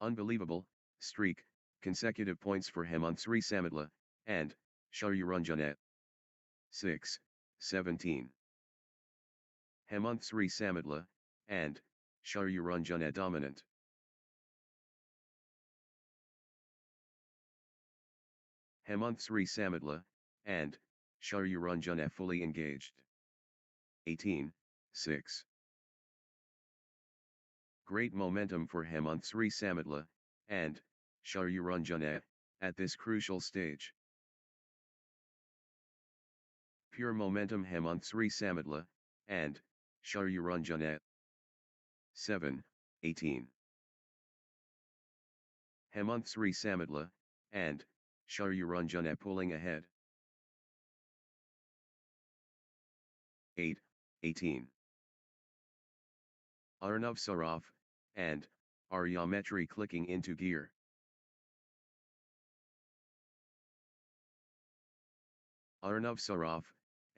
Unbelievable streak, consecutive points for Hemant Sri Samitla, and Shauryaranjan. 6, 17. Hemant Sri Samitla, and Shauryaranjan dominant. Hemant Sri Samitla, and Shauryaranjan fully engaged. 18, 6. Great momentum for Hemant Sri Samitla, and Shauryaranjan at this crucial stage. Pure momentum Hemant Sri Samitla, and Shauryaranjan. 7, 18. Hemant Sri Samitla, and Shauryaranjan pulling ahead. 8, 18. Arnav Saraf, and Aryametri clicking into gear. Arnav Saraf,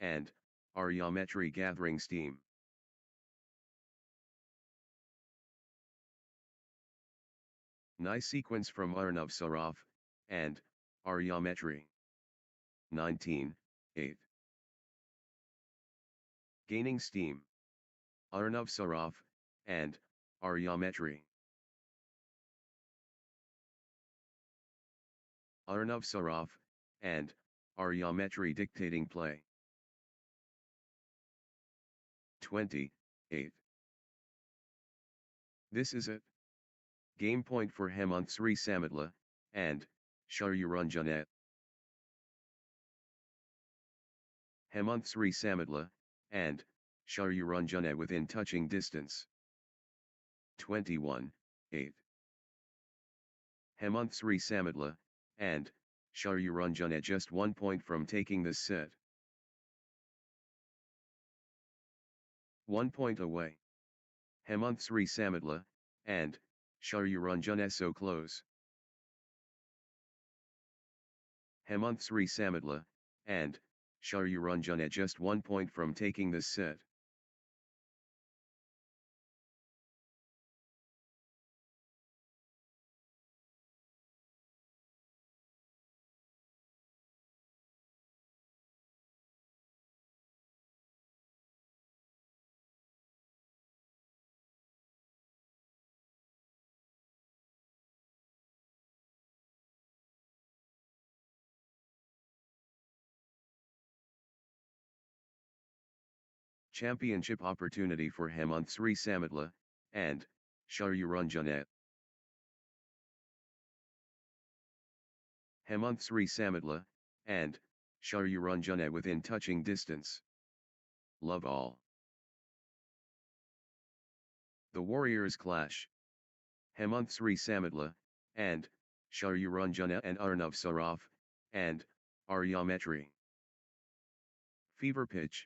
and Aryametri gathering steam. Nice sequence from Arnav Saraf, and Aryametri. 19, 8. Gaining steam. Arnav Saraf, and Aryametri. Arnav Saraf, and Aryametri dictating play. 20, 8. This is it. Game point for Hemant Sri Samitla, and Shauryaranjan. Hemant Sri Samitla, and Shauryaranjan within touching distance. 21, 8. Hemant Sri Samitla, and Shauryaranjan just 1 point from taking this set. 1 point away. Hemant Sri Samitla, and Shauryaranjan so close. Hemant Sri Samitla, and Shauryaranjan just 1 point from taking this set. Championship opportunity for Hemant Sri Samitla, and Shauryaranjan. Hemant Sri Samitla, and Shauryaranjan within touching distance. Love all. The Warriors clash. Hemant Sri Samitla, and Shauryaranjan and Arnav Saraf, and Aryametri. Fever pitch.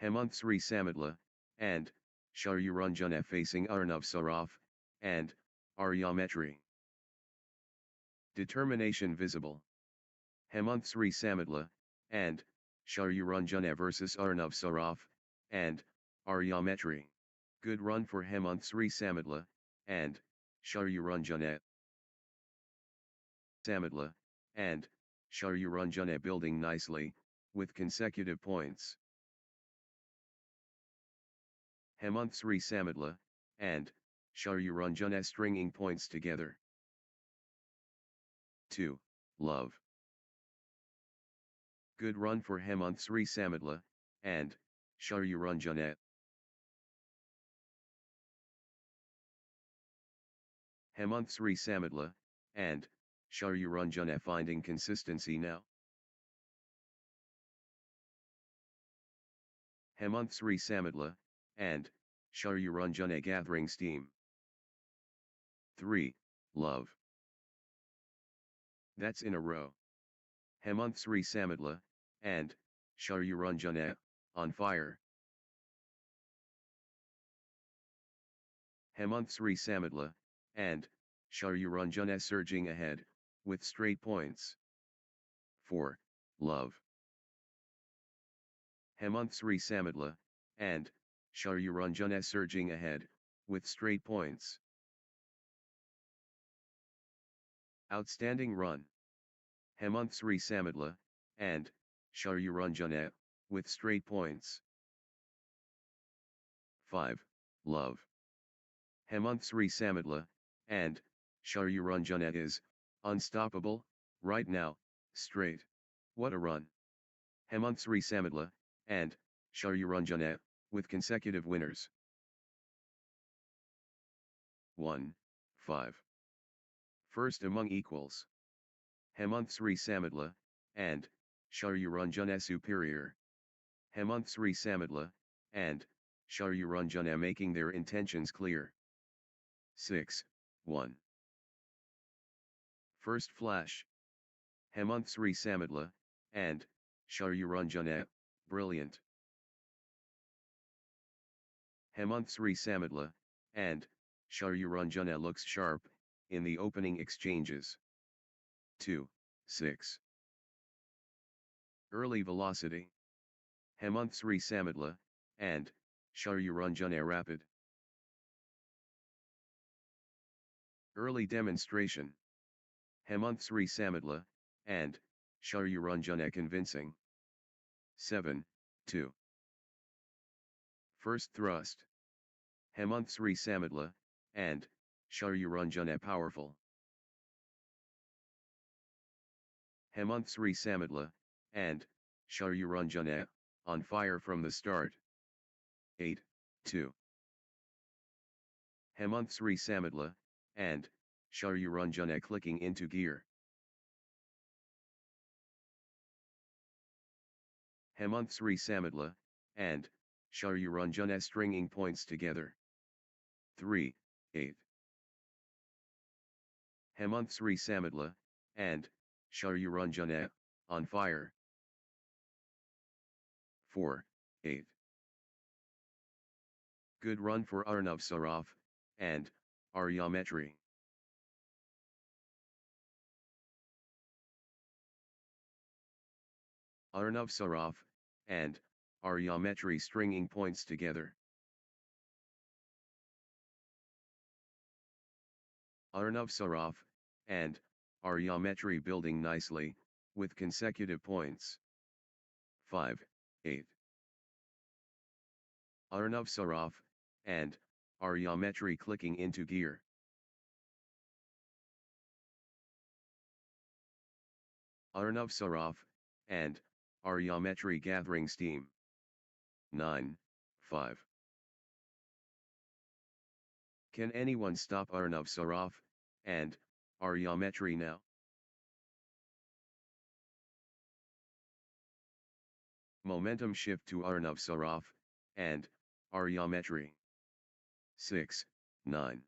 Hemant Sri Samitla, and Shauryaranjan facing Arnav Saraf, and Aryametri. Determination visible. Hemant Sri Samitla, and Shauryaranjan versus Arnav Saraf, and Aryametri. Good run for Hemant Sri Samitla, and Shauryaranjan. Samitla, and Shauryaranjan building nicely, with consecutive points. Hemant Sri Samitla, and Shauryaranjan stringing points together. 2. Love. Good run for Hemant Sri Samitla, and Shauryaranjan. Hemant Sri Samitla, and Shauryaranjan finding consistency now. Hemant Sri Samitla, and Shauryaranjan gathering steam. 3. Love. That's in a row. Hemant Sri Samitla, and Shauryaranjan on fire. Hemant Sri Samitla, and Shauryaranjan surging ahead, with straight points. 4. Love. Hemant Sri Samitla, and Shauryaranjan surging ahead, with straight points. Outstanding run. Hemant Sri Samadla, and Sharyuranjana, with straight points. 5. Love. Hemant Sri Samadla, and Sharyuranjana is unstoppable, right now, straight. What a run. Hemant Sri Samadla, and Sharyuranjana, with consecutive winners. 1. 5. First among equals. Hemant Sri Samadla, and Sharyuranjana superior. Hemant Sri Samadla, and Sharyuranjana making their intentions clear. 6. 1. First flash. Hemant Sri Samadla, and Sharyuranjana, brilliant. Hemant Sri Samadla, and Sharyuranjana looks sharp, in the opening exchanges. 2. 6. Early velocity. Hemant Sri Samadla, and Sharyuranjana rapid. Early demonstration. Hemant Sri Samadla, and Sharyuranjana convincing. 7. 2. First thrust. Hemant Sri Samadla, and Sharyuranjana powerful. Hemant Sri Samadla, and Sharyuranjana, on fire from the start. 8. 2. Hemant Sri Samadla, and Sharyuranjana clicking into gear. Hemant Sri Samadla, and Sharyuranjana stringing points together. 3. 8. Hemant Sri Samadla, and Sharyuranjana, on fire. 4. 8. Good run for Arnav Saraf, and Aryametri. Arnav Saraf, and Aryametri stringing points together. Arnav Saraf, and Aryametri building nicely, with consecutive points. 5. 8. Arnav Saraf, and Aryametri clicking into gear. Arnav Saraf, and Aryametri gathering steam. 9. 5. Can anyone stop Arnav Saraf, and Aryametri now? Momentum shift to Arnav Saraf, and Aryametri. 6. 9.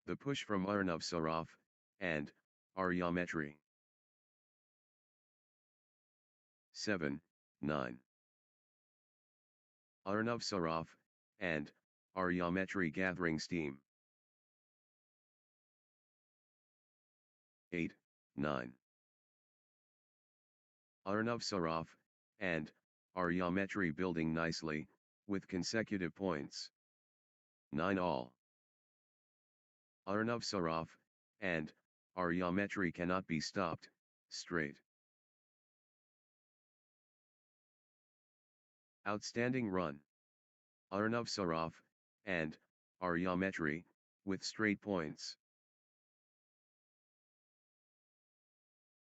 The push from Arnav Saraf, and Aryametri. 7. 9. Arnav Saraf, and Aryametri gathering steam. 8. 9. Arnav Saraf, and Aryametri building nicely, with consecutive points. 9 all. Arnav Saraf, and Aryametri cannot be stopped, straight. Outstanding run. Arnav Saraf, and Aryametri, with straight points.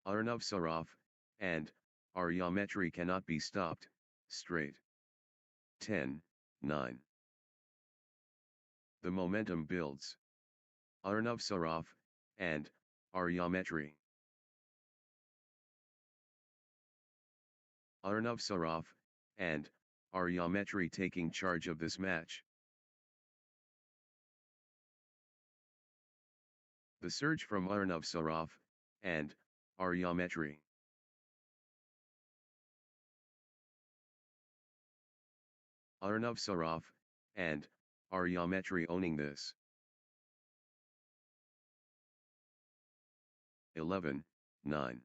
Arnav Saraf, and Aryametri cannot be stopped, straight. 10. 9. The momentum builds. Arnav Saraf, and Aryametri. Arnav Saraf, and Aryametri taking charge of this match. The surge from Arnav Saraf, and Aryametri. Arnav Saraf, and Aryametri owning this. 11. 9.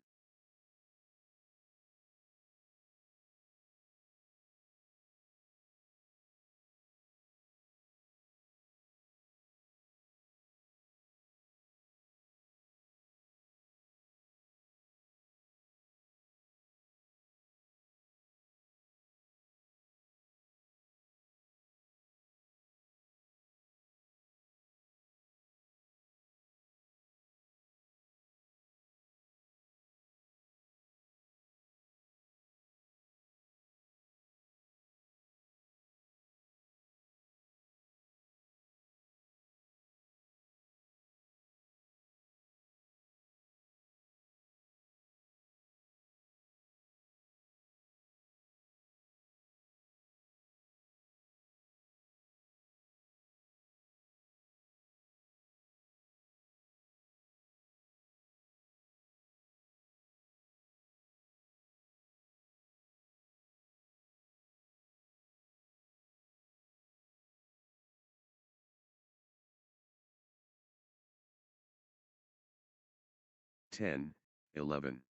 10, 11.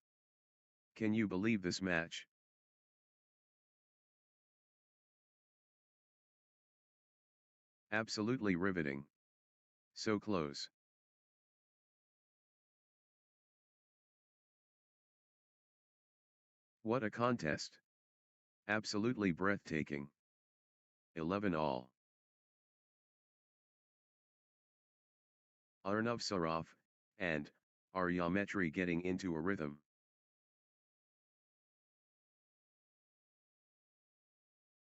Can you believe this match? Absolutely riveting. So close. What a contest. Absolutely breathtaking. 11 all. Arnav Saraf, and Aryametri getting into a rhythm.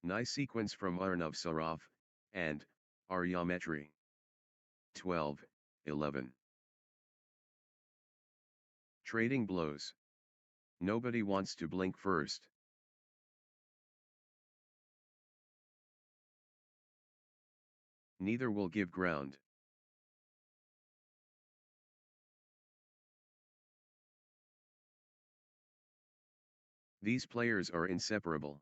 Nice sequence from Arnav Saraf, and Aryametri. 12, 11. Trading blows. Nobody wants to blink first. Neither will give ground. These players are inseparable.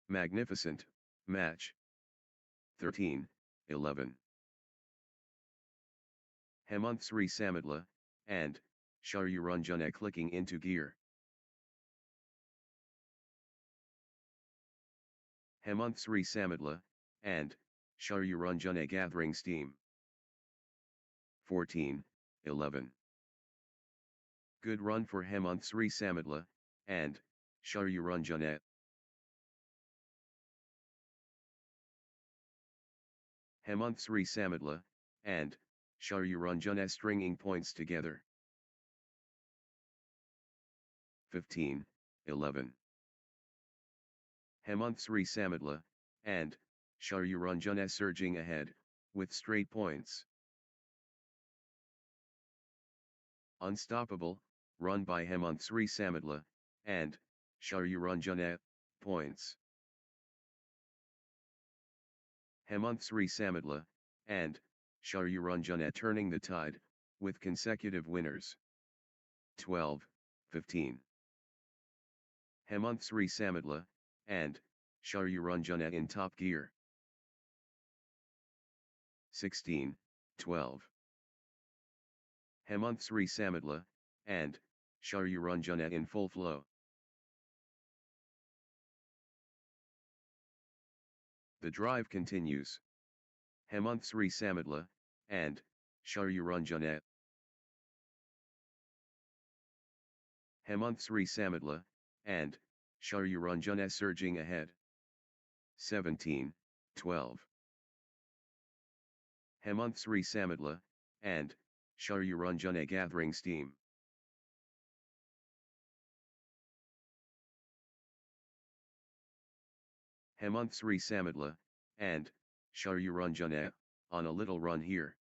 Magnificent match. 13, 11. Hemant Sri Samadla, and Shauryaranjana clicking into gear. Hemant Sri Samadla, and Shauryaranjana gathering steam. 14, 11. Good run for Hemant Sri Samadla, and Shauryaranjana. Hemant Sri Samadla, and Shauryaranjana stringing points together. 15, 11. Hemant Sri Samadla, and Shauryaranjana surging ahead, with straight points. Unstoppable, run by Hemant Sri Samadla, and Shauryaranjana, points. Hemant Sri Samadla, and Shauryaranjana turning the tide, with consecutive winners. 12, 15. Hemant Sri Samadla, and Shauryaranjana in top gear. 16, 12. Hemant Sri Samadla, and Shauryaranjana in full flow. The drive continues. Hemant Sri Samadla, and Shauryaranjana. Hemant Sri Samadla, and Shauryaranjana surging ahead. 17, 12. Hemant Sri Samadla, and Shauryaranjana gathering steam. Hemant Sri Samadla, and Shauryaranjana, on a little run here.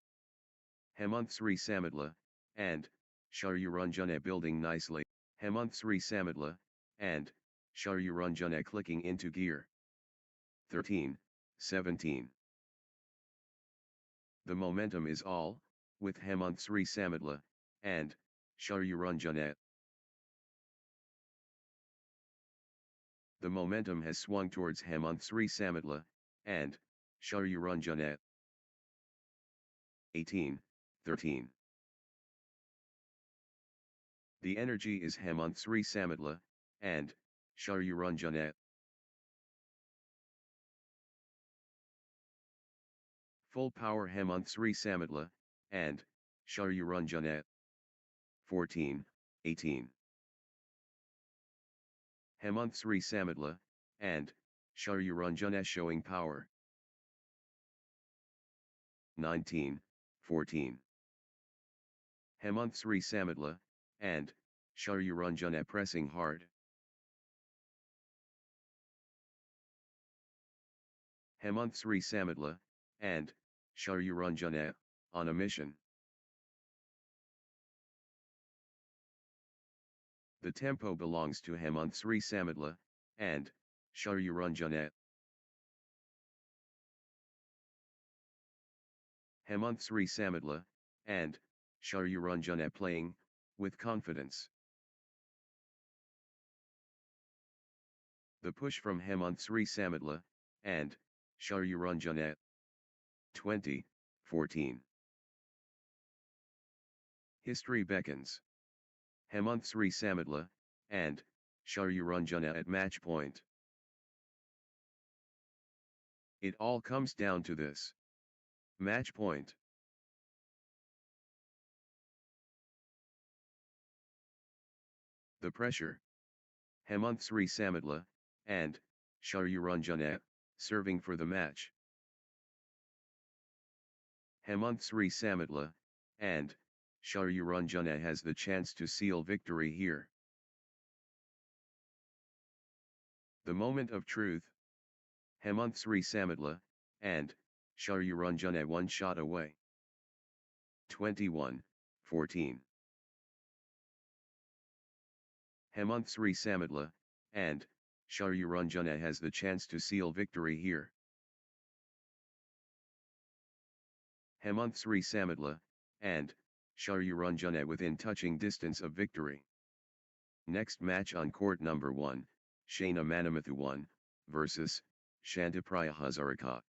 Hemant Sri Samadla, and Shauryaranjana building nicely. Hemant Sri Samadla, and Shauryaranjana clicking into gear. 13, 17. The momentum is all, with Hemant Sri Samadla, and Shauryaranjana. The momentum has swung towards Hemant Sri Samadla, and Shauryaranjana. 18, 13. The energy is Hemant Sri Samadla, and Shauryaranjana. Full power Hemant Sri Samadla, and Shauryaranjana. 14, 18. Hemant Sri Samadla, and Shauryaranjana showing power. 19, 14. Hemant Sri Samadla, and Shauryaranjana pressing hard. Hemant Sri Samadla, and Shauryaranjana, on a mission. The tempo belongs to Hemant Sri Samadla, and Shauryaranjana. Hemant Sri Samadla, and Shauryaranjana playing, with confidence. The push from Hemant Sri Samadla, and Shauryaranjana. 20, 14. History beckons. Hemanthsri Samadla, and Sharyuranjana at match point. It all comes down to this. Match point. The pressure. Hemanthsri Samadla, and Sharyuranjana, serving for the match. Hemanthsri Samadla, and Sharyuranjana has the chance to seal victory here. The moment of truth. Hemanthsri Samadla, and Sharyuranjana one shot away. 21-14. Hemanthsri Samadla, and Sharyuranjana has the chance to seal victory here. Hemanthsri Samadla, and Sharyuranjana within touching distance of victory. Next match on court number 1, Shaina Manamathu 1, versus Shantipriya Hazarika.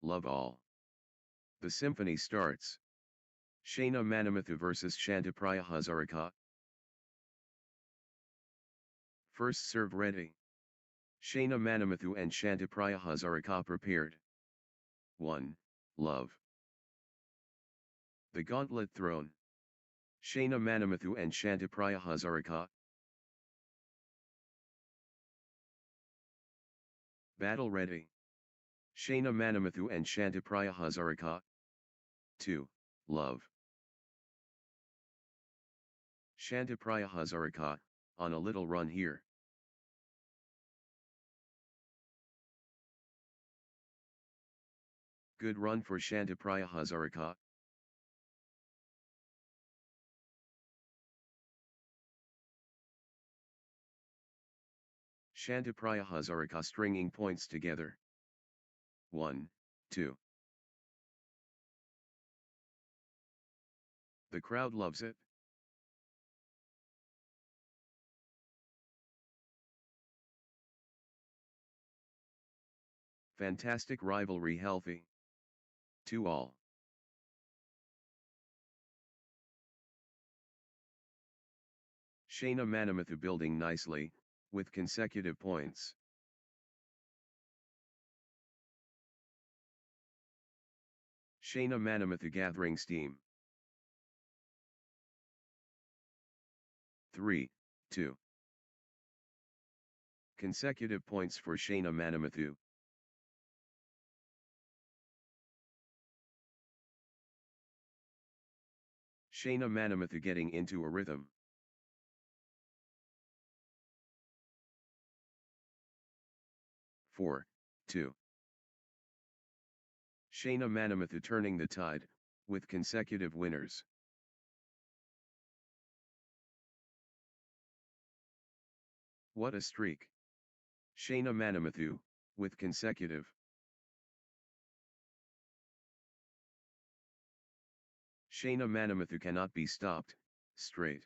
love all. The symphony starts. Shaina Manamathu vs Shantipriya Hazarika. First serve ready. Shaina Manamathu and Shantipriya Hazarika prepared. 1. Love. The gauntlet thrown. Shaina Manamathu and Shantipriya Hazarika. Battle ready. Shaina Manamathu and Shantipriya Hazarika. 2. Love. Shantipriya Hazarika, on a little run here. Good run for Shantipriya Hazarika. Shantipriya Hazarika stringing points together. 1, 2. The crowd loves it. Fantastic rivalry healthy. 2 all. Shaina Manamathu building nicely, with consecutive points. Shaina Manamathu gathering steam. 3, 2. Consecutive points for Shaina Manamathu. Shaina Manamathu getting into a rhythm. 4, 2. Shaina Manamathu turning the tide, with consecutive winners. What a streak! Shaina Manamathu, with consecutive. Shaina Manamathu cannot be stopped, straight.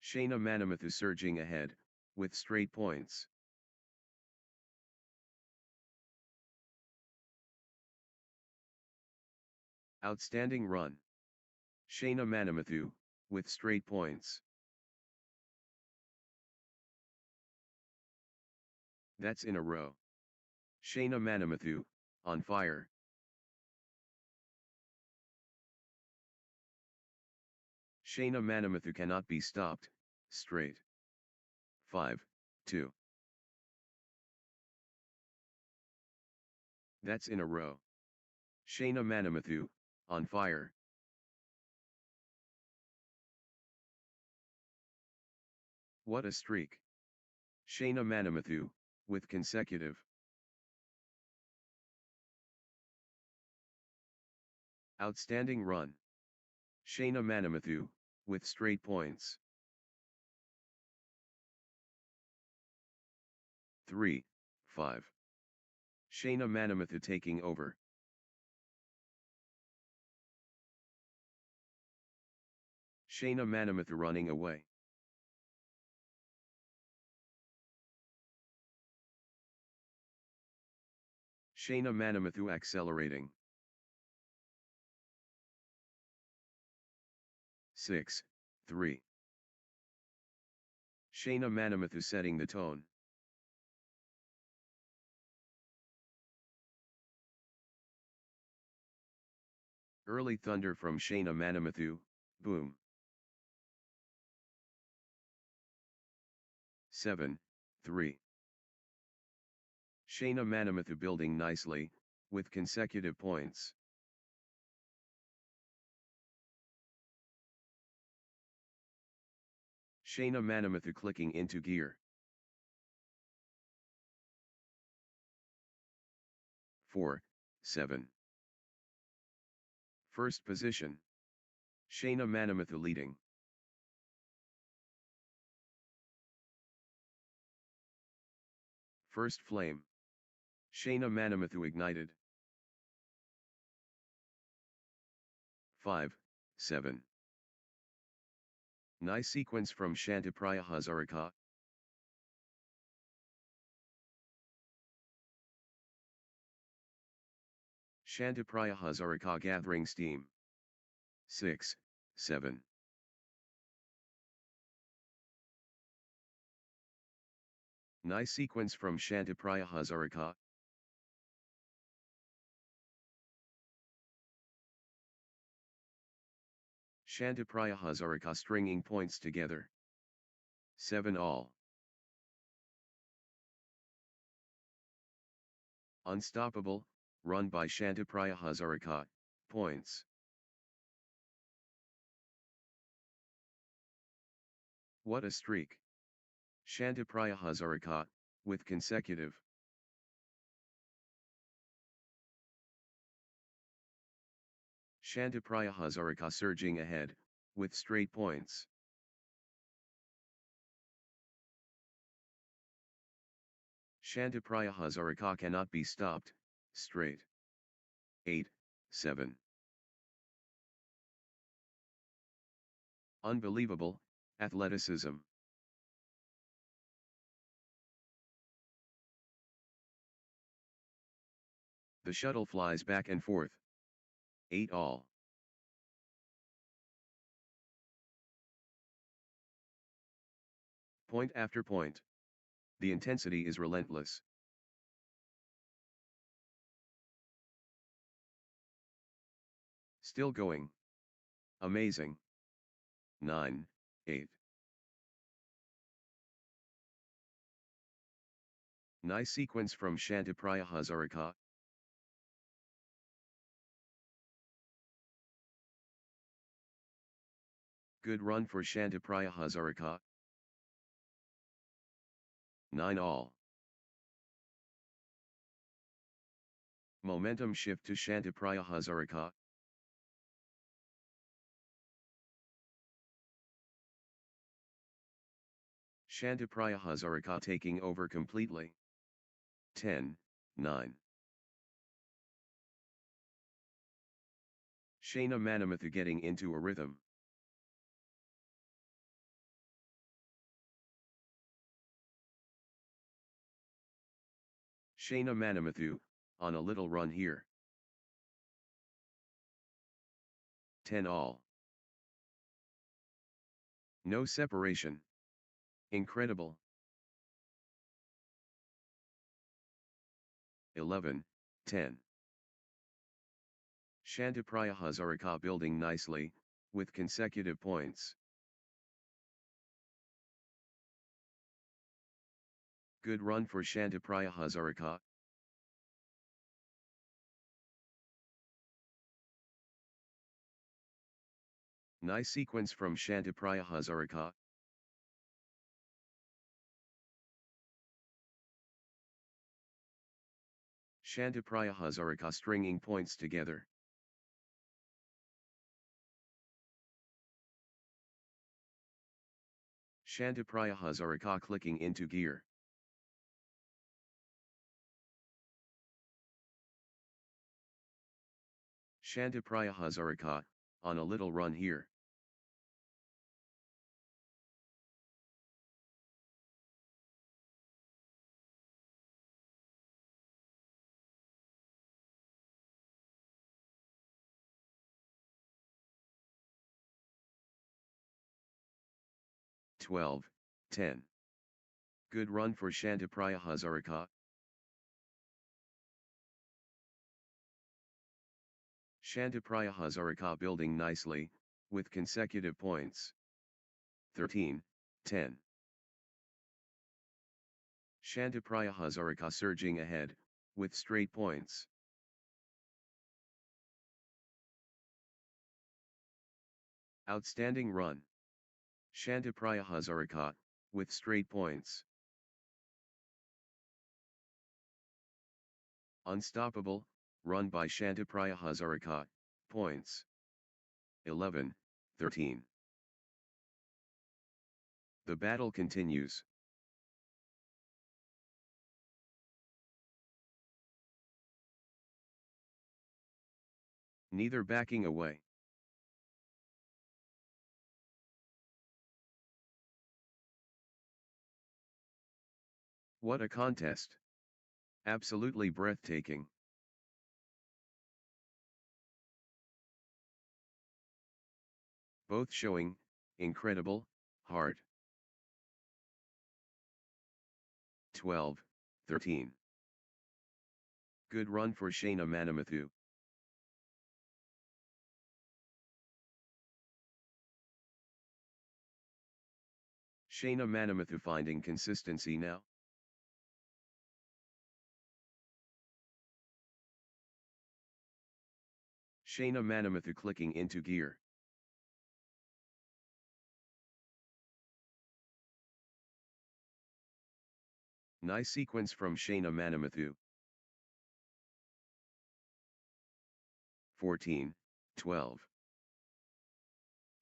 Shaina Manamathu surging ahead, with straight points. Outstanding run. Shaina Manamathu, with straight points. That's in a row. Shaina Manamathu, on fire. Shaina Manamathu cannot be stopped, straight. 5, 2. That's in a row. Shaina Manamathu, on fire. What a streak. Shaina Manamathu, with consecutive. Outstanding run. Shaina Manamathu, with straight points. 3, 5. Shaina Manamathu taking over. Shaina Manamathu running away. Shaina Manamathu accelerating. 6, 3. Shaina Manamathu setting the tone. Early thunder from Shaina Manamathu, boom. 7, 3. Shaina Manamathu building nicely, with consecutive points. Shaina Manamathu clicking into gear. 4, 7. First position. Shaina Manamathu leading. First flame. Shaina Manamathu ignited. 5, 7. Nice sequence from Shantipriya Hazarika. Shantipriya Hazarika gathering steam. 6, 7. Nice sequence from Shantipriya Hazarika. Shantipriya Hazarika stringing points together. 7 all. Unstoppable, run by Shantipriya Hazarika, points. What a streak. Shantipriya Hazarika, with consecutive. Shantipriya Hazarika surging ahead, with straight points. Shantipriya Hazarika cannot be stopped, straight. 8, 7. Unbelievable, athleticism. The shuttle flies back and forth. 8 all. Point after point. The intensity is relentless. Still going. Amazing. 9, 8. Nice sequence from Shantipriya Hazarika. Good run for Shantipriya Hazarika. 9 all. Momentum shift to Shantipriya Hazarika. Shantipriya Hazarika taking over completely. 10, 9. Shaina Manamathu getting into a rhythm. Shaina Manamathu, on a little run here. 10 all. No separation. Incredible. 11, 10. Shantipriya Hazarika building nicely, with consecutive points. Good run for Shantipriya Hazarika. Nice sequence from Shantipriya Hazarika. Shantipriya Hazarika stringing points together. Shantipriya Hazarika clicking into gear. Shantipriya Hazarika, on a little run here. Twelve, 10. Good run for Shantipriya Hazarika. Shantipriya Hazarika building nicely, with consecutive points. 13, 10. Shantipriya Hazarika surging ahead, with straight points. Outstanding run. Shantipriya Hazarika, with straight points. Unstoppable, run by Shantipriya Hazarika, points. 11, 13. The battle continues. Neither backing away. What a contest! Absolutely breathtaking. Both showing, incredible, heart. 12, 13. Good run for Shaina Manamathu. Shaina Manamathu finding consistency now. Shaina Manamathu clicking into gear. Nice sequence from Shaina Manamathu. 14, 12.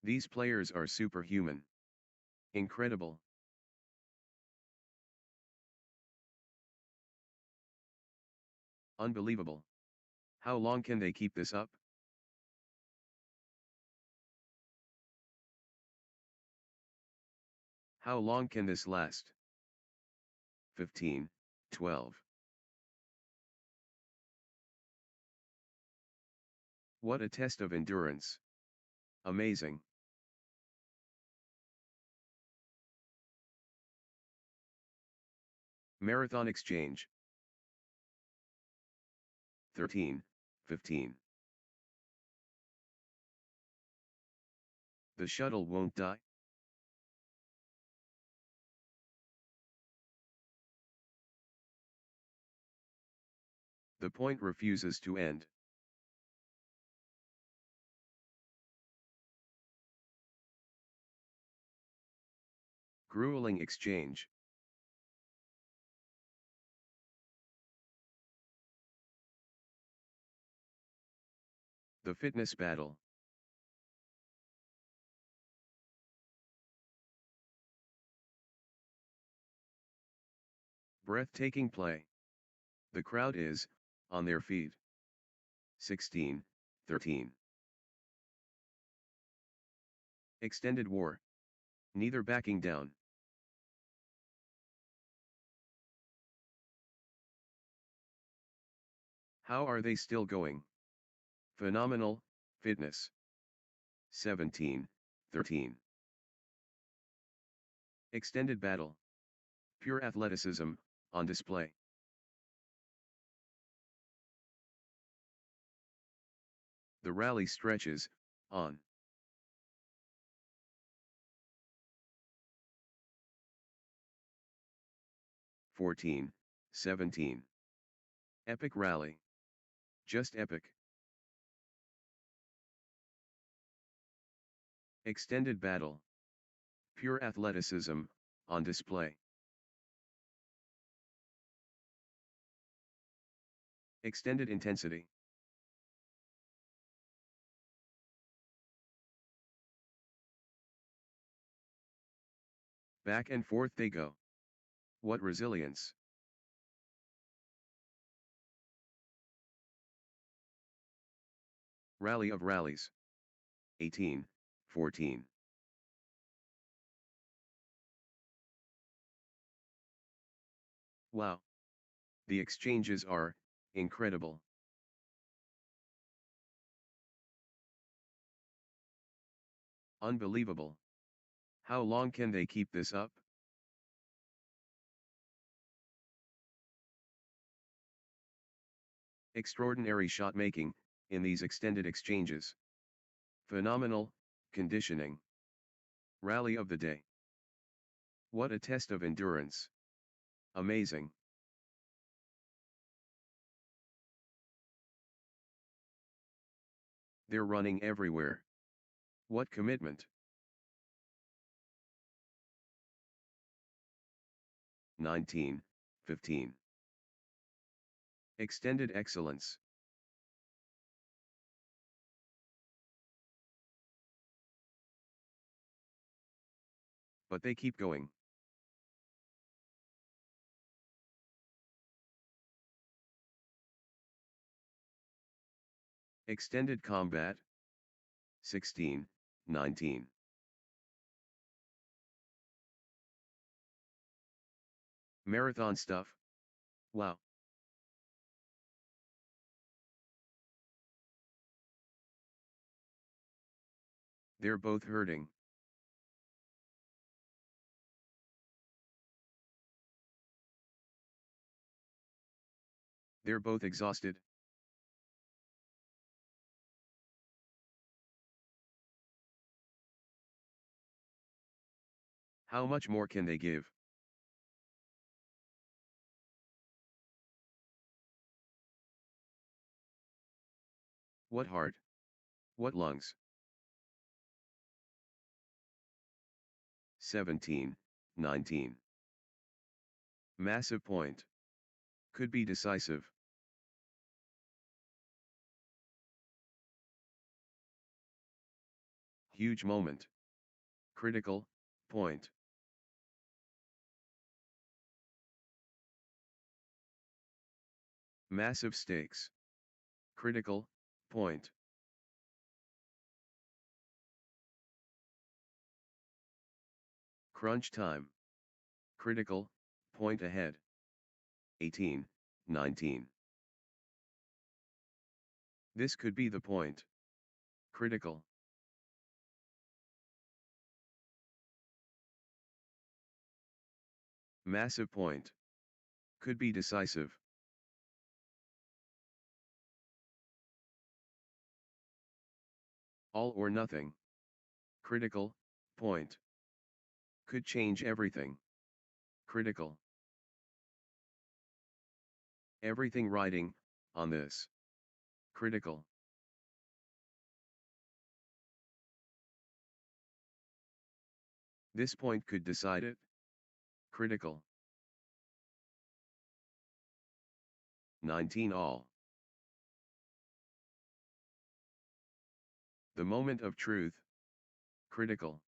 These players are superhuman. Incredible. Unbelievable. How long can they keep this up? How long can this last? 15, 12. What a test of endurance. Amazing. Marathon exchange. 13, 15. The shuttle won't die. The point refuses to end. Grueling exchange. The fitness battle. Breathtaking play. The crowd is on their feet. 16, 13. Extended war. Neither backing down. How are they still going? Phenomenal, fitness. 17, 13. Extended battle. Pure athleticism, on display. The rally stretches, on. (14, 17). Epic rally. Just epic. Extended battle. Pure athleticism, on display. Extended intensity. Back and forth they go. What resilience. Rally of rallies. 18, 14. Wow. The exchanges are incredible. Unbelievable. How long can they keep this up? Extraordinary shot making in these extended exchanges. Phenomenal conditioning. Rally of the day. What a test of endurance. Amazing. They're running everywhere. What commitment. 19, 15. Extended excellence. But they keep going. Extended combat. 16, 19. Marathon stuff. Wow. They're both hurting. They're both exhausted. How much more can they give? What heart? What lungs? 17, 19. Massive point. Could be decisive. Huge moment. Critical point. Massive stakes. Critical point. Crunch time. Critical point ahead. 18, 19. This could be the point. Critical. Massive point. Could be decisive. All or nothing. Critical point. Could change everything. Critical. Everything riding on this. Critical. This point could decide it. Critical. 19 all. The moment of truth. Critical.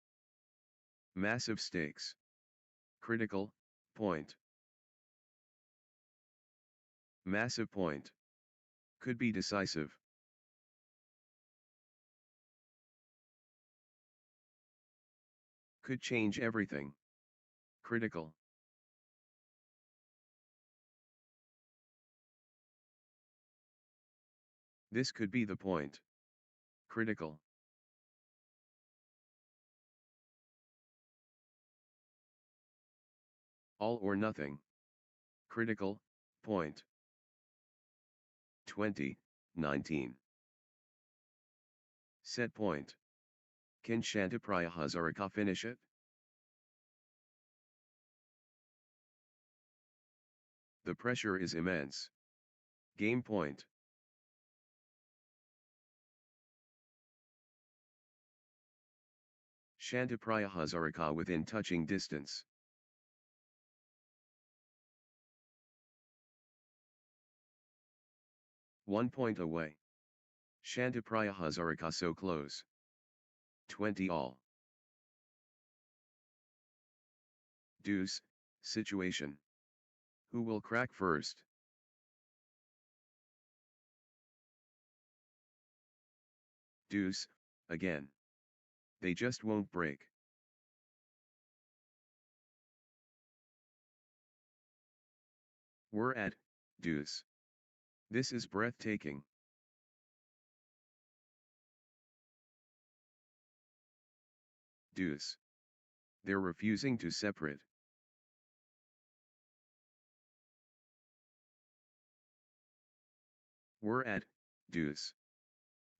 Massive stakes. Critical point. Massive point. Could be decisive. Could change everything. Critical. This could be the point. Critical. All or nothing. Critical point. 20, 19. Set point. Can Shantipriya Hazarika finish it? The pressure is immense. Game point. Shantipriya Hazarika within touching distance. One point away. Shantipriya Hazarika so close. 20 all. Deuce, situation. Who will crack first? Deuce, again. They just won't break. We're at deuce. This is breathtaking. Deuce. They're refusing to separate. We're at deuce.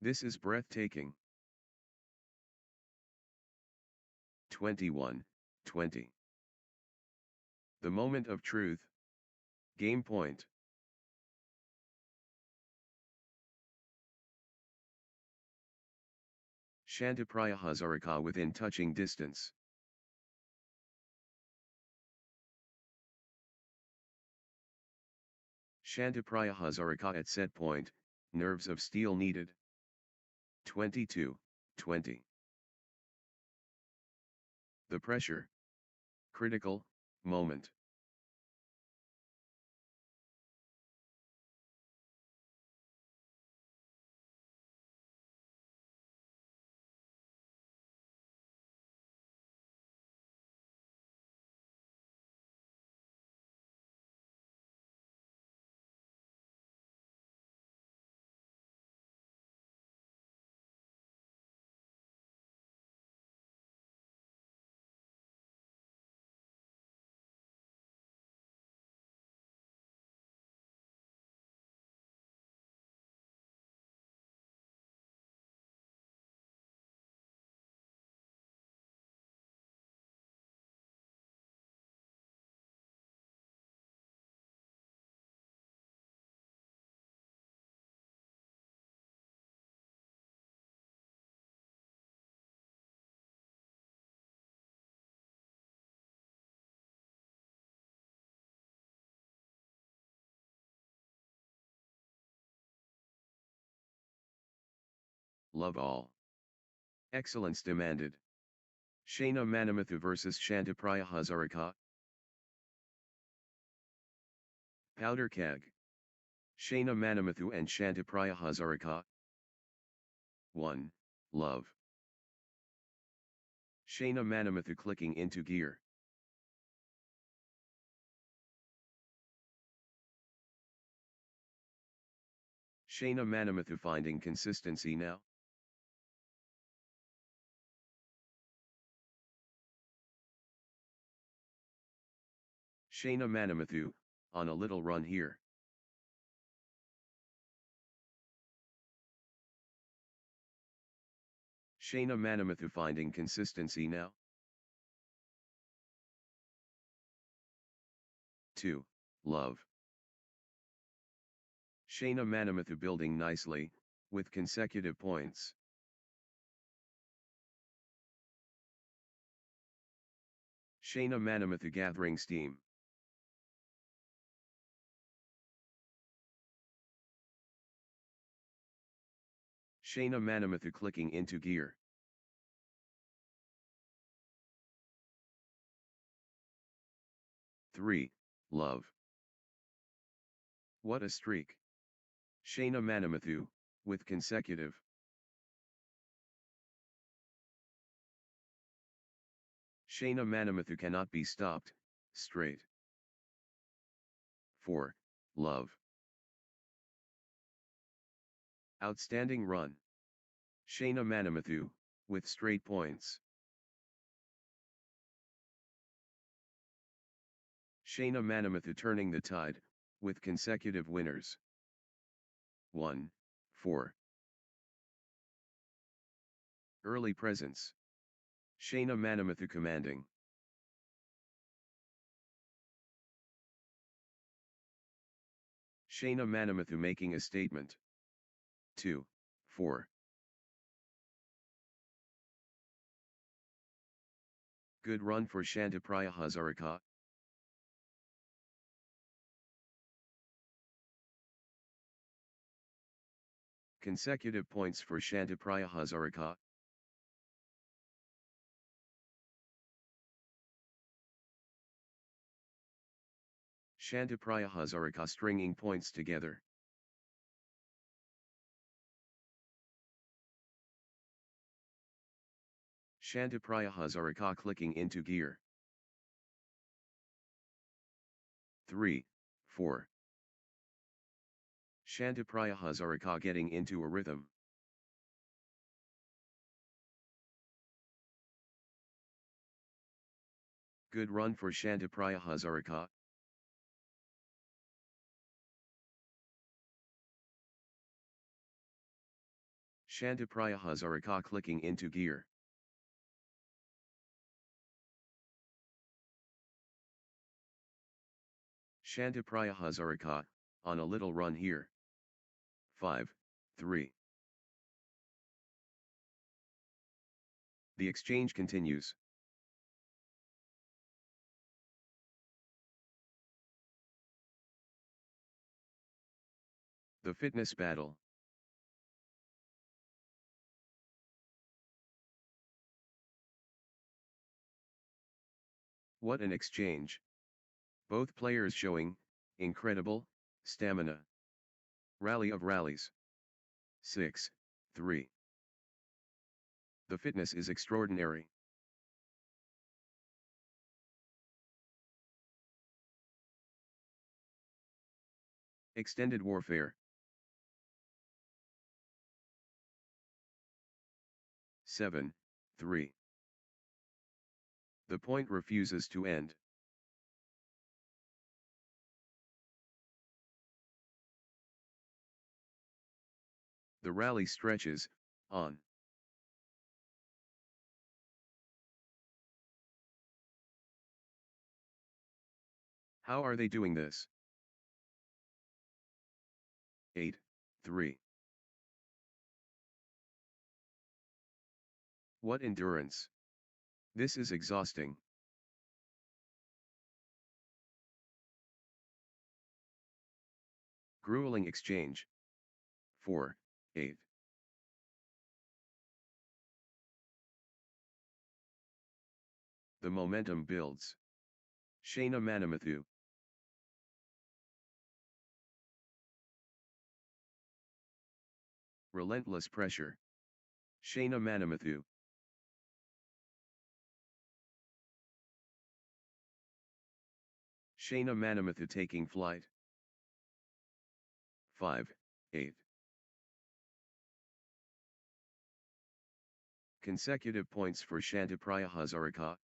This is breathtaking. 21, 20. The moment of truth. Game point. Shantipriya Hazarika within touching distance. Shantipriya Hazarika at set point, nerves of steel needed. 22, 20. The pressure. Critical moment. love all. Excellence demanded. Shaina Manamathu vs Shantipriya Hazarika. Powder Keg. Shaina Manamathu and Shantipriya Hazarika. 1. Love. Shaina Manamathu clicking into gear. Shaina Manamathu finding consistency now. Shaina Manamathu, on a little run here. Shaina Manamathu finding consistency now. 2. Love. Shaina Manamathu building nicely, with consecutive points. Shaina Manamathu gathering steam. Shaina Manamathu clicking into gear. Three. Love. What a streak. Shaina Manamathu, with consecutive. Shaina Manamathu cannot be stopped, straight. 4. Love. Outstanding run. Shaina Manamathu, with straight points. Shaina Manamathu turning the tide, with consecutive winners. 1. 4. Early presence. Shaina Manamathu commanding. Shaina Manamathu making a statement. 2. 4. Good run for Shantipriya Hazarika. Consecutive points for Shantipriya Hazarika. Shantipriya Hazarika stringing points together. Shantipriya Hazarika clicking into gear. 3. 4. Shantipriya Hazarika getting into a rhythm. Good run for Shantipriya Hazarika. Shantipriya Hazarika clicking into gear. Shantipriya Hazarika, on a little run here. 5. 3. The exchange continues. The fitness battle. What an exchange. Both players showing incredible stamina. Rally of rallies. 6. 3. The fitness is extraordinary. Extended warfare. 7. 3. The point refuses to end. The rally stretches on. How are they doing this? 8. 3. What endurance! This is exhausting. Grueling exchange. 4. 8. The momentum builds. Shaina Manamathu. Relentless pressure. Shaina Manamathu. Shaina Manamathu taking flight. 5-8. Consecutive points for Shantipriya Hazarika.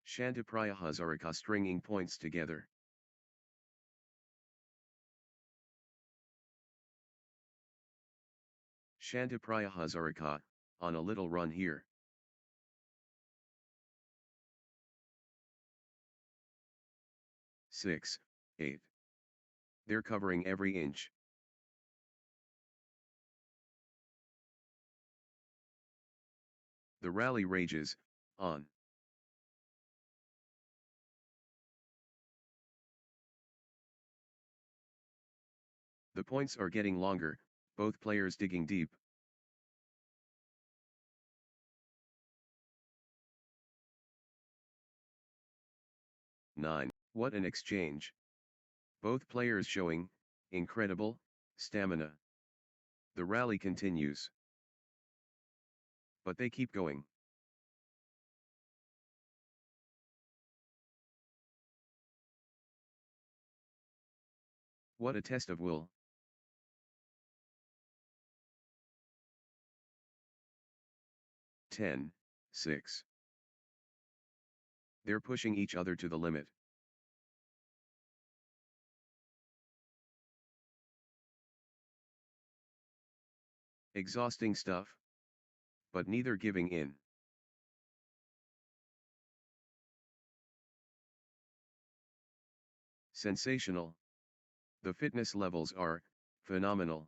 Shantipriya Hazarika stringing points together. Shantipriya Hazarika, on a little run here. Six, 8. They're covering every inch. The rally rages, on. The points are getting longer, both players digging deep. Nine. What an exchange. Both players showing incredible stamina. The rally continues. But they keep going. What a test of will. Ten, 6. They're pushing each other to the limit. Exhausting stuff. But neither giving in. Sensational. The fitness levels are phenomenal.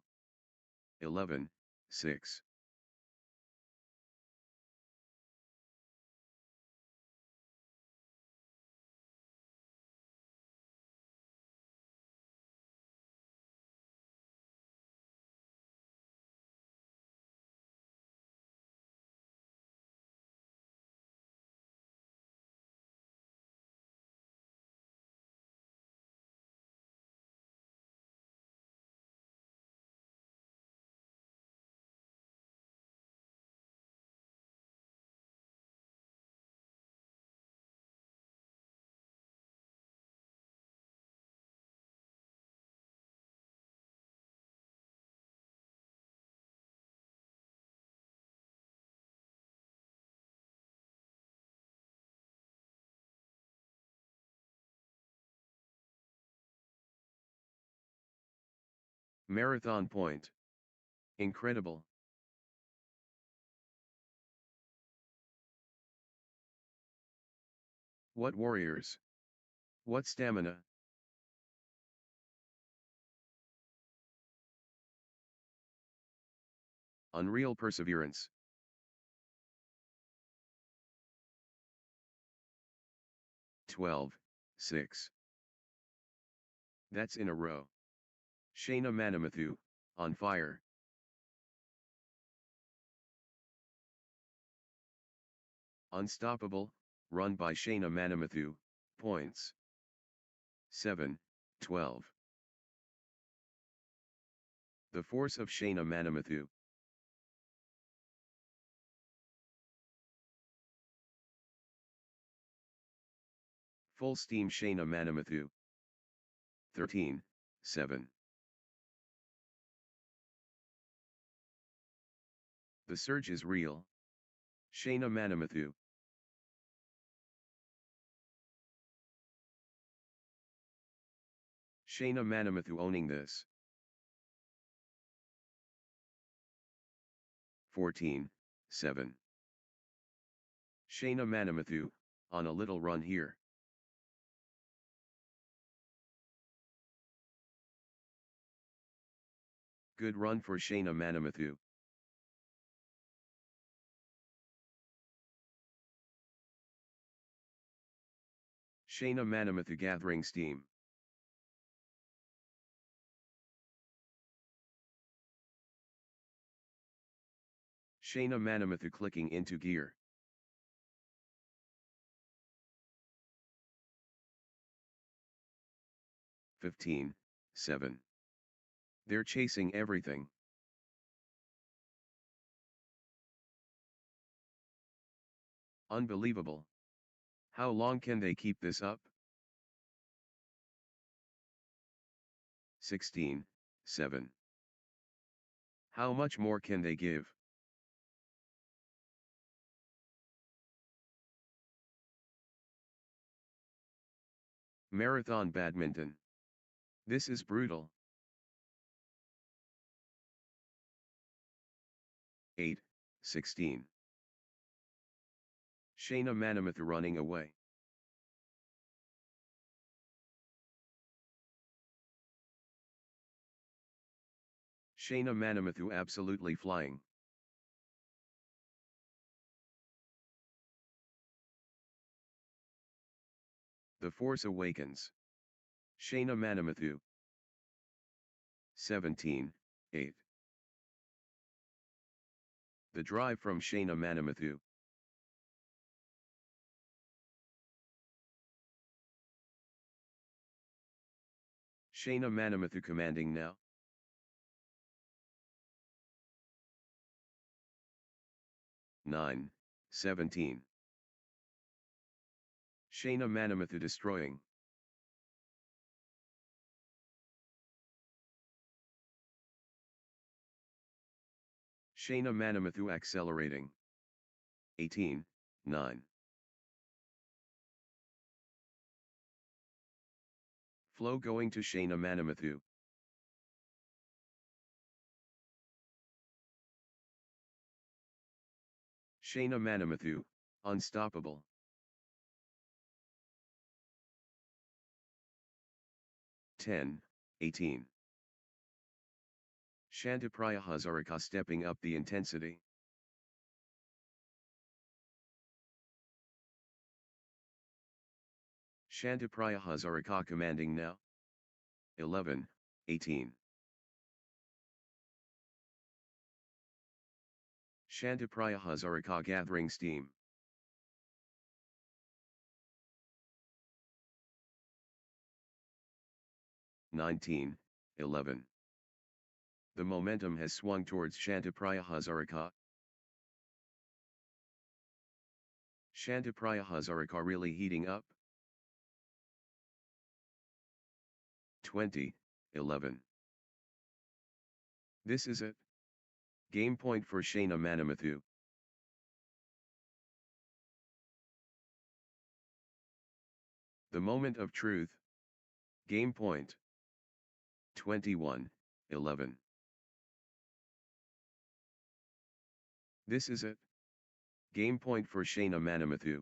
11, 6. Marathon point. Incredible. What warriors. What stamina. Unreal perseverance. 12, 6. That's in a row. Shaina Manamathu, on fire. Unstoppable, run by Shaina Manamathu, points. 7, 12. The force of Shaina Manamathu. Full steam Shaina Manamathu. 13, 7. The surge is real. Shaina Manamathu. Shaina Manamathu owning this. 14, 7. Shaina Manamathu, on a little run here. Good run for Shaina Manamathu. Shaina Manamathu gathering steam. Shaina Manamathu clicking into gear. 15, 7. They're chasing everything. Unbelievable. How long can they keep this up? 16, 7. How much more can they give? Marathon badminton. This is brutal. 8, 16. Shaina Manamathu running away. Shaina Manamathu absolutely flying. The Force Awakens. Shaina Manamathu. 17, 8. The drive from Shaina Manamathu. Shaina Manamathu commanding now. 9, 17. Shaina Manamathu destroying. Shaina Manamathu accelerating. 18, 9. Flow going to Shaina Manamathu. Shaina Manamathu, unstoppable. 10, 18. Shantipriya Hazarika stepping up the intensity. Shantipriya Hazarika commanding now. 11, 18. Shantipriya Hazarika gathering steam. (19, 11). The momentum has swung towards Shantipriya Hazarika. Shantipriya Hazarika really heating up. 20, 11. This is it. Game point for Shaina Manamathu. The moment of truth. Game point. 21, 11. This is it. Game point for Shaina Manamathu.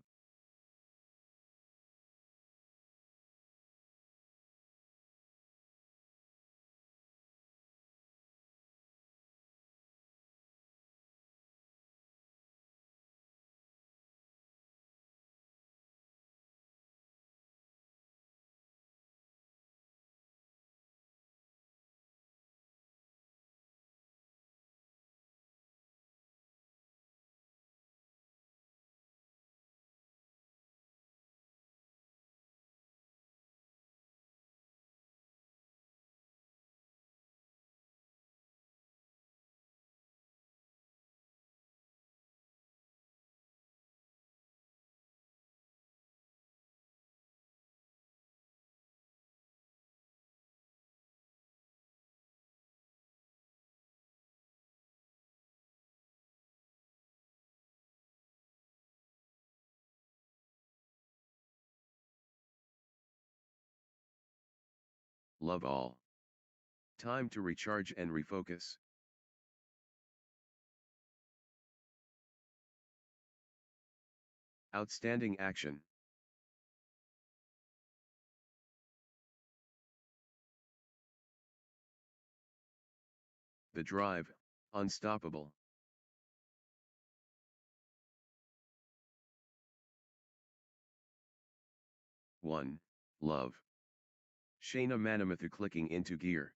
Love all. Time to recharge and refocus. Outstanding action. The drive, unstoppable. One, love. Shaina Manamathu clicking into gear.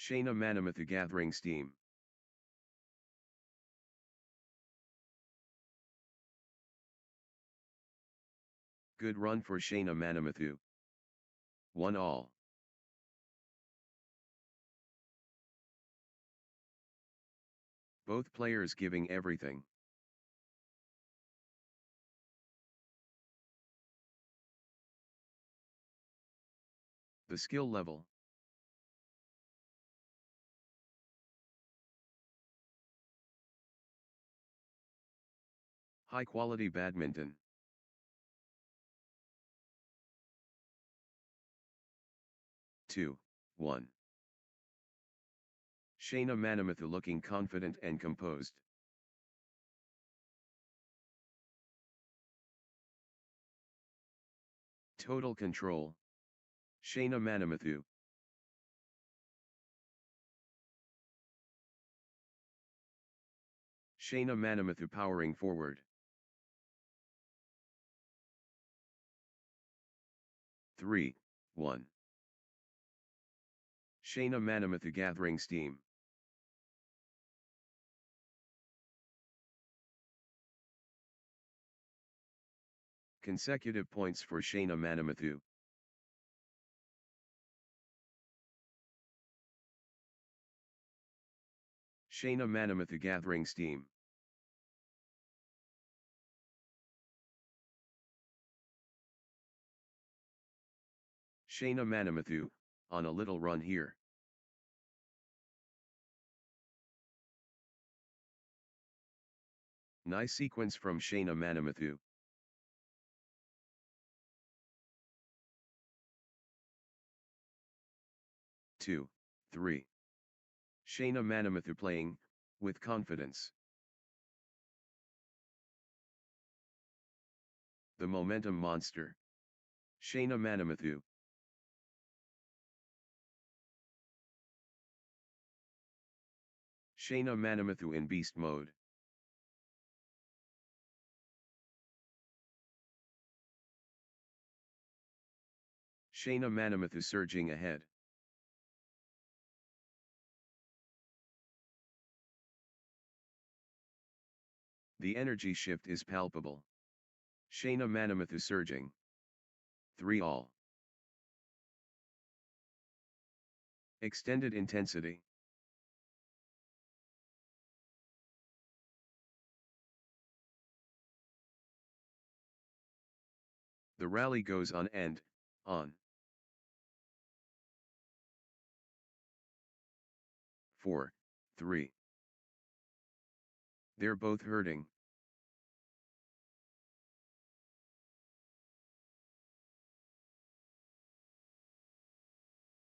Shaina Manamathu gathering steam. Good run for Shaina Manamathu. 1-all. Both players giving everything. The skill level. High quality badminton. 2-1. Shaina Manamathu looking confident and composed. Total control. Shaina Manamathu. Shaina Manamathu powering forward. 3-1. Shaina Manamathu gathering steam. Consecutive points for Shaina Manamathu. Shaina Manamathu gathering steam. Shaina Manamathu, on a little run here. Nice sequence from Shaina Manamathu. Two, 3. Shaina Manamathu playing, with confidence. The momentum monster. Shaina Manamathu. Shaina Manamathu in beast mode. Shaina Manamathu surging ahead. The energy shift is palpable. Shaina Manamathu surging. 3-all. Extended intensity. The rally goes on and on. 4-3. They're both hurting.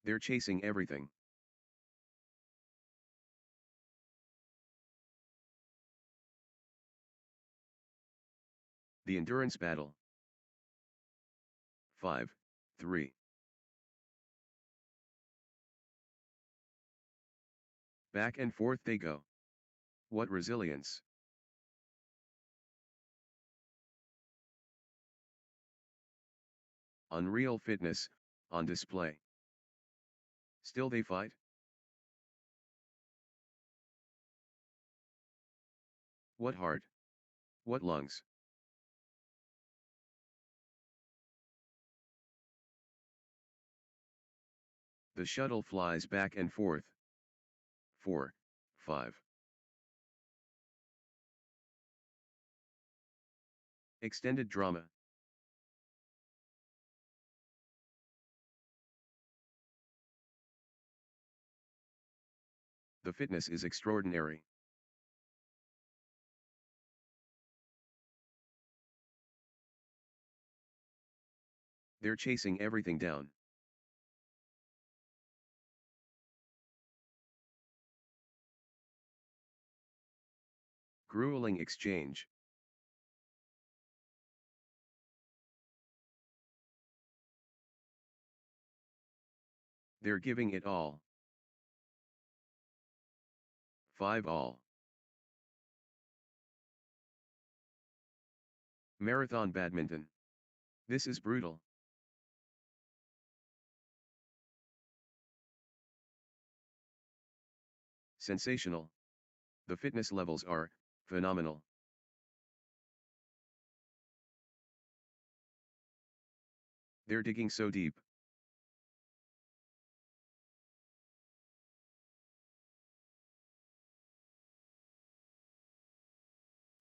They're chasing everything. The endurance battle. 5-3. Back and forth they go. What resilience. Unreal fitness, on display. Still they fight? What heart? What lungs? The shuttle flies back and forth. 4-5. Extended drama. The fitness is extraordinary. They're chasing everything down. Grueling exchange. They're giving it all. 5-all. Marathon badminton. This is brutal. Sensational. The fitness levels are phenomenal. They're digging so deep.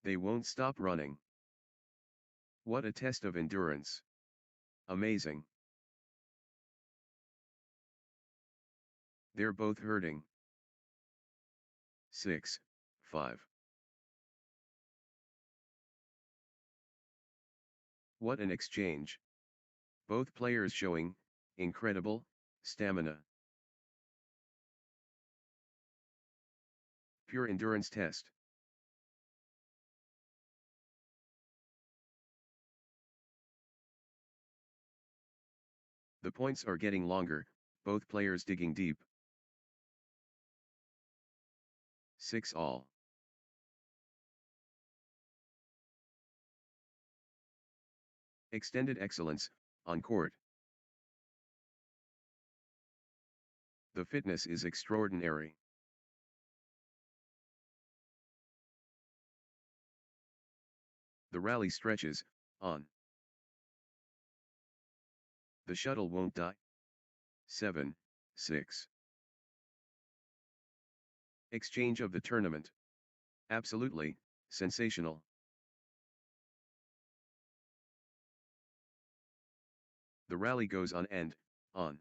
They won't stop running. What a test of endurance. Amazing. They're both hurting. 6, 5. What an exchange. Both players showing incredible stamina. Pure endurance test. The points are getting longer, both players digging deep. 6 all. Extended excellence on court. The fitness is extraordinary. The rally stretches on. The shuttle won't die. 7, 6. Exchange of the tournament. Absolutely sensational. The rally goes on and on.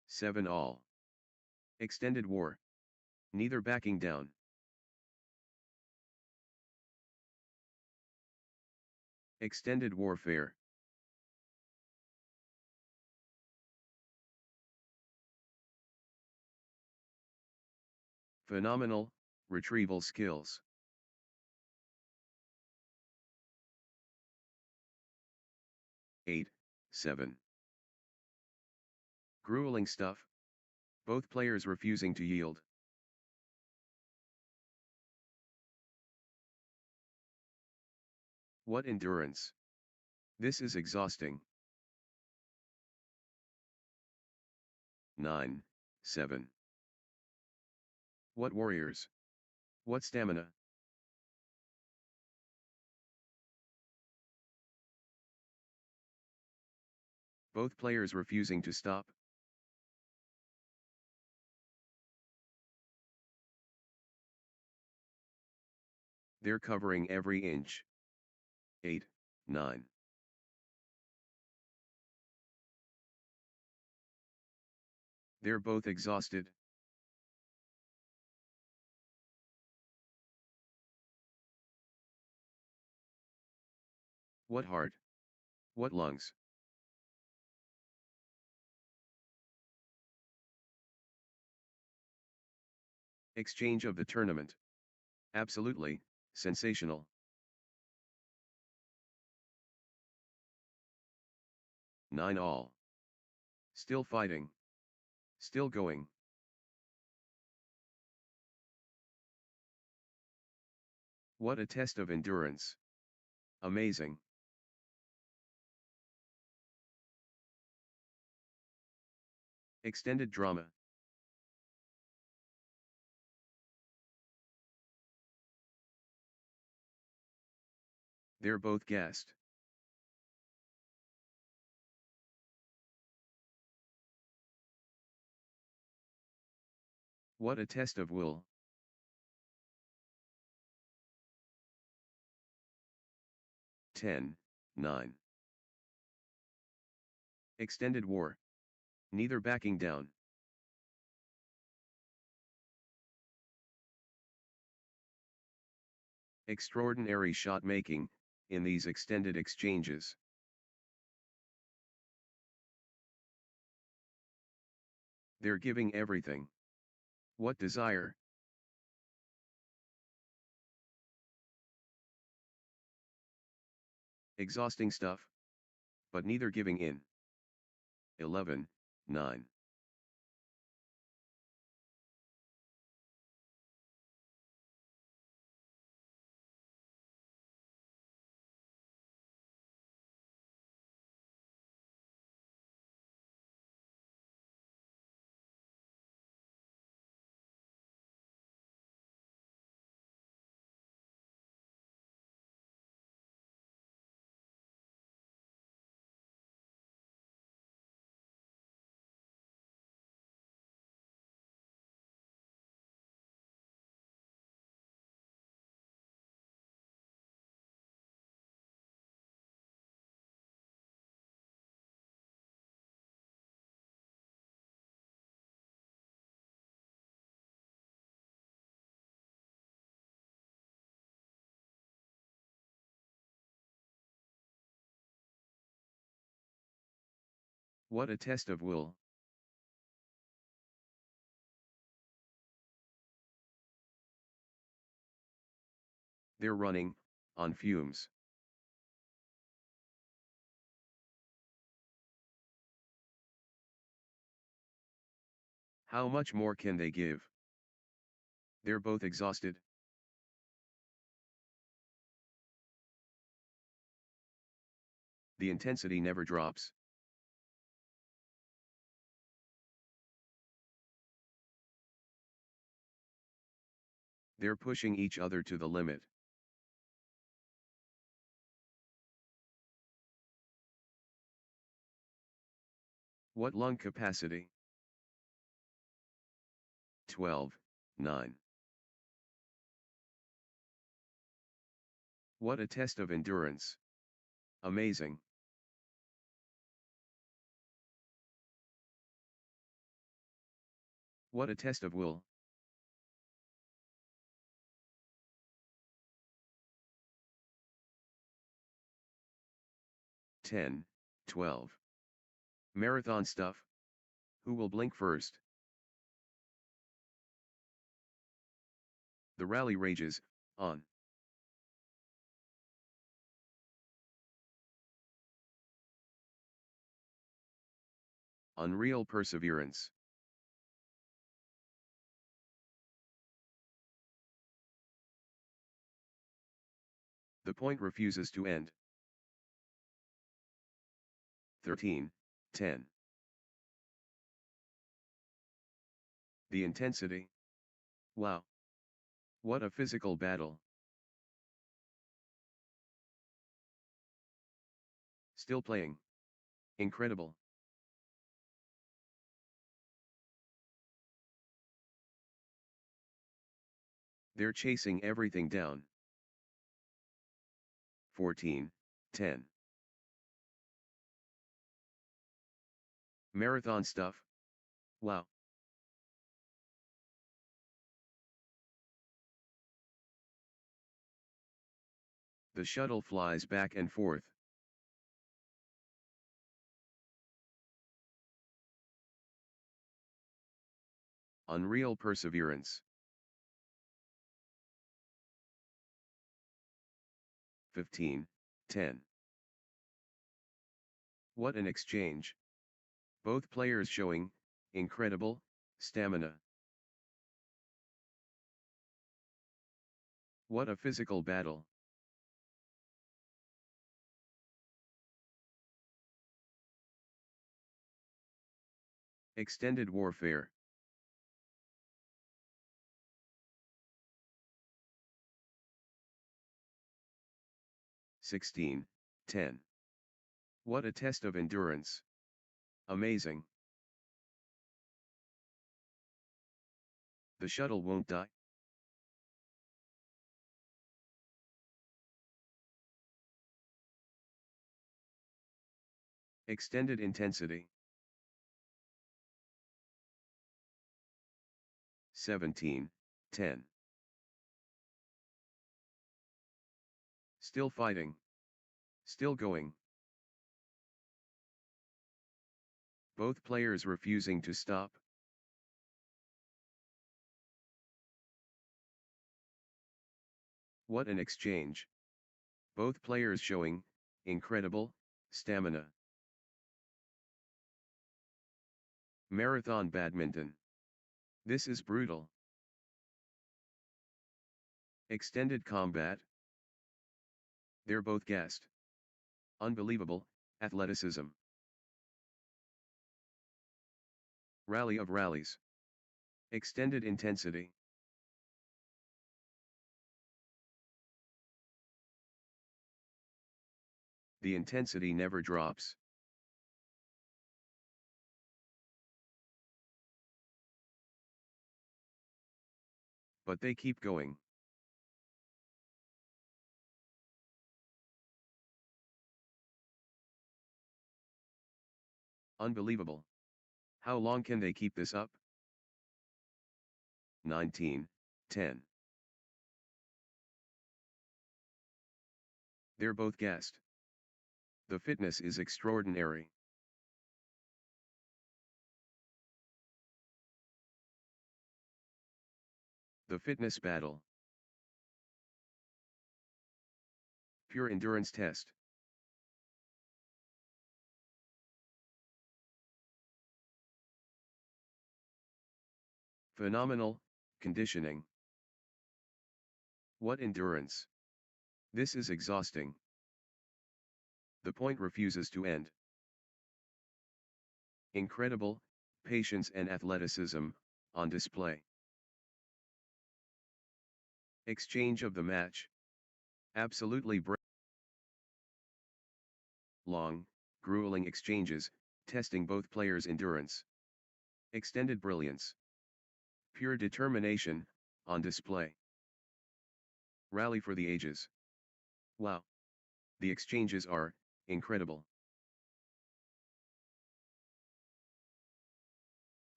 Seven all. Extended war. Neither backing down. Extended warfare. Phenomenal retrieval skills. 8, 7. Grueling stuff. Both players refusing to yield. What endurance. This is exhausting. 9, 7. What warriors. What stamina. Both players refusing to stop. They're covering every inch. 8, 9. They're both exhausted. What heart. What lungs. Exchange of the tournament. Absolutely sensational. Nine all. Still fighting. Still going. What a test of endurance. Amazing. Extended drama. They're both gassed. What a test of will. 10, 9. Extended war. Neither backing down. Extraordinary shot making in these extended exchanges. They're giving everything. What desire. Exhausting stuff. But neither giving in. 11, 9. What a test of will. They're running, on fumes. How much more can they give? They're both exhausted. The intensity never drops. They're pushing each other to the limit. What lung capacity? 12, 9. What a test of endurance. Amazing. What a test of will. Ten, 12. Marathon stuff. Who will blink first? The rally rages, on. Unreal perseverance. The point refuses to end. 13, 10. The intensity. Wow. What a physical battle. Still playing. Incredible. They're chasing everything down. 14, 10. Marathon stuff. Wow. The shuttle flies back and forth. Unreal perseverance. 15, 10. What an exchange. Both players showing incredible stamina. What a physical battle. Extended warfare. Sixteen, 10. What a test of endurance. Amazing. The shuttle won't die. Extended intensity. 17, 10. Still fighting. Still going. Both players refusing to stop. What an exchange. Both players showing incredible stamina. Marathon badminton. This is brutal. Extended combat. They're both gassed. Unbelievable athleticism. Rally of rallies. Extended intensity. The intensity never drops. But they keep going. Unbelievable. How long can they keep this up? 19, 10. They're both gassed. The fitness is extraordinary. The fitness battle. Pure endurance test. Phenomenal conditioning. What endurance? This is exhausting. The point refuses to end. Incredible patience and athleticism on display. Exchange of the match. Absolutely long, grueling exchanges, testing both players' endurance. Extended brilliance. Pure determination on display. Rally for the ages. Wow. The exchanges are incredible.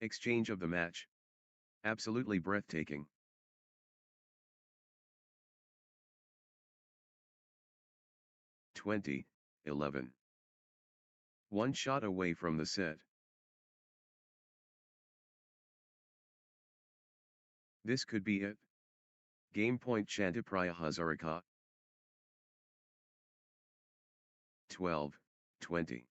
Exchange of the match. Absolutely breathtaking. (2011). One shot away from the set. This could be it. Game point Shantipriya Hazarika. 12-20.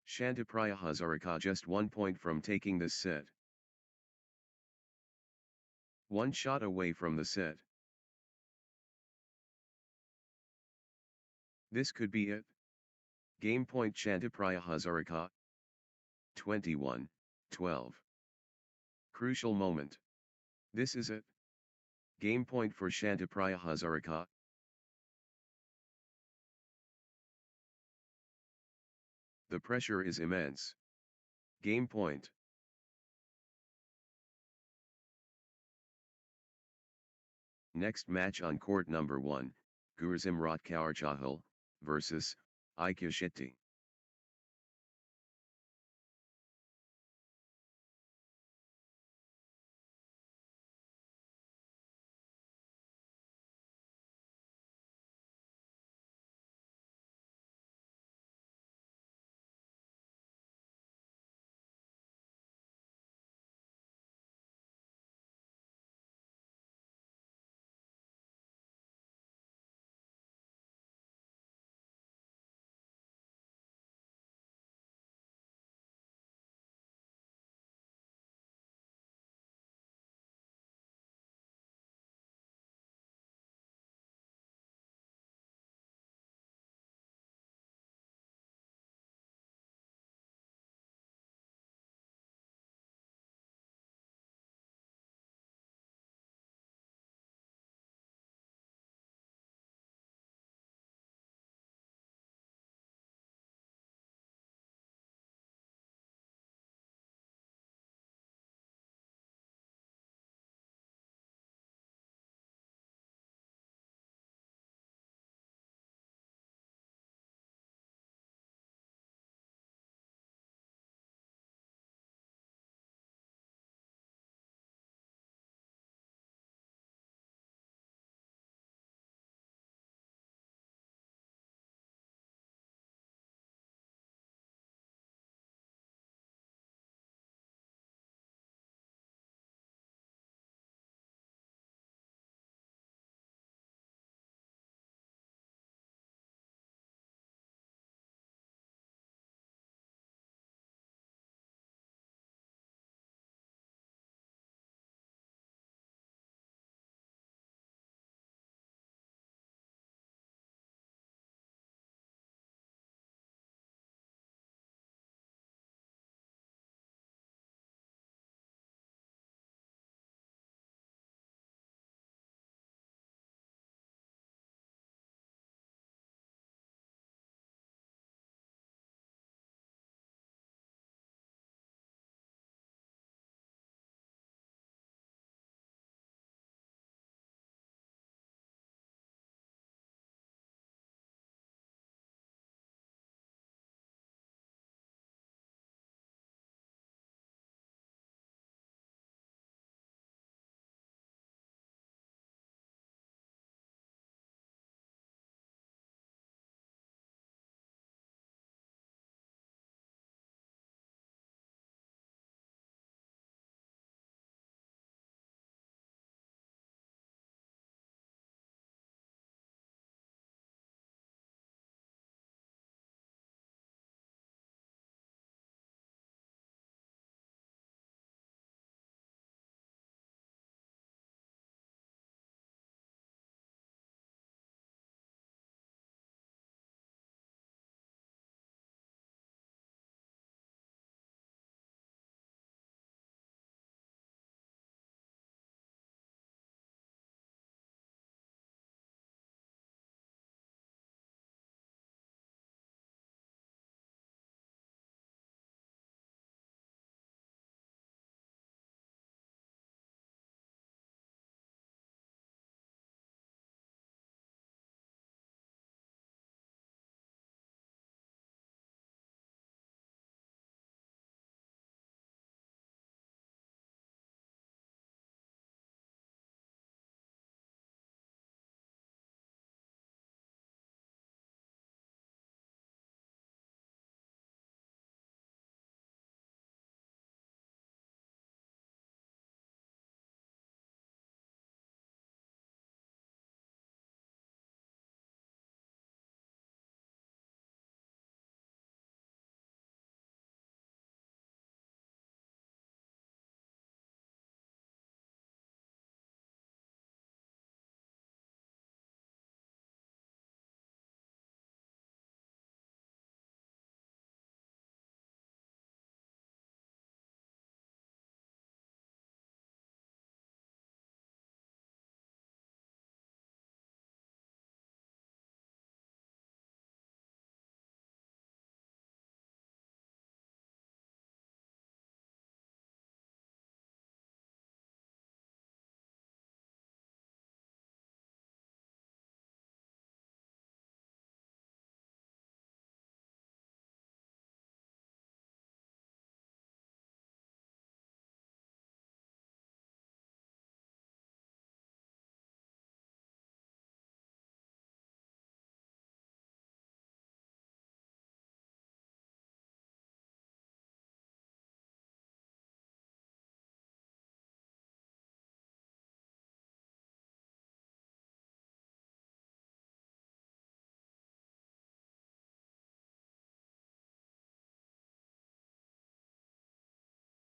Shantipriya Hazarika just 1 point from taking this set. One shot away from the set. This could be it. Game point Shantipriya Hazarika. 21-12. Crucial moment. This is it. Game point for Shantipriya Hazarika. The pressure is immense. Game point. Next match on court number 1, Gurzimrat Kaur versus Aikashetti.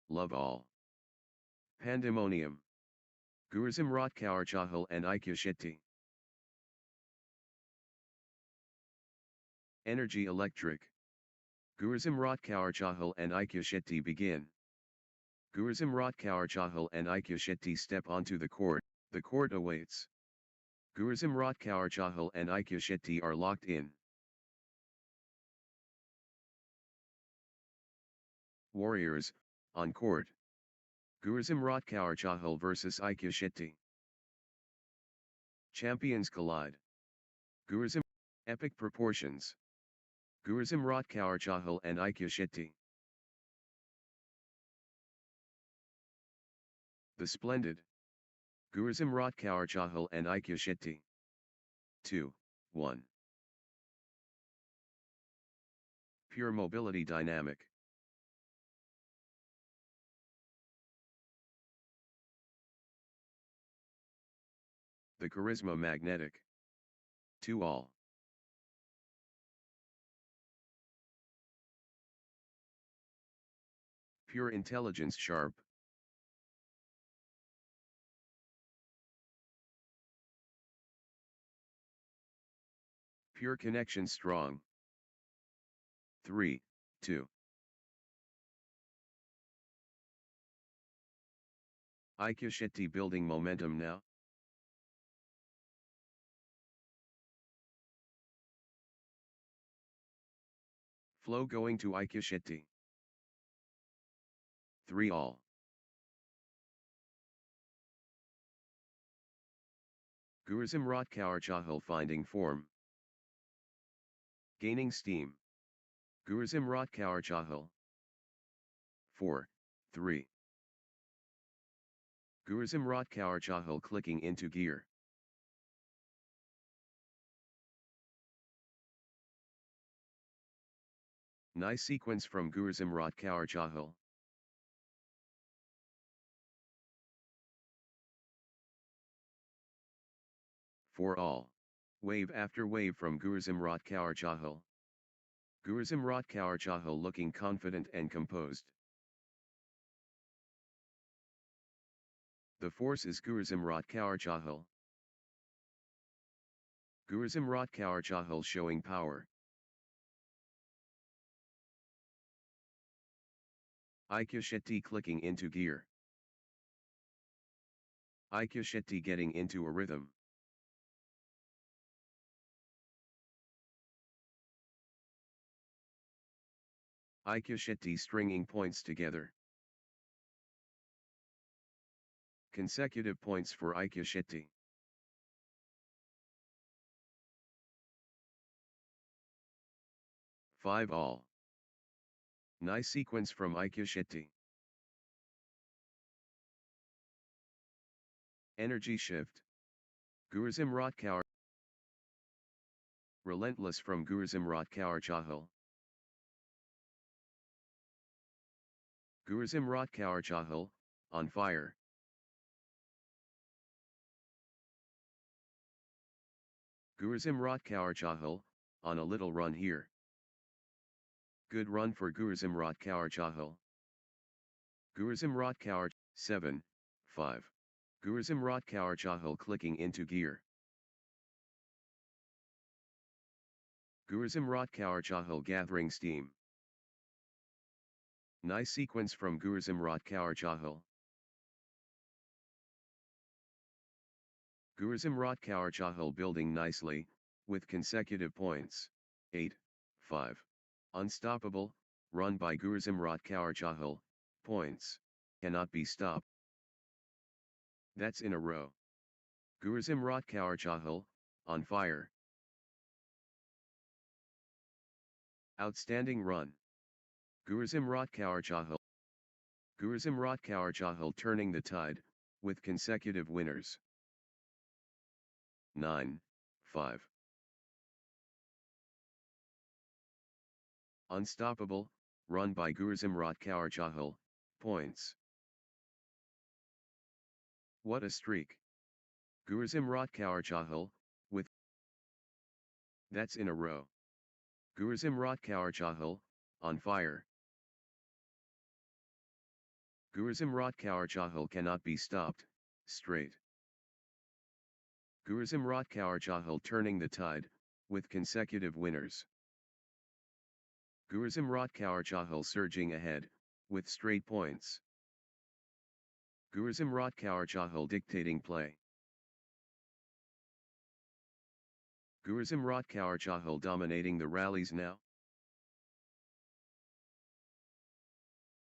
love all. Pandemonium. Gurzim Rotkaur and Aikashetti. Energy electric. Gurzim Rotkaur and Aikashetti begin. Gurzim Rotkaur and Aikashetti step onto the court awaits. Gurzim Rotkaur and Aikashetti are locked in. Warriors, on court. Gurzim Rotkaur vs Aikashetti. Champions collide. Gurzim. Epic proportions. Gurzim Rotkaur and Aikashetti. The Splendid. Gurzim Rotkaur and Aikashetti. 2-1. Pure mobility dynamic. The charisma magnetic. 2-all. Pure intelligence sharp. Pure connection strong. 3-2. Aikashetti building momentum now. Flow going to Aikashetti. 3-all. Gurzim Rotkaur finding form. Gaining steam. Gurzim Rotkaur. 4-3. Gurzim Rotkaur clicking into gear. Nice sequence from Gurzim Rotkaur. 4-all. Wave after wave from Gurzim Rotkaur. Gurzim Rotkaur looking confident and composed. The force is Gurzim Rotkaur. Gurzim Rotkaur showing power. Aikashetti clicking into gear. Aikashetti getting into a rhythm. Aikashetti stringing points together. Consecutive points for Aikashetti. Five-all. Nice sequence from Aikashetti. Energy shift. Gurzim Rotkaur. Relentless from Gurzim Rotkaur. Gurzim Rotkaur, on fire. Gurzim Rotkaur, on a little run here. Good run for Gurzim Rotkaur. Gurzim Rotkaur, 7-5. Gurzim Rotkaur clicking into gear. Gurzim Rotkaur gathering steam. Nice sequence from Gurzim Rotkaur. Gurzim Rotkaur building nicely, with consecutive points. 8-5. Unstoppable, run by Gurzim Rotkaur. Points. Cannot be stopped. That's in a row. Gurzim Rotkaur, on fire. Outstanding run. Gurzim Rotkaur. Gurzim Rotkaur turning the tide, with consecutive winners. 9-5. Unstoppable, run by Gurzim Rotkaur. Points. What a streak. Gurzim Rotkaur, with. That's in a row. Gurzim Rotkaur, on fire. Gurzimrat Kaur Chahal cannot be stopped, straight. Gurzimrat Kaur Chahal turning the tide, with consecutive winners. Gurzimrat Kaur Chahal surging ahead, with straight points. Gurzimrat Kaur Chahal dictating play. Gurzimrat Kaur Chahal dominating the rallies now.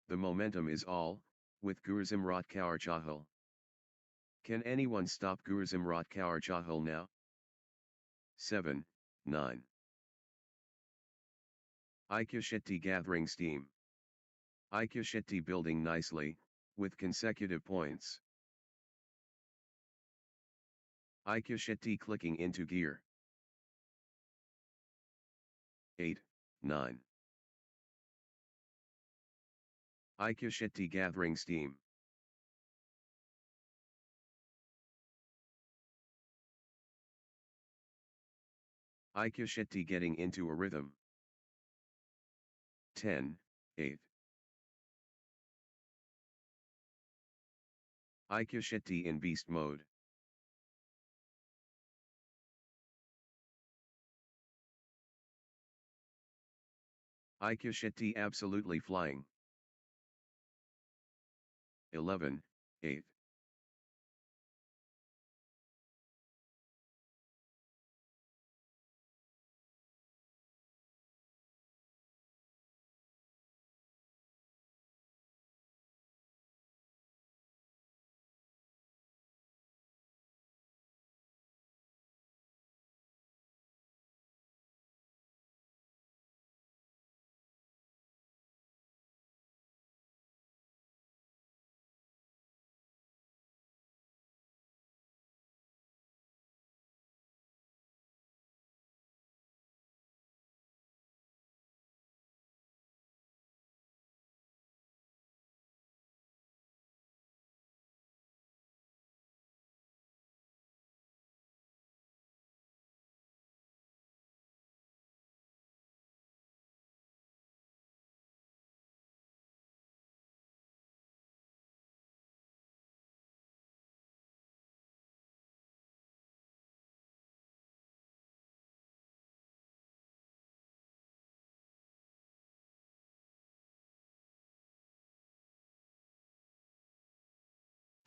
The momentum is all, with Gurzimrat Kaur Chahal. Can anyone stop Gurzimrat Kaur Chahal now? 7, 9. Aikashetti gathering steam. Aikashetti building nicely, with consecutive points. Aikashetti clicking into gear. 8, 9. Aikashetti gathering steam. Aikashetti getting into a rhythm. 10, 8. Aikashetti in beast mode. Aikashetti absolutely flying. 11, 8.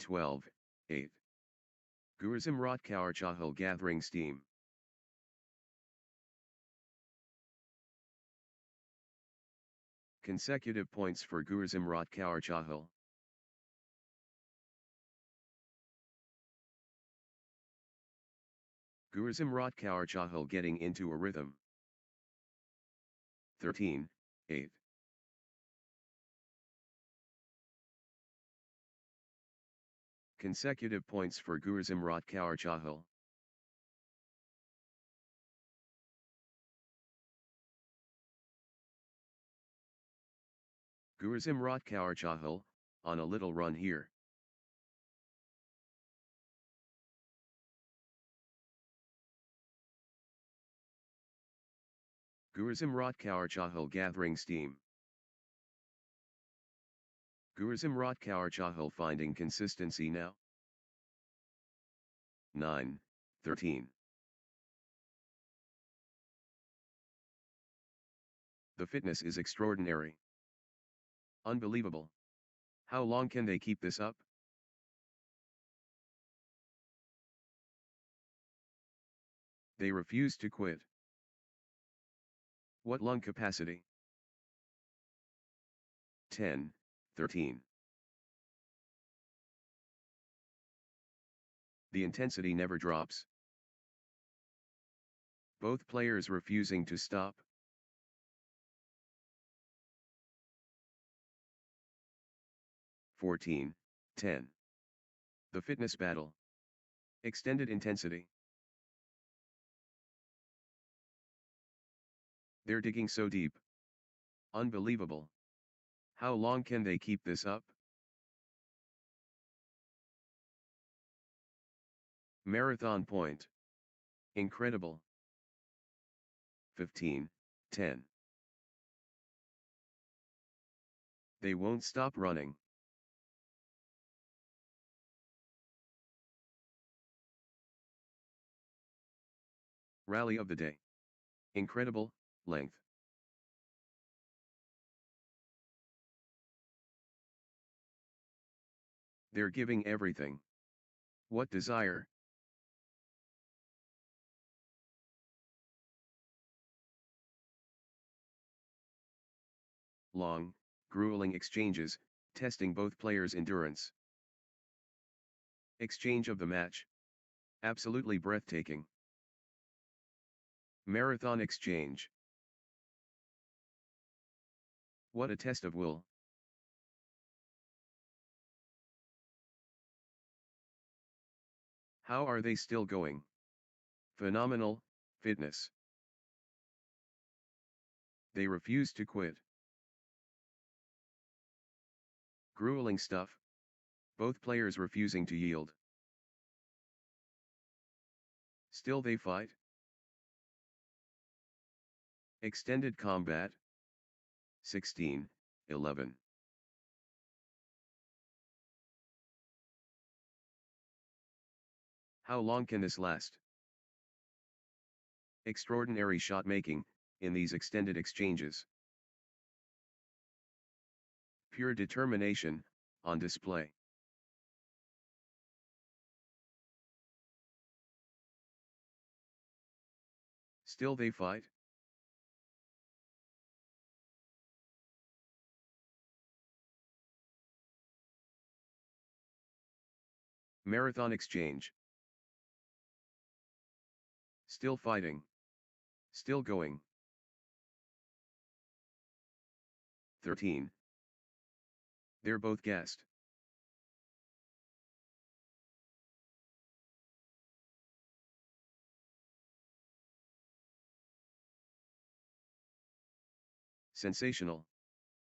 Twelve, 8. Gurzimrat Kaur Chahal gathering steam. Consecutive points for Gurzimrat Kaur Chahal. Gurzimrat Kaur Chahal getting into a rhythm. 13, 8. Consecutive points for Gurzimrat Kaur Chahal. Gurzimrat Kaur Chahal, on a little run here. Gurzimrat Kaur Chahal gathering steam. Gurzimrat Kaur Chahal finding consistency now. 9, 13. The fitness is extraordinary. Unbelievable. How long can they keep this up? They refuse to quit. What lung capacity? 10, 13. The intensity never drops. Both players refusing to stop. 14, 10. The fitness battle. Extended intensity. They're digging so deep. Unbelievable. How long can they keep this up? Marathon point. Incredible. 15, 10. They won't stop running. Rally of the day. Incredible length. They're giving everything. What desire? Long, grueling exchanges, testing both players' endurance. Exchange of the match. Absolutely breathtaking. Marathon exchange. What a test of will. How are they still going? Phenomenal fitness. They refuse to quit. Grueling stuff. Both players refusing to yield. Still they fight. Extended combat. 16-11. How long can this last? Extraordinary shot making in these extended exchanges. Pure determination on display. Still they fight. Marathon exchange. Still fighting. Still going. 13. They're both gassed. Sensational.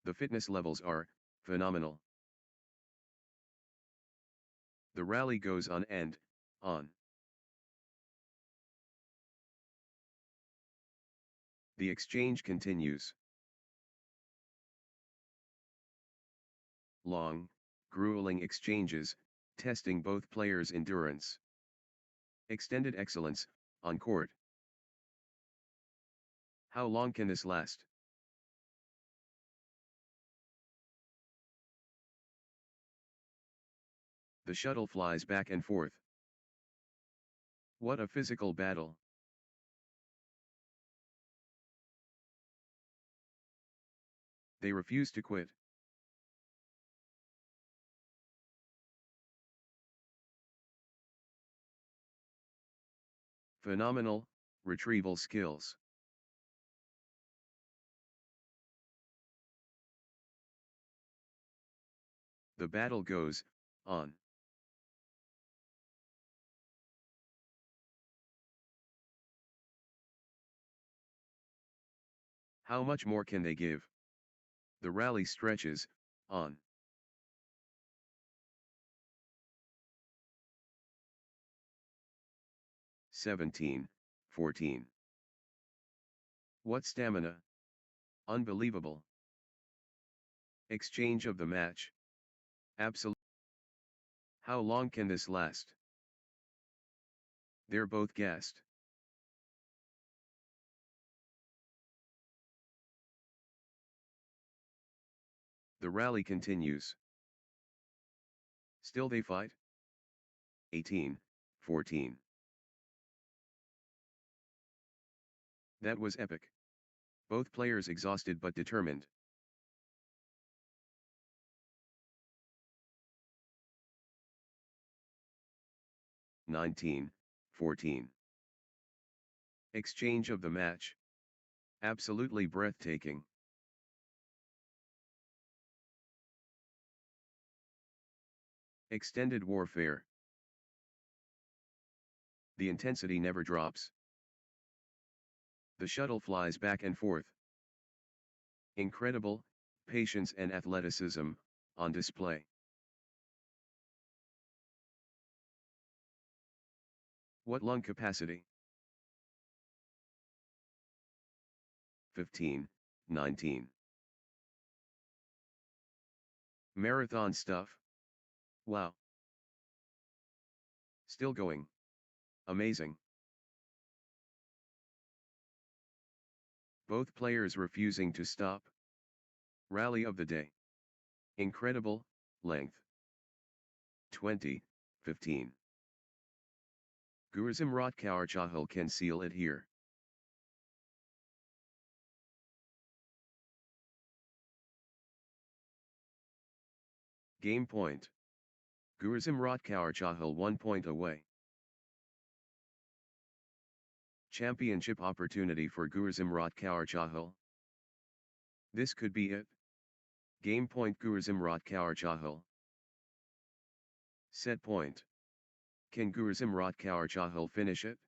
The fitness levels are phenomenal. The rally goes on and on. The exchange continues. Long, grueling exchanges, testing both players' endurance. Extended excellence on court. How long can this last? The shuttle flies back and forth. What a physical battle. They refuse to quit. Phenomenal retrieval skills. The battle goes on. How much more can they give? The rally stretches on. (17, 14). What stamina! Unbelievable. Exchange of the match. Absolute. How long can this last? They're both gassed. The rally continues. Still they fight. 18, 14. That was epic. Both players exhausted but determined. 19, 14. Exchange of the match. Absolutely breathtaking. Extended warfare. The intensity never drops. The shuttle flies back and forth. Incredible patience and athleticism on display. What lung capacity? 15, 19. Marathon stuff. Wow. Still going. Amazing. Both players refusing to stop. Rally of the day. Incredible, length. 20, 15. Gurzim Rotkour Chahal can seal it here. Game point. Gurzim Rotkour Chahal 1 point away. Championship opportunity for Gurzim Rotkour Chahal. This could be it. Game point Gurzim Rotkour Chahal. Set point. Can Gurzim Rotkour Chahal finish it?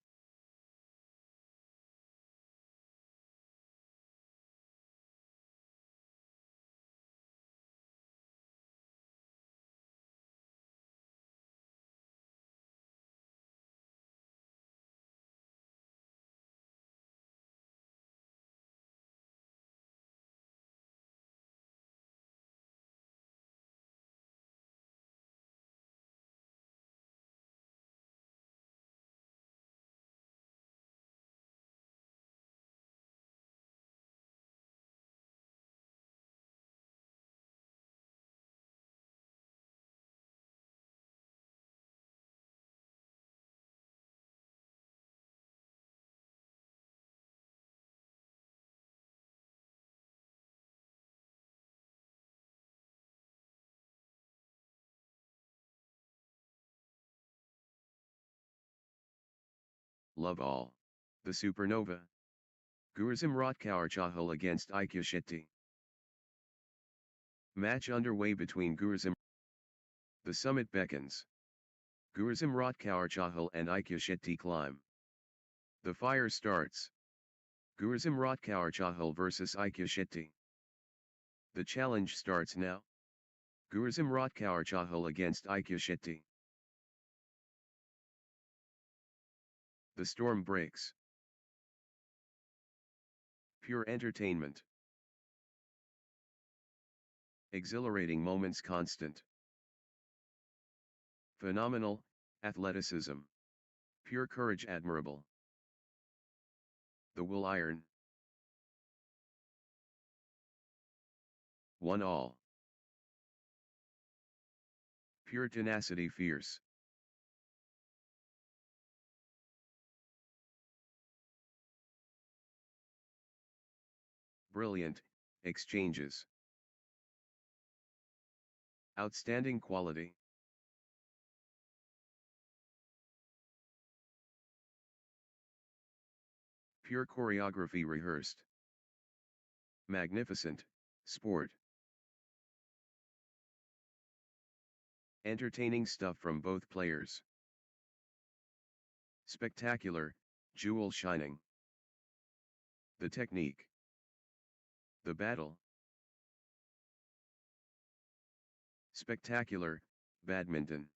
Love all. The Supernova. Gurzim Rotkour Chahal against Aikashetti. Match underway between Gurzim. The summit beckons. Gurzim Rotkour Chahal and Aikashetti climb. The fire starts. Gurzim Rotkour Chahal vs Aikashetti. The challenge starts now. Gurzim Rotkour Chahal against Aikashetti. The storm breaks. Pure entertainment. Exhilarating moments constant. Phenomenal, athleticism. Pure courage admirable. The wool iron. 1-all. Pure tenacity fierce. Brilliant, exchanges. Outstanding quality. Pure choreography rehearsed. Magnificent, sport. Entertaining stuff from both players. Spectacular, jewel shining. The technique. The battle. Spectacular, badminton.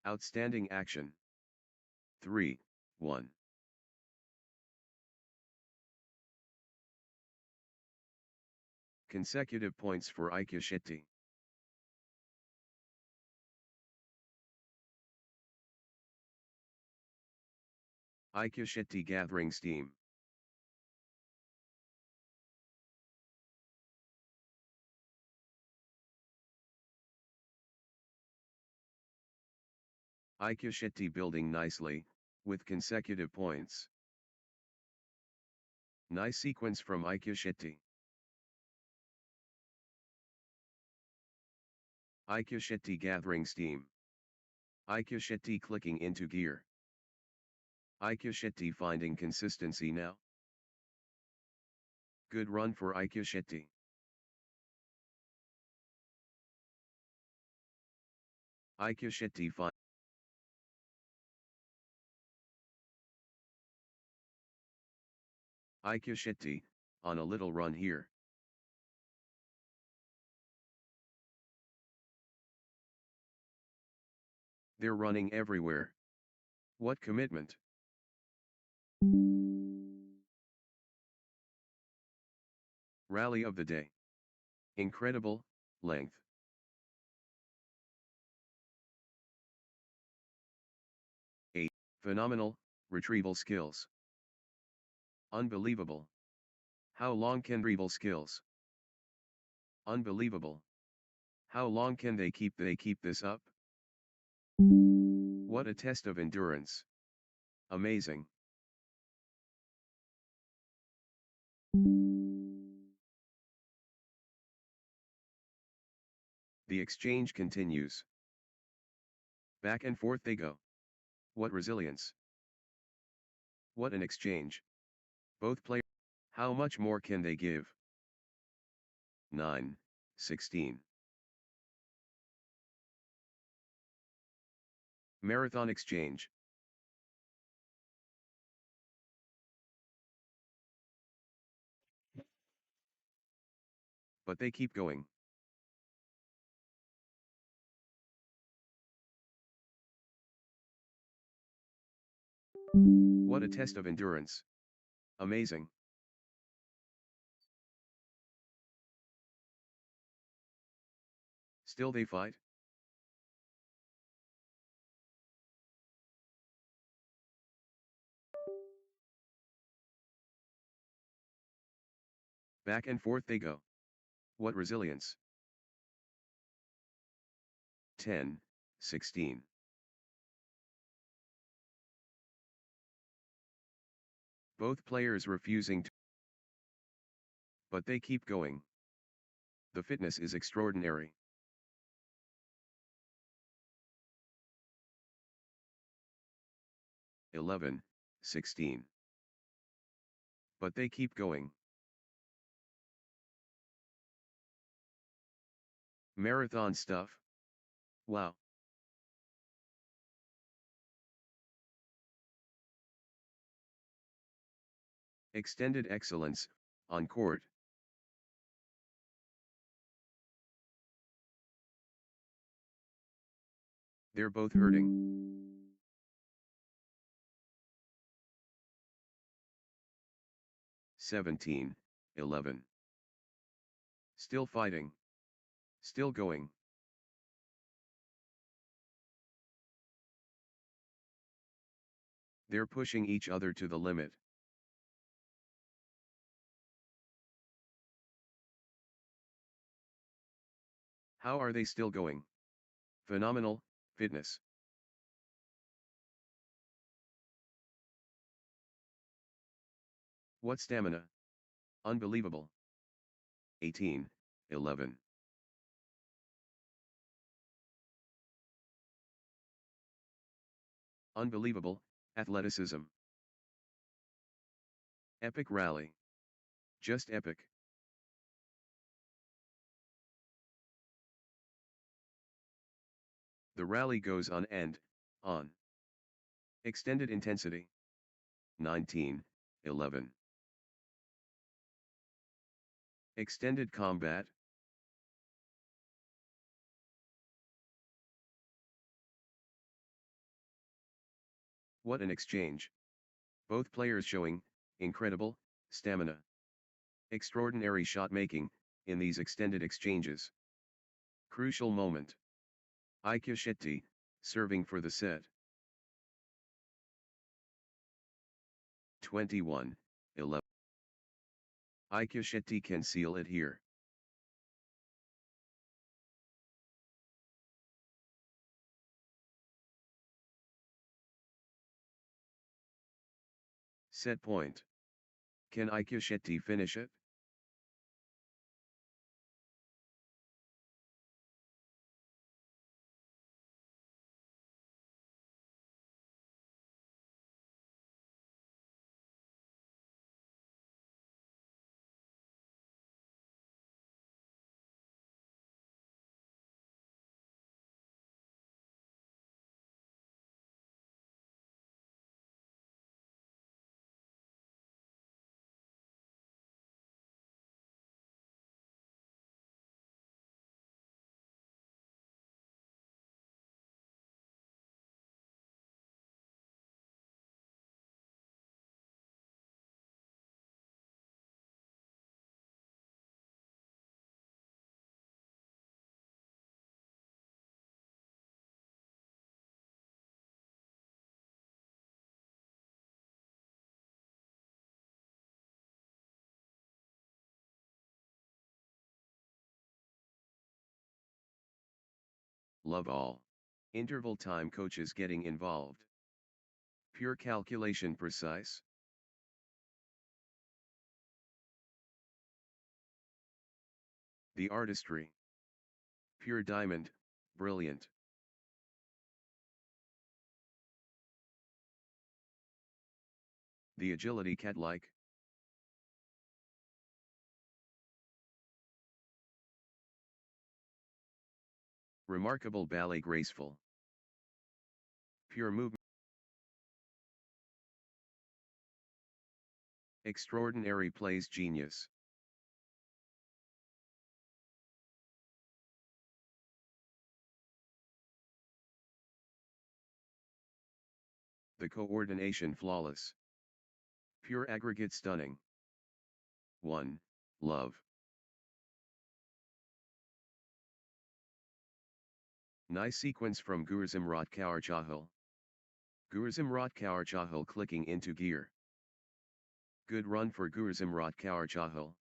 Outstanding action. 3-1. Consecutive points for Aikashetti. Aikashetti gathering steam. Aikashetti building nicely, with consecutive points. Nice sequence from Aikashetti. Aikashetti gathering steam. Aikashetti clicking into gear. Aikashetti finding consistency now. Good run for Aikashetti. Aikashetti find. Aikashetti, on a little run here. They're running everywhere. What commitment. Rally of the day. Incredible, length. Phenomenal, retrieval skills. Unbelievable. How long can retrieval skills? Unbelievable. How long can they keep this up? What a test of endurance. Amazing. The exchange continues. Back and forth they go. What resilience. What an exchange. Both players. How much more can they give? 9, 16. Marathon exchange. But they keep going. What a test of endurance. Amazing. Still they fight? Back and forth they go. What resilience. 10, 16. Both players refusing to. But they keep going. The fitness is extraordinary. 11, 16. But they keep going. Marathon stuff. Wow. Extended excellence, on court. They're both hurting. "17, 11. Still fighting. Still going. They're pushing each other to the limit. How are they still going? Phenomenal, fitness. What stamina? Unbelievable. 18, 11. Unbelievable, athleticism. Epic rally. Just epic. The rally goes on and on. Extended intensity. 19, 11. Extended combat. What an exchange. Both players showing incredible stamina. Extraordinary shot making in these extended exchanges. Crucial moment. Aikashetti serving for the set. 21, 11. Aikashetti can seal it here. Set point. Can Aikashetti finish it? love all. Interval time coaches getting involved. Pure calculation precise. The artistry. Pure diamond, brilliant. The agility cat-like. Remarkable ballet graceful. Pure movement. Extraordinary plays genius. The coordination flawless. Pure aggregate stunning. 1. Love. Nice sequence from Gurzimrat Kaur Chahal. Gurzimrat Kaur Chahal clicking into gear. Good run for Gurzimrat Kaur Chahal.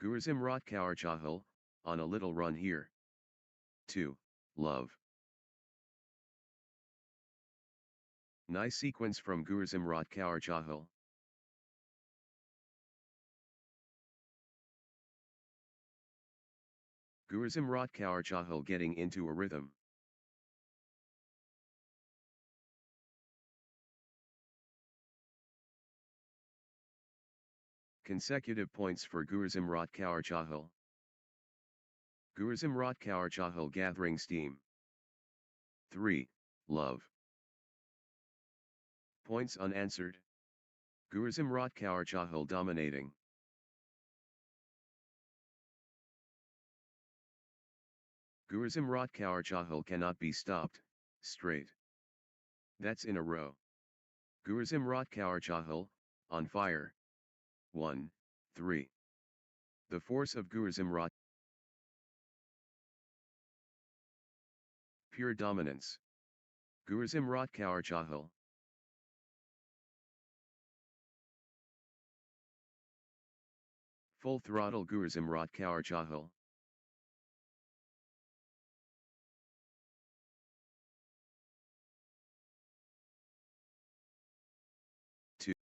Gurzimrat Kaur Chahal, on a little run here. 2. Love. Nice sequence from Gurzimrat Kaur Chahal. Gurzimrat Kaur Chahal getting into a rhythm. Consecutive points for Gurzimrat Kaur Chahal. Gurzimrat Kaur Chahal gathering steam. 3. Love. Points unanswered. Gurzimrat Kaur Chahal dominating. Gurzimrat Kaur Chahal cannot be stopped, straight. That's in a row. Gurzimrat Kaur Chahal, on fire. 1, 3. The force of Gurzimrat. Pure dominance. Gurzimrat Kaur Chahal. Full throttle Gurzimrat Kaur Chahal.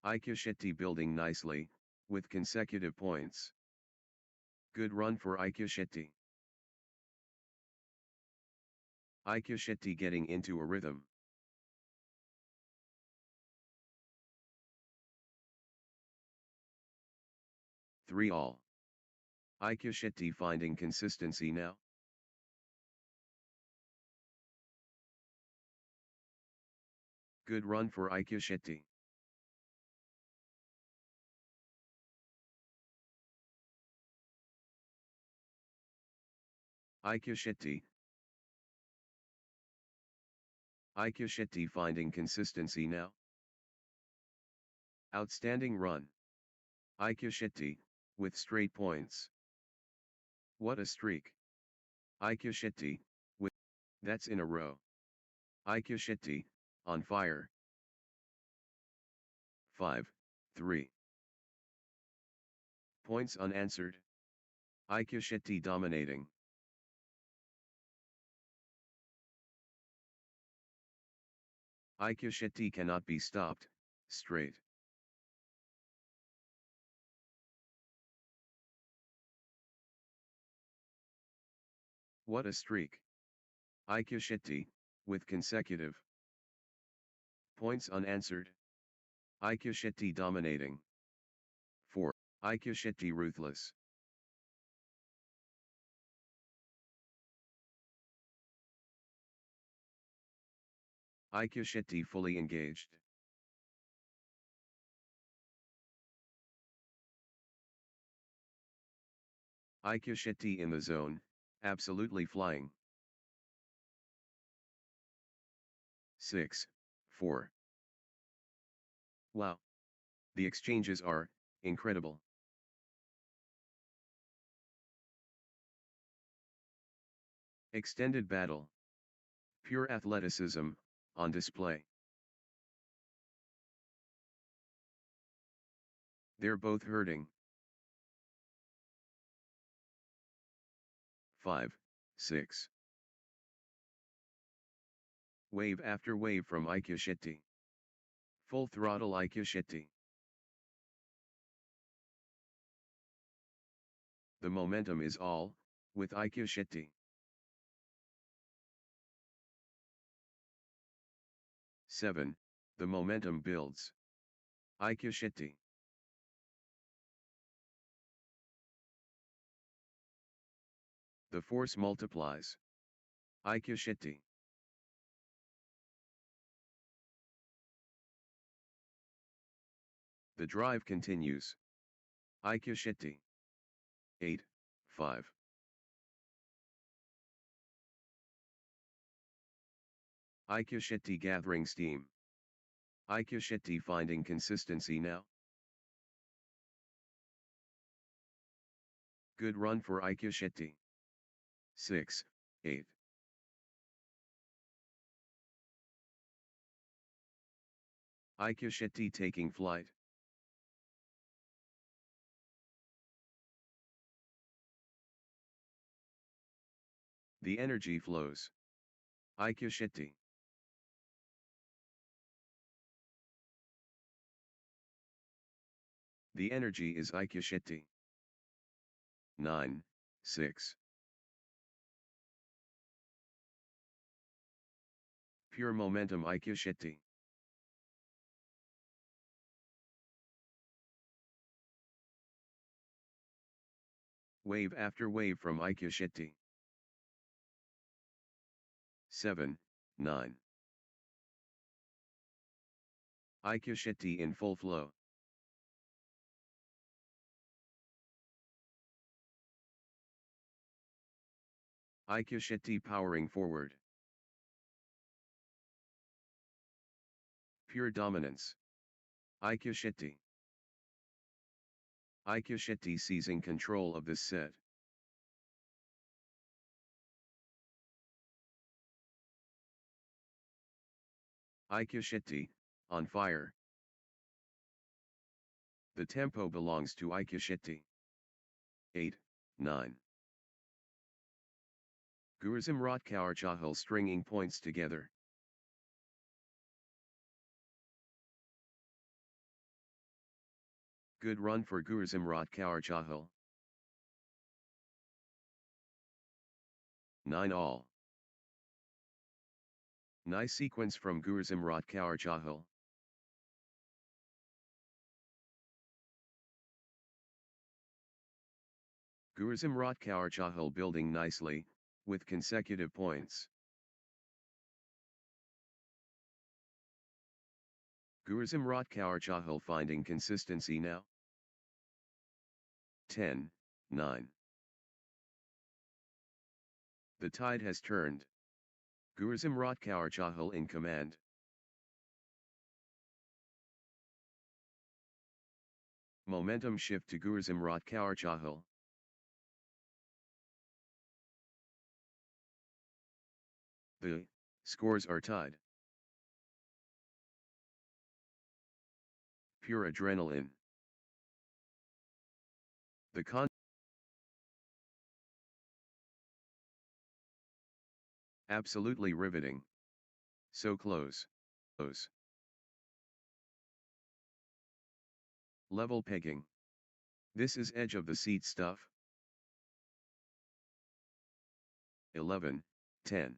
Aikashetti building nicely, with consecutive points. Good run for Aikashetti. Aikashetti getting into a rhythm. Three all. Aikashetti finding consistency now. Good run for Aikashetti. Aikashetti. Aikashetti finding consistency now. Outstanding run. Aikashetti, with straight points. What a streak. Aikashetti, with, that's in a row. Aikashetti, on fire. 5, 3. Points unanswered. Aikashetti dominating. Aikashetti cannot be stopped, straight. What a streak. Aikashetti, with consecutive points unanswered. Aikashetti dominating. 4. Aikashetti ruthless. Aikashetti fully engaged. Aikashetti in the zone, absolutely flying. 6, 4. Wow. The exchanges are incredible. Extended battle. Pure athleticism, on display. They're both hurting. 5, 6. Wave after wave from Aikashetti. Full throttle Aikashetti. The momentum is all, with Aikashetti. 7. The momentum builds. Aikashetti. The force multiplies. Aikashetti. The drive continues. Aikashetti. 8, 5. Aikashetti gathering steam. Aikashetti finding consistency now. Good run for Aikashetti. 6, 8. Aikashetti taking flight. The energy flows. Aikashetti. The energy is Aikashetti. 9, 6. Pure momentum Aikashetti. Wave after wave from Aikashetti. 7, 9. Aikashetti in full flow. Aikashetti powering forward. Pure dominance. Aikashetti. Aikashetti seizing control of this set. Aikashetti, on fire. The tempo belongs to Aikashetti. 8, 9. Gurzimrat Kaur Chahal stringing points together. Good run for Gurzimrat Kaur Chahal. 9 all. Nice sequence from Gurzimrat Kaur Chahal. Gurzimrat Kaur Chahal building nicely, with consecutive points. Gurzimrat Kaur Chahal finding consistency now. 10, 9. The tide has turned. Gurzimrat Kaur Chahal in command. Momentum shift to Gurzimrat Kaur Chahal. The scores are tied. Pure adrenaline. The absolutely riveting. So close. Close. Level pegging. This is edge of the seat stuff. 11, 10.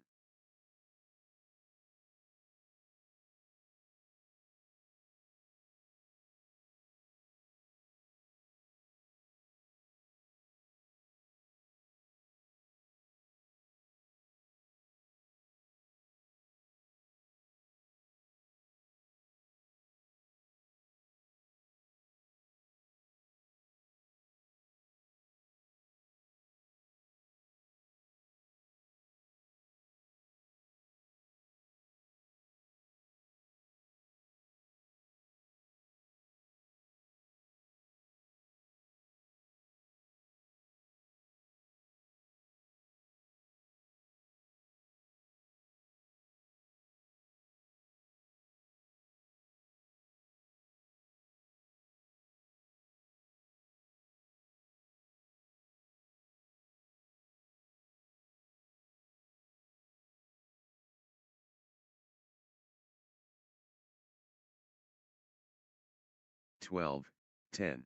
12, 10.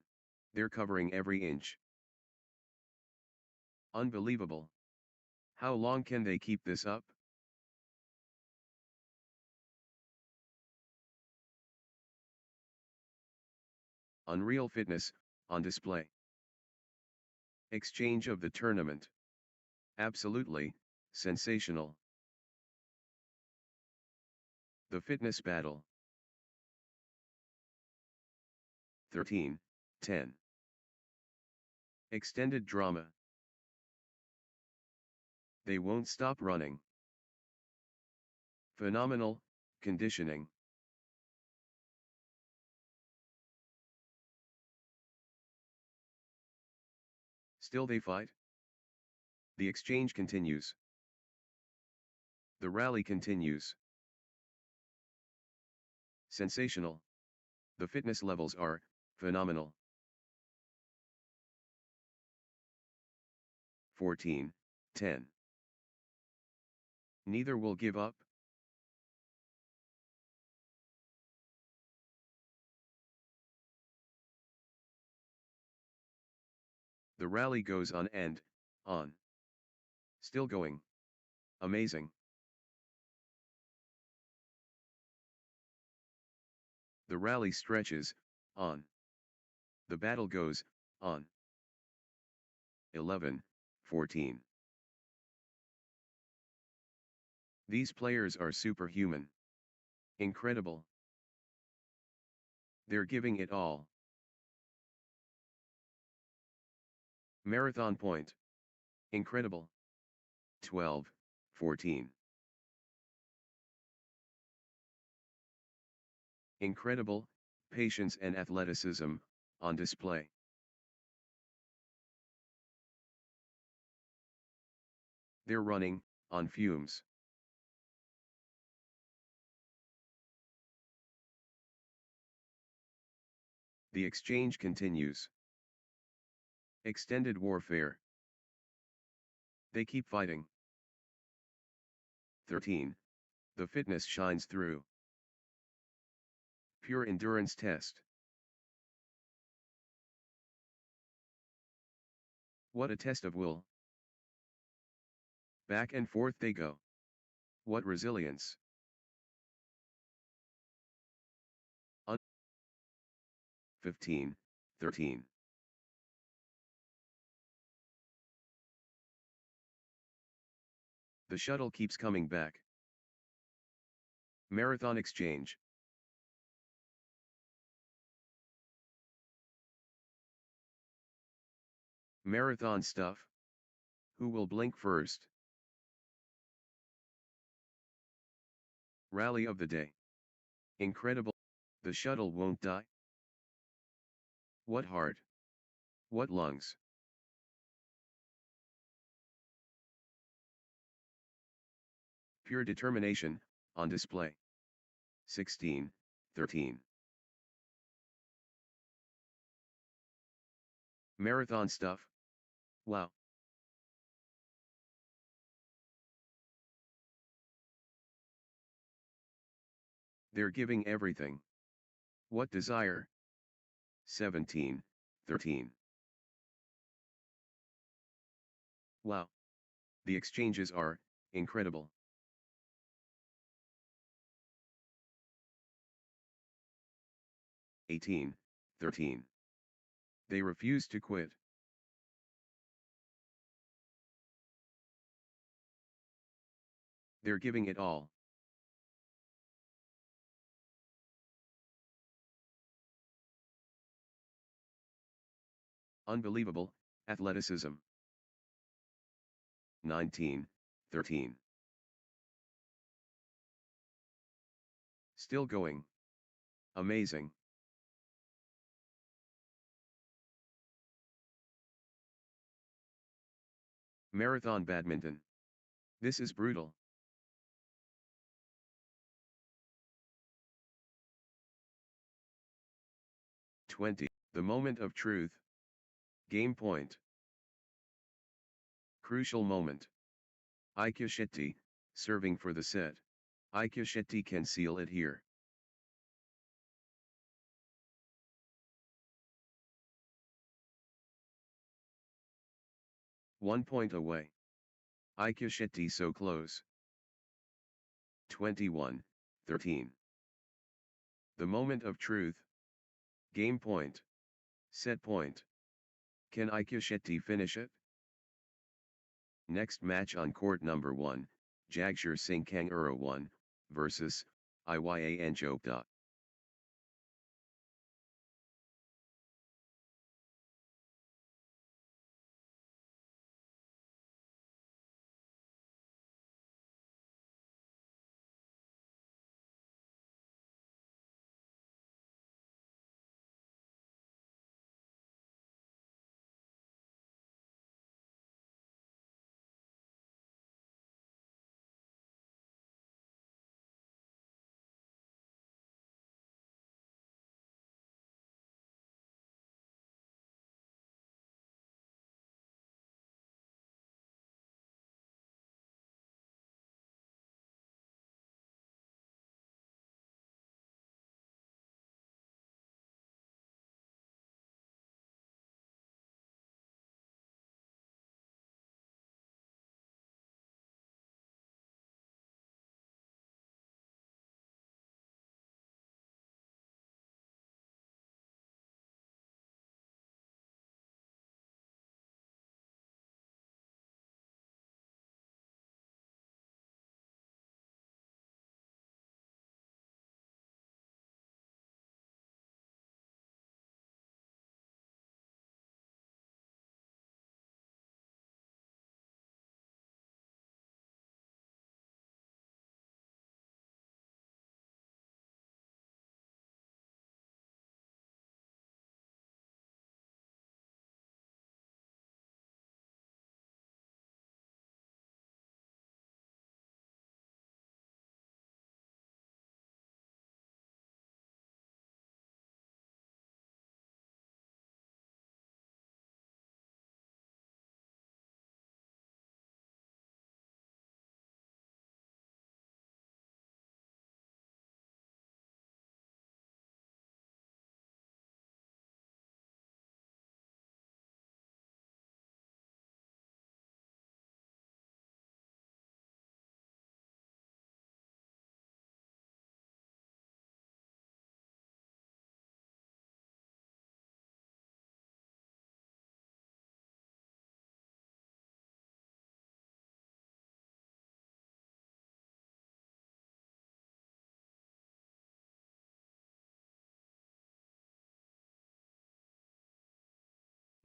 They're covering every inch. Unbelievable. How long can they keep this up? Unreal fitness, on display. Exchange of the tournament. Absolutely, sensational. The fitness battle. 13, 10. Extended drama. They won't stop running. Phenomenal, conditioning. Still they fight? The exchange continues. The rally continues. Sensational. The fitness levels are phenomenal. 14, 10. Neither will give up. The rally goes on and on. Still going. Amazing. The rally stretches on. The battle goes on. 11, 14. These players are superhuman. Incredible. They're giving it all. Marathon point. Incredible. 12, 14. Incredible, patience and athleticism, on display. They're running, on fumes. The exchange continues. Extended warfare. They keep fighting. 13. The fitness shines through. Pure endurance test. What a test of will. Back and forth they go. What resilience. 15, 13. The shuttle keeps coming back. Marathon exchange. Marathon stuff. Who will blink first? Rally of the day. Incredible. The shuttle won't die. What heart? What lungs? Pure determination, on display. 16, 13. Marathon stuff. Wow. They're giving everything. What desire? 17, 13. Wow. The exchanges are incredible. 18, 13. They refuse to quit. They're giving it all. Unbelievable, athleticism. 19, 13. Still going. Amazing. Marathon badminton. This is brutal. 20. The moment of truth. Game point. Crucial moment. Aikashetti, serving for the set. Aikashetti can seal it here. 1 point away. Aikashetti so close. 21-13. The moment of truth. Game point. Set point. Can Aikashetti finish it? Next match on court number 1, Jagar Singh Kangura 1, versus Iyan.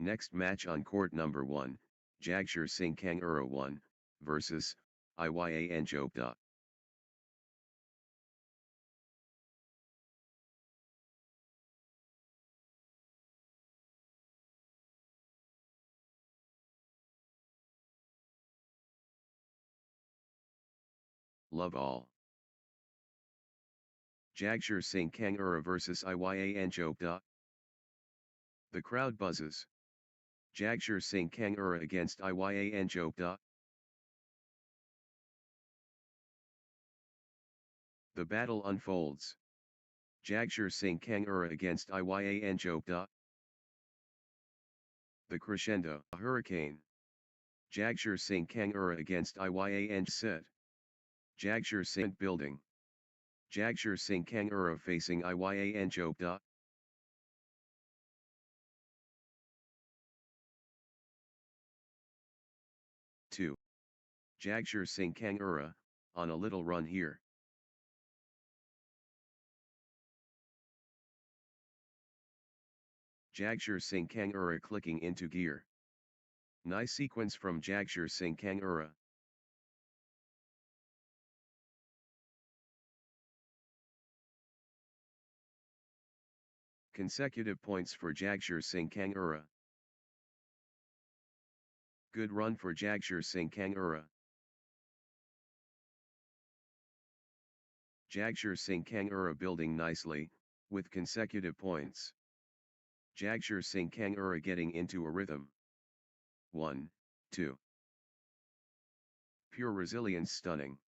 Next match on court number 1, Jagar Singh Kangura 1, versus Iyan. Love all. Jagar Singh Kangura versus Iyan. The crowd buzzes. Jagar Singh Kangura against Iyan. The battle unfolds. Jagar Singh Kangura against Iyan. The crescendo. A hurricane. Jagar Singh Kangura against Iyan. Set. Jagar Singh building. Jagar Singh Kangura facing Iyan. 2. Jagar Singh Kangura, on a little run here. Jagar Singh Kangura clicking into gear. Nice sequence from Jagar Singh Kangura. Consecutive points for Jagar Singh Kangura. Good run for Jagar Singh Kangura. Jagar Singh Kangura building nicely, with consecutive points. Jagar Singh Kangura getting into a rhythm. 1, 2. Pure resilience stunning.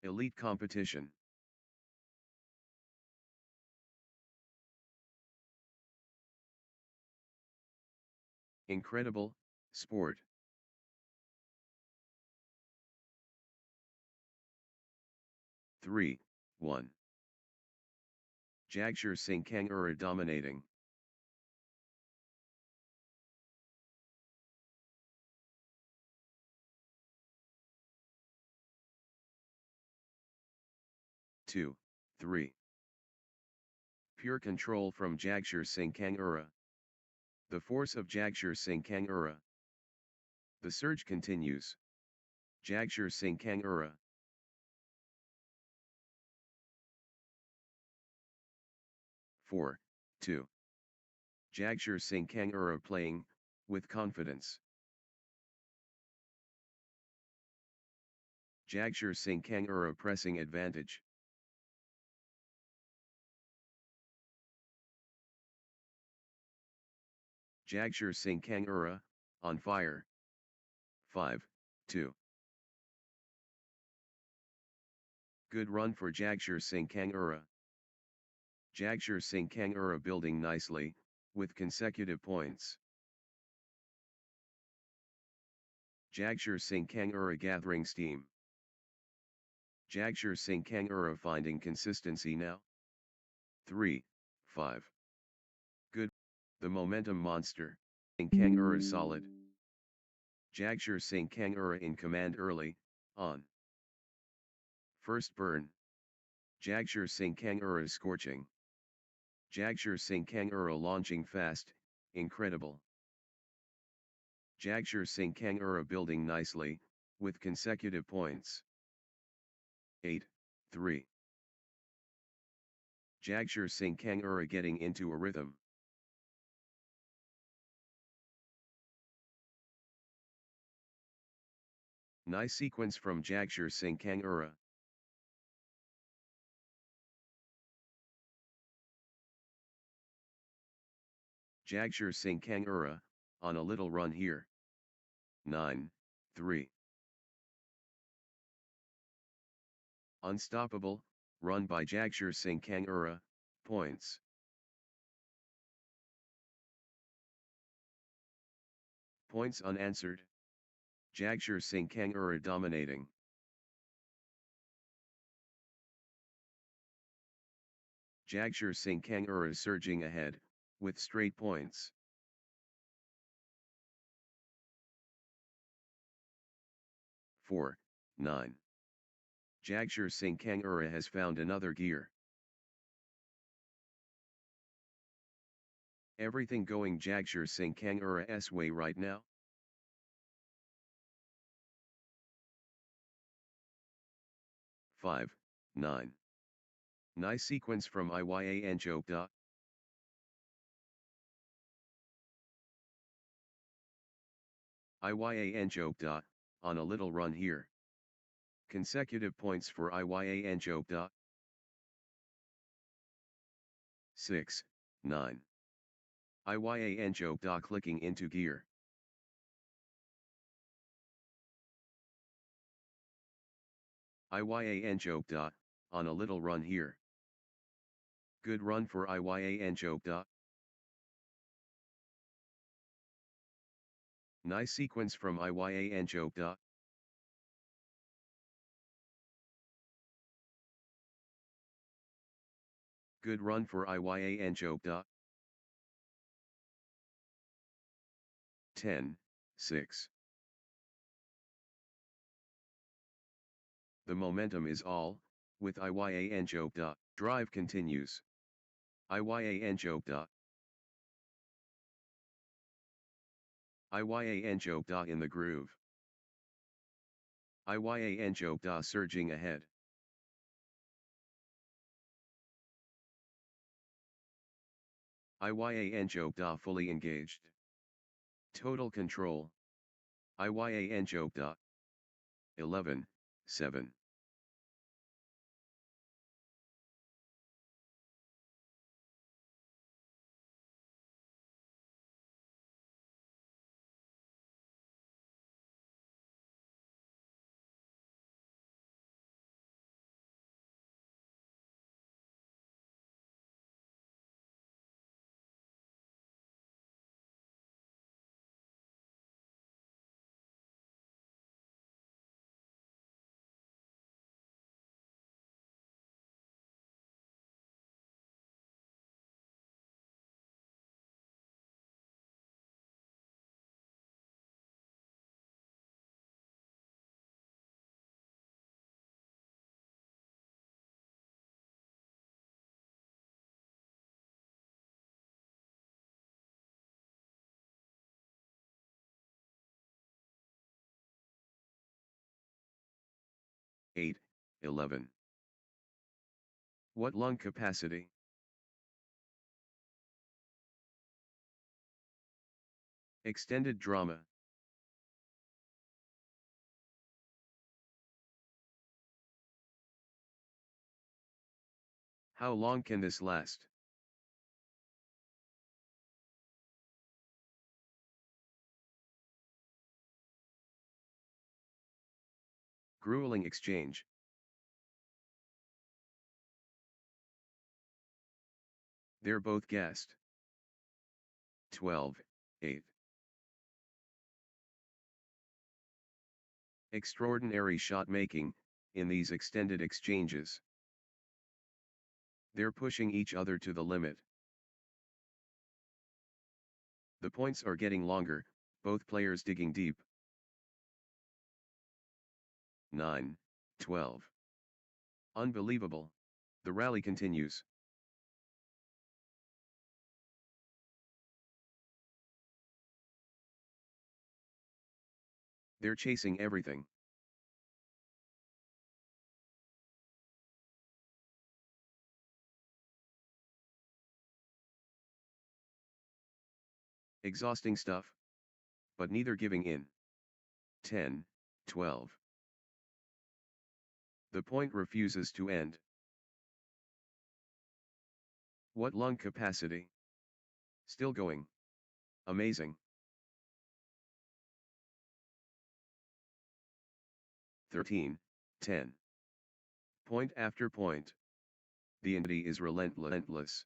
Elite competition. Incredible, sport. 3, 1. Jagar Singh Kangura dominating. 2, 3. Pure control from Jagar Singh Kangura. The force of Jagar Singh Kangura. The surge continues. Jagar Singh Kangura. 4, 2. Jagar Singh Kangura playing, with confidence. Jagar Singh Kangura pressing advantage. Jagar Singh Kangura, on fire. 5, 2. Good run for Jagar Singh Kangura. Jagar Singh Kangura building nicely, with consecutive points. Jagar Singh Kangura gathering steam. Jagar Singh Kangura finding consistency now. 3, 5. Good. The momentum monster. Singh Kangura solid. Jagar Singh Kangura in command early, on. First burn. Jagar Singh Kangura scorching. Jagar Singh Kangura launching fast, incredible. Jagar Singh Kangura building nicely, with consecutive points. 8, 3. Jagar Singh Kangura getting into a rhythm. Nice sequence from Jagar Singh Kangura. Jagar Singh Kangura, on a little run here. 9, 3. Unstoppable, run by Jagar Singh Kangura, points. Points unanswered. Jagar Singh Kangura dominating. Jagar Singh Kangura surging ahead, with straight points. Four, 9. Jagar Singh Kangura has found another gear. Everything going Jagar Singh Kangura's way right now. Five, 9. Nice sequence from Iyanjokda. Iyanjokda, on a little run here. Consecutive points for Iyanjokda. 6, 9. Iyanjokda clicking into gear. Iyanjokda, on a little run here. Good run for Iyanjokda. Nice sequence from Iyanjokda. Good run for Iyanjokda. 10, 6. The momentum is all, with Iyanjokda. Drive continues. Iyanjokda. Iyanjokda in the groove. Iyanjokda surging ahead. Iyanjokda fully engaged. Total control. Iyanjokda. 11, 7. 8, 11. What lung capacity? Extended drama. How long can this last? Grueling exchange. They're both gassed. 12, 8. Extraordinary shot making, in these extended exchanges. They're pushing each other to the limit. The points are getting longer, both players digging deep. 9, 12. Unbelievable. The rally continues. They're chasing everything. Exhausting stuff. But neither giving in. 10, 12. The point refuses to end. What lung capacity? Still going. Amazing. 13, 10. Point after point. The intensity is relentless.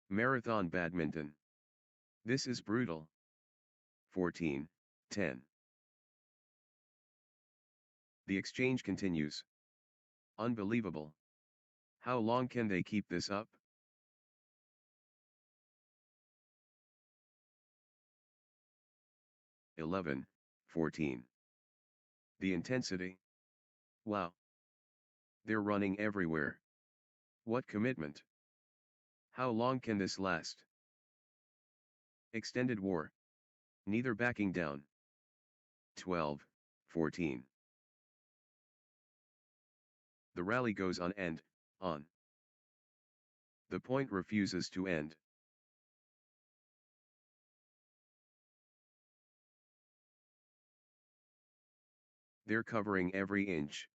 Marathon badminton. This is brutal. 14, 10. The exchange continues. Unbelievable. How long can they keep this up? Eleven, 14. The intensity. Wow. They're running everywhere. What commitment? How long can this last? Extended war. Neither backing down. 12, 14. The rally goes on and on. The point refuses to end. They're covering every inch.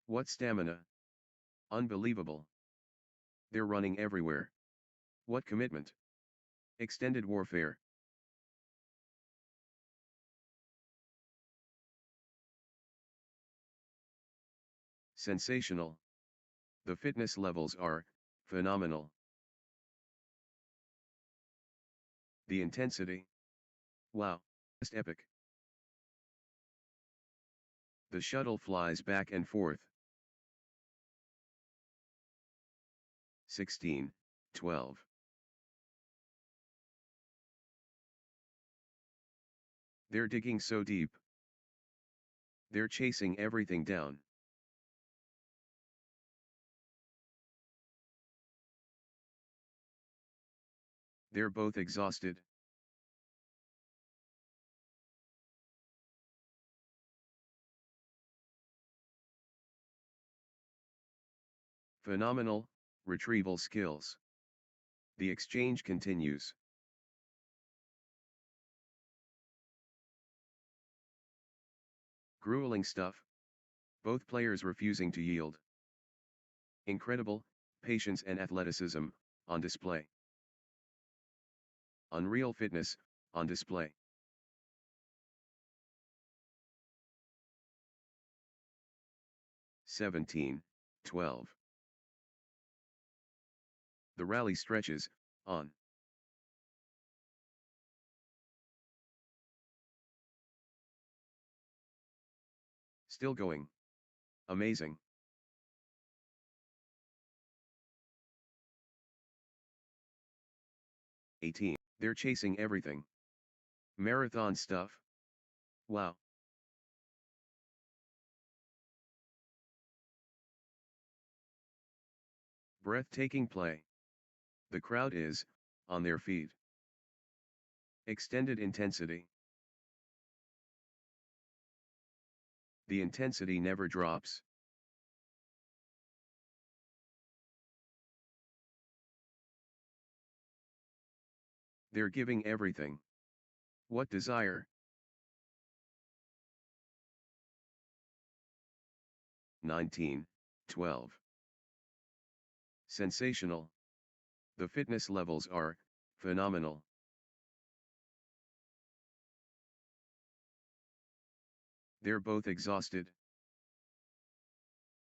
What stamina? Unbelievable. They're running everywhere. What commitment? Extended warfare. Sensational. The fitness levels are phenomenal. The intensity. Wow. Just epic. The shuttle flies back and forth. 16, 12. They're digging so deep. They're chasing everything down. They're both exhausted. Phenomenal retrieval skills. The exchange continues. Grueling stuff. Both players refusing to yield. Incredible patience and athleticism on display. Unreal fitness on display. (17, 12). The rally stretches on. Still going. Amazing. 18. They're chasing everything. Marathon stuff. Wow. Breathtaking play. The crowd is on their feet. Extended intensity. The intensity never drops. They're giving everything. What desire? 19, 12. Sensational. The fitness levels are phenomenal. They're both exhausted.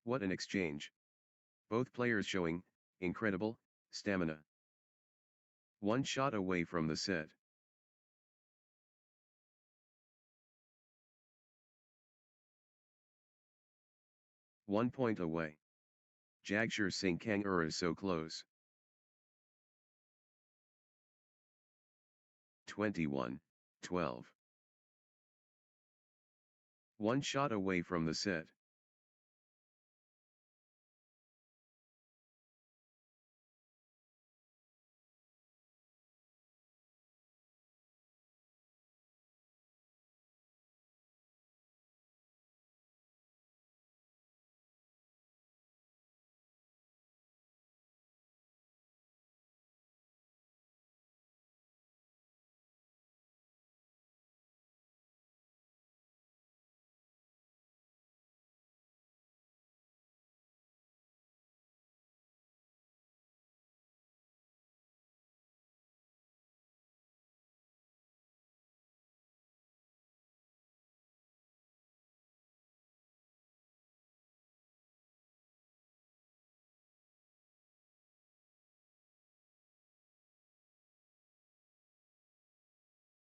What an exchange. Both players showing incredible stamina. One shot away from the set. One point away. Jagar Singh Kangaroo so close. 21, 12. One shot away from the set.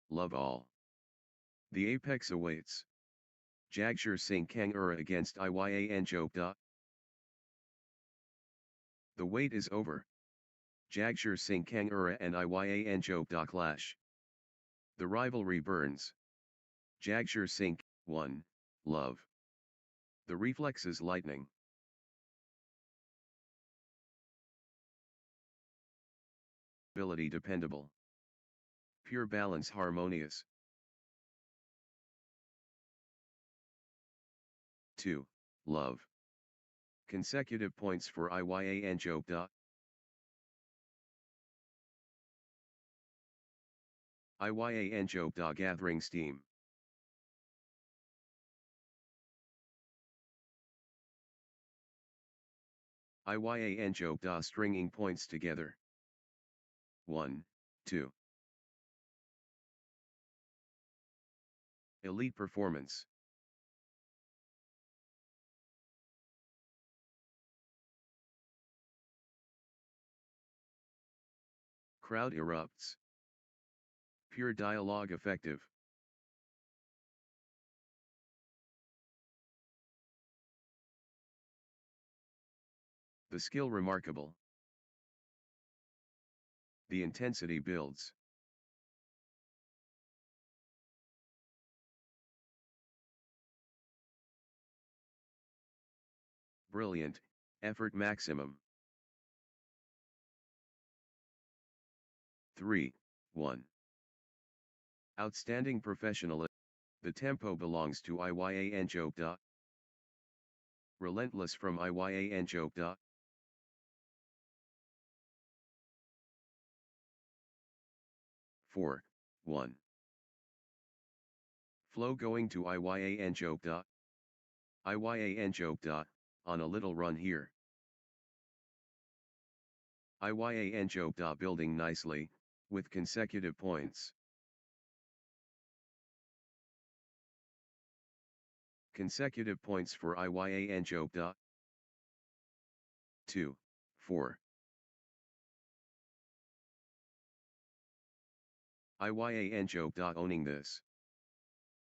Love all. The apex awaits. Jagar Singh Kangaroo against Iyan Jokda. The wait is over. Jagar Singh Kangaroo and Iyan Jokda clash. The rivalry burns. Jagar Singh, 1, love. The reflexes lightning. Ability dependable. Pure balance harmonious. 2, love. Consecutive points for Iyan Jokda. Iyan Jokda gathering steam. Iyan Jokda stringing points together. 1, 2. Elite performance. Crowd erupts. Pure dialogue effective. The skill remarkable. The intensity builds. Brilliant, effort maximum. 3, 1. Outstanding professionalism. The tempo belongs to Iyan Jokda. Relentless from Iyan Jokda. 4, 1. Flow going to Iyan Jokda. Iyan Jokda, on a little run here. Iyan Jokda building nicely, with consecutive points. Consecutive points for Iyan Jokda. 2, 4. Iyan Jokda owning this.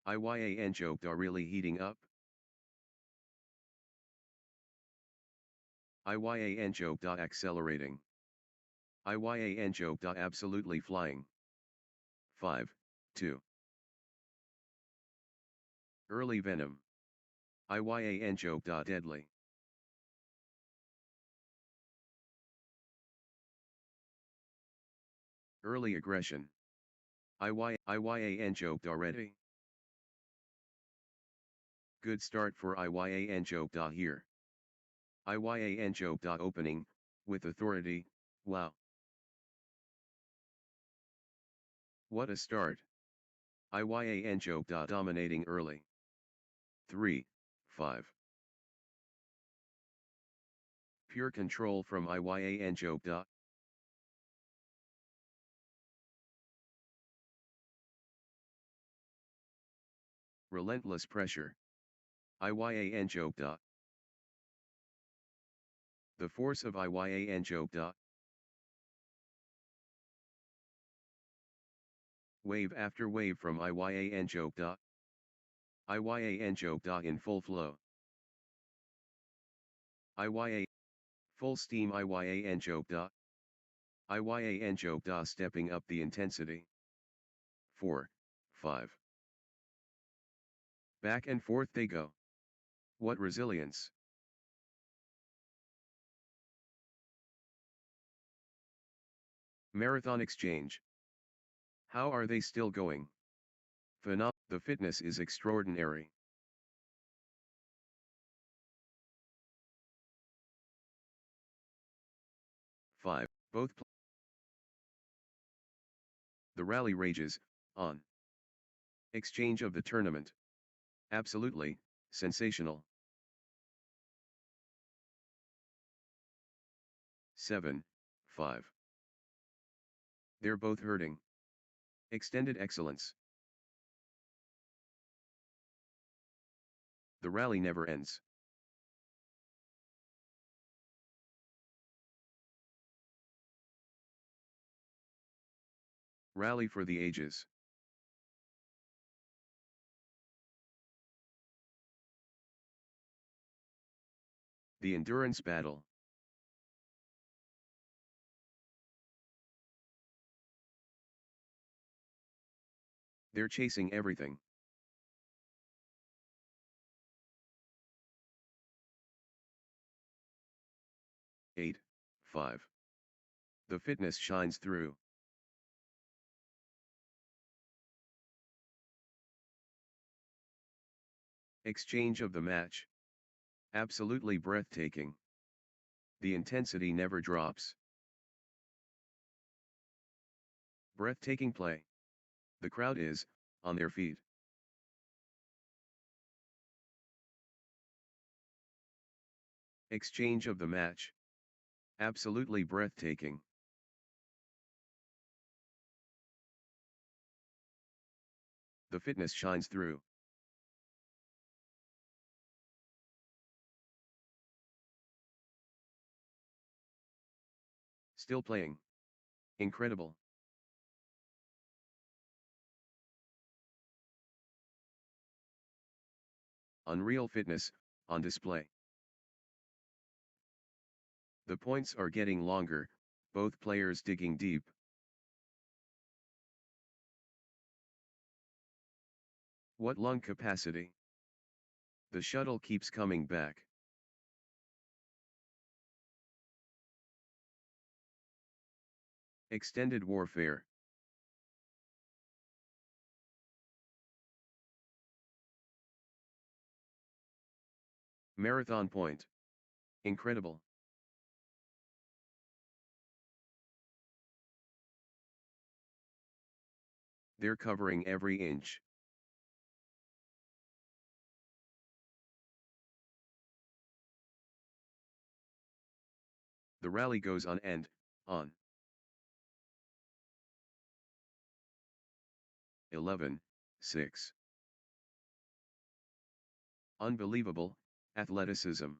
Iyan Jokda really heating up. Iyan Jokda accelerating. Iyan Jokda absolutely flying. 5, 2. Early venom. Iyan Jokda deadly. Early aggression. IYAN joked already. Good start for IYAN joke. Here. IYAN joke. Opening, with authority, wow. What a start. IYAN joke. Dominating early. 3, 5. Pure control from IYAN joke. Relentless pressure. IYAN joke. The force of IYAN joke. Wave after wave from IYAN joke. IYAN joke. In full flow. IYA. Full steam IYAN joke. IYAN joke. Stepping up the intensity. 4, 5. Back and forth they go. What resilience. Marathon exchange. How are they still going? The fitness is extraordinary. Five. The rally rages, on. Exchange of the tournament. Absolutely, sensational. 7, 5. They're both hurting. Extended excellence. The rally never ends. Rally for the ages. The endurance battle. They're chasing everything. Eight, 5. The fitness shines through. Exchange of the match. Absolutely breathtaking. The intensity never drops. Breathtaking play. The crowd is, on their feet. Exchange of the match. Absolutely breathtaking. The fitness shines through. Still playing. Incredible. Unreal fitness, on display. The points are getting longer, both players digging deep. What lung capacity? The shuttle keeps coming back. Extended warfare. Marathon point. Incredible. They're covering every inch. The rally goes on and, on. 11, 6. Unbelievable, athleticism.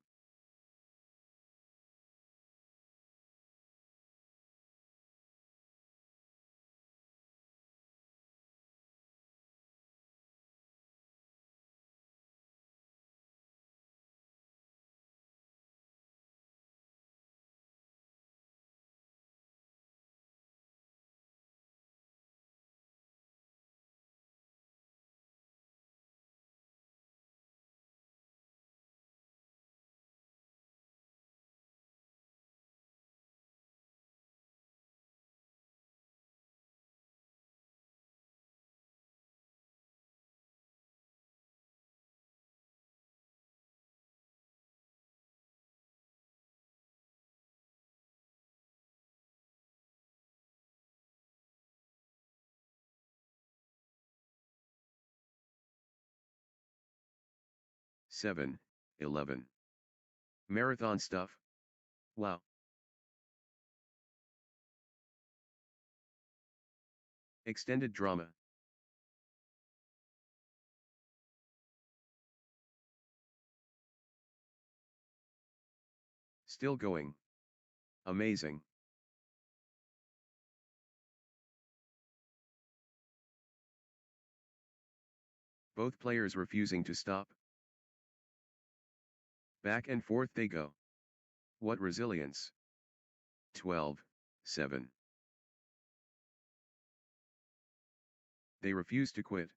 7, 11. Marathon stuff? Wow. Extended drama. Still going. Amazing. Both players refusing to stop. Back and forth they go. What resilience. 12, 7. They refuse to quit.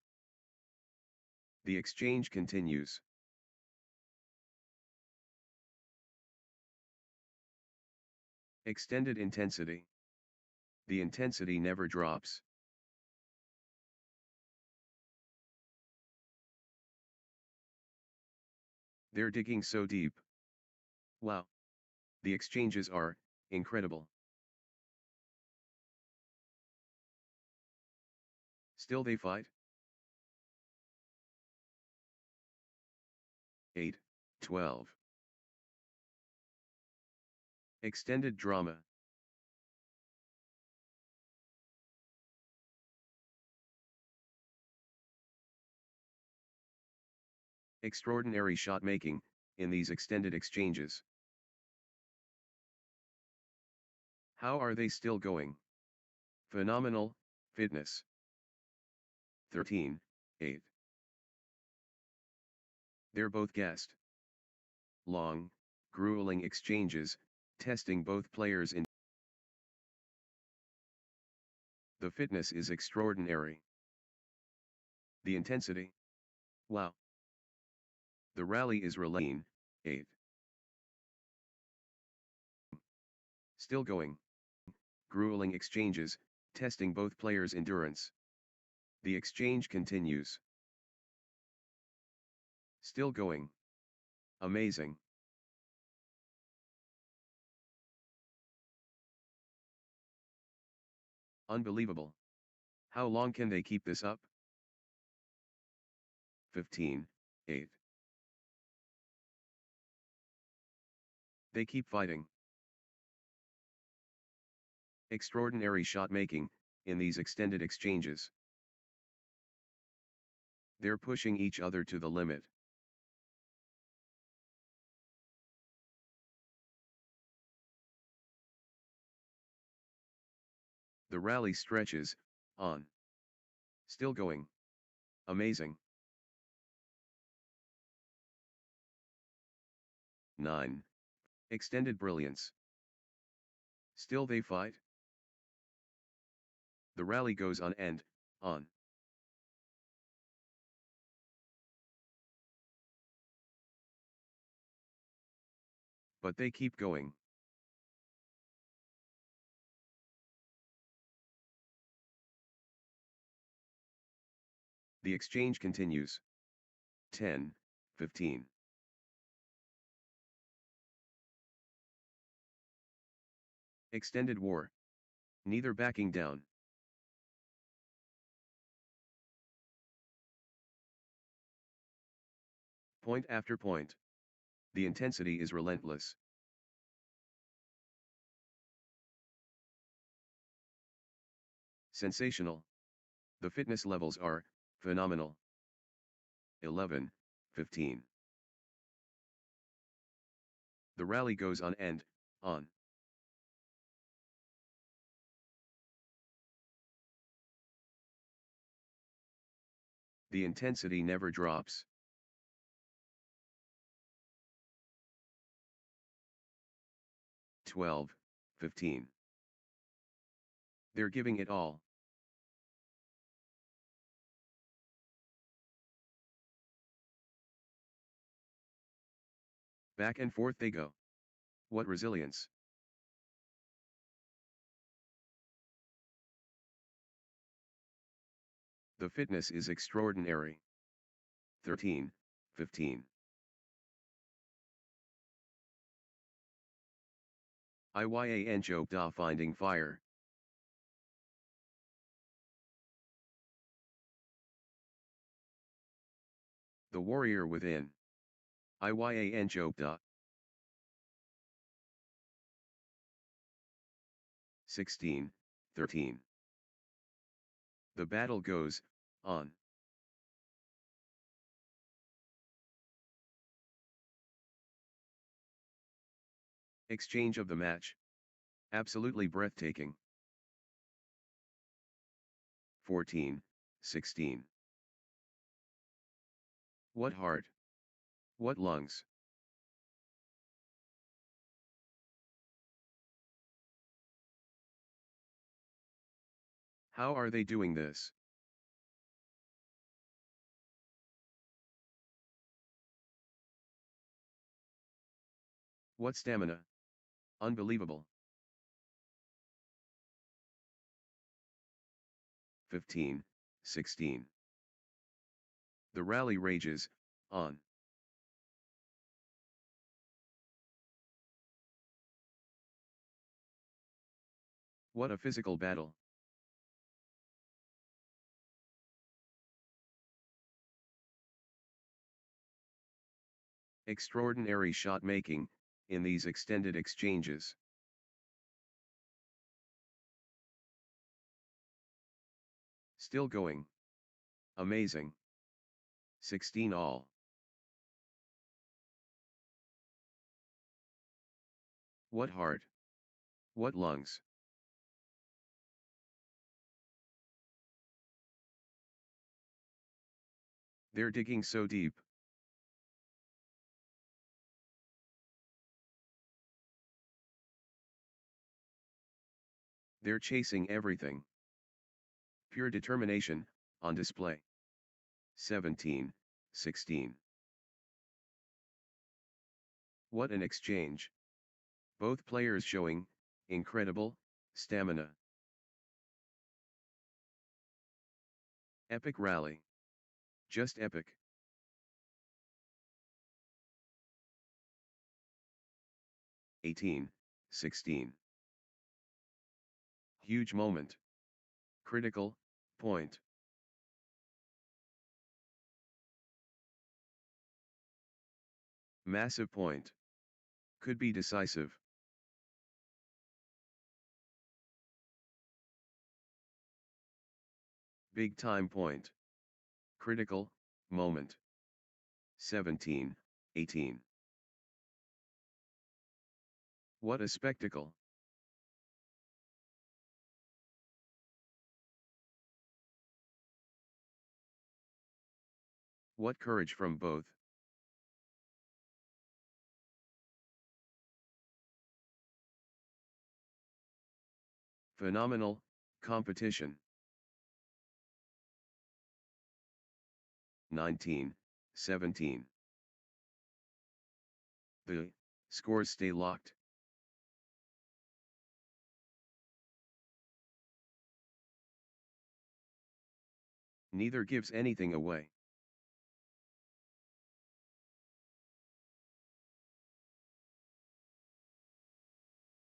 The exchange continues. Extended intensity. The intensity never drops. They're digging so deep. Wow. The exchanges are incredible. Still they fight? 8, 12. Extended drama. Extraordinary shot making in these extended exchanges. How are they still going? Phenomenal fitness. 13, 8. They're both gassed. Long, grueling exchanges, testing both players in. The fitness is extraordinary. The intensity. Wow. The rally is relaying. 8. Still going. Grueling exchanges, testing both players' endurance. The exchange continues. Still going. Amazing. Unbelievable. How long can they keep this up? 15, 8. They keep fighting. Extraordinary shot making in these extended exchanges. They're pushing each other to the limit. The rally stretches on. Still going. Amazing. 9. Extended brilliance. Still they fight. The rally goes on and on. But they keep going. The exchange continues. 10, 15. Extended war. Neither backing down. Point after point. The intensity is relentless. Sensational. The fitness levels are phenomenal. 11, 15. The rally goes on and on. The intensity never drops. Twelve, 15. They're giving it all. Back and forth they go. What resilience. The fitness is extraordinary. 13, 15. Iyan da finding fire. The warrior within. Iyan Chopda. 16, 13. The battle goes on. Exchange of the match. Absolutely breathtaking. 14, 16. What heart? What lungs? How are they doing this? What stamina? Unbelievable. 15, 16. The rally rages on. What a physical battle. Extraordinary shot making in these extended exchanges. Still going. Amazing. 16 all. What heart? What lungs? They're digging so deep. They're chasing everything. Pure determination, on display. 17, 16. What an exchange. Both players showing incredible stamina. Epic rally. Just epic. 18, 16. Huge moment. Critical point. Massive point. Could be decisive. Big time point. Critical moment. 17, 18. What a spectacle. What courage from both. Phenomenal competition. 19, 17. The scores stay locked. Neither gives anything away.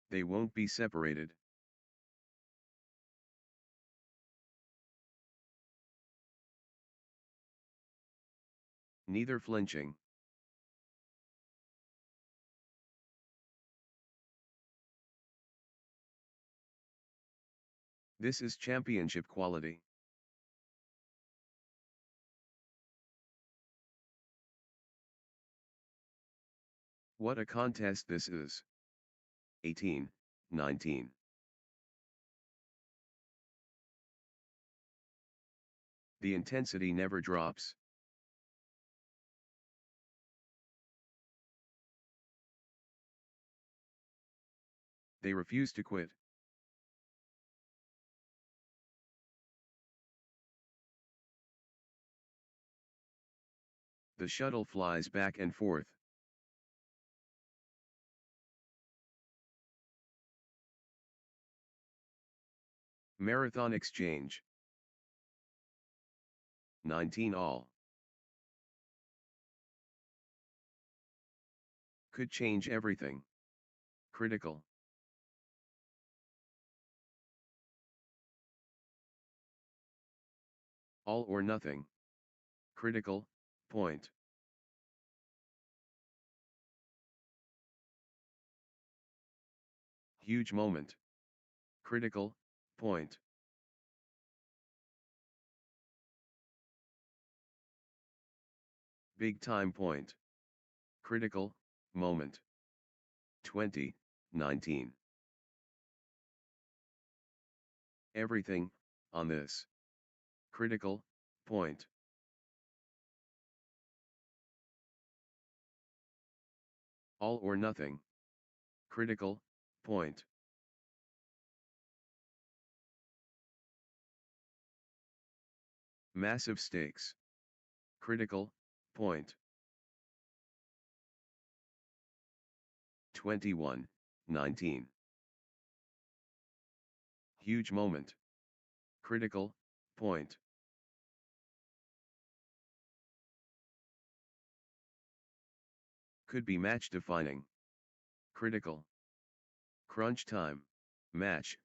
They won't be separated. Neither flinching. This is championship quality. What a contest this is. 18, 19. The intensity never drops. They refuse to quit. The shuttle flies back and forth. Marathon exchange. 19 all. Could change everything. Critical. All or nothing. Critical point. Huge moment. Critical point. Big time point. Critical moment. 2019. Everything on this. Critical point. All or nothing. Critical point. Massive stakes. Critical point. 2119. Huge moment. Critical point. Could be match defining. Critical. Crunch time. Match.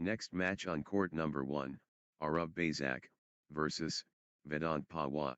Next match on court number 1, Arab Bazak versus Vedant Pawa.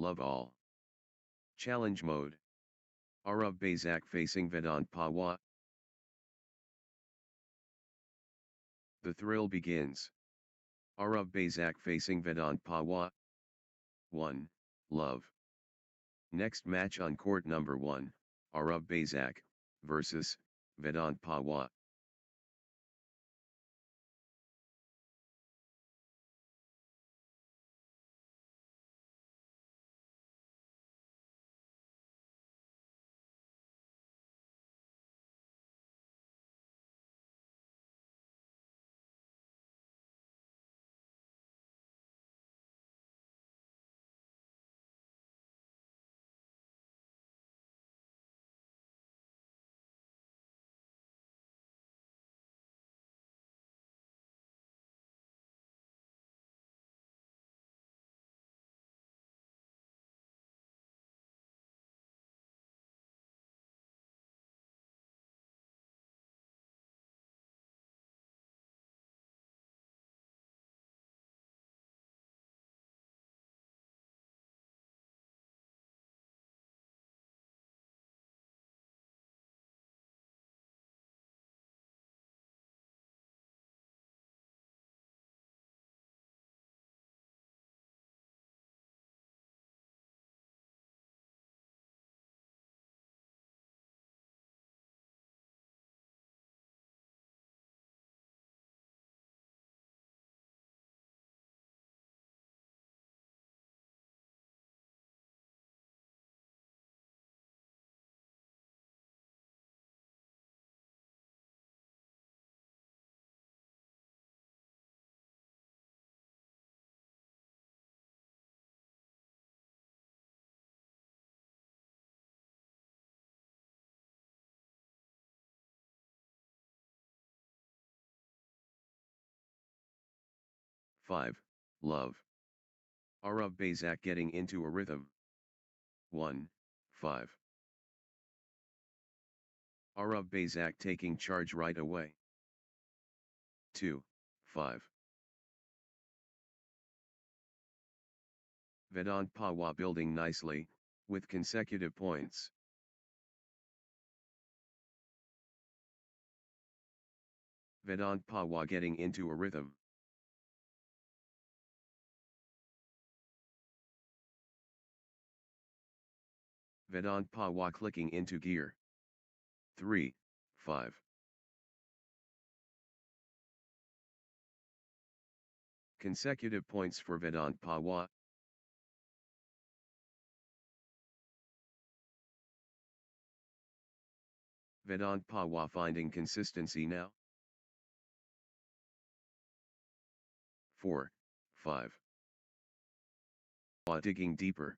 Love all. Challenge mode. Arab Bazak facing Vedant Pawa. The thrill begins. Arab Bazak facing Vedant Pawa. 1. Love. Next match on court number 1, Arab Bazak versus Vedant Pawa. Five. Love. Arab Bazak getting into a rhythm. 1. 5. Arab Bazak taking charge right away. 2. 5. Vedant Pawa building nicely, with consecutive points. Vedant Pawa getting into a rhythm. Vedant Pawa clicking into gear. 3, 5. Consecutive points for Vedant Pawa. Vedant Pawa finding consistency now. 4, 5. Pawa digging deeper.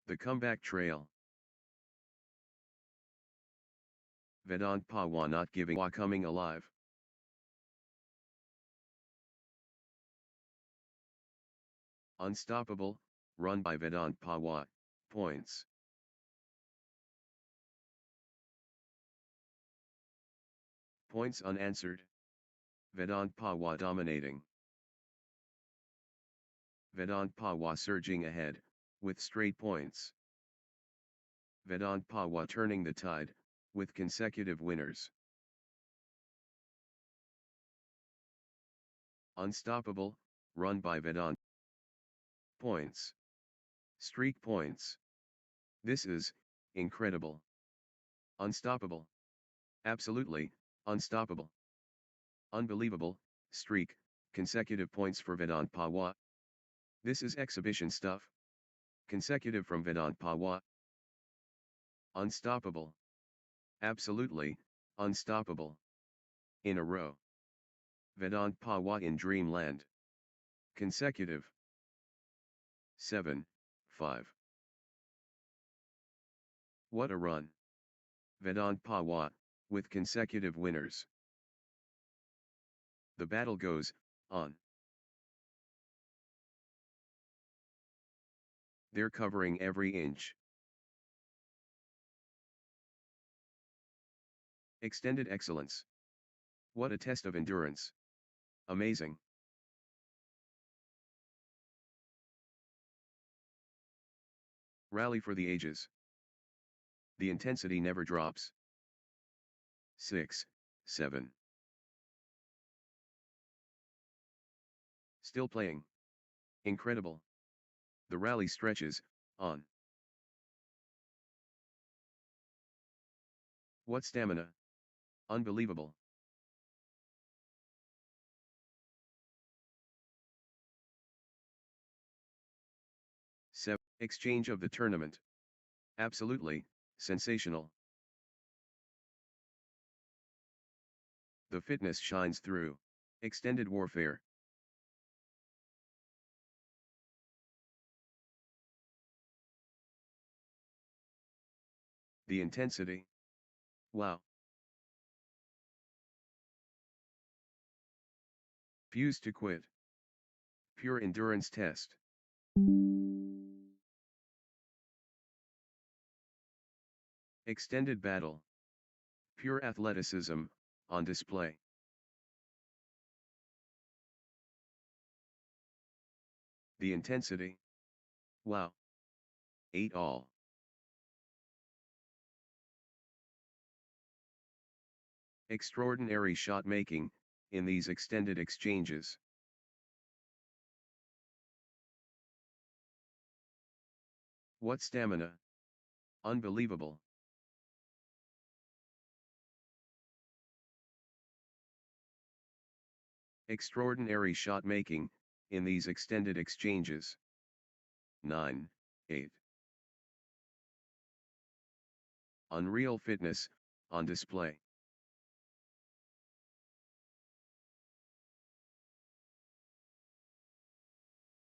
The comeback trail. Vedant Pawa not giving Pawa coming alive. Unstoppable, run by Vedant Pawa, points. Points unanswered. Vedant Pawa dominating. Vedant Pawa surging ahead, with straight points. Vedant Pawa turning the tide, with consecutive winners. Unstoppable, run by Vedant. Points. Streak points. This is incredible. Unstoppable. Absolutely unstoppable. Unbelievable streak, consecutive points for Vedant Pawa. This is exhibition stuff. Consecutive from Vedant Pawa. Unstoppable. Absolutely unstoppable. In a row. Vedant Pawa in dreamland. Consecutive. 7, 5. What a run. Vedant Pawa, with consecutive winners. The battle goes on. They're covering every inch. Extended excellence. What a test of endurance. Amazing. Rally for the ages. The intensity never drops. 6, 7. Still playing. Incredible. The rally stretches on. What stamina. Unbelievable. Exchange of the tournament. Absolutely sensational. The fitness shines through. Extended warfare. The intensity. Wow. Fuse to quit. Pure endurance test. Extended battle. Pure athleticism, on display. The intensity. Wow. 8 all. Extraordinary shot making, in these extended exchanges. What stamina. Unbelievable. Extraordinary shot making, in these extended exchanges. 9, 8. Unreal fitness, on display.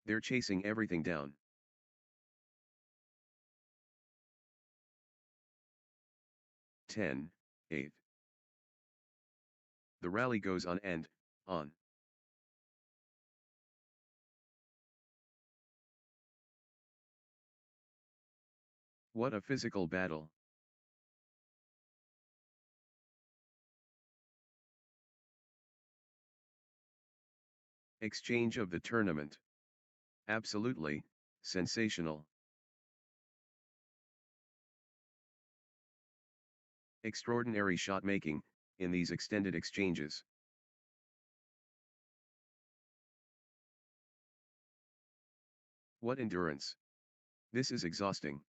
They're chasing everything down. 10, 8. The rally goes on and on. What a physical battle. Exchange of the tournament. Absolutely sensational. Extraordinary shot making, in these extended exchanges. What endurance! This is exhausting.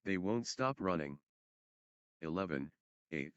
They won't stop running. 11, 8.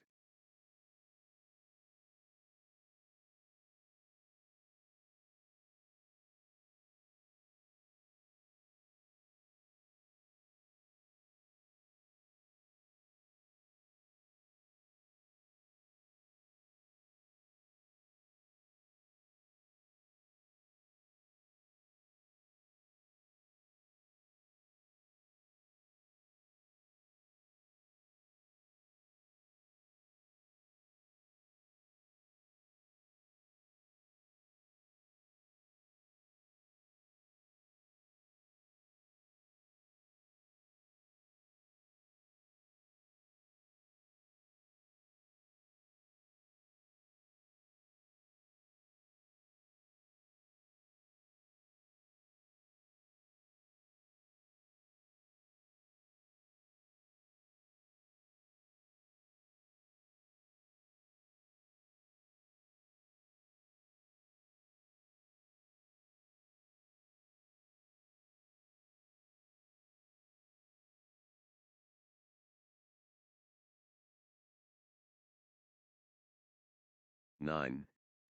Nine.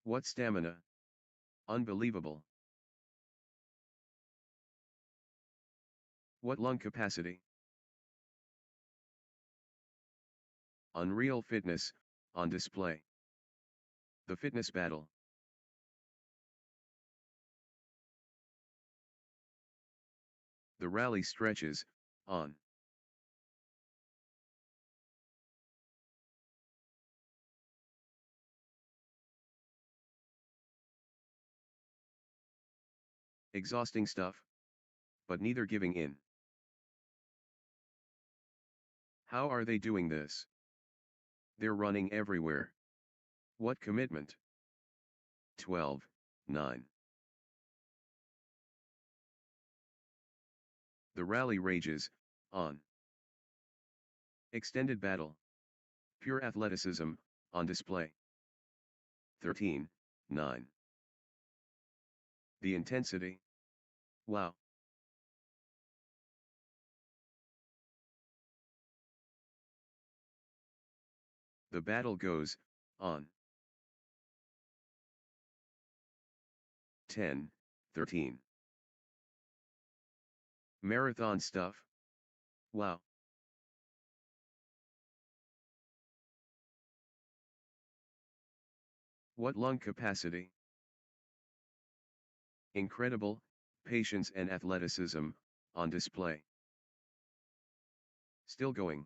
What stamina! Unbelievable. What lung capacity! Unreal fitness, on display. The fitness battle. The rally stretches, on. Exhausting stuff. But neither giving in. How are they doing this? They're running everywhere. What commitment! 12, 9. The rally rages, on. Extended battle. Pure athleticism, on display. 13, 9. The intensity. Wow. The battle goes, on. 10, 13. Marathon stuff. Wow. What lung capacity! Incredible, patience and athleticism, on display. Still going.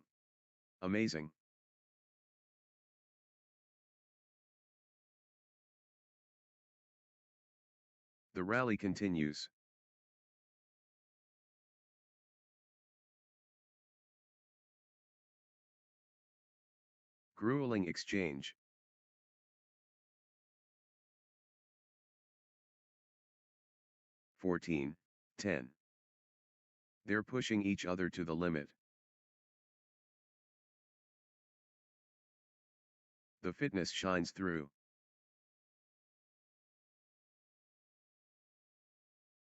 Amazing. The rally continues. Grueling exchange. (14, 10). They're pushing each other to the limit. The fitness shines through.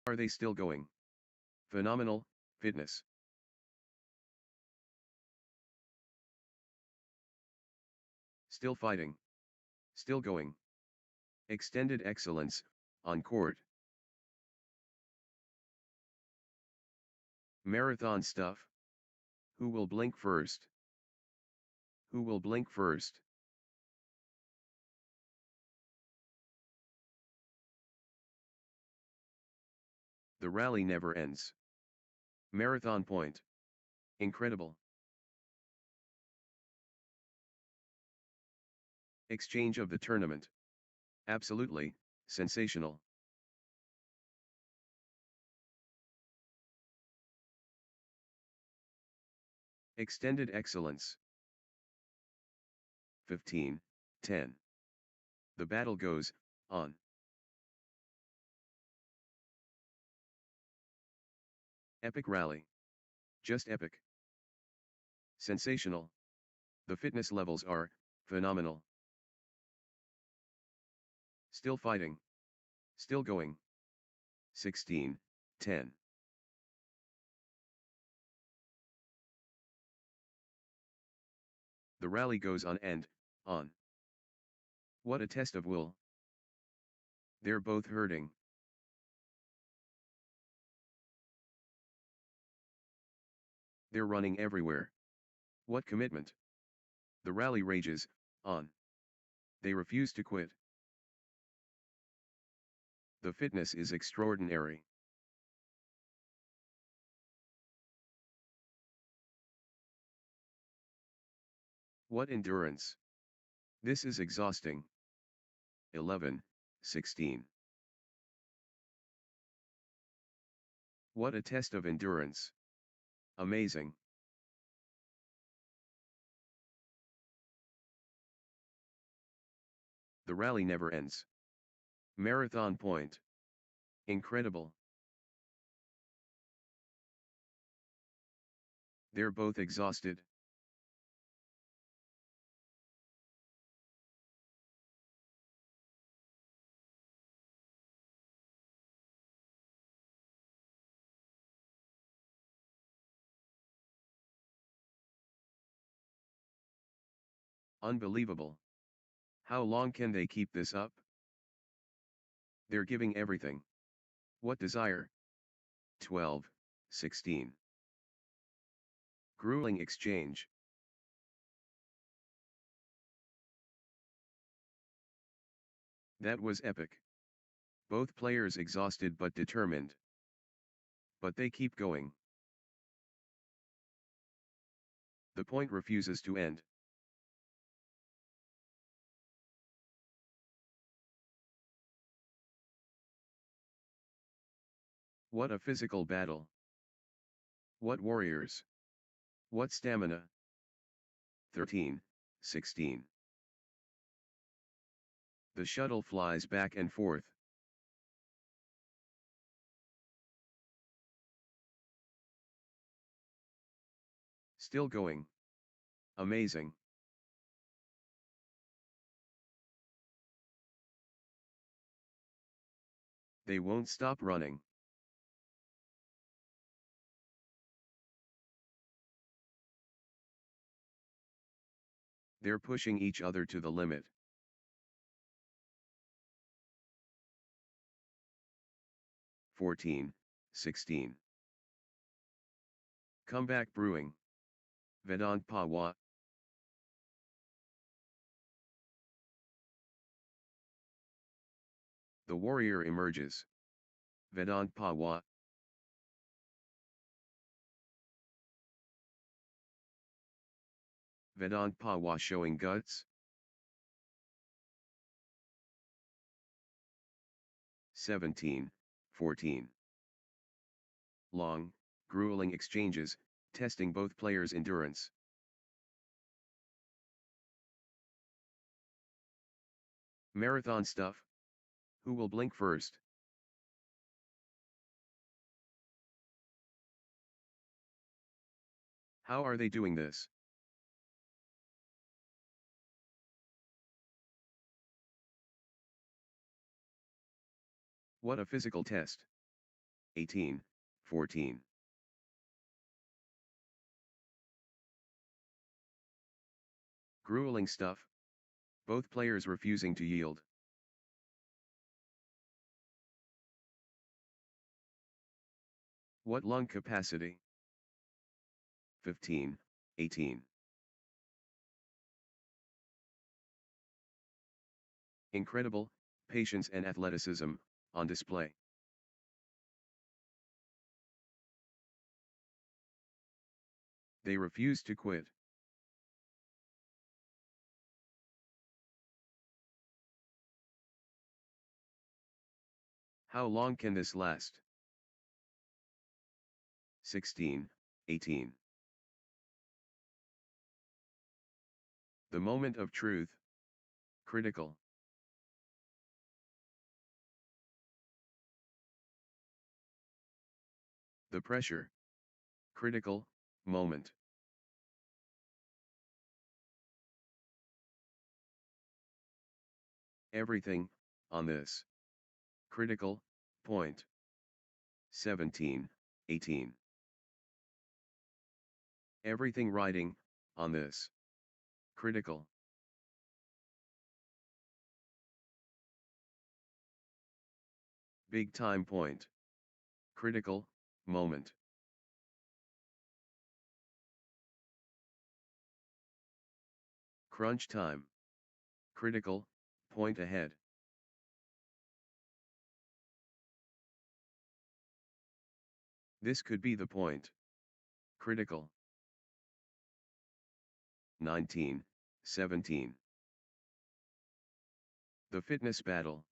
Are they still going? Phenomenal, fitness. Still fighting. Still going. Extended excellence, on court. Marathon stuff. Who will blink first? Who will blink first? The rally never ends. Marathon point. Incredible. Exchange of the tournament. Absolutely, sensational. Extended excellence. 15, 10. The battle goes, on. Epic rally. Just epic. Sensational. The fitness levels are, phenomenal. Still fighting. Still going. 16, 10. The rally goes on and on. What a test of will. They're both hurting. They're running everywhere. What commitment. The rally rages on. They refuse to quit. The fitness is extraordinary. What endurance. This is exhausting. 11, 16. What a test of endurance. Amazing. The rally never ends. Marathon point. Incredible. They're both exhausted. Unbelievable. How long can they keep this up? They're giving everything. What desire? 12, 16. Grueling exchange. That was epic. Both players exhausted but determined. But they keep going. The point refuses to end. What a physical battle. What warriors. What stamina. 13, 16. The shuttle flies back and forth. Still going. Amazing. They won't stop running. They're pushing each other to the limit. Fourteen, 16. Comeback brewing. Vedant Pawa. The warrior emerges. Vedant Pawa. Vedant Pawa showing guts. 17, 14. Long, grueling exchanges, testing both players' endurance. Marathon stuff. Who will blink first? How are they doing this? What a physical test. 18, 14. Grueling stuff. Both players refusing to yield. What lung capacity? 15, 18. Incredible, patience and athleticism, on display. They refuse to quit. How long can this last? 16, 18. The moment of truth. Critical. The pressure. Critical, moment. Everything, on this. Critical, point. 17, 18. Everything riding, on this. Critical. Big time point. Critical, moment. Crunch time. Critical, point ahead. This could be the point. Critical. 19, 17. The fitness battle.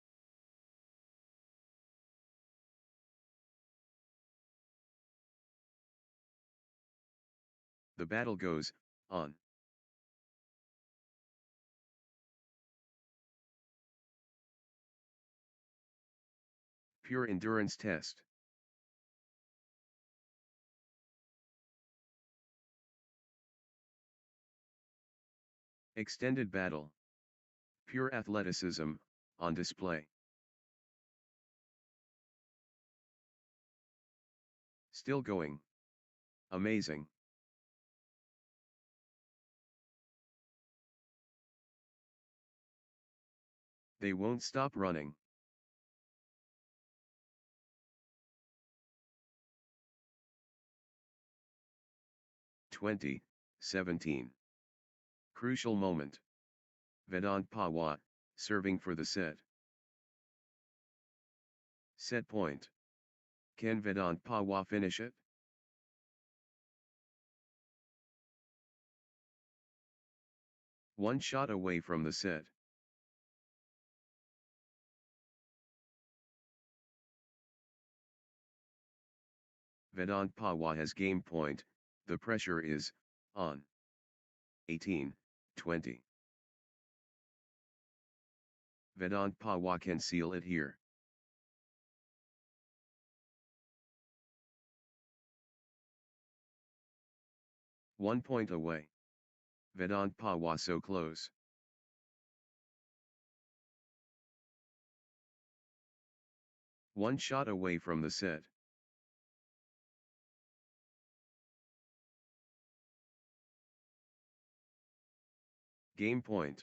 The battle goes on. Pure endurance test. Extended battle. Pure athleticism, on display. Still going. Amazing. They won't stop running. (20, 17). Crucial moment. Vedant Pawa, serving for the set. Set point. Can Vedant Pawa finish it? One shot away from the set. Vedant Pawa has game point, the pressure is on. 18, 20. Vedant Pawa can seal it here. One point away. Vedant Pawa so close. One shot away from the set. Game point.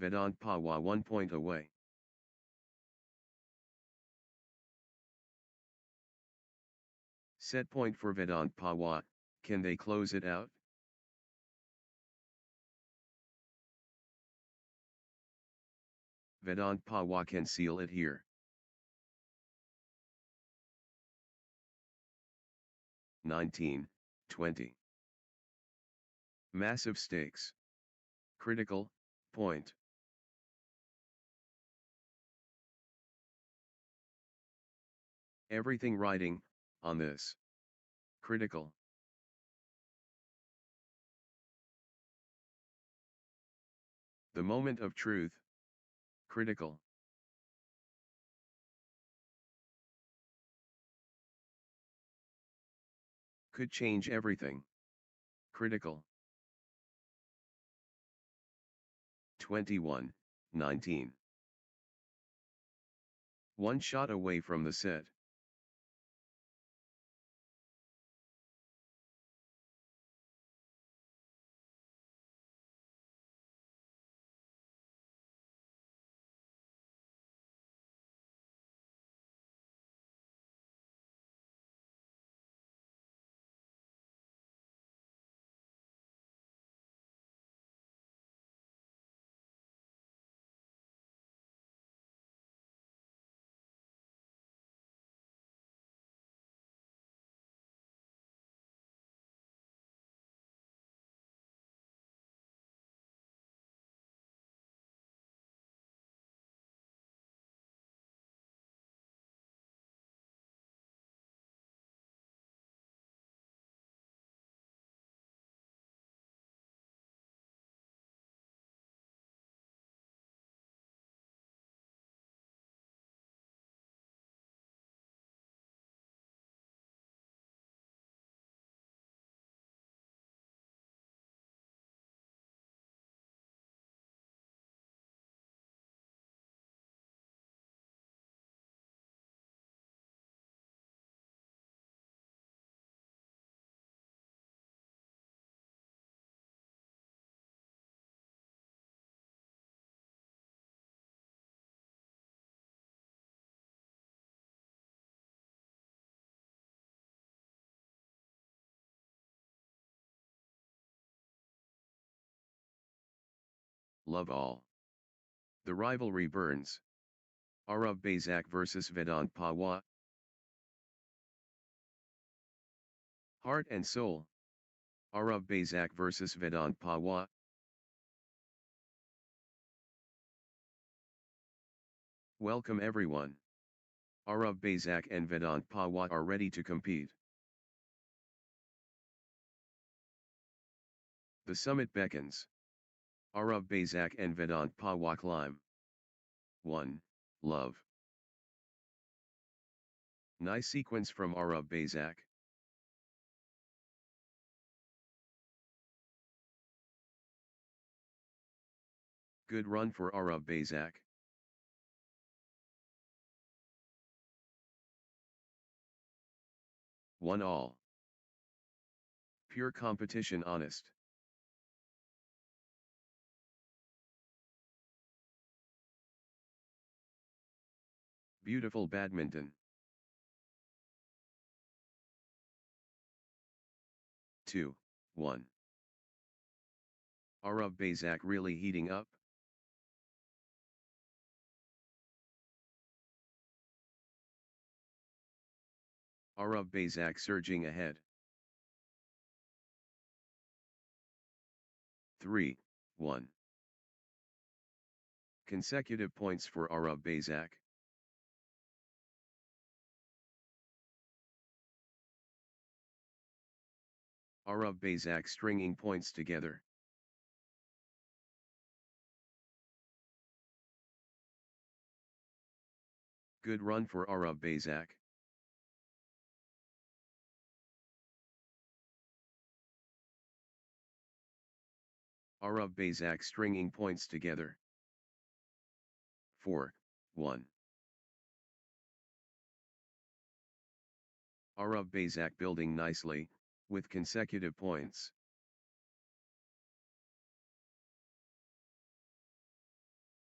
Vedant Pawa 1 point away. Set point for Vedant Pawa, can they close it out? Vedant Pawa can seal it here. 19, 20. Massive stakes. Critical, point. Everything riding, on this. Critical. The moment of truth. Critical. Could change everything. Critical. 21, 19. One shot away from the set. love all. The rivalry burns. Arav Bazak vs Vedant Pawa. Heart and soul. Arav Bazak vs Vedant Pawa. Welcome everyone. Arav Bazak and Vedant Pawa are ready to compete. The summit beckons. Arav Bazak and Vedant Pawa climb. 1. Love. Nice sequence from Arav Bazak. Good run for Arav Bazak. One all. Pure competition, honest. Beautiful badminton. 2. 1. Arav Bazak really heating up. Arav Bazak surging ahead. 3. 1. Consecutive points for Arav Bazak. Arav Bazak stringing points together. Good run for Arav Bazak. Arav Bazak stringing points together. 4. 1. Arav Bazak building nicely, with consecutive points.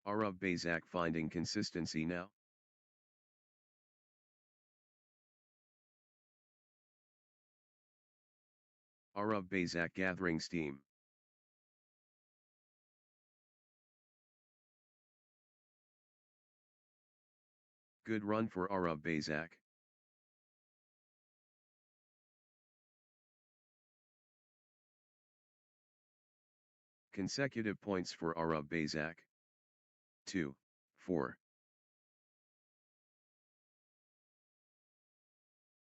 Arav Bazak finding consistency now. Arav Bazak gathering steam. Good run for Arav Bazak. Consecutive points for Arav Bazak. 2. 4.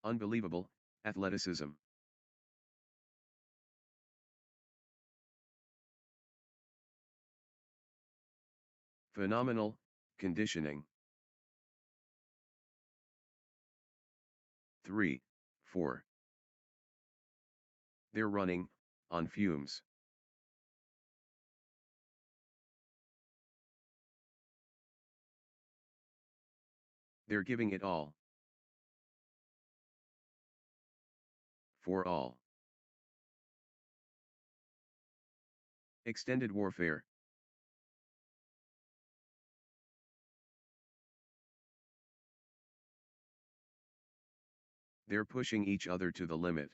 Unbelievable, athleticism. Phenomenal, conditioning. 3. 4. They're running, on fumes. They're giving it all. 4 all. Extended warfare. They're pushing each other to the limit.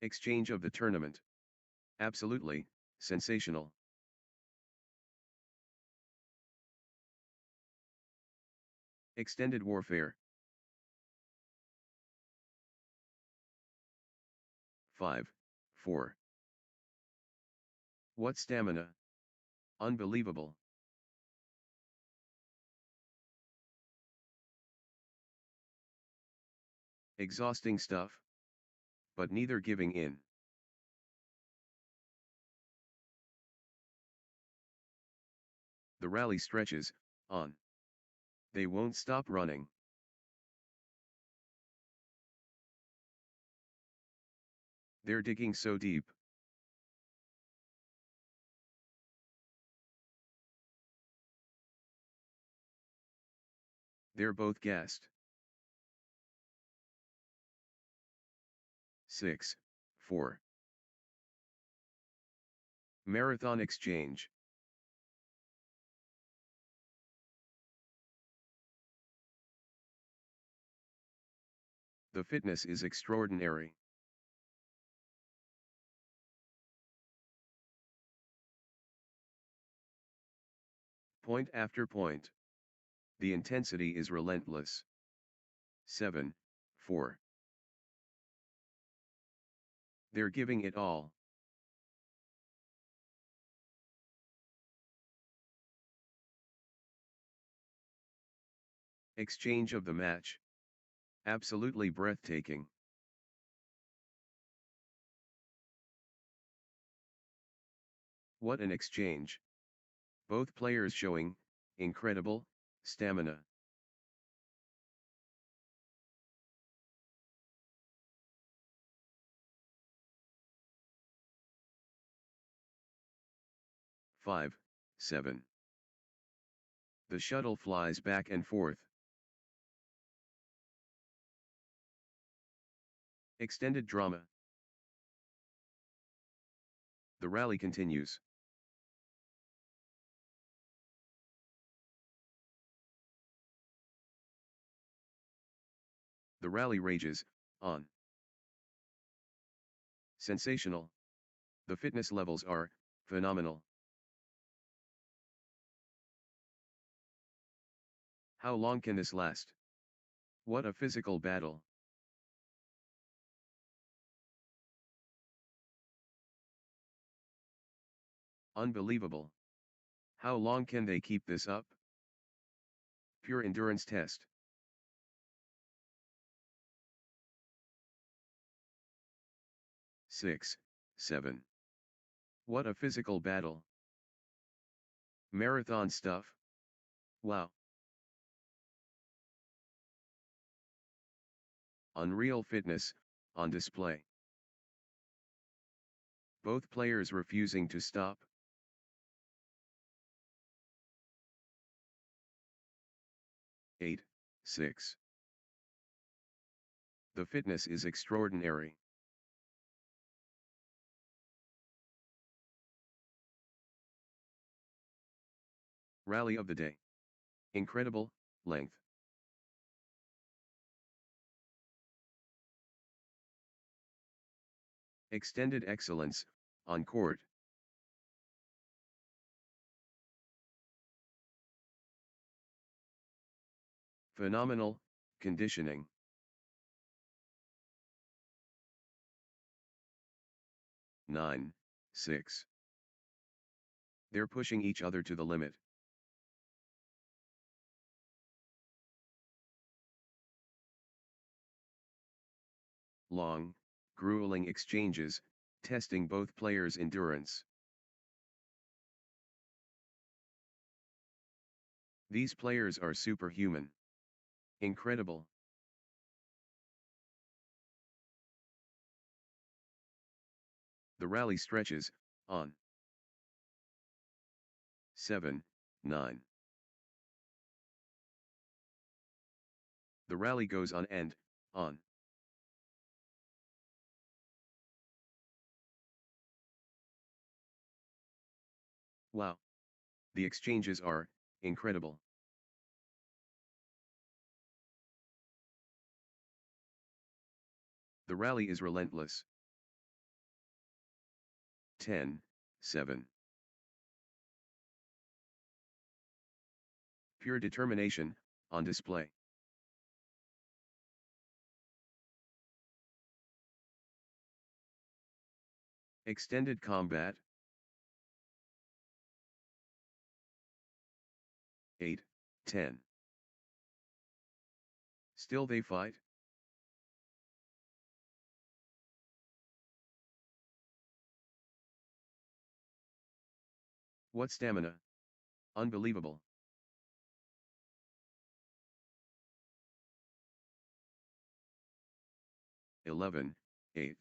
Exchange of the tournament. Absolutely, sensational. Extended warfare. 5. 4. What stamina! Unbelievable. Exhausting stuff. But neither giving in. The rally stretches, on. They won't stop running. They're digging so deep. They're both gassed. 6. 4. Marathon exchange. The fitness is extraordinary. Point after point. The intensity is relentless. 7, 4. They're giving it all. Exchange of the match. Absolutely breathtaking. What an exchange. Both players showing incredible stamina. Five, 7. The shuttle flies back and forth. Extended drama. The rally continues. The rally rages on. Sensational. The fitness levels are phenomenal. How long can this last? What a physical battle. Unbelievable. How long can they keep this up? Pure endurance test. Six, 7. What a physical battle. Marathon stuff. Wow. Unreal fitness, on display. Both players refusing to stop. 8, 6. The fitness is extraordinary. Rally of the day. Incredible length. Extended excellence on court. Phenomenal conditioning. 9, 6. They're pushing each other to the limit. Long, grueling exchanges, testing both players' endurance. These players are superhuman. Incredible. The rally stretches on. 7, 9. The rally goes on and on. Wow. The exchanges are incredible. The rally is relentless. 10, 7. Pure determination on display. Extended combat. 8, 10. Still they fight? What stamina? Unbelievable. 11, 8.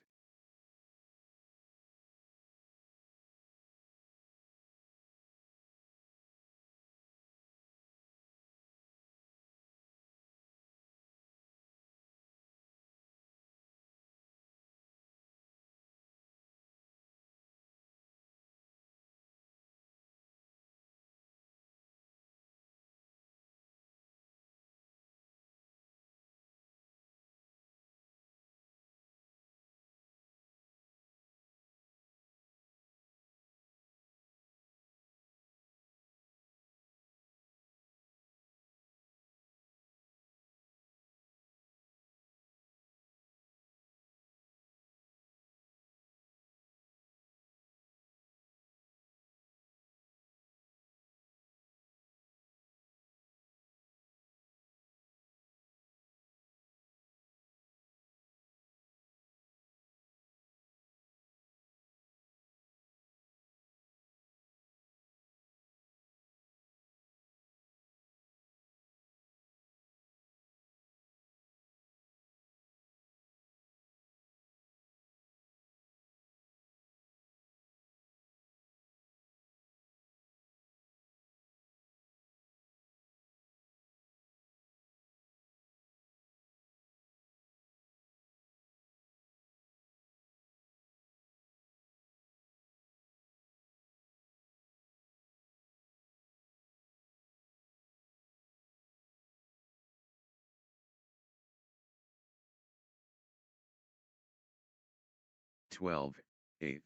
12, 8.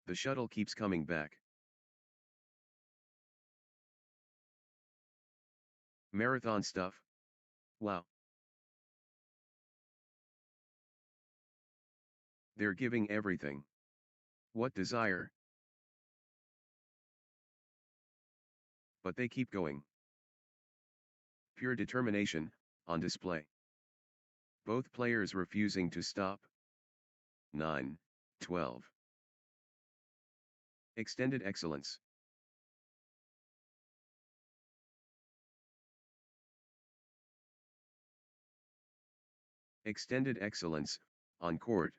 The shuttle keeps coming back. Marathon stuff? Wow. They're giving everything. What desire? But they keep going. Pure determination, on display. Both players refusing to stop. 9, 12. Extended excellence. Extended excellence, on court.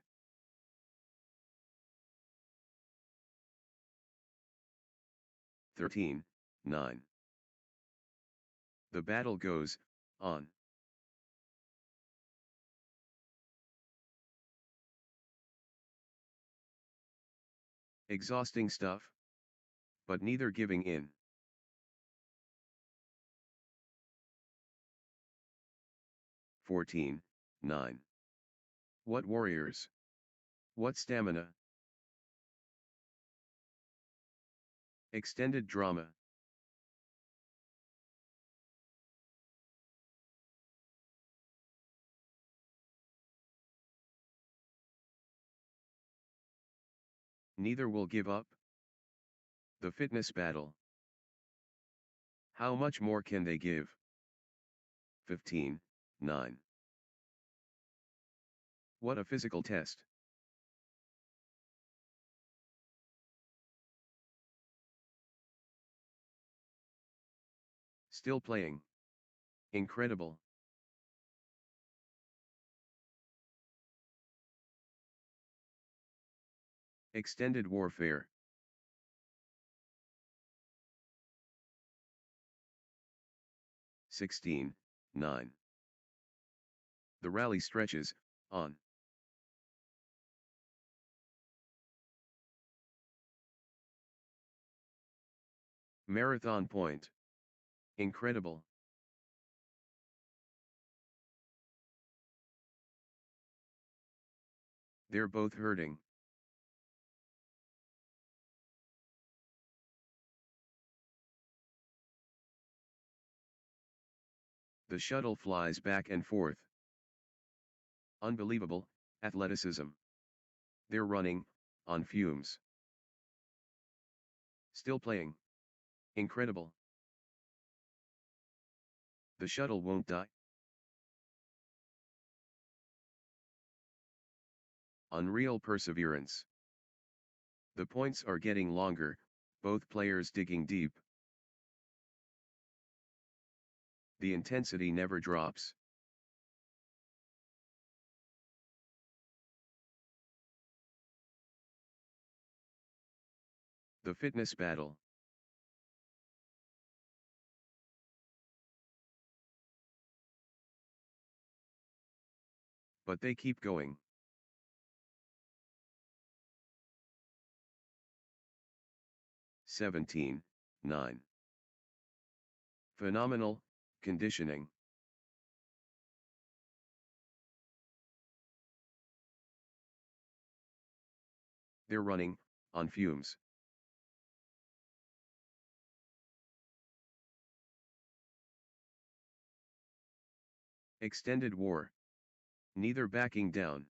13, 9. The battle goes on. Exhausting stuff, but neither giving in. (14, 9). What warriors! What stamina! Extended drama. Neither will give up. The fitness battle. How much more can they give? 15, 9. What a physical test. Still playing. Incredible. Extended warfare. (16, 9). The rally stretches on. Marathon point. Incredible. They're both hurting. The shuttle flies back and forth. Unbelievable athleticism. They're running on fumes. Still playing. Incredible. The shuttle won't die. Unreal perseverance. The points are getting longer, both players digging deep. The intensity never drops. The fitness battle. But they keep going. (17, 9). Phenomenal conditioning. They're running on fumes. Extended war. Neither backing down.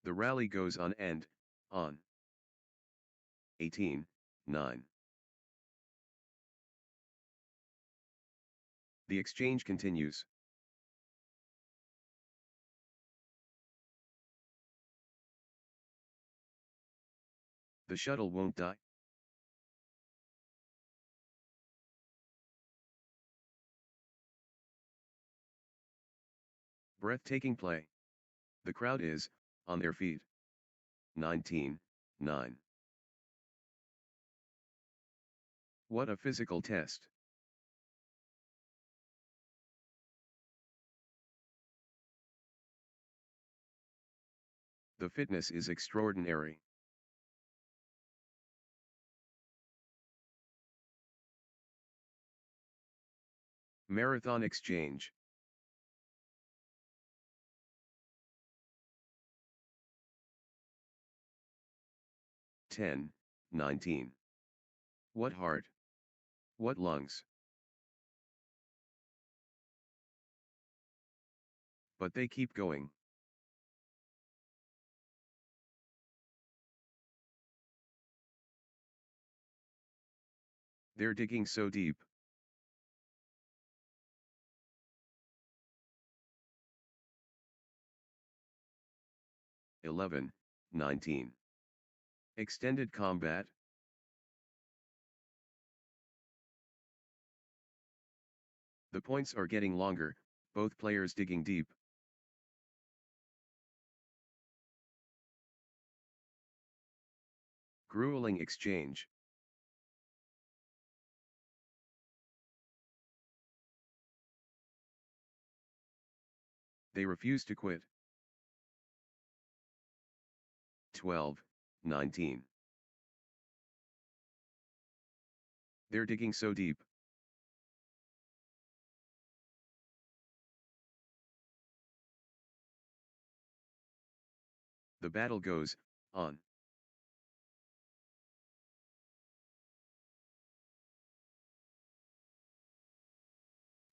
The rally goes on and on. 18, 9. The exchange continues. The shuttle won't die. Breathtaking play. The crowd is on their feet. 19, 9. What a physical test. The fitness is extraordinary. Marathon exchange. 10, 19. What heart? What lungs? But they keep going. They're digging so deep. (11, 19). Extended combat. The points are getting longer, both players digging deep. Grueling exchange. They refuse to quit. 12, 19. They're digging so deep. The battle goes on.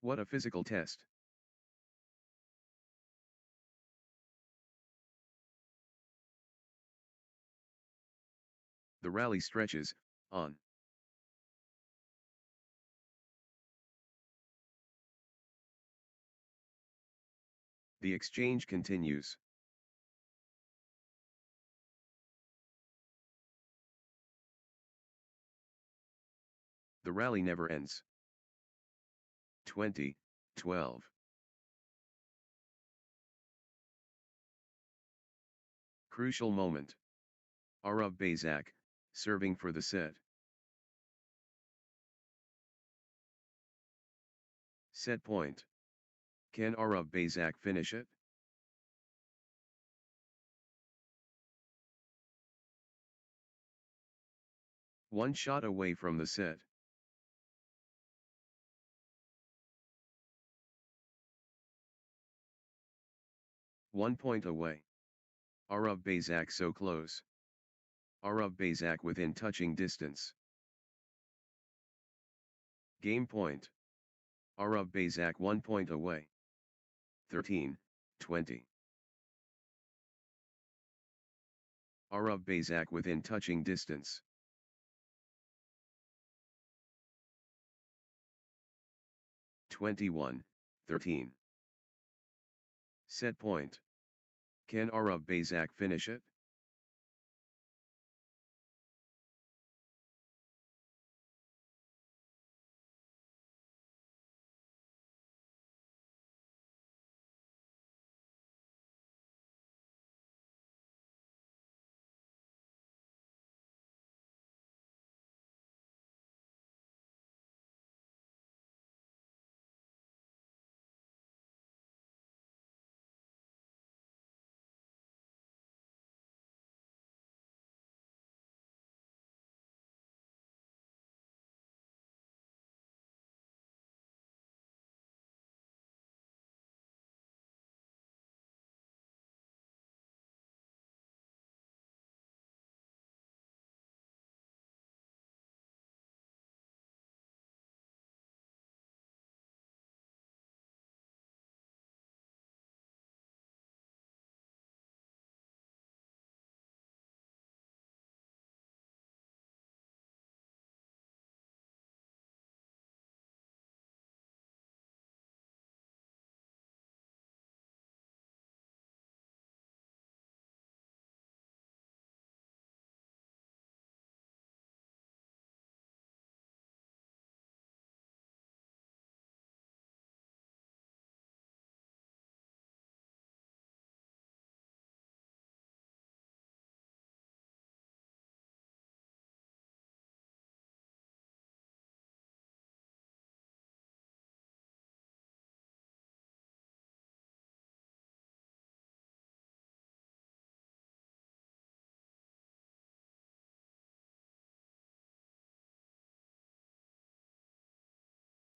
What a physical test. The rally stretches on. The exchange continues. The rally never ends. 20, 12. Crucial moment. Arab Bazak, serving for the set. Set point. Can Arab Bazak finish it? One shot away from the set. One point away. Arab Bazak so close. Arab Bazak within touching distance. Game point. Arab Bazak 1 point away. 13, 20. Arab Bazak within touching distance. (21, 13). Set point. Can Arab Bazak finish it?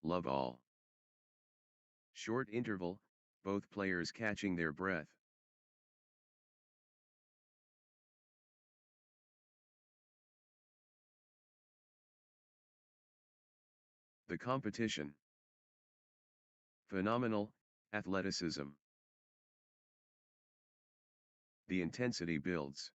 Love all. Short interval, both players catching their breath. The competition. Phenomenal, athleticism. The intensity builds.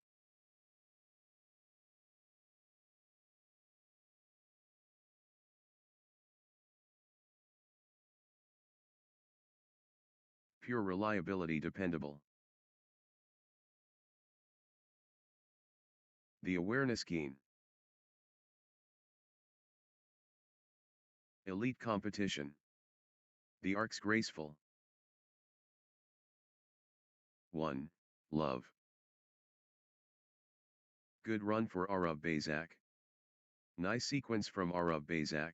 Pure reliability dependable. The awareness keen. Elite competition. The arcs graceful. 1. Love. Good run for Arab Bazak. Nice sequence from Arab Bazak.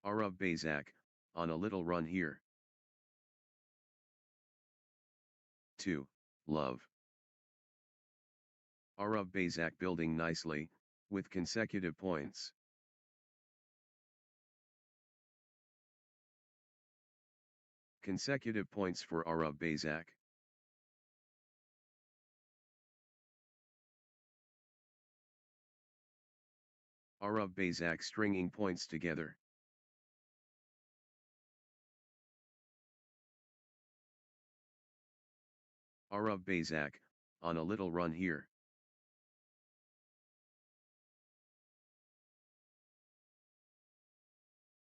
Arab Bazak, on a little run here. 2. Love. Arab Bazak building nicely, with consecutive points. Consecutive points for Arab Bazak. Arab Bazak stringing points together. Arab Bazak, on a little run here.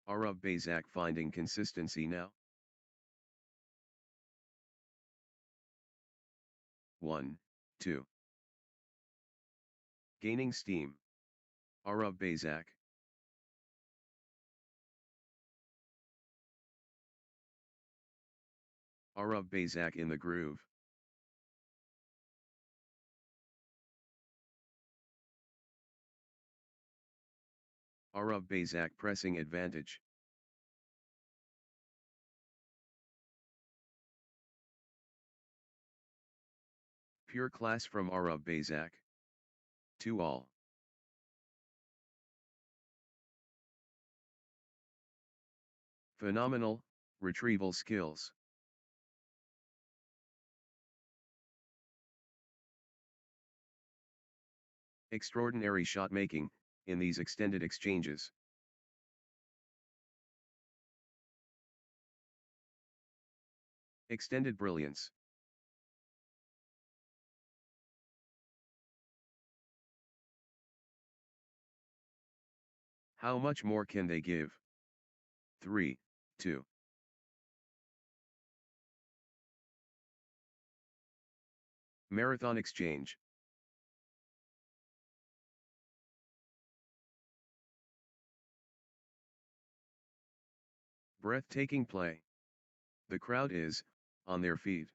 Arab Bazak finding consistency now. 1, 2. Gaining steam. Arab Bazak. Arab Bazak in the groove. Arab Bazak pressing advantage. Pure class from Arab Bazak. 2 all. Phenomenal, retrieval skills. Extraordinary shot making, in these extended exchanges. Extended brilliance. How much more can they give? 3, 2. Marathon exchange. Breathtaking play. The crowd is, on their feet.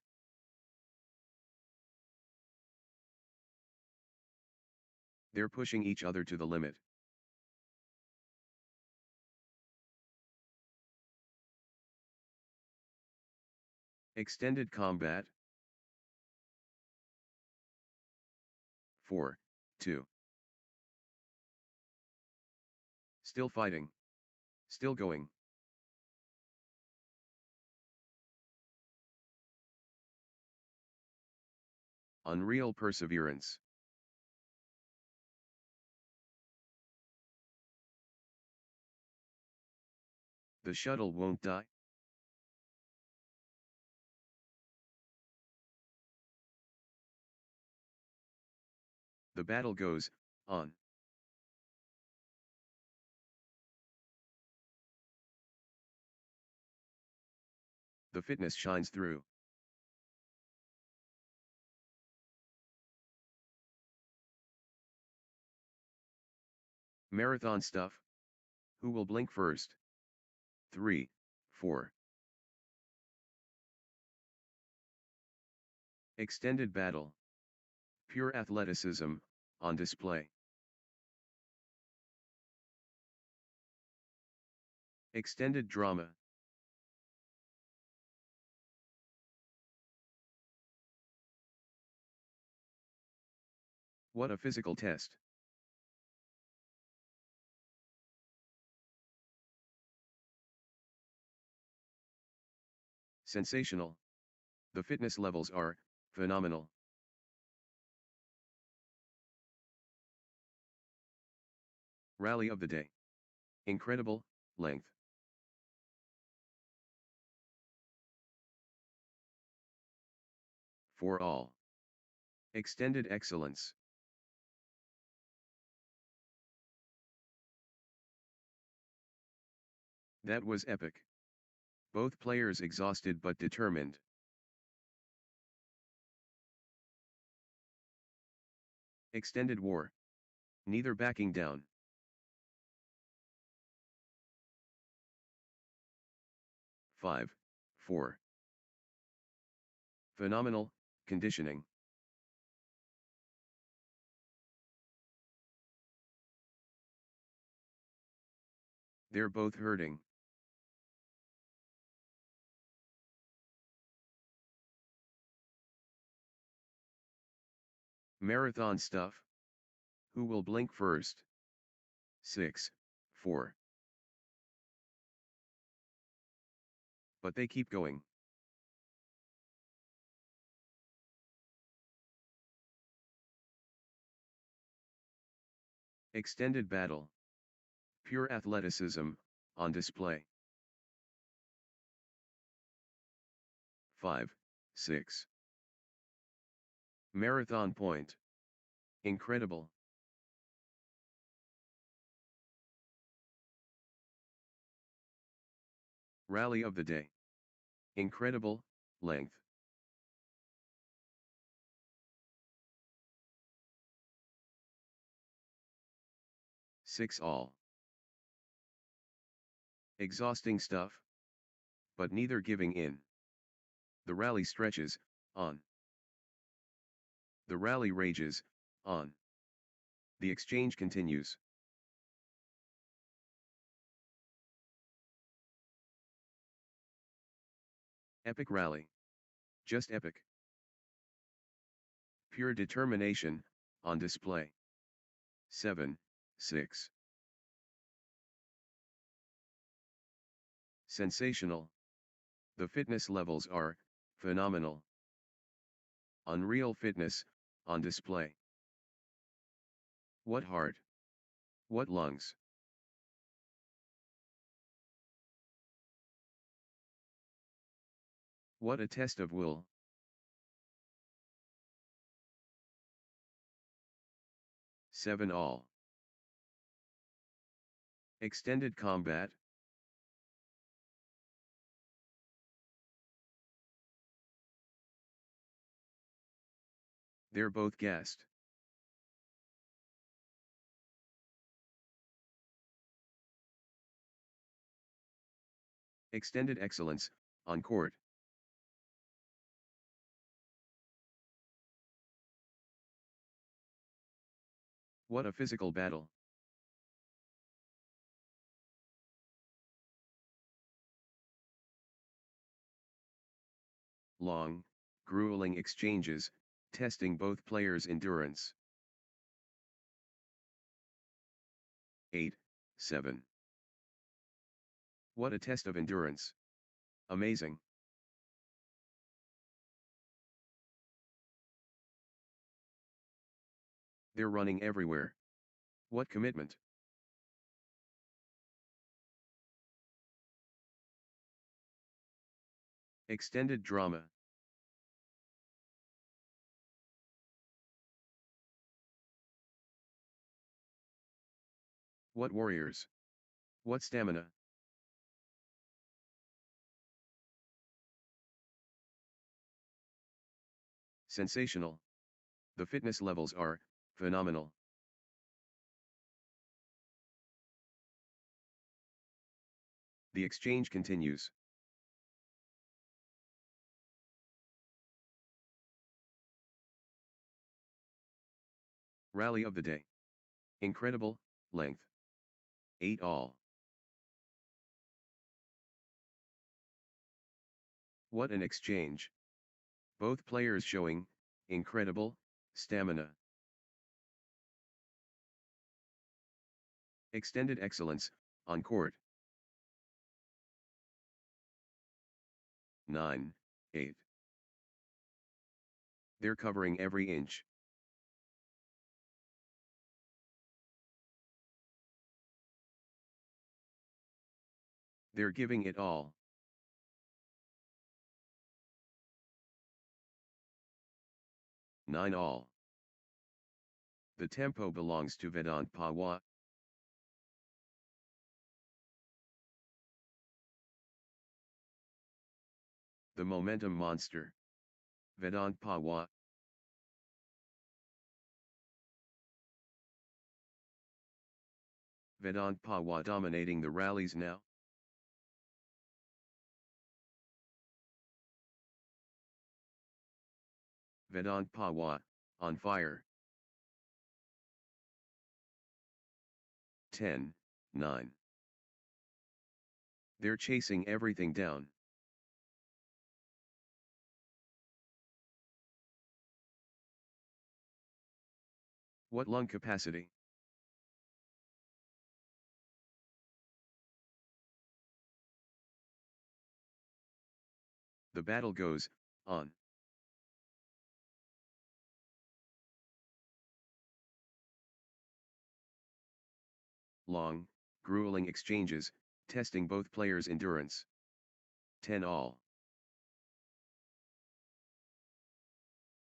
They're pushing each other to the limit. Extended combat. 4, 2. Still fighting. Still going. Unreal perseverance. The shuttle won't die. The battle goes on. The fitness shines through. Marathon stuff. Who will blink first? 3, 4. Extended battle. Pure athleticism, on display. Extended drama. What a physical test. Sensational. The fitness levels are phenomenal. Rally of the day. Incredible, length. For all. Extended excellence. That was epic. Both players exhausted but determined. Extended war. Neither backing down. Five, 4. Phenomenal, conditioning. They're both hurting. Marathon stuff. Who will blink first? 6, 4. But they keep going. Extended battle. Pure athleticism, on display. 5, 6. Marathon point. Incredible. Rally of the day. Incredible, length. Six all. Exhausting stuff. But neither giving in. The rally stretches, on. The rally rages, on. The exchange continues. Epic rally. Just epic. Pure determination, on display. 7, 6. Sensational. The fitness levels are phenomenal. Unreal fitness, on display. What heart? What lungs? What a test of will. Seven all. Extended combat. They're both gassed. Extended excellence, on court. What a physical battle. Long, grueling exchanges, testing both players' endurance. 8, 7. What a test of endurance. Amazing. They're running everywhere. What commitment. Extended drama. What warriors. What stamina. Sensational. The fitness levels are phenomenal. The exchange continues. Rally of the day. Incredible, length. 8 all. What an exchange. Both players showing incredible stamina. Extended excellence on court. 9, 8. They're covering every inch. They're giving it all. Nine all. The tempo belongs to Vedant Pawa. The momentum monster. Vedant Pawa. Vedant Pawa dominating the rallies now. Vedant Pawa, on fire. 10, 9. They're chasing everything down. What lung capacity? The battle goes on. Long, grueling exchanges, testing both players' endurance. 10 all.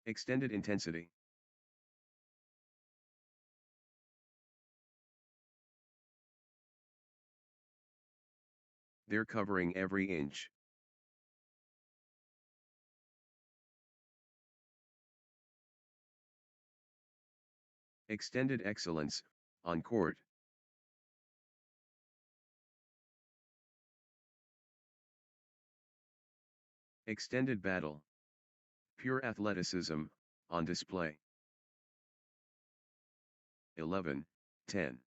Extended intensity. They're covering every inch. Extended excellence, on court. Extended battle. Pure athleticism, on display. 11, 10.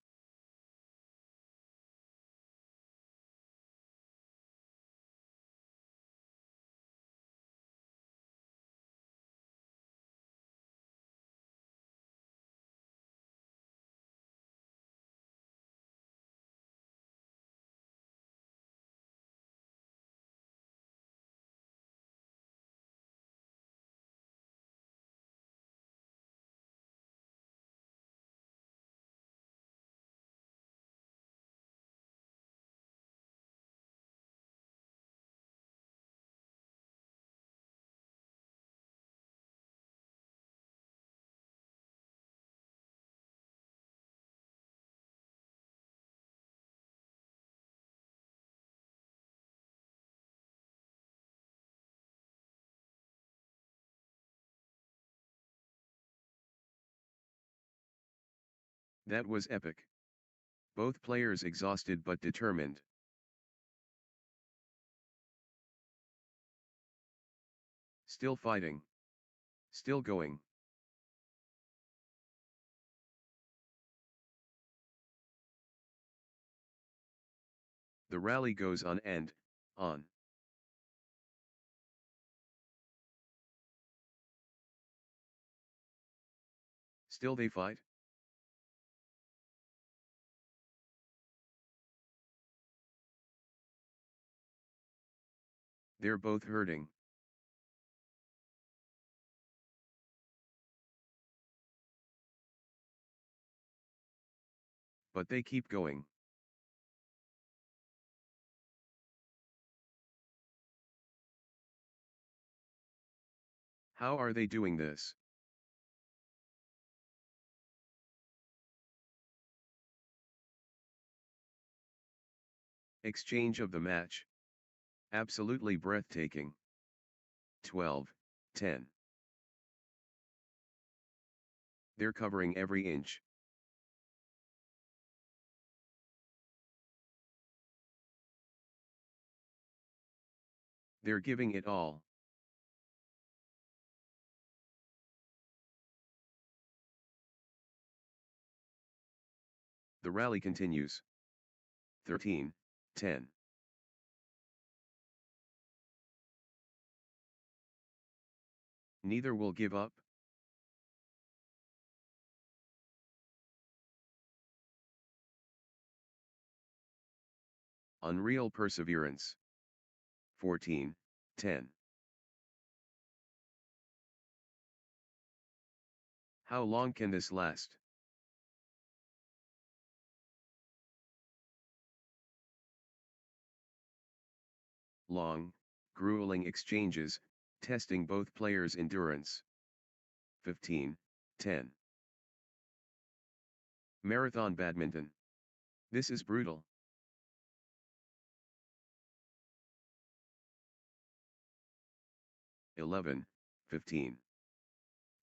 That was epic. Both players exhausted but determined. Still fighting. Still going. The rally goes on and on. Still they fight. They're both hurting. But they keep going. How are they doing this? Exchange of the match. Absolutely breathtaking. 12, 10. They're covering every inch. They're giving it all. The rally continues. 13, 10. Neither will give up. Unreal perseverance. 14, 10. How long can this last? long, grueling exchanges, testing both players' endurance. 15, 10. Marathon badminton. This is brutal. 11, 15.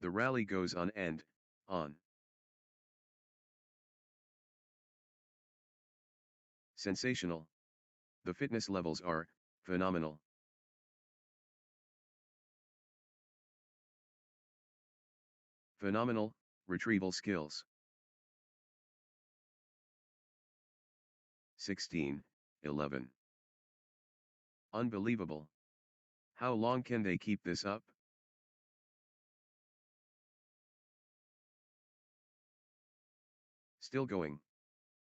The rally goes on and on. Sensational. The fitness levels are phenomenal. Phenomenal retrieval skills. 16, 11. Unbelievable. How long can they keep this up? Still going.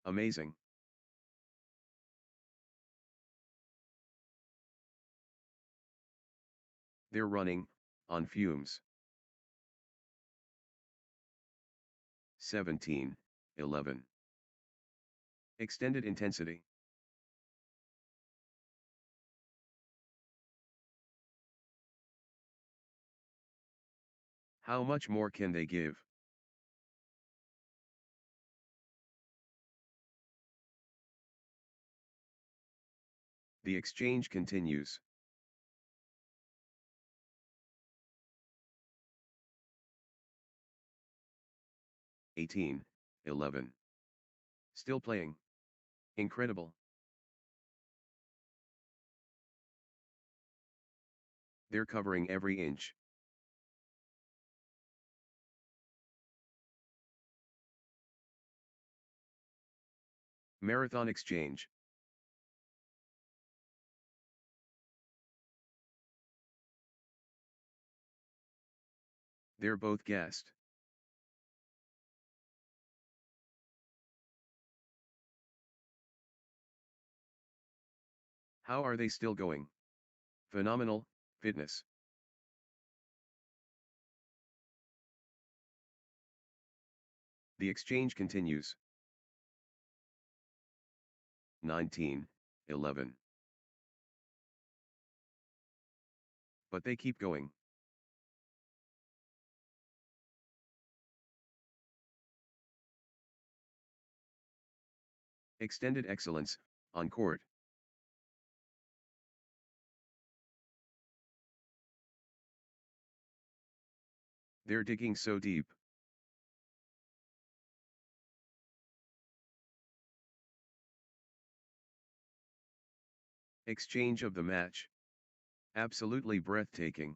Amazing. They're running on fumes. 17, 11. Extended intensity. How much more can they give? The exchange continues. (18, 11). Still playing. Incredible. They're covering every inch. Marathon exchange. They're both gassed. How are they still going? Phenomenal fitness. The exchange continues. 19, 11. But they keep going. Extended excellence on court. They're digging so deep. Exchange of the match. Absolutely breathtaking.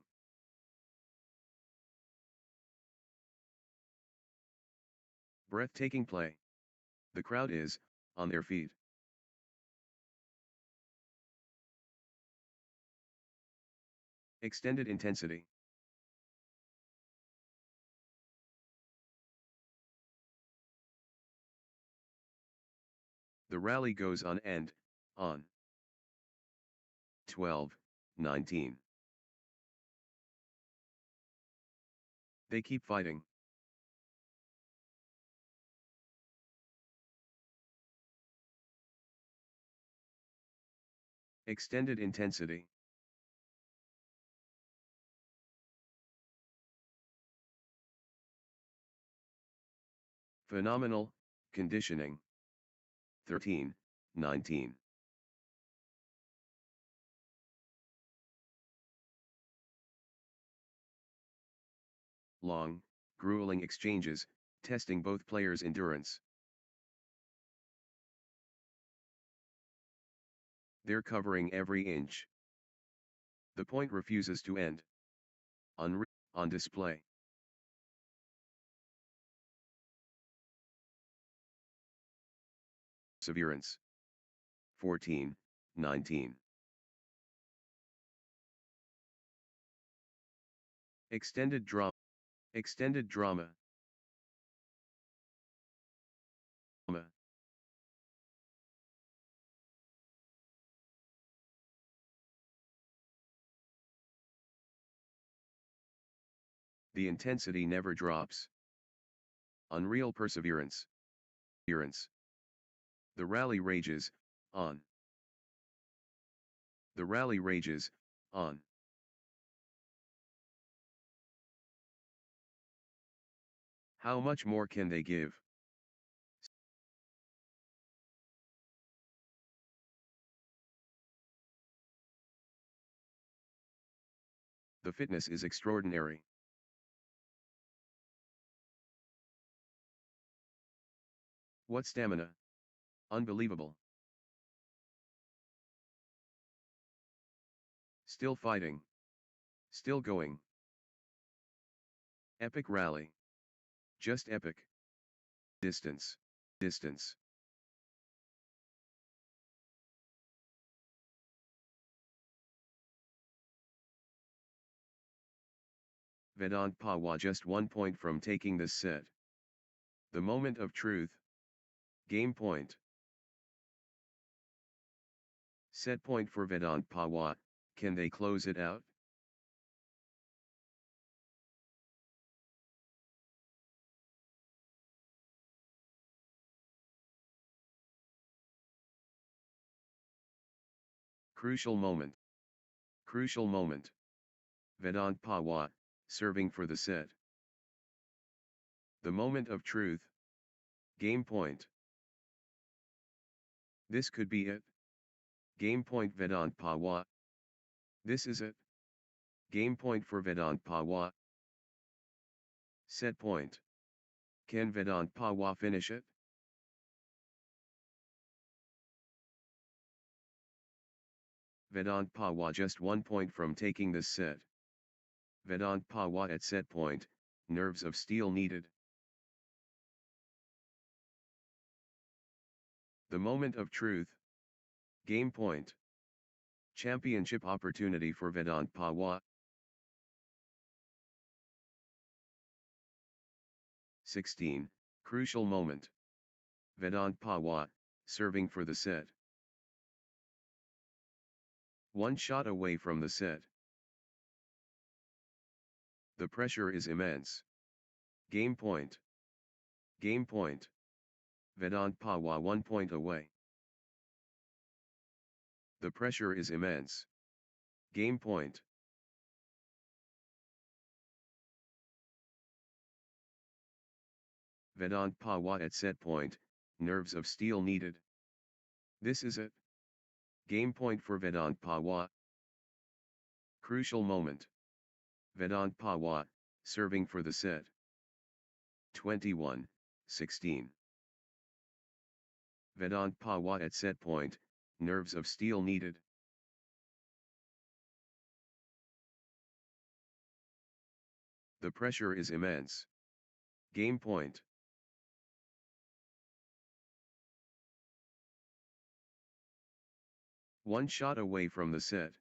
Breathtaking play. The crowd is on their feet. Extended intensity. The rally goes on and on. 12, 19. They keep fighting. Extended intensity. Phenomenal conditioning. 13, 19. Long, grueling exchanges, testing both players' endurance. They're covering every inch. The point refuses to end. On display. Perseverance. 14, 19. Extended drama. Extended drama. The intensity never drops. Unreal perseverance. The rally rages on. The rally rages, on. How much more can they give? The fitness is extraordinary. What stamina? Unbelievable. Still fighting. Still going. Epic rally. Just epic. Distance. Distance. Vedant Pawa just 1 point from taking this set. The moment of truth. Game point. Set point for Vedant Pawa, can they close it out? Crucial moment. Crucial moment. Vedant Pawa, serving for the set. The moment of truth. Game point. This could be it. Game point Vedant Pawa. This is it. Game point for Vedant Pawa. Set point. Can Vedant Pawa finish it? Vedant Pawa just 1 point from taking this set. Vedant Pawa at set point, nerves of steel needed. The moment of truth. Game point. Championship opportunity for Vedant Pawa. 16. Crucial moment. Vedant Pawa, serving for the set. One shot away from the set. The pressure is immense. Game point. Game point. Vedant Pawa 1 point away. The pressure is immense. Game point. Vedant Pawa at set point, nerves of steel needed. This is it. Game point for Vedant Pawa. Crucial moment. Vedant Pawa, serving for the set. 21-16. Vedant Pawa at set point, nerves of steel needed. The pressure is immense. Game point. One shot away from the set.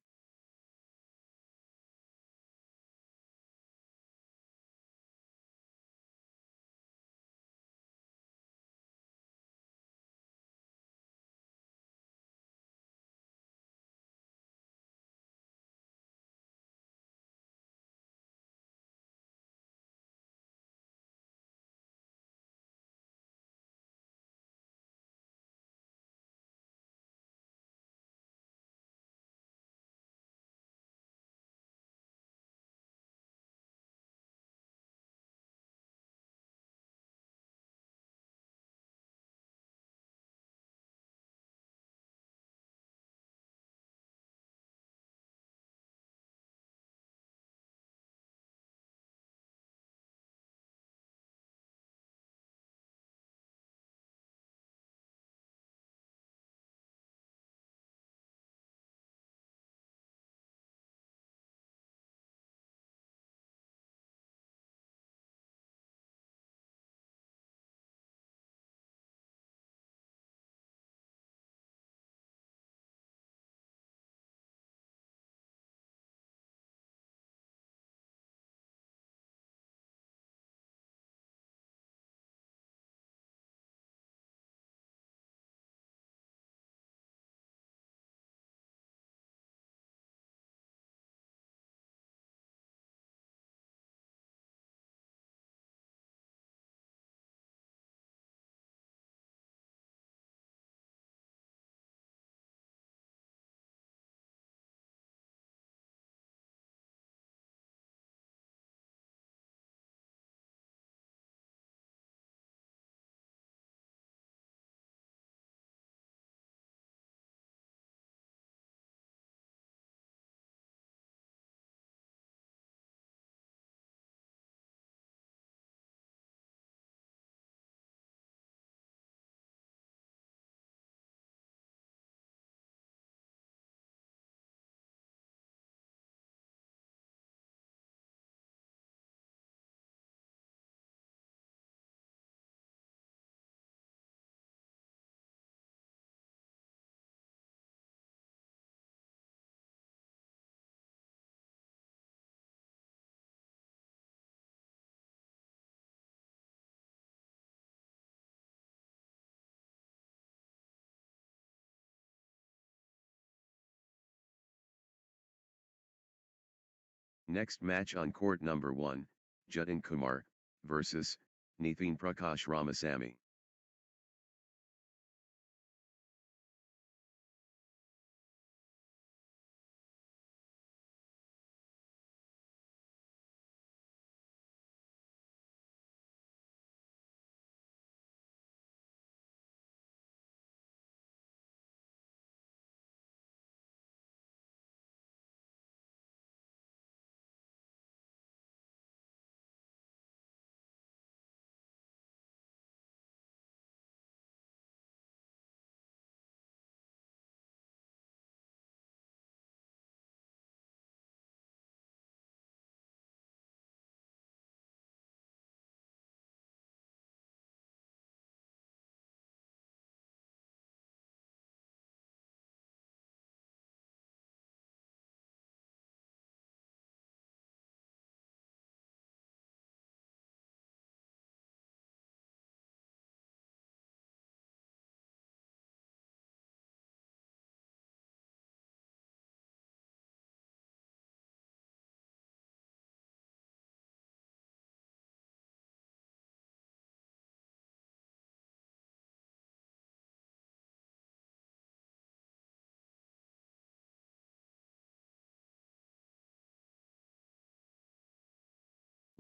Next match on court number 1, Jatin Kumar versus Nithin Prakash Ramasamy.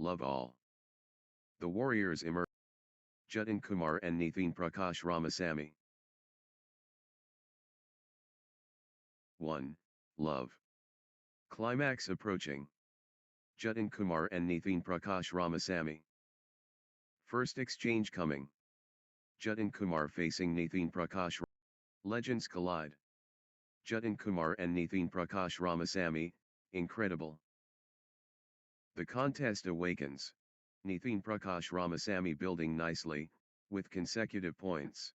Love all. The Warriors emerge. Jatin Kumar and Nithin Prakash Ramasamy. 1. Love. Climax approaching. Jatin Kumar and Nithin Prakash Ramasamy. First exchange coming. Jatin Kumar facing Nithin Prakash. Legends collide. Jatin Kumar and Nithin Prakash Ramasamy, incredible. The contest awakens. Nithin Prakash Ramasamy building nicely, with consecutive points.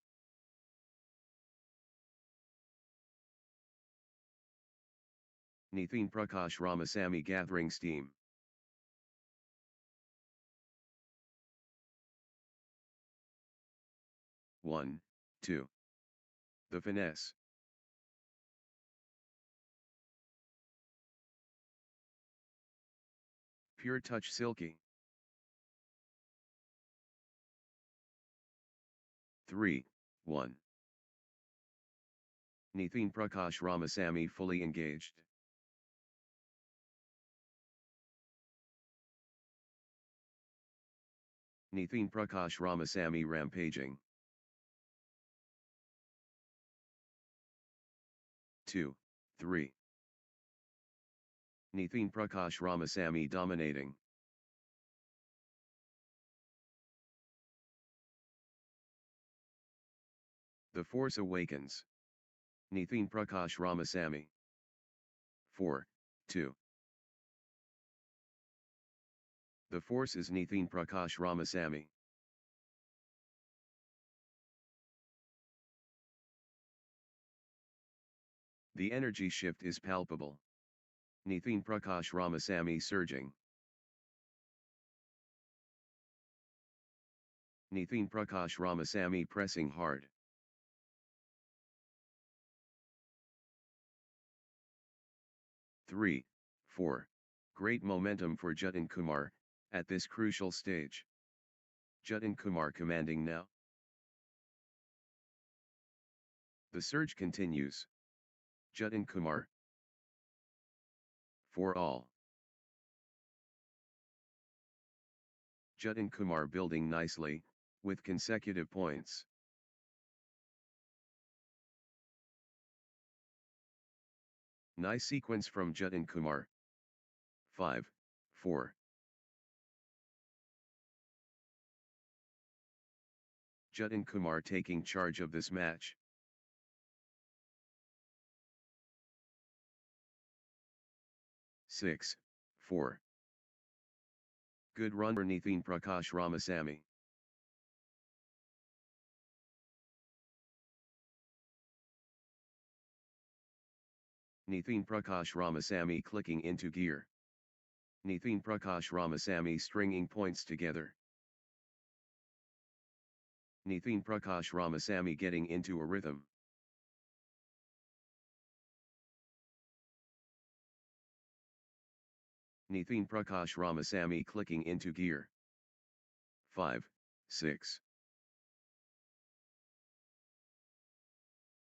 Nithin Prakash Ramasamy gathering steam. One, 2. The finesse. Pure touch silky. 3, 1. Nithin Prakash Ramasamy fully engaged. Nithin Prakash Ramasamy rampaging. 2, 3. Nithin Prakash Ramasamy dominating. The force awakens. Nithin Prakash Ramasamy. 4, 2. The force is Nithin Prakash Ramasamy. The energy shift is palpable. Nithin Prakash Ramasamy surging. Nithin Prakash Ramasamy pressing hard. Three, 4. Great momentum for Jatin Kumar, at this crucial stage. Jatin Kumar commanding now. The surge continues. Jatin Kumar. 4 all. Jatin Kumar building nicely, with consecutive points. Nice sequence from Jatin Kumar. 5, 4. Jatin Kumar taking charge of this match. Six, 4. Good run for Nithin Prakash Ramasamy. Nithin Prakash Ramasamy clicking into gear. Nithin Prakash Ramasamy stringing points together. Nithin Prakash Ramasamy getting into a rhythm. Nithin Prakash Ramasamy clicking into gear. 5, 6.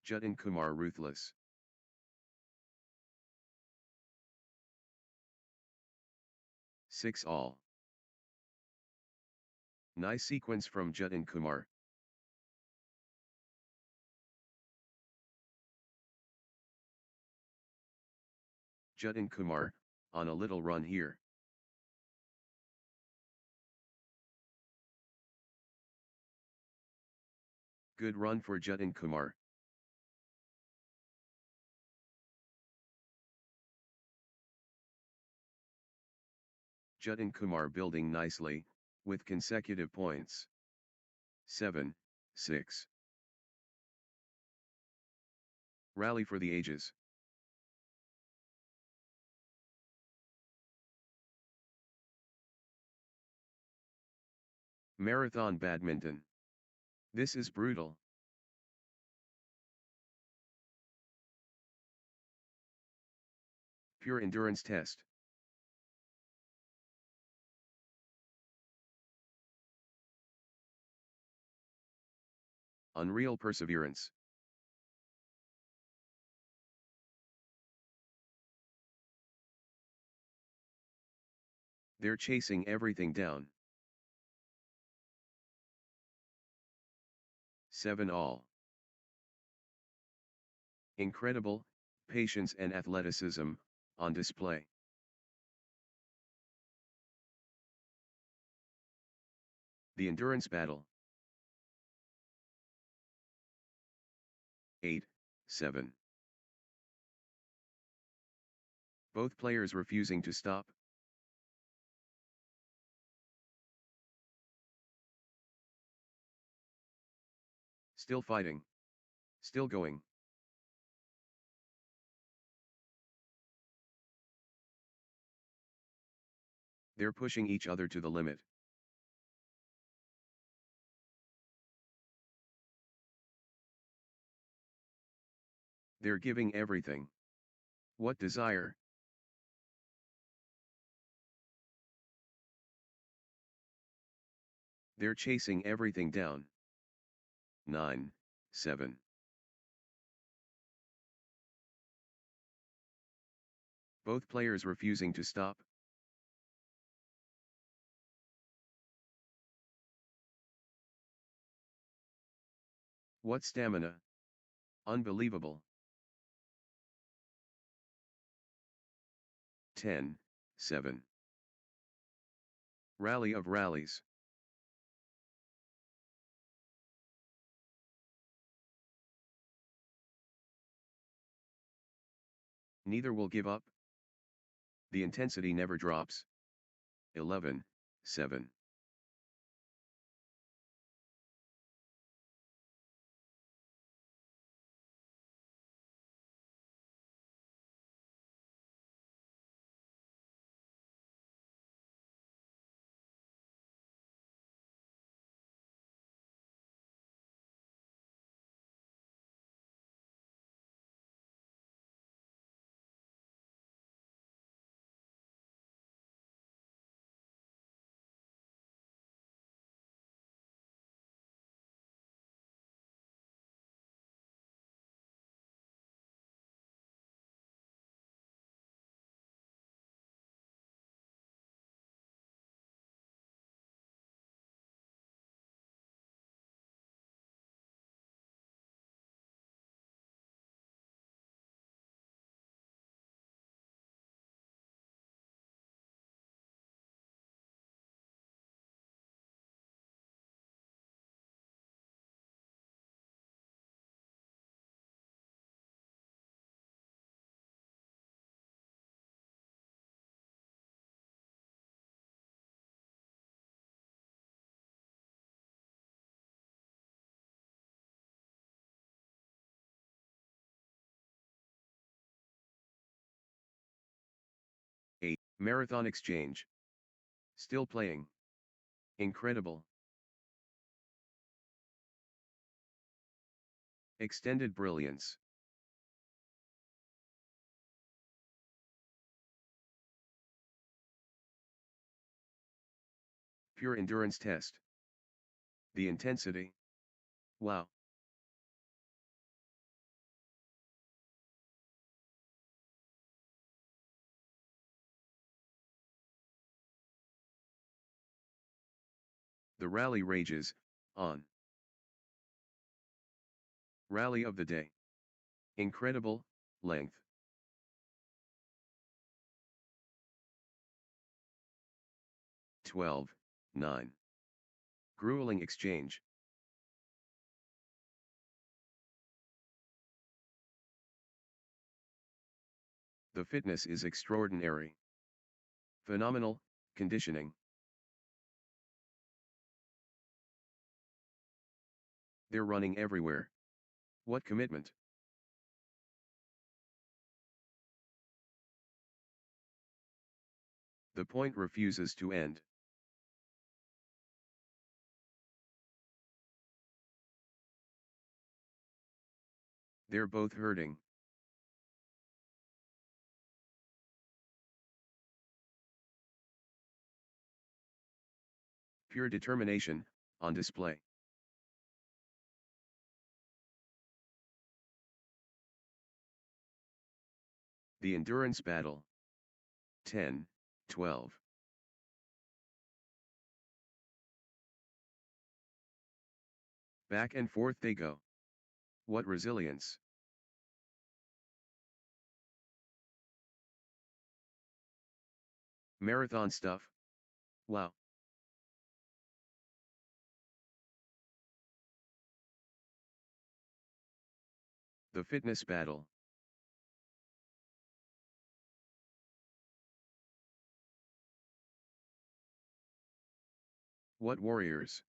Jatin Kumar ruthless. 6 all. Nice sequence from Jatin Kumar. Jatin Kumar, on a little run here. Good run for Jatin Kumar. Jatin Kumar building nicely, with consecutive points. 7, 6. Rally for the ages. Marathon badminton. This is brutal. Pure endurance test. Unreal perseverance. They're chasing everything down. 7 all. Incredible, patience and athleticism, on display. The endurance battle. 8, 7. Both players refusing to stop. Still fighting. Still going. They're pushing each other to the limit. They're giving everything. What desire? They're chasing everything down. 9, 7. Both players refusing to stop. What stamina! Unbelievable. 10, 7. Rally of rallies. Neither will give up. The intensity never drops. 11, 7. Marathon exchange. Still playing. Incredible. Extended brilliance. Pure endurance test. The intensity. Wow. The rally rages, on. Rally of the day. Incredible, length. 12:9. Grueling exchange. The fitness is extraordinary. Phenomenal, conditioning. They're running everywhere. What commitment? The point refuses to end. They're both hurting. Pure determination, on display. The endurance battle. 10:12. Back and forth they go. What resilience. Marathon stuff. Wow. The fitness battle. What warriors.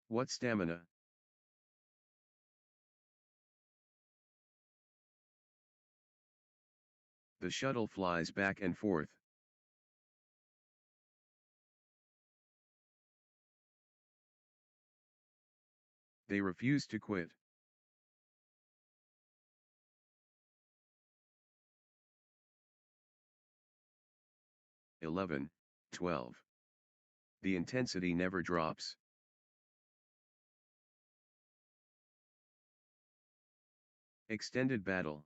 What stamina. The shuttle flies back and forth. They refuse to quit. Eleven, 12. The intensity never drops. Extended battle.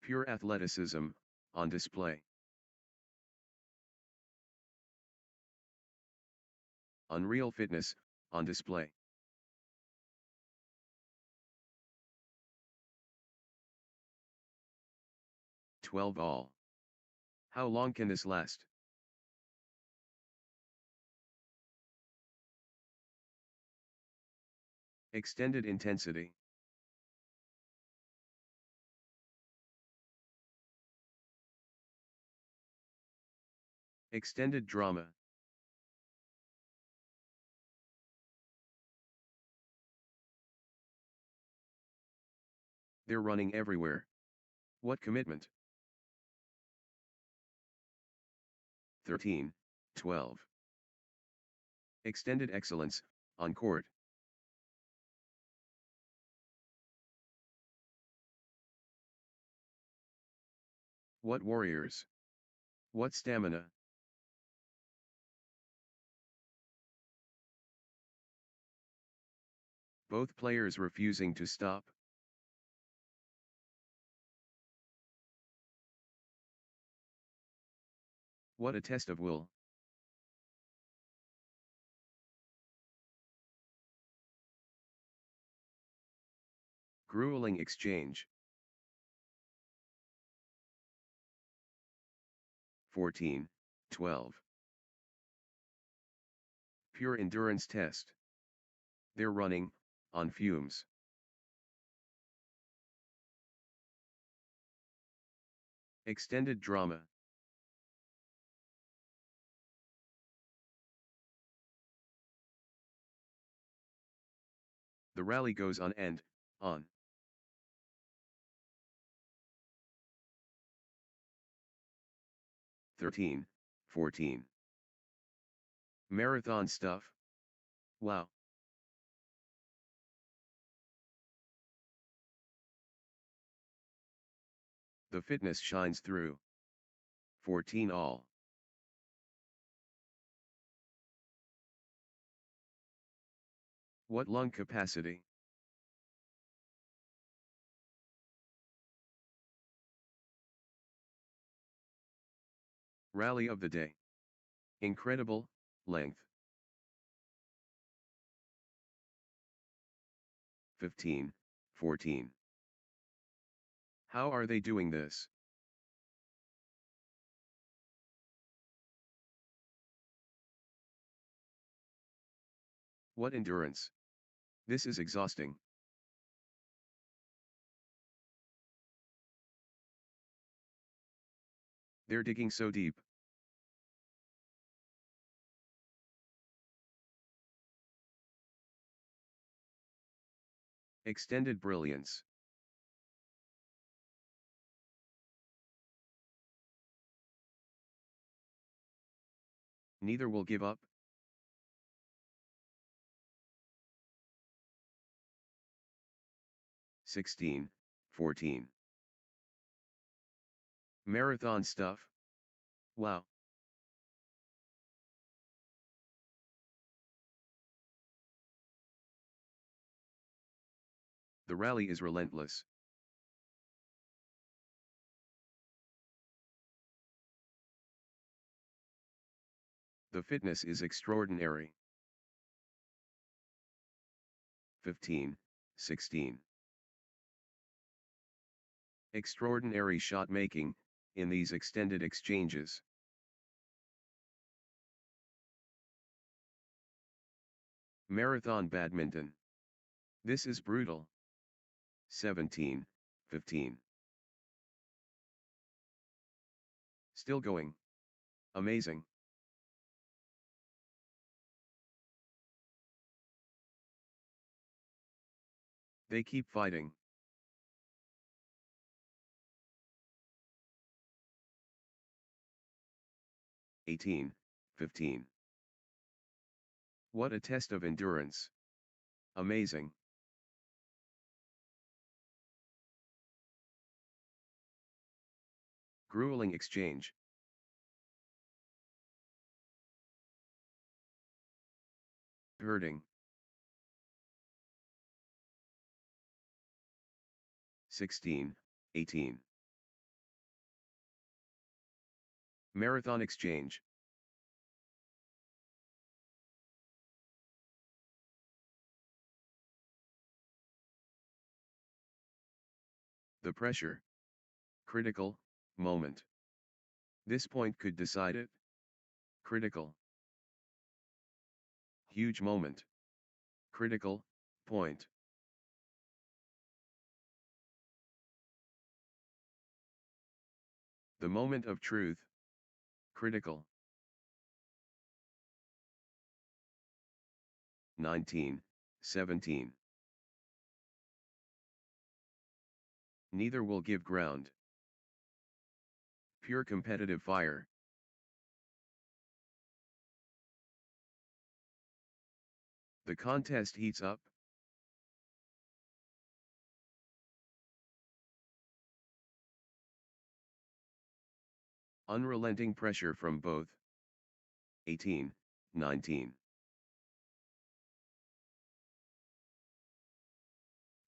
Pure athleticism, on display. Unreal fitness, on display. Twelve all. How long can this last? Extended intensity. Extended drama. They're running everywhere. What commitment? 13, 12. Extended excellence, on court. What warriors. What stamina. Both players refusing to stop. What a test of will. Grueling exchange. 14, 12. Pure endurance test. They're running, on fumes. Extended drama. The rally goes on and, on. Thirteen, 14. Marathon stuff. Wow. The fitness shines through. 14 all. What lung capacity? Rally of the day. Incredible, length. 15, 14. How are they doing this? What endurance? This is exhausting. They're digging so deep. Extended brilliance. Neither will give up. (16, 14). Marathon stuff? Wow. The rally is relentless. The fitness is extraordinary. 15, 16. Extraordinary shot making, in these extended exchanges. Marathon badminton. This is brutal. 17, 15. Still going. Amazing. They keep fighting. (18, 15). What a test of endurance. Amazing. Grueling exchange. Hurting. 16, 18. Marathon exchange. The pressure. Critical, moment. This point could decide it. Critical. Huge moment. Critical, point. The moment of truth. Critical. 19, 17. Neither will give ground. Pure competitive fire. The contest heats up. Unrelenting pressure from both. 18, 19.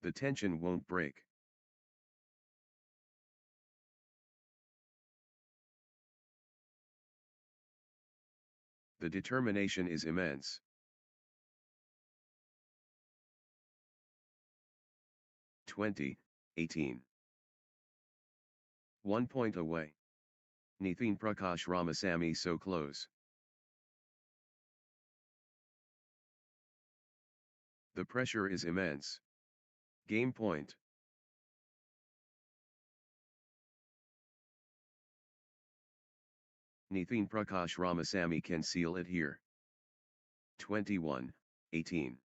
The tension won't break. The determination is immense. 20, 18. 1 point away. Nithin Prakash Ramasamy so close. The pressure is immense. Game point. Nithin Prakash Ramasamy can seal it here. 21, 18.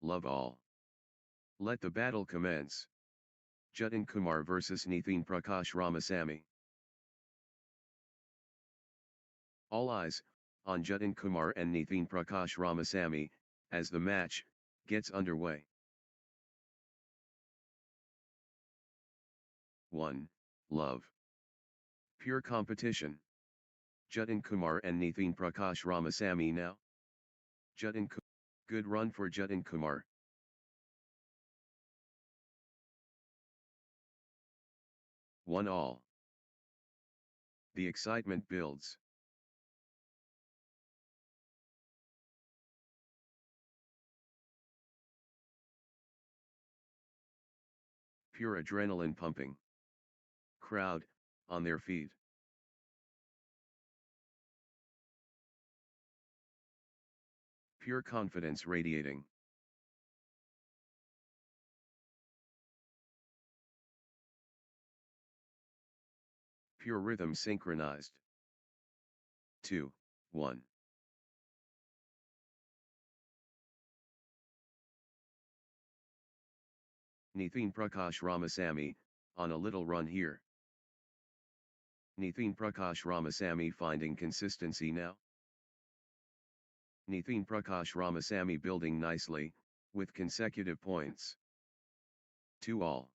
Love all. Let the battle commence. Jatin Kumar vs Nithin Prakash Ramasamy. All eyes on Jatin Kumar and Nithin Prakash Ramasamy as the match gets underway. 1. Love. Pure competition. Jatin Kumar and Nithin Prakash Ramasamy now. Jatin Kumar. Good run for Jatin Kumar. 1-all. The excitement builds. Pure adrenaline pumping. Crowd on their feet. Pure confidence radiating. Pure rhythm synchronized. 2, 1. Nithin Prakash Ramasamy, on a little run here. Nithin Prakash Ramasamy finding consistency now. Nithin Prakash Ramasamy building nicely, with consecutive points. 2-all.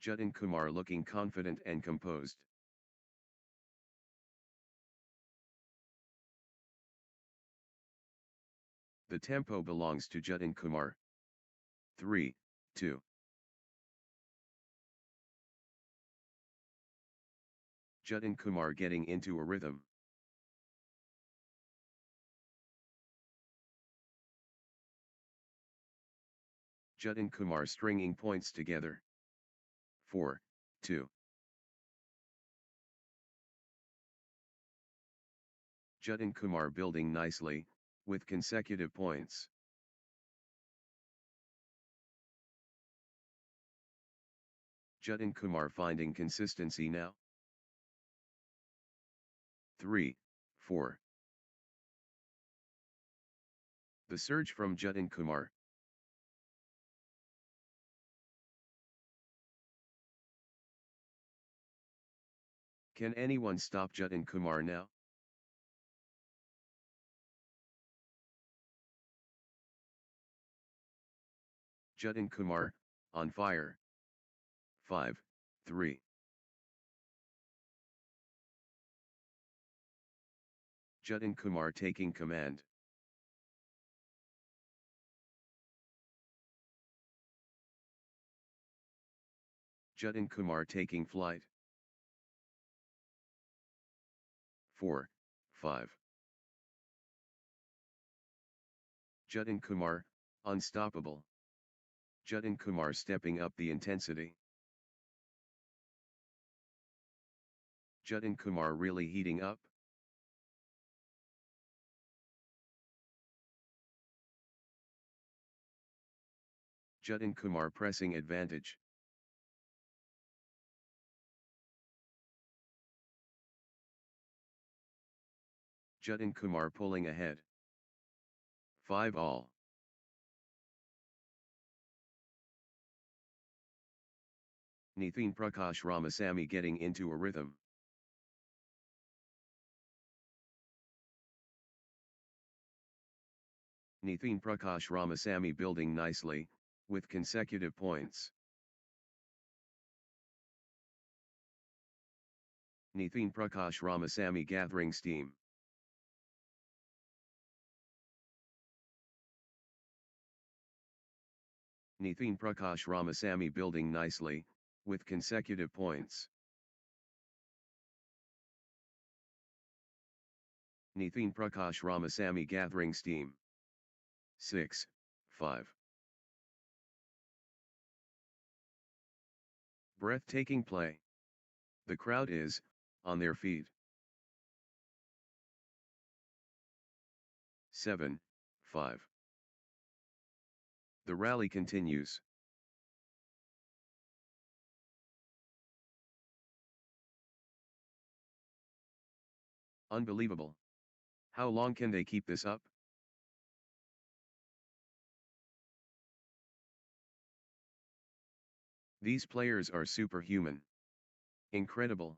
Jatin Kumar looking confident and composed. The tempo belongs to Jatin Kumar. 3, 2. Jatin Kumar getting into a rhythm. Jatin Kumar stringing points together. 4, 2. Jatin Kumar building nicely, with consecutive points. Jatin Kumar finding consistency now. 3, 4. The surge from Jatin Kumar. Can anyone stop Jatin Kumar now? Jatin Kumar, on fire. 5, 3. Jatin Kumar taking command. Jatin Kumar taking flight. 4, 5. Jatin Kumar, unstoppable. Jatin Kumar stepping up the intensity. Jatin Kumar really heating up. Jatin Kumar pressing advantage. Jatin Kumar pulling ahead. 5-all. Nithin Prakash Ramasamy getting into a rhythm. Nithin Prakash Ramasamy building nicely, with consecutive points. Nithin Prakash Ramasamy gathering steam. Nithin Prakash Ramasamy building nicely, with consecutive points. Nithin Prakash Ramasamy gathering steam. 6, 5. Breathtaking play. The crowd is on their feet. 7, 5. The rally continues. Unbelievable. How long can they keep this up? These players are superhuman. Incredible.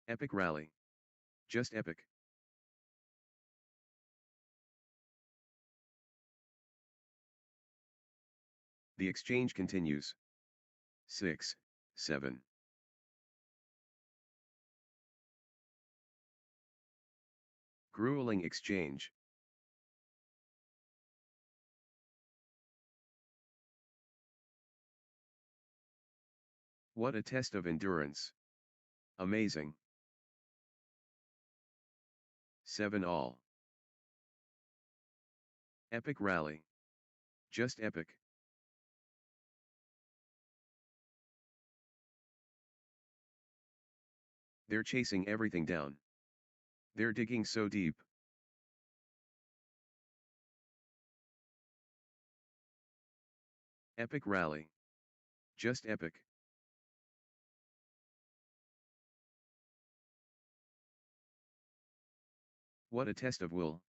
Epic rally. Just epic. The exchange continues. 6, 7. Grueling exchange. What a test of endurance. Amazing. 7 all. Epic rally. Just epic. They're chasing everything down. They're digging so deep. Epic rally. Just epic. What a test of will.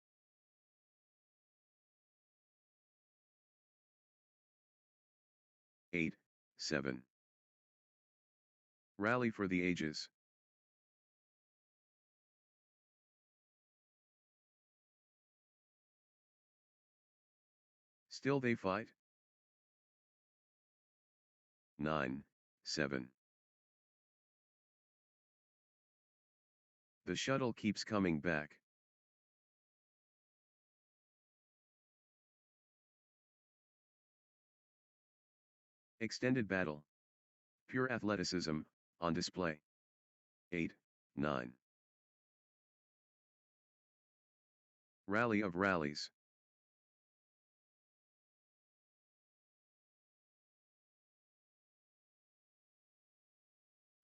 8, 7. Rally for the ages. Still they fight? 9, 7. The shuttle keeps coming back. Extended battle. Pure athleticism, on display. 8, 9. Rally of rallies.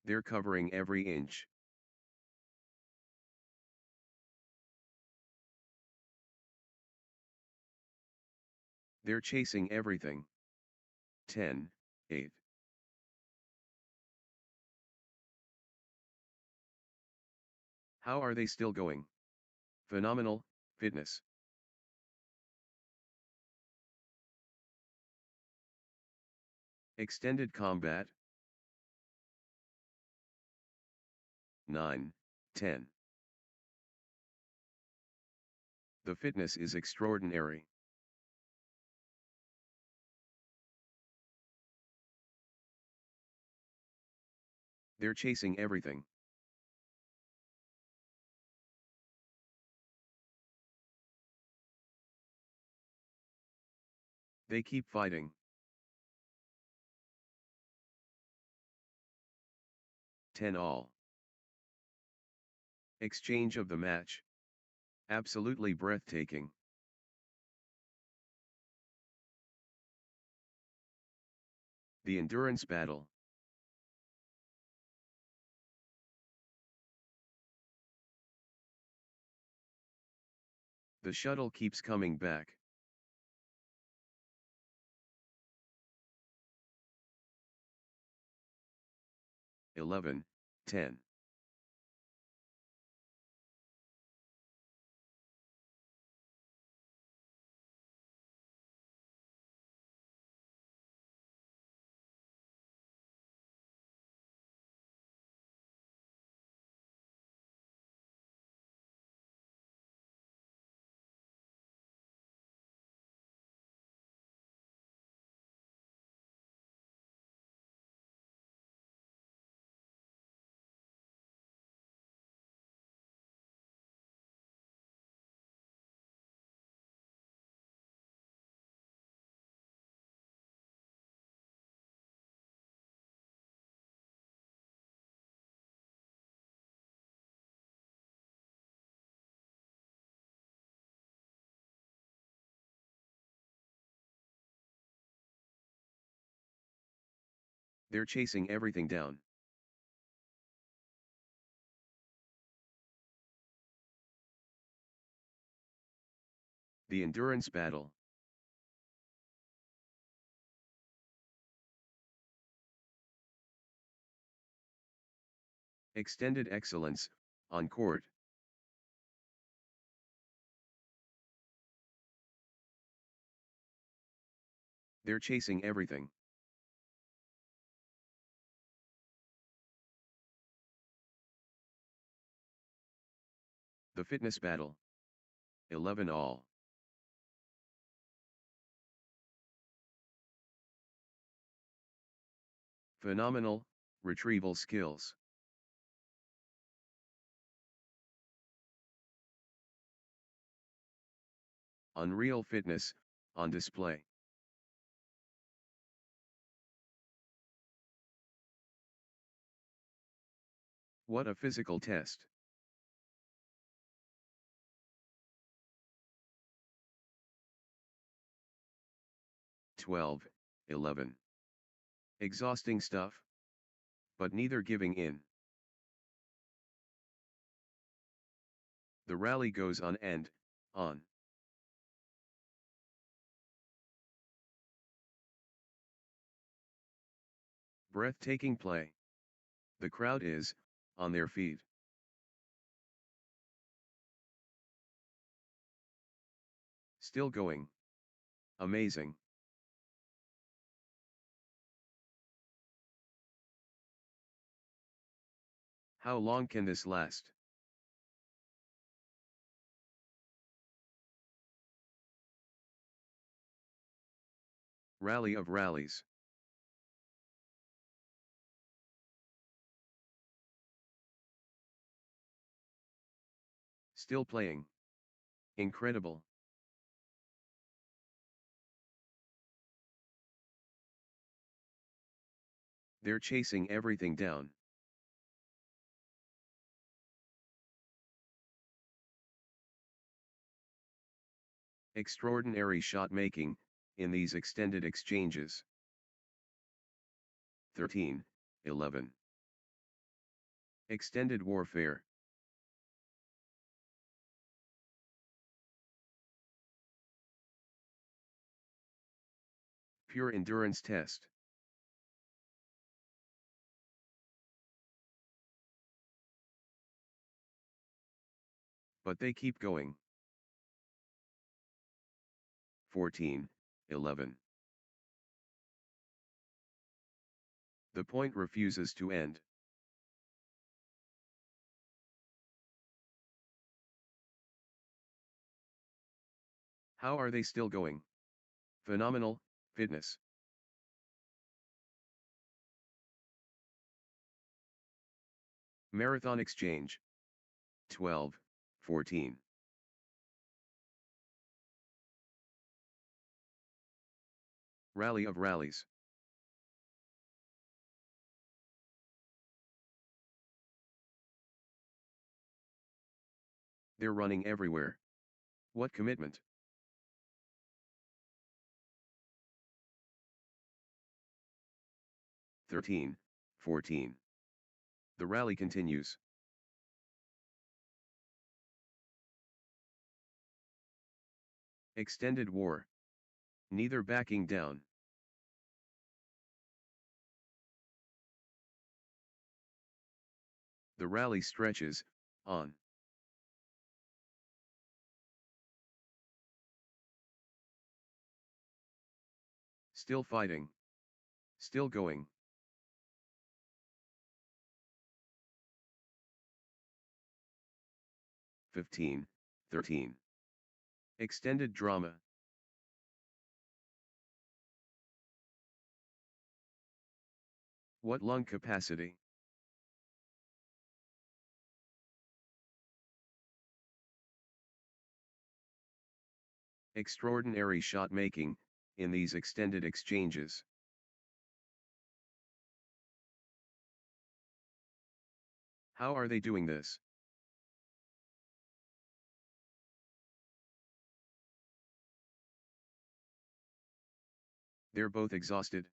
They're covering every inch. They're chasing everything. 10, 8. How are they still going? Phenomenal, fitness. Extended combat. 9, 10. The fitness is extraordinary. They're chasing everything. They keep fighting. 10 all. Exchange of the match. Absolutely breathtaking. The endurance battle. The shuttle keeps coming back. Eleven, 10. They're chasing everything down. The endurance battle. Extended excellence, on court. They're chasing everything. The fitness battle. 11 all. Phenomenal, retrieval skills. Unreal fitness, on display. What a physical test. (12:11). Exhausting stuff. But neither giving in. The rally goes on and on. Breathtaking play. The crowd is on their feet. Still going. Amazing. How long can this last? Rally of rallies. Still playing. Incredible. They're chasing everything down. Extraordinary shot making, in these extended exchanges. 13:11. Extended warfare. Pure endurance test. But they keep going. 14:11. The point refuses to end. How are they still going? Phenomenal, fitness. Marathon exchange. 12:14. Rally of rallies. They're running everywhere. What commitment? 13:14. The rally continues. Extended war. Neither backing down. The rally stretches on. Still fighting. Still going. (15:13). Extended drama. What lung capacity? Extraordinary shot making, in these extended exchanges. How are they doing this? They're both exhausted.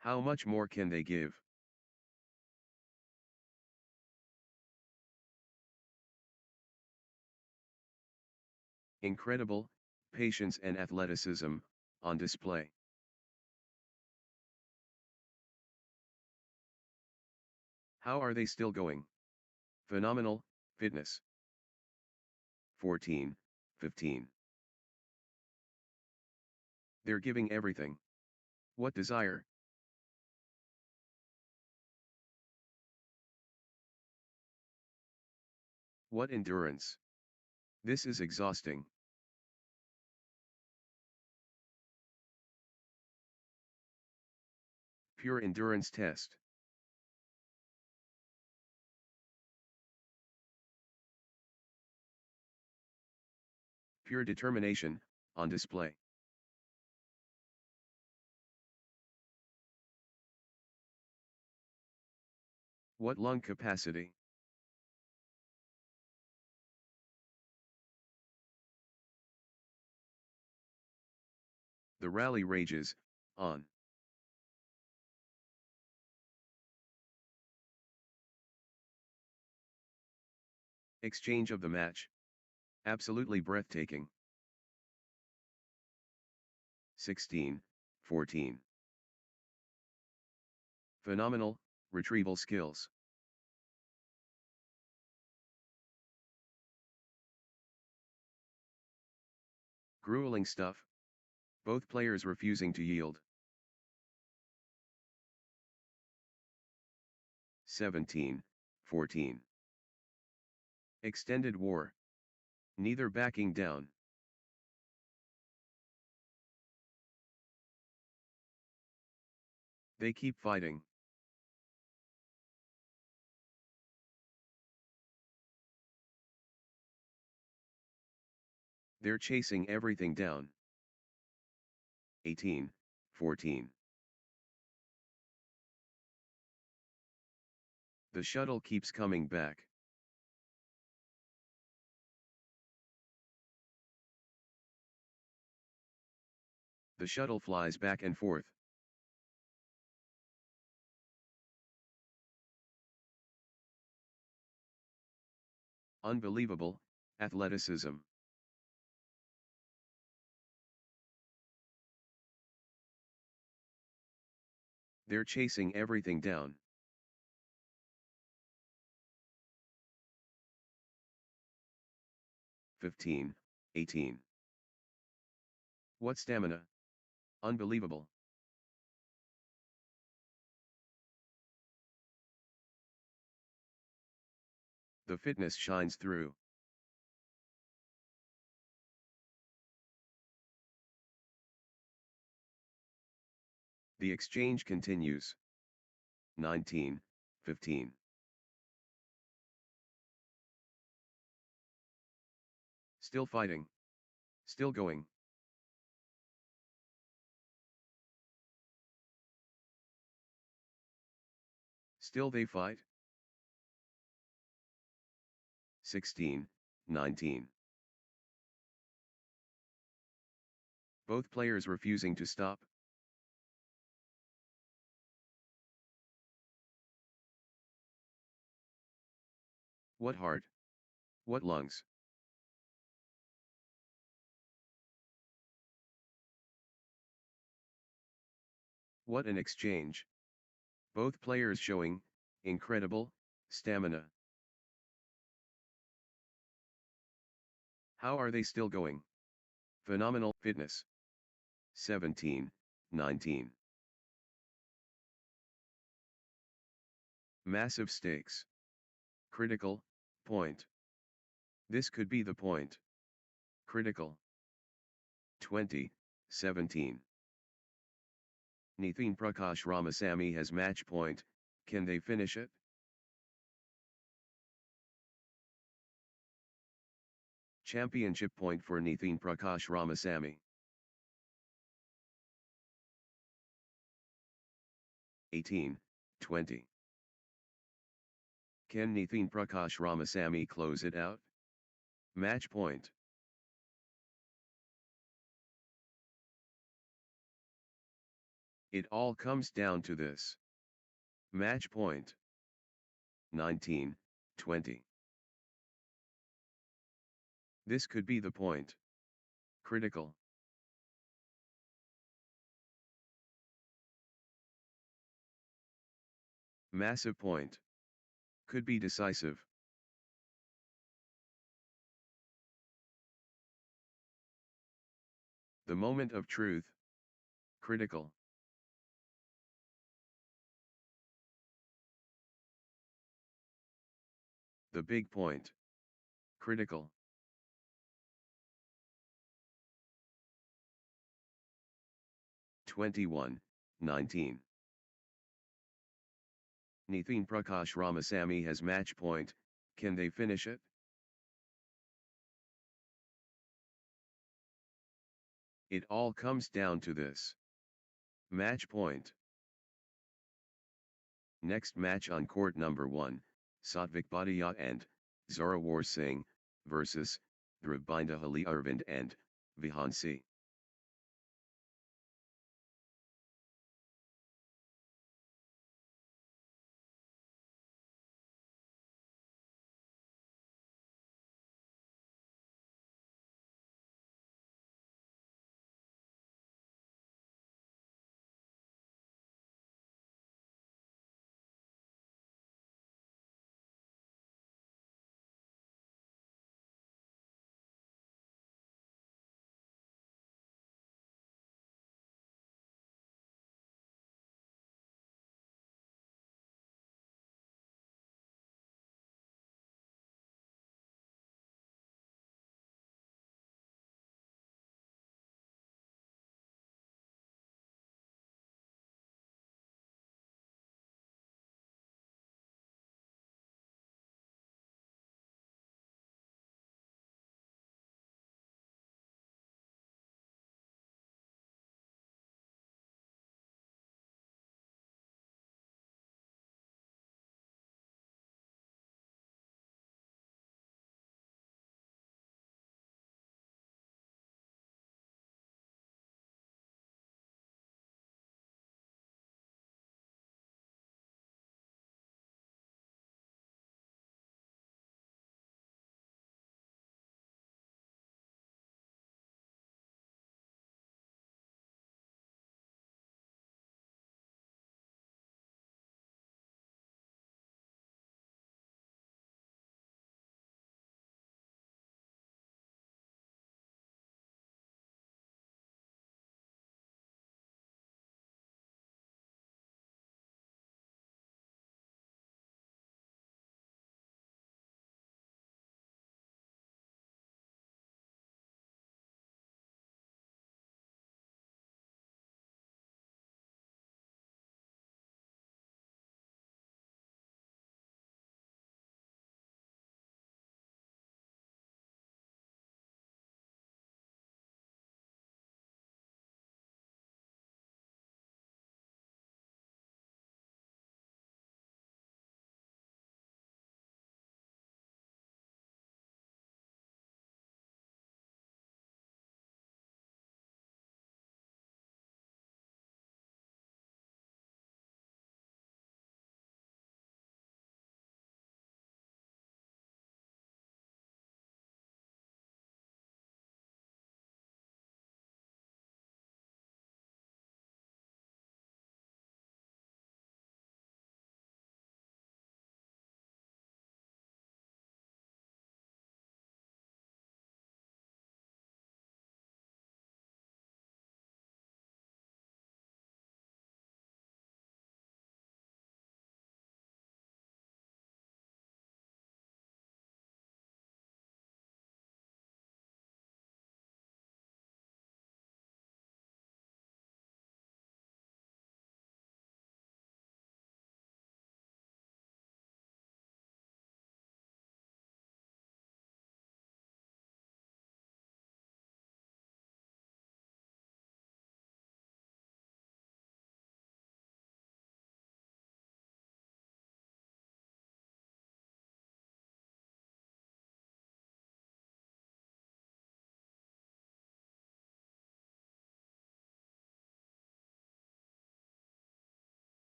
How much more can they give? Incredible, patience and athleticism, on display. How are they still going? Phenomenal, Fitness. 14, 15. They're giving everything. What desire? What endurance? This is exhausting. Pure endurance test. Pure determination, on display. What lung capacity? The rally rages, on. Exchange of the match. Absolutely breathtaking. 16, 14. Phenomenal, retrieval skills. Grueling stuff. Both players refusing to yield. 17, 14. Extended war. Neither backing down. They keep fighting. They're chasing everything down. 18, 14. The shuttle keeps coming back. The shuttle flies back and forth. Unbelievable, athleticism. They're chasing everything down. (15, 18). What stamina? Unbelievable. The fitness shines through. The exchange continues. 19, 15. Still fighting. Still going. Still they fight. 16, 19. Both players refusing to stop. What heart? What lungs? What an exchange. Both players showing incredible stamina. How are they still going? Phenomenal fitness. 17, 19. Massive stakes. Critical point. This could be the point. Critical. 20, 17. Nitin Prakash Ramasamy has match point, can they finish it? Championship point for Nitin Prakash Ramasamy. 18, 20. Can Nitin Prakash Ramasamy close it out? Match point. It all comes down to this. Match point. 19, 20. This could be the point. Critical. Massive point. Could be decisive. The moment of truth. Critical. The big point. Critical. (21, 19). Nitin Prakash Ramasamy has match point, can they finish it? It all comes down to this. Match point. Next match on court number 1, Satvik Bhatia and Zorawar Singh versus Drabinda Ali Arvind and Vihansi.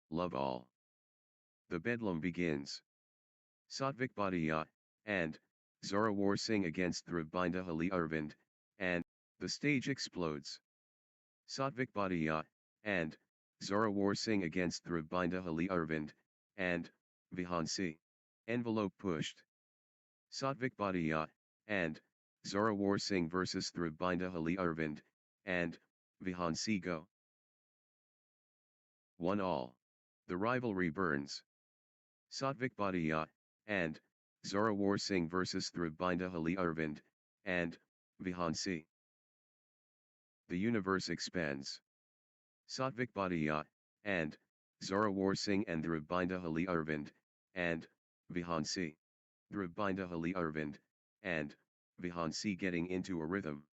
love all. The bedlam begins. Satvik Bhatia, and, Zorawar Singh against Dhrubinda Ali Arvind, and, the stage explodes. Satvik Bhatia, and, Zorawar Singh against Dhrubinda Ali Arvind, and, Vihansi. Envelope pushed. Satvik Bhatia, and, Zorawar Singh vs Dhrubinda Ali Arvind, and, Vihansi go. 1 all. The rivalry burns. Satvik Bhatia, and, Zorawar Singh vs Dhrubinda Ali Arvind, and, Vihansi. The universe expands. Satvik Bhatia, and, Zorawar Singh and Dhrubinda Ali Arvind, and, Vihansi. Dhrubinda Ali Arvind, and, Vihansi getting into a rhythm.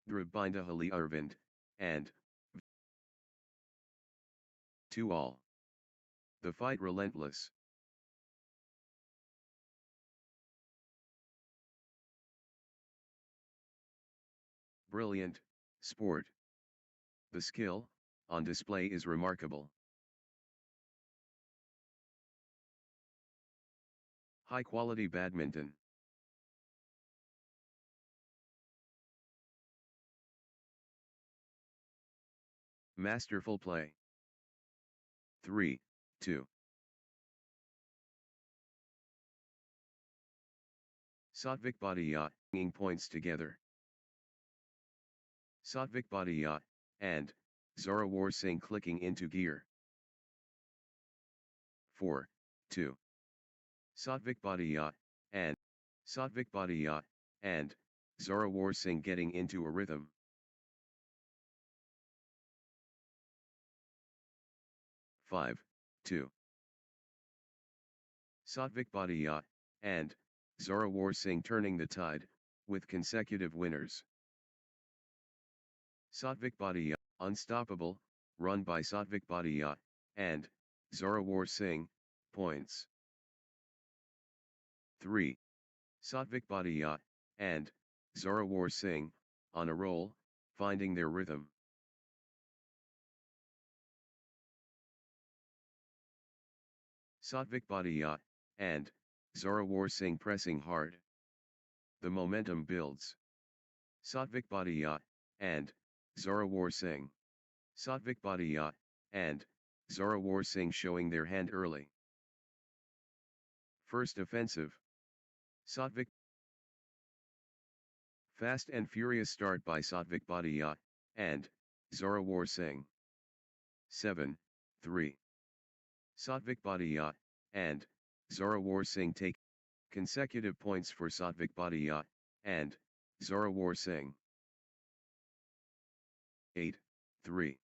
Dhrubinda Ali Arvind, and, 2 all. The fight relentless. Brilliant, sport. The skill, on display is remarkable. High quality badminton. Masterful play. 3, 2. Satvik Bhatia, bringing points together. Satvik Bhatia, and, Zorawar Singh clicking into gear. 4, 2. Satvik Bhatia, and, Satvik Bhatia, and, Zorawar Singh getting into a rhythm. 5, 2. Satvik Bhatia, and, Zorawar Singh turning the tide, with consecutive winners. Satvik Bhatia, unstoppable, run by Satvik Bhatia, and, Zorawar Singh, points. 3. Satvik Bhatia, and, Zorawar Singh, on a roll, finding their rhythm. Satvik Bhatia, and, Zorawar Singh pressing hard. The momentum builds. Satvik Bhatia, and, Zorawar Singh. Satvik Bhatia, and, Zorawar Singh showing their hand early. First offensive. Satvik. Fast and furious start by Satvik Bhatia, and, Zorawar Singh. 7, 3. Satvik Bhatia, and, Zorawar Singh take consecutive points for Satvik Bhatia, and, Zorawar Singh. 8, 3.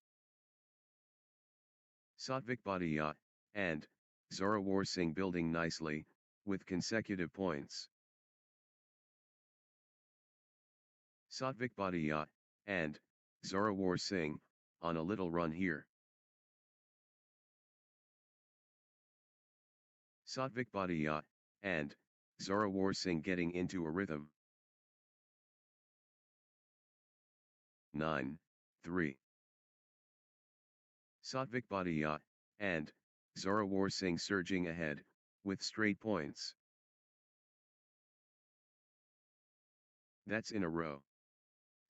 Satvik Bhatia, and, Zorawar Singh building nicely, with consecutive points. Satvik Bhatia, and, Zorawar Singh, on a little run here. Satvik Bhatia, and, Zorawar Singh getting into a rhythm. 9, 3. Satvik Bhatia, and, Zorawar Singh surging ahead, with straight points. That's in a row.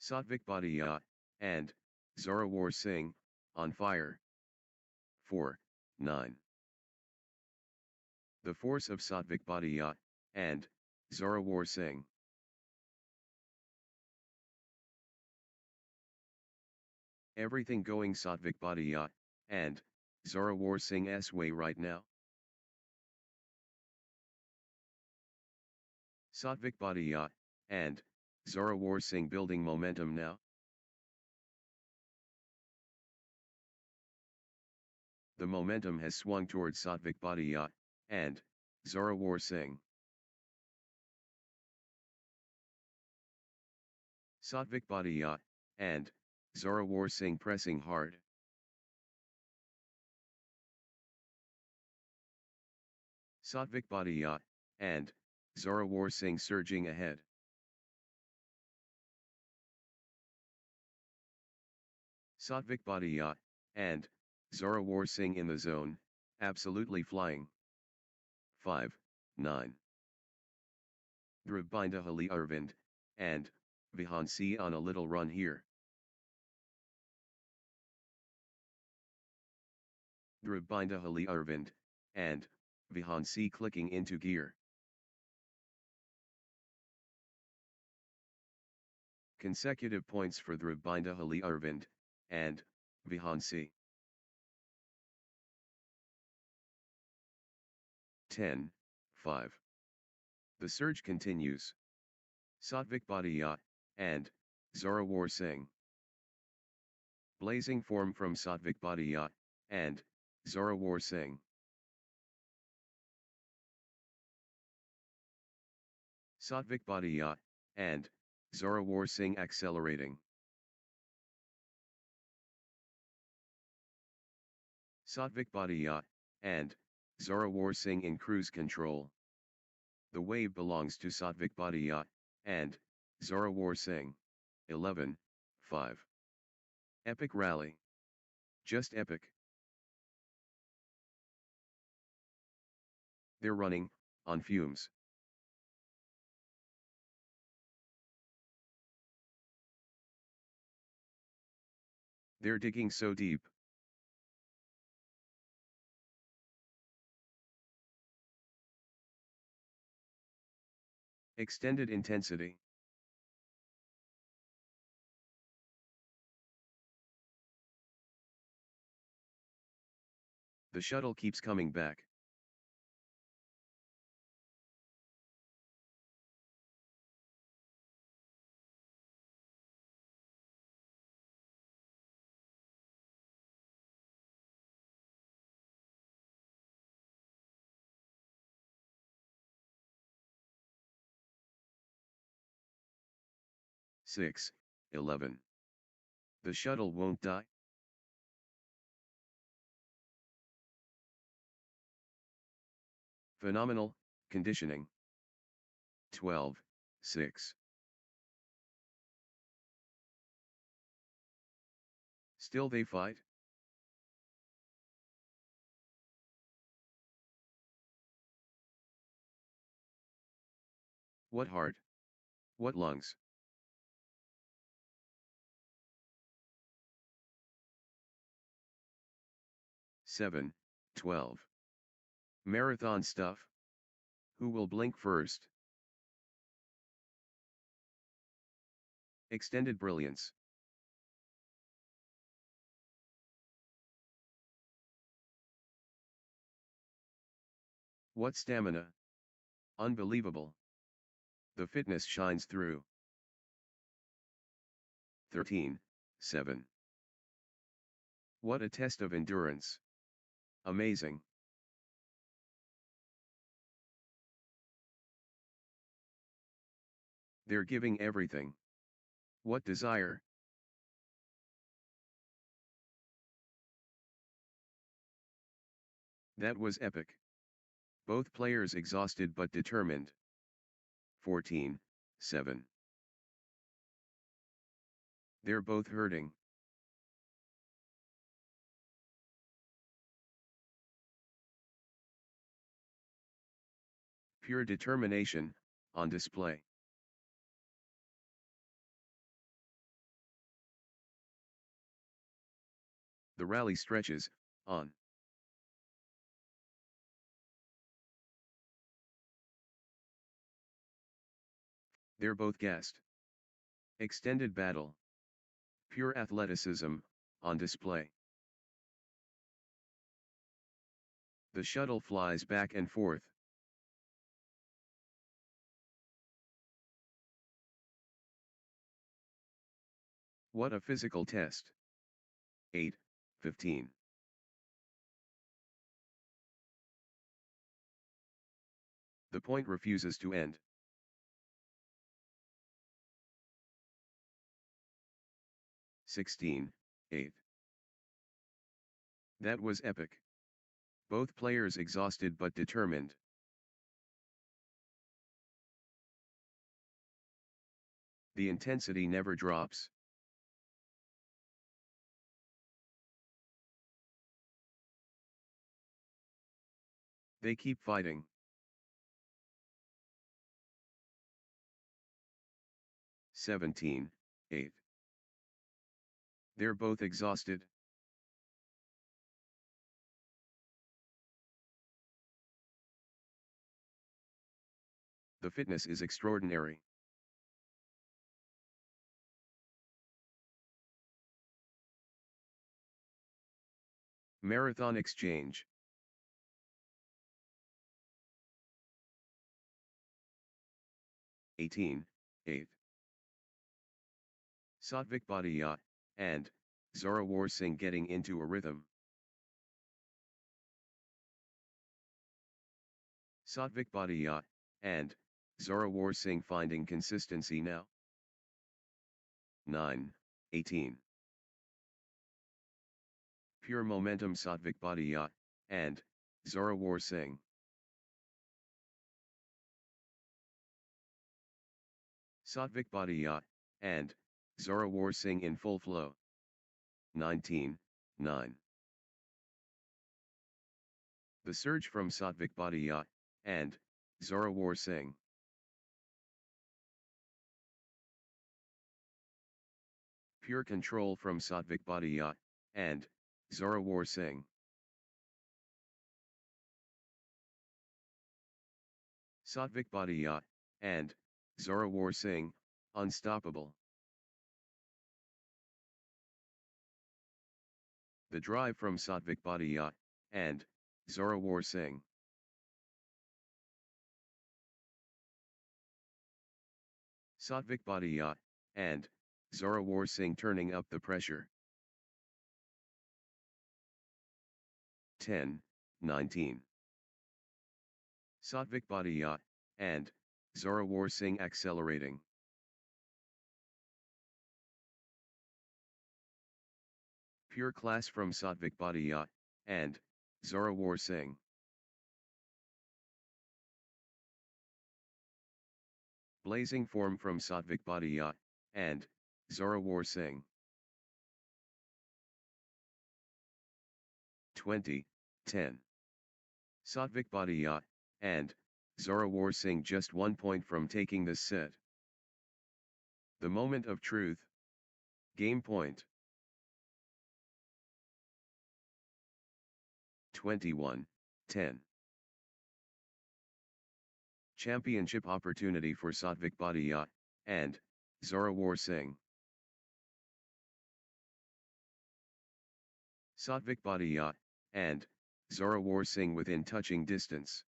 Satvik Bhatia, and, Zorawar Singh, on fire. 4, 9. The force of Satvik Bhatia, and, Zorawar Singh. Everything going Satvik Bhatia, and, Zorawar Singh's way right now. Satvik Bhatia, and, Zorawar Singh building momentum now. The momentum has swung towards Satvik Bhatia, and, Zorawar Singh. Satvik Bhatia, and, Zorawar Singh pressing hard. Satvik Bhatia, and, Zorawar Singh surging ahead. Satvik Bhatia, and Zorawar Singh in the zone, absolutely flying. 5, 9. Dhrubinda Ali Arvind, and Vihansi on a little run here. Dhrubinda Ali Arvind, and Vihansi clicking into gear. Consecutive points for Dhrubinda Ali Arvind, and Vihansi. 10, 5. The surge continues. Satvik Bhatia, and Zorawar Singh. Blazing form from Satvik Bhatia, and Zorawar Singh. Satvik Bhatia, and Zorawar Singh accelerating. Satvik Bhatia, and Zorawar Singh in cruise control. The wave belongs to Satvik Bhatia, and Zorawar Singh. 11, 5. Epic rally. Just epic. They're running, on fumes. They're digging so deep. Extended intensity. The shuttle keeps coming back. Six, 11. The shuttle won't die. Phenomenal, conditioning. 12, 6. Still they fight? What heart? What lungs? Seven, 12. Marathon stuff? Who will blink first? Extended brilliance. What stamina? Unbelievable. The fitness shines through. 13, 7. What a test of endurance. Amazing. They're giving everything. What desire? That was epic. Both players exhausted but determined. 14, 7. They're both hurting. Pure determination, on display. The rally stretches, on. They're both gassed. Extended battle. Pure athleticism, on display. The shuttle flies back and forth. What a physical test. 8, 15. The point refuses to end. 16, 8. That was epic. Both players exhausted but determined. The intensity never drops. They keep fighting. 17, 8. They're both exhausted. The fitness is extraordinary. Marathon exchange. 18, 8. Satvik Bhatia and Zorawar Singh getting into a rhythm. Satvik Bhatia and Zorawar Singh finding consistency now. 9, 18. Pure momentum Satvik Bhatia and Zorawar Singh. Satvik Bhatia and Zorawar Singh in full flow. 19, 9. The surge from Satvik Bhatia and Zorawar Singh. Pure control from Satvik Bhatia and Zorawar Singh. Satvik Bhatia and Zorawar Singh, unstoppable. The drive from Satvik Bhatia and Zorawar Singh. Satvik Bhatia and Zorawar Singh turning up the pressure. 10, 19. Satvik Bhatia and Zorawar Singh accelerating. Pure class from Satvik Bhatia and Zorawar Singh. Blazing form from Satvik Bhatia and Zorawar Singh. 20, 10. Satvik Bhatia and Zorawar Singh just 1 point from taking this set. The moment of truth. Game point. 21, 10. Championship opportunity for Satvik Bhatia and Zorawar Singh. Satvik Bhatia and Zorawar Singh within touching distance.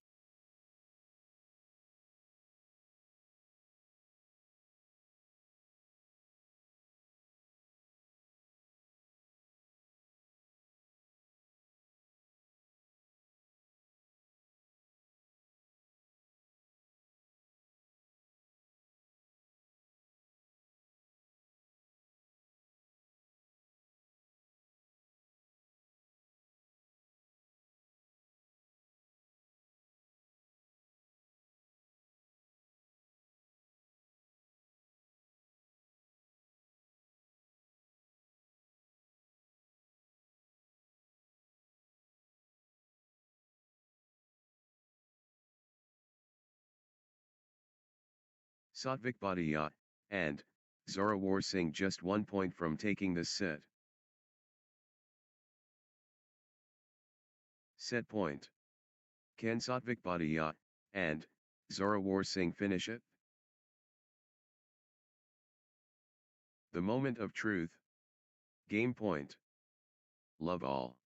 Satvik Bhatia and Zorawar Singh just 1 point from taking this set. Set point. Can Satvik Bhatia and Zorawar Singh finish it? The moment of truth. Game point. Love all.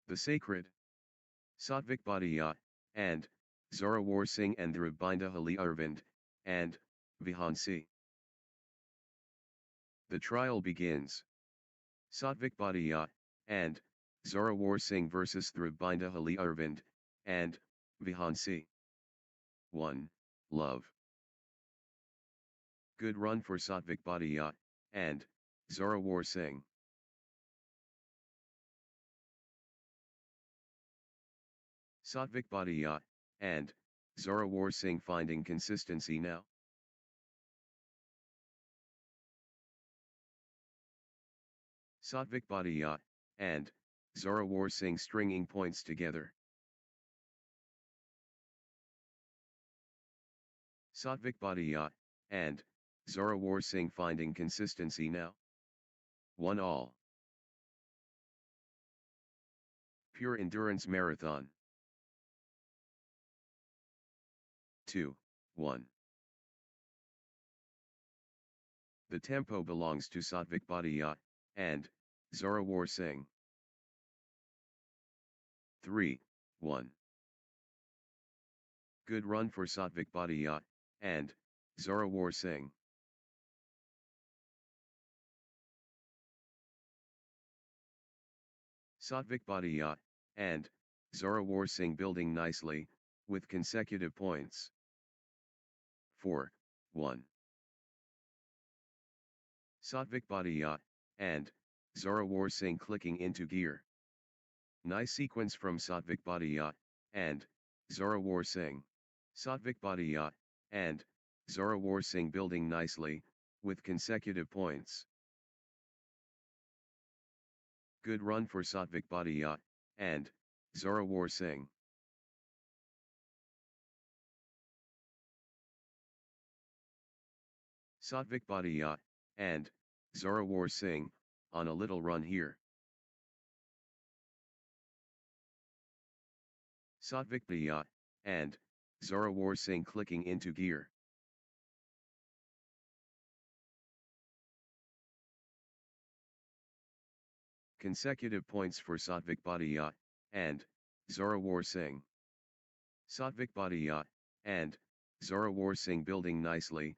The sacred. Satvik Bhatia and Zorawar Singh and Dhrubinda Hali Arvind and Vihansi. The trial begins. Satvik Bhatia and Zorawar Singh vs Dhrubinda Hali Arvind and Vihansi. 1. Love. Good run for Satvik Bhatia and Zorawar Singh. Satvik Bhatia and Zorawar Singh finding consistency now. Satvik Bhatia and Zorawar Singh stringing points together. Satvik Bhatia, and Zorawar Singh finding consistency now. 1-all. Pure endurance marathon. 2-1. The tempo belongs to Satvik Bhatia, and Zorawar Singh. 3-1. Good run for Satvik Bhatia, and Zorawar Singh. Satvik Bhatia, and Zorawar Singh building nicely, with consecutive points. 4-1. Satvik Bhatia, and Zorawar Singh clicking into gear. Nice sequence from Satvik Bhatia, and Zorawar Singh. Satvik Bhatia, and Zorawar Singh building nicely, with consecutive points. Good run for Satvik Bhatia, and Zorawar Singh. Satvik Bhatia, and Zorawar Singh, on a little run here. Satvik Bhatia, and Zorawar Singh clicking into gear. Consecutive points for Satvik Bhatia, and Zorawar Singh. Satvik Bhatia, and Zorawar Singh building nicely.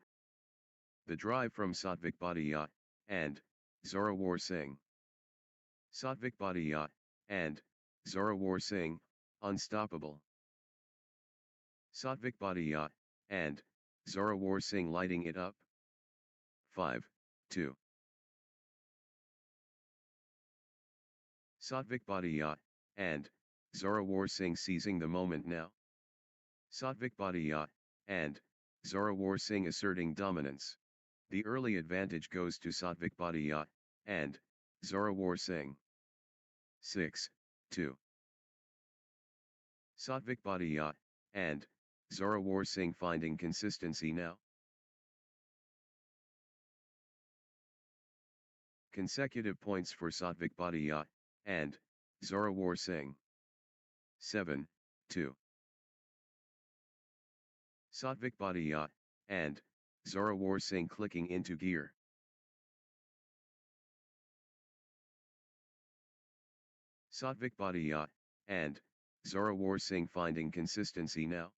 The drive from Satvik Bhatia, and Zorawar Singh. Satvik Bhatia, and Zorawar Singh, unstoppable. Satvik Bhatia, and Zorawar Singh lighting it up. 5-2. Satvik Bhatia, and Zorawar Singh seizing the moment now. Satvik Bhatia, and Zorawar Singh asserting dominance. The early advantage goes to Satvik Bhatia, and Zorawar Singh. 6-2. Satvik Bhatia, and Zorawar Singh finding consistency now. Consecutive points for Satvik Bhatia, and Zorawar Singh. 7-2. Satvik Bhatia, and Zorawar Singh clicking into gear. Satvik Bhatia, and Zorawar Singh finding consistency now.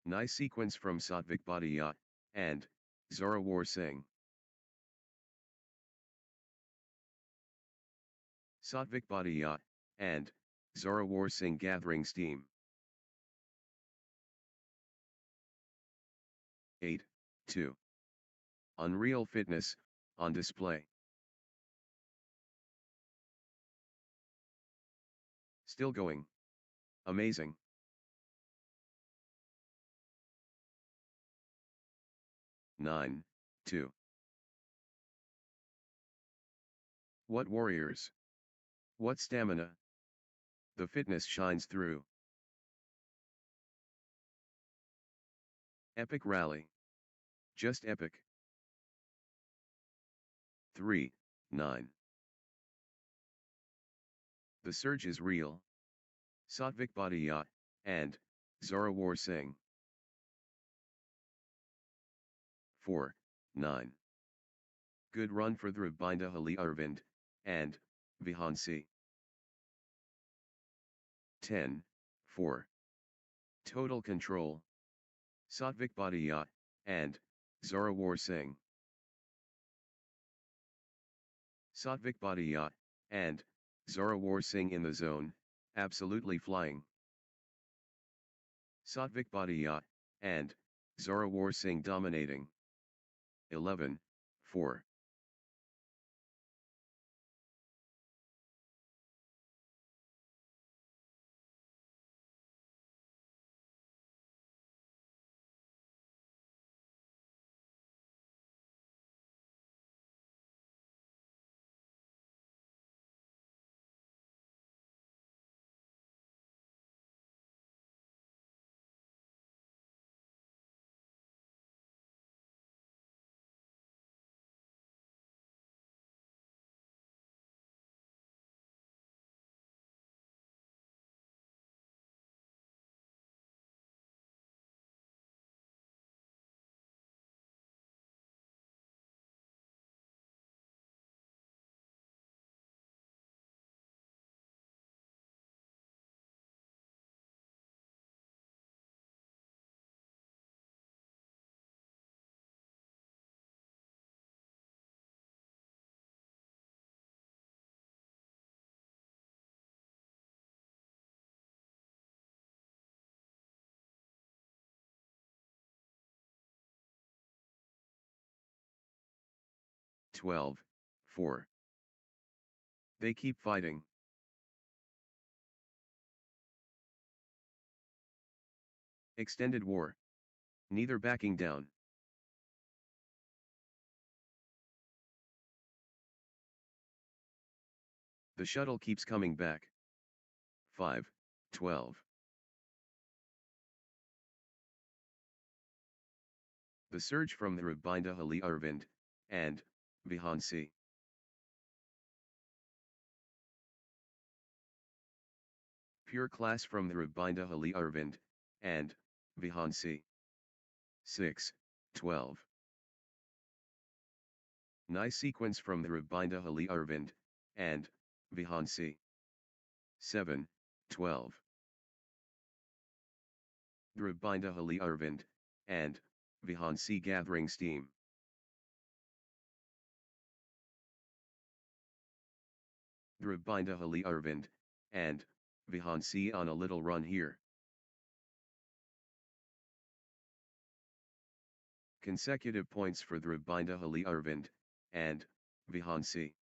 Nice sequence from Satvik Bhatia, and Zorawar Singh. Satvik Bhatia, and Zorawar Singh gathering steam. 8-2. Unreal fitness, on display. Still going. Amazing. Nine, 2. What warriors! What stamina! The fitness shines through. Epic rally. Just epic. 3-9. The surge is real. Satvik Bhatia, and Zorawar Singh. 4-9. Good run for Dhrubinda Hali Arvind, and Vihansi. 10-4. Total control. Satvik Bhatia, and Zorawar Singh. Satvik Bhatia, and Zorawar Singh in the zone, absolutely flying. Satvik Bhatia, and Zorawar Singh dominating. 11-4. 12, 4. They keep fighting. Extended war. Neither backing down. The shuttle keeps coming back. 5, 12. The surge from the Rabinda Ali Arvind, and, Vihansi. Pure class from the Rabinda Ali Arvind, and, Vihansi. 6, 12. Nice sequence from the Rabinda Ali Arvind, and, Vihansi. 7, 12. The Rabinda Ali Arvind, and, Vihansi gathering steam. The Rabinda Ali Arvind, and, Vihansi on a little run here. Consecutive points for the Rabinda Ali Arvind, and, Vihansi.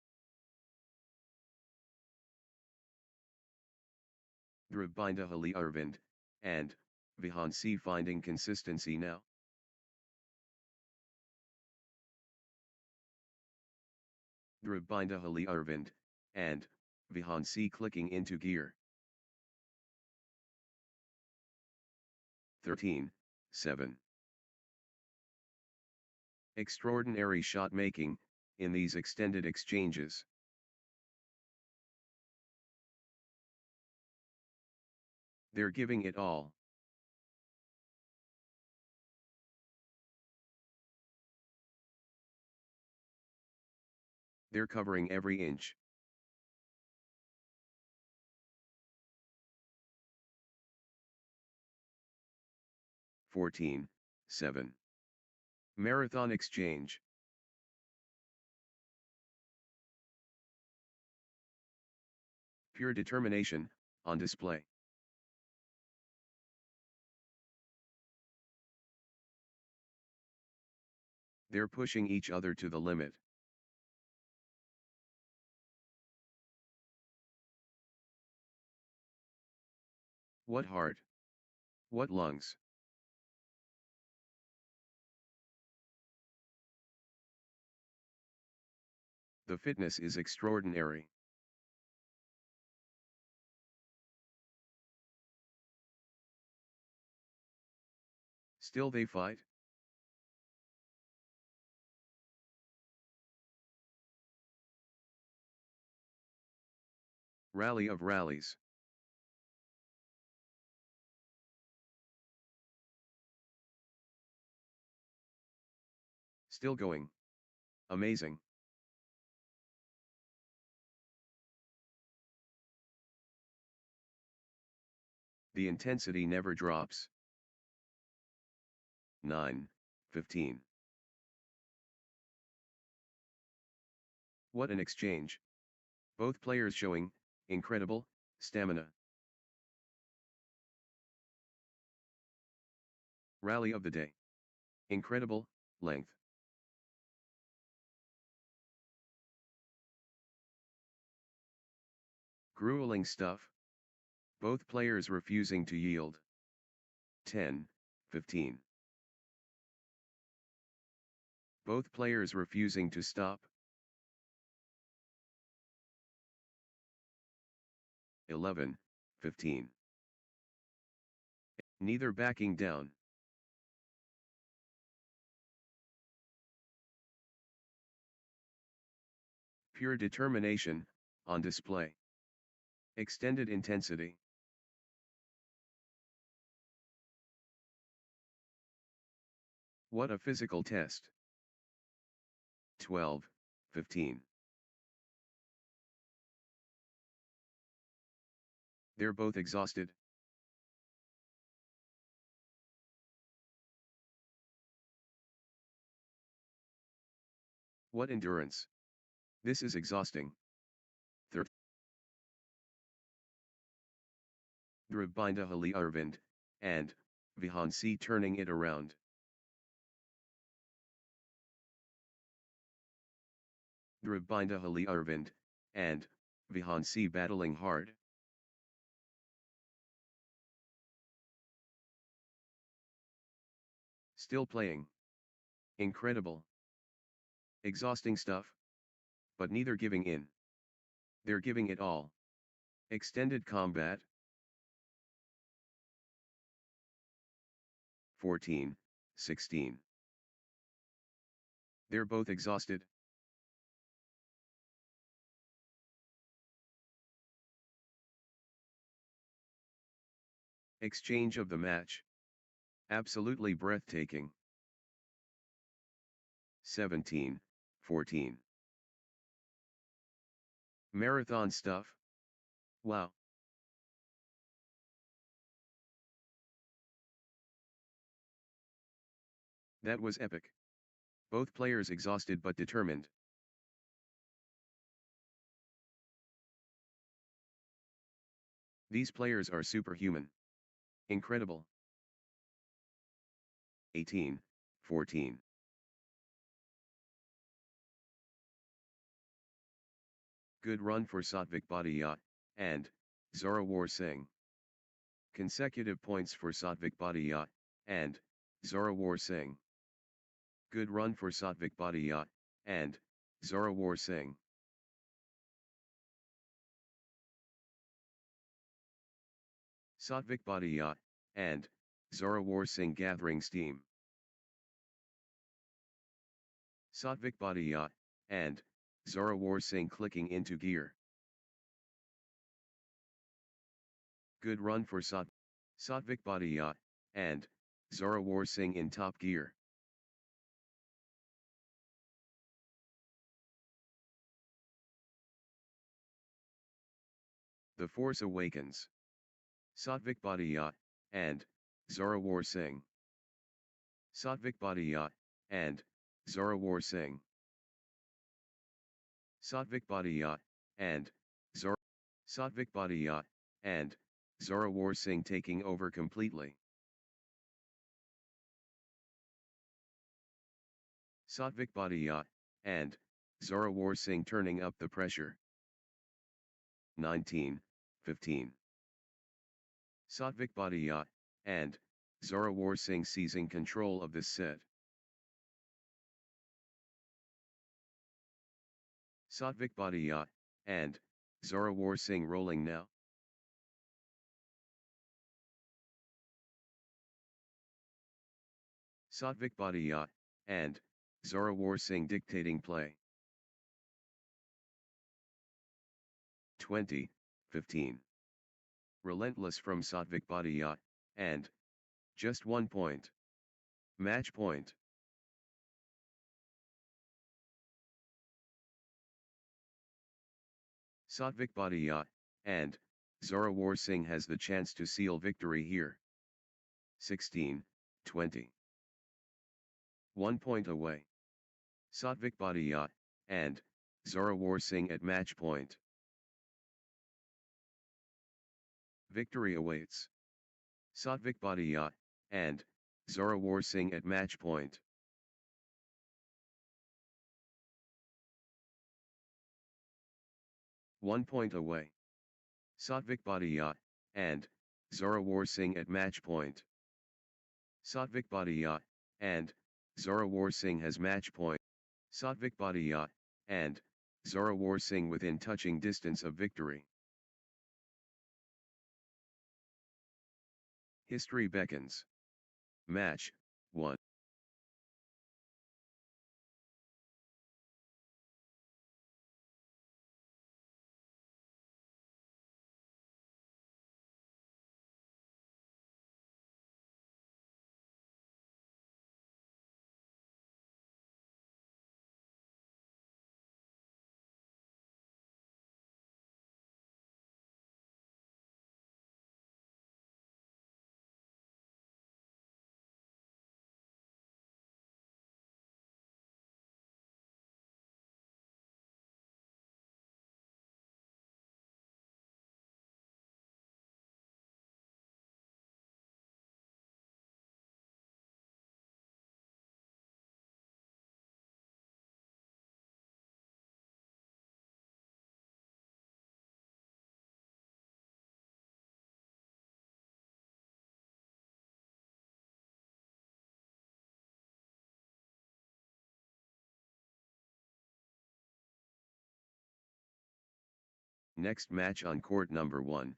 The Rabinda Ali Arvind, and, Vihansi finding consistency now. The Rabinda Ali Arvind, and, Vihansi clicking into gear. 13, 7. Extraordinary shot making, in these extended exchanges. They're giving it all. They're covering every inch. (14, 7). Marathon exchange. Pure determination, on display. They're pushing each other to the limit. What heart! What lungs! The fitness is extraordinary. Still they fight? Rally of rallies. Still going. Amazing. The intensity never drops. 9, 15. What an exchange. Both players showing, incredible, stamina. Rally of the day. Incredible, length. Grueling stuff. Both players refusing to yield. 10, 15. Both players refusing to stop. 11, 15. Neither backing down. Pure determination, on display. Extended intensity. What a physical test. 12, 15. They're both exhausted. What endurance. This is exhausting. 13. Rabinda Ali Arvind, and, Vihansi turning it around. Drabinda Hali Arvind, and Vihansi battling hard. Still playing. Incredible. Exhausting stuff. But neither giving in. They're giving it all. Extended combat. 14, 16. They're both exhausted. Exchange of the match. Absolutely breathtaking. 17, 14. Marathon stuff. Wow. That was epic. Both players exhausted but determined. These players are superhuman. Incredible. 18, 14. Good run for Satvik Bhatia, and Zorawar Singh. Consecutive points for Satvik Bhatia, and Zorawar Singh. Good run for Satvik Bhatia, and Zorawar Singh. Satvik Bhatia, and Zorawar Singh gathering steam. Satvik Bhatia, and Zorawar Singh clicking into gear. Good run for Satvik Bhatia, and Zorawar Singh in top gear. The Force Awakens. Satvik Bhatia, and Zorawar Singh. Satvik Bhatia, and Zorawar Singh. Satvik Bhatia, and Satvik Bhatia, and Zorawar Singh taking over completely. Satvik Bhatia, and Zorawar Singh turning up the pressure. 19, 15. Satvik Bhatia, and Zorawar Singh seizing control of this set. Satvik Bhatia, and Zorawar Singh rolling now. Satvik Bhatia, and Zorawar Singh dictating play. 20, 15. Relentless from Satvik Bhatia, and just 1 point. Match point. Satvik Bhatia, and Zorawar Singh has the chance to seal victory here. 16, 20. 1 point away. Satvik Bhatia, and Zorawar Singh at match point. Victory awaits. Satvik Bhatia, and Zorawar Singh at match point. One point away. Satvik Bhatia, and Zorawar Singh at match point. Satvik Bhatia, and Zorawar Singh has match point. Satvik Bhatia, and Zorawar Singh within touching distance of victory. History beckons. Match 1. Next match on court number 1,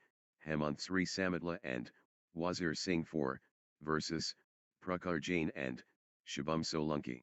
Hemant Sri Samadla and Jagar Singh 4 versus Prakhar Jain and Shubham Solanki.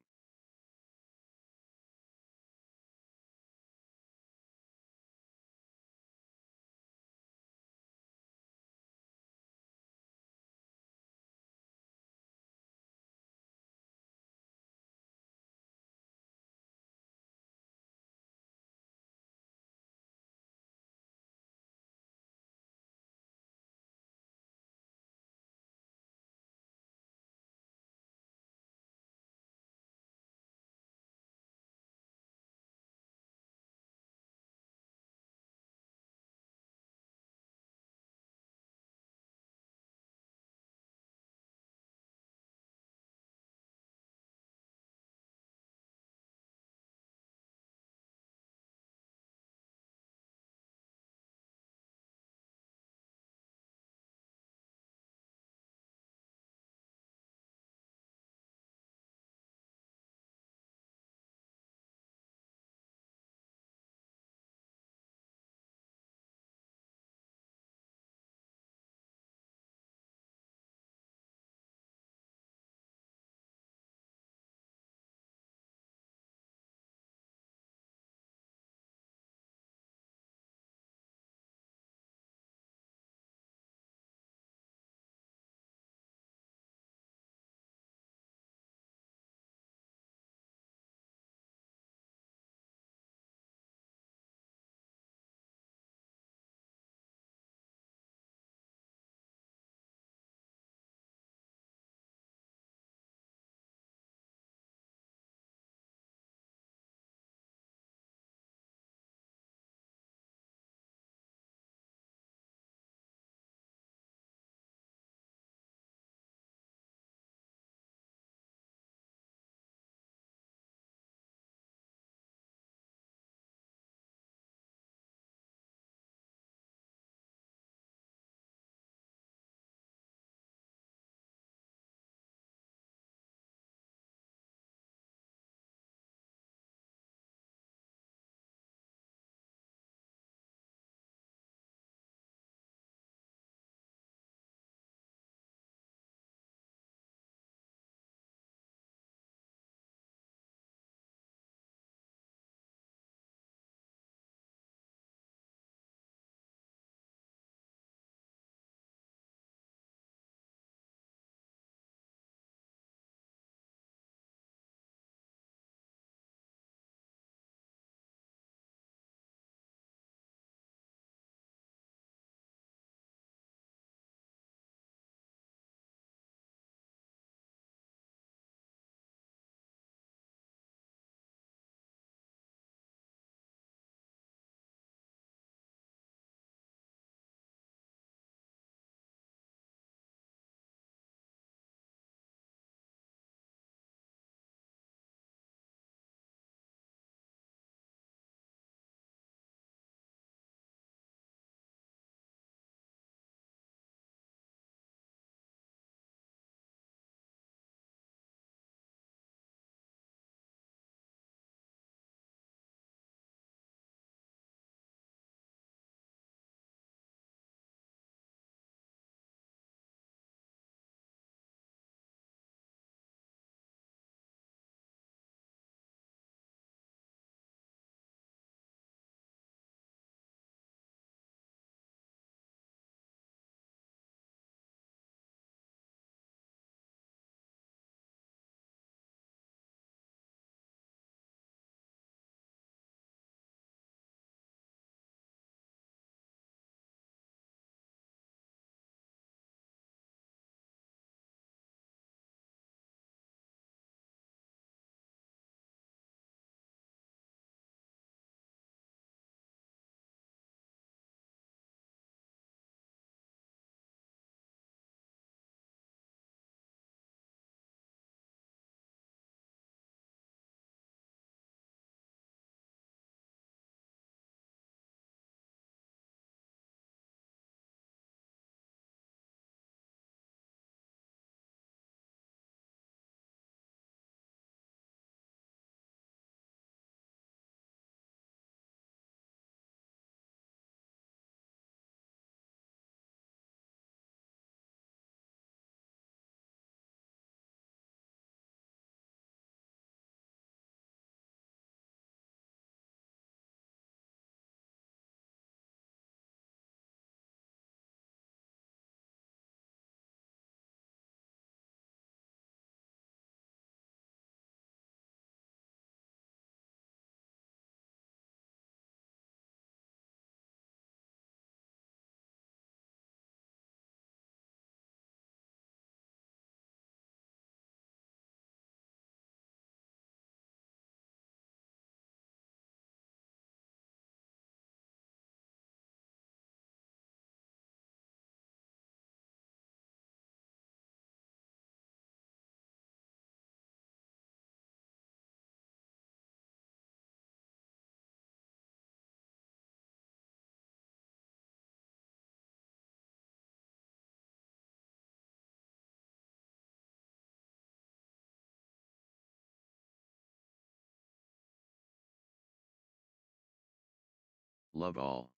love all.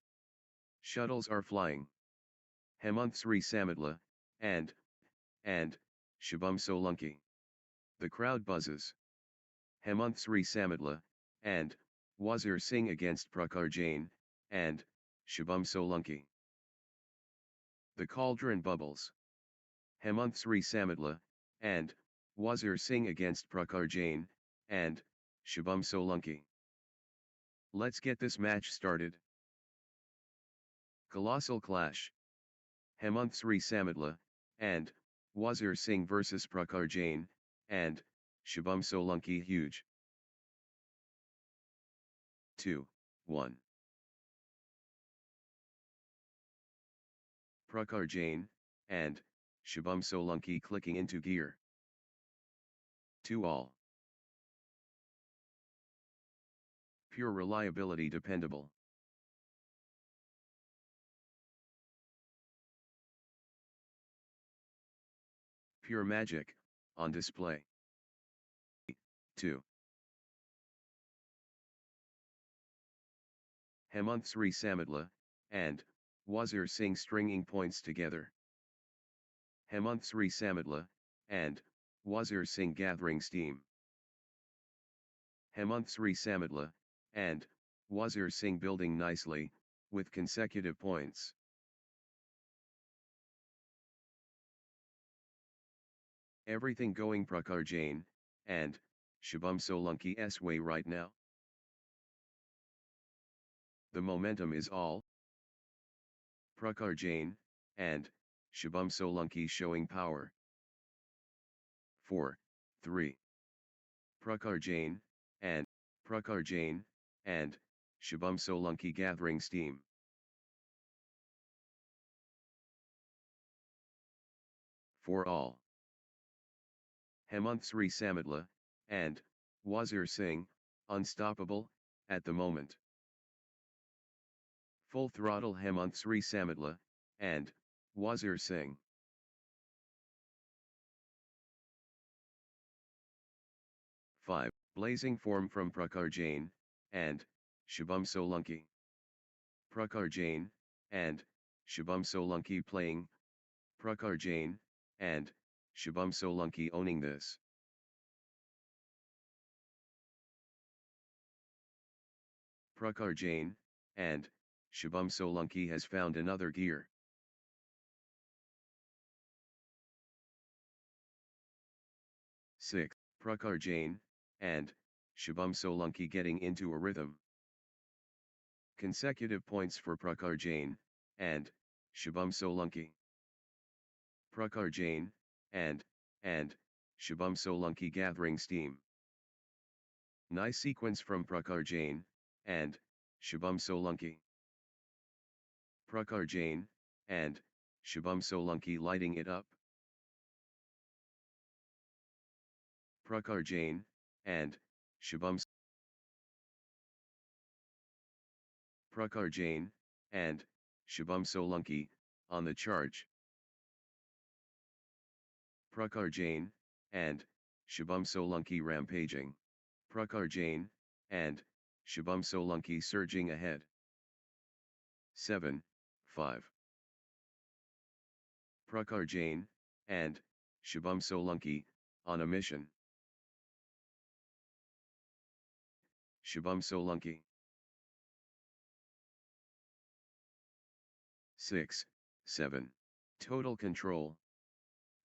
Shuttles are flying. Hemant Samadla, and Shubham Solanki. The crowd buzzes. Hemant Samadla, and Wazir Singh against Prakhar Jain, and Shubham Solanki. The cauldron bubbles. Hemant Samadla, and Wazir Singh against Prakhar Jain, and Shubham Solanki. Let's get this match started. Colossal clash. Hemant Samadla, and Wazir Singh vs Prakhar Jain, and Shubham Solanki huge. 2-1. Prakhar Jain, and Shubham Solanki clicking into gear. 2-all. Pure reliability dependable. Pure magic, on display. 2. Hemant Samadla, and Wazir Singh stringing points together. Hemant Samadla, and Wazir Singh gathering steam. Hemant Samadla, and Wazir Singh building nicely, with consecutive points. Everything going Prakhar Jain, and Shubham Solanki's way right now. The momentum is all Prakhar Jain, and Shubham Solanki showing power. 4-3. Prakhar Jain, and Shubham Solanki gathering steam. 4-all. Hemant Samadla, and Wazir Singh, unstoppable, at the moment. Full throttle Hemant Samadla, and Wazir Singh. 5. Blazing form from Prakhar Jain, and Shubham Solanki. Prakhar Jain, and Shubham Solanki playing. Prakhar Jain, and Shubham Solanki owning this. Prakhar Jain, and Shubham Solanki has found another gear. 6. Prakhar Jain, and Shubham Solanki getting into a rhythm. Consecutive points for Prakhar Jain, and Shubham Solanki. Prakhar Jain, and Shubham Solanki gathering steam. Nice sequence from Prakhar Jain, and Shubham Solanki. Prakhar Jain, and Shubham Solanki lighting it up. Prakhar Jain, and Shubham Prakhar Jain, and Shubham Solanki, on the charge. Prakhar Jain, and Shubham Solanki rampaging. Prakhar Jain, and Shubham Solanki surging ahead. 7-5. Prakhar Jain, and Shubham Solanki, on a mission. Shubham Solanki. 6-7. Total control.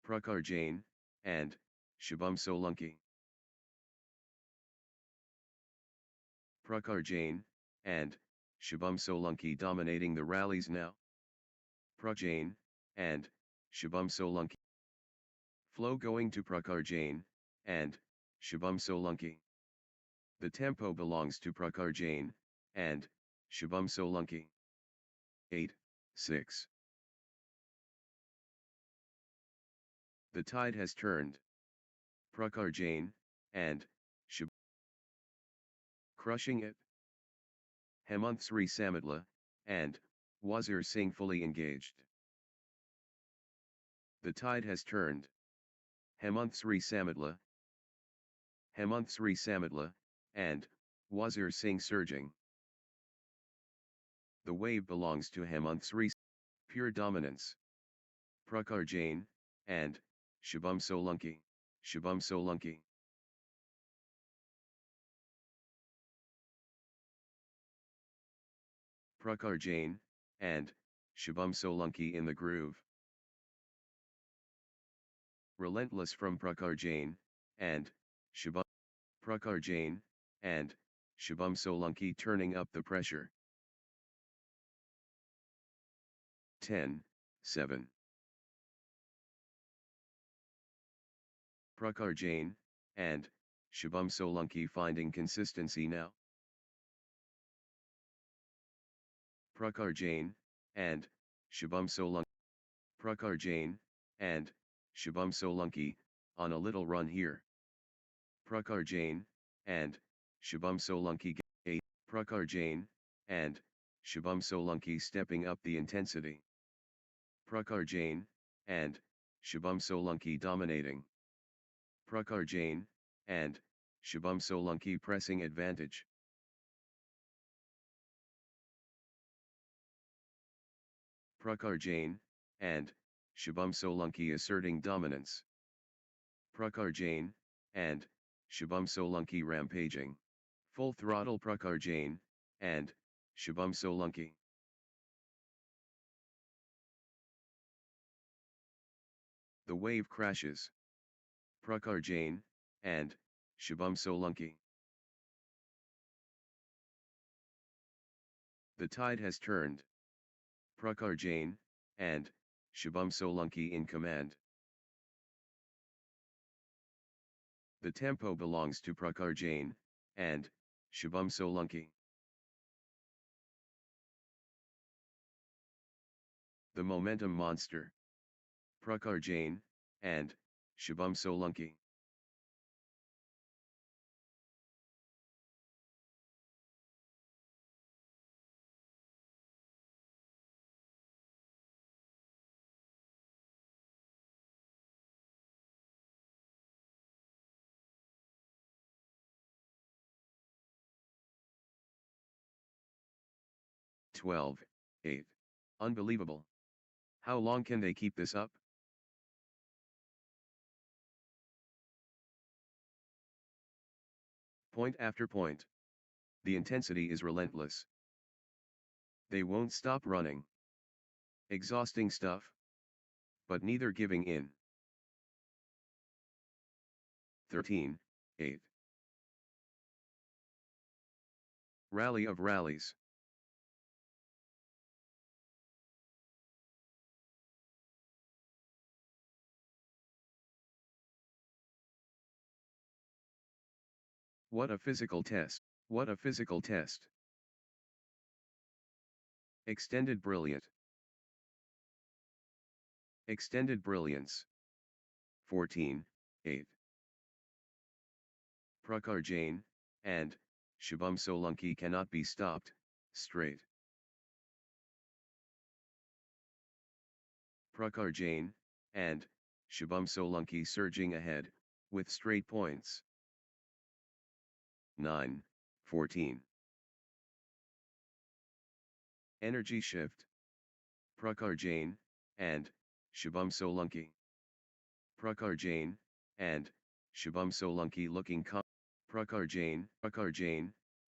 Prakhar Jain, and Shubham Solanki. Prakhar Jain, and Shubham Solanki dominating the rallies now. Prakhar Jain, and Shubham Solanki. Flow going to Prakhar Jain, and Shubham Solanki. The tempo belongs to Prakhar Jain, and Shubham Solanki. 8-6. The tide has turned. Prakhar Jain, and Shubham crushing it. Hemant Samadla, and Wazir Singh fully engaged. The tide has turned. Hemant Samadla, and Wazir Singh surging. The wave belongs to Hemant Sri. Pure dominance. Prakhar Jain, and, Shubham Solanki. Shubham Solanki. Prakhar Jain, and, Shubham Solanki in the groove. Relentless from Prakhar Jain, and, Shubham. Prakhar Jain, and, Shubham Solanki turning up the pressure. 10-7. Prakhar Jain, and, Shubham Solanki finding consistency now. Prakhar Jain, and, Shubham Solanki. Prakhar Jain, and, Shubham Solanki, on a little run here. Prakhar Jain, and, Shubham Solanki. 8. Prakhar Jain, and, Shubham Solanki stepping up the intensity. Prakhar Jain, and, Shubham Solanki dominating. Prakhar Jain, and, Shubham Solanki pressing advantage. Prakhar Jain, and, Shubham Solanki asserting dominance. Prakhar Jain, and, Shubham Solanki rampaging. Full throttle Prakhar Jain, and, Shubham Solanki. The wave crashes. Prakhar Jain, and, Shubham Solanki. The tide has turned. Prakhar Jain, and, Shubham Solanki in command. The tempo belongs to Prakhar Jain, and, Shubham Solanki. The momentum monster. Prakhar Jain, and, Shubham Solanki. Twelve, 8. Unbelievable. How long can they keep this up? Point after point. The intensity is relentless. They won't stop running. Exhausting stuff. But neither giving in. 13, 8. Rally of rallies. What a physical test. What a physical test. Extended brilliant. Extended brilliance. 14, 8. Prakhar Jain, and, Shubham Solanki cannot be stopped, straight. Prakhar Jain, and, Shubham Solanki surging ahead, with straight points. 9, 14. Energy shift. Prakhar Jain, and, Shubham Solanki. Prakhar Jain, and, Shubham Solanki looking calm. Prakhar Jain,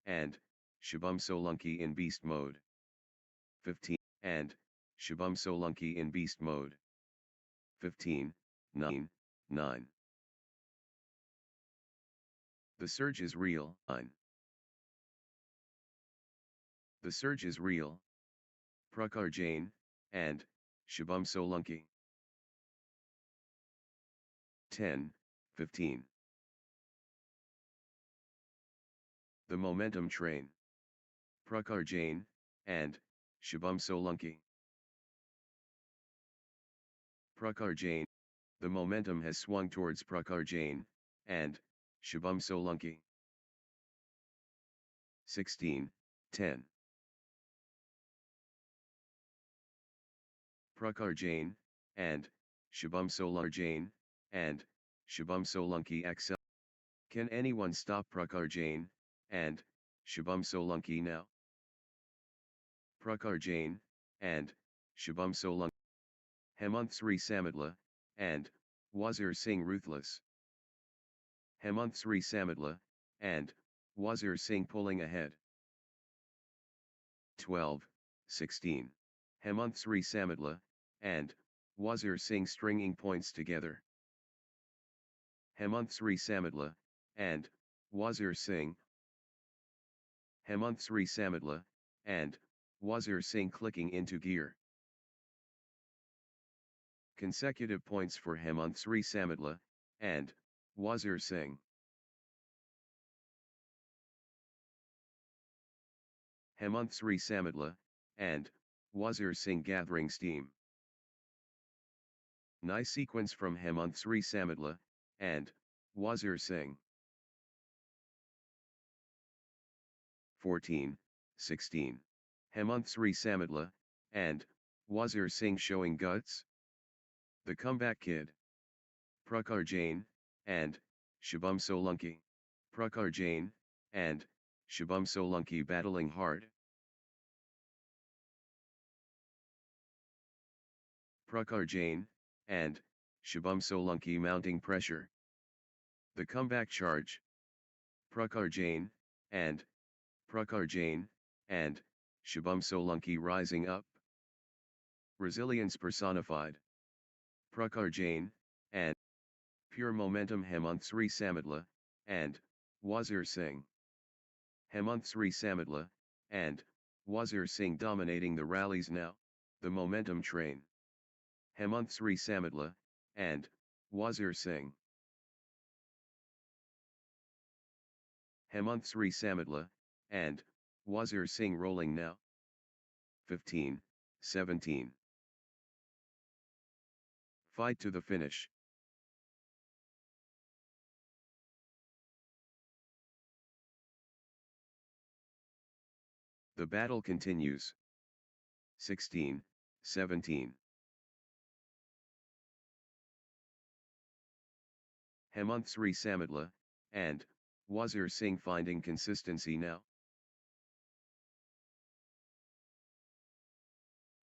and, Shubham Solanki in beast mode. 15, and, Shubham Solanki in beast mode. 15, 9, 9. The surge is real. 9. The surge is real. Prakhar Jain, and, Shubham Solanki. 10, 15. The momentum train. Prakhar Jain, and, Shubham Solanki. Prakhar Jain. The momentum has swung towards Prakhar Jain, and, Shubham Solanki. 16, 10. Prakhar Jain, and, Shubham Solanki, and, Shubham Solanki XL. Can anyone stop Prakhar Jain, and, Shubham Solanki now? Prakhar Jain, and Shubham Solanki. Hemant Sri Samadla, and Wazir Singh Ruthless. Hemant Sri Samadla, and Wazir Singh pulling ahead. 12, 16. Hemant Sri Samadla, and Wazir Singh stringing points together. Hemant Sri Samadla, and Wazir Singh. Hemant Sri Samadla, and Wazir Singh clicking into gear. Consecutive points for Hemant Sri Samadla, and Wazir Singh. Hemant Sri Samadla, and Wazir Singh gathering steam. Nice sequence from Hemant Sri Samadla, and Wazir Singh. 14, 16. Hemant Sri Samadla, and Wazir Singh showing guts. The comeback kid. Prakhar Jain, and Shubham Solanki. Prakhar Jain, and Shubham Solanki battling hard. Prakhar Jain, and Shubham Solanki mounting pressure. The comeback charge. Prakhar Jain, and Prakhar Jain, and Shubham Solanki rising up. Resilience personified. Prakhar Jain, and pure momentum Hemant Sri Samadla, and Wazir Singh. Hemant Sri Samadla, and Wazir Singh dominating the rallies now, the momentum train. Hemant Sri Samadla, and Wazir Singh. Hemant Sri Samadla, and Wazir Singh rolling now. 15, 17. Fight to the finish. The battle continues. 16, 17. Hemant Sri Samadla, and Wazir Singh finding consistency now.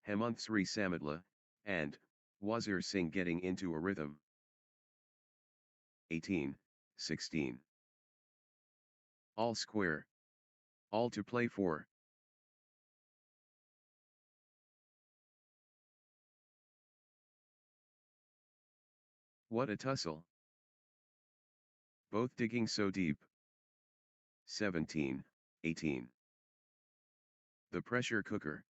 Hemant Sri Samadla, and Wazir Singh getting into a rhythm. 18, 16. All square. All to play for. What a tussle. Both digging so deep. 17, 18. The pressure cooker.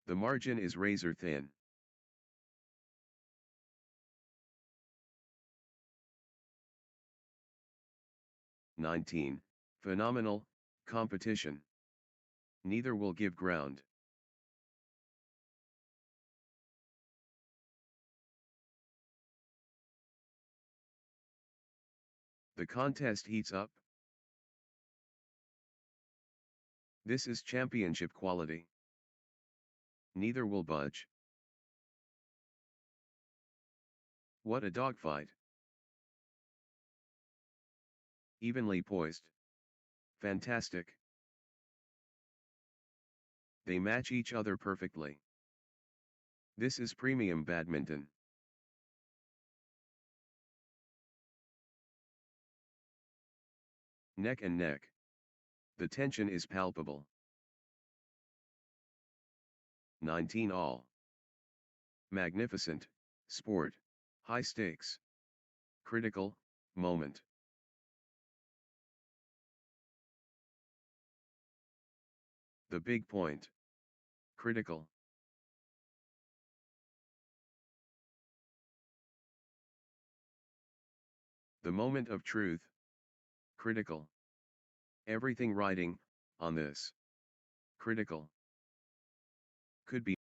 The margin is razor thin. "19. Phenomenal competition. Neither will give ground. The contest heats up. This is championship quality. Neither will budge. What a dogfight. Evenly poised. Fantastic. They match each other perfectly. This is premium badminton. Neck and neck. The tension is palpable. 19 all. Magnificent sport. High stakes. Critical moment. The big point. Critical. The moment of truth. Critical. Everything riding on this. Critical. Could be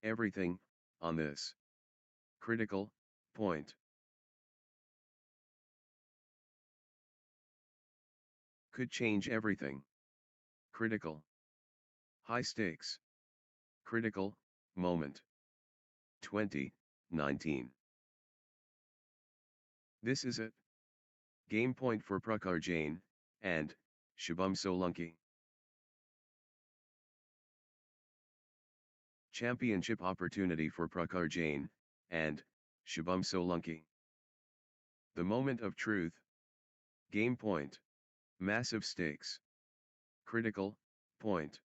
everything on this. Critical point. Could change everything. Critical. High stakes. Critical moment. 20, 19. This is it. Game point for Prakhar Jain, and Shubham Solanki. Championship opportunity for Prakhar Jain, and Shubham Solanki. The moment of truth. Game point. Massive stakes. Critical point.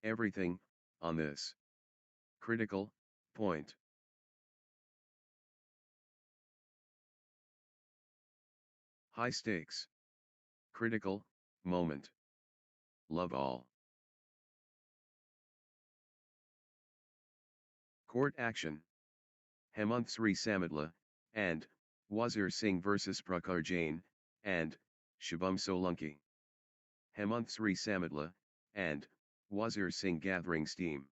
Everything on this critical point. High stakes. Critical moment. Love all. Court action. Hemant Sri Samadla, and Wazir Singh vs Prakhar Jain, and Shubham Solanki. Hemant Sri Samadla, and Wazir Singh gathering steam.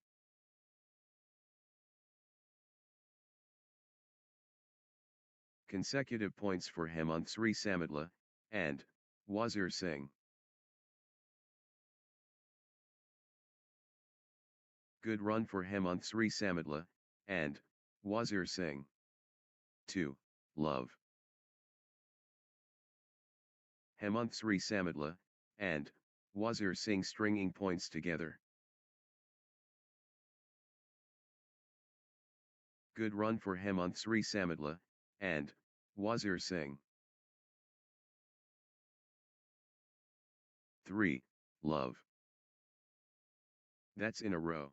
Consecutive points for Hemant Sri Samadla, and Wazir Singh. Good run for Hemant Sri Samadla, and Wazir Singh. 2. Love. Hemant Sri Samadla, and Wazir Singh stringing points together. Good run for Hemant Sri Samadla, and Wazir Singh. 3. Love. That's in a row.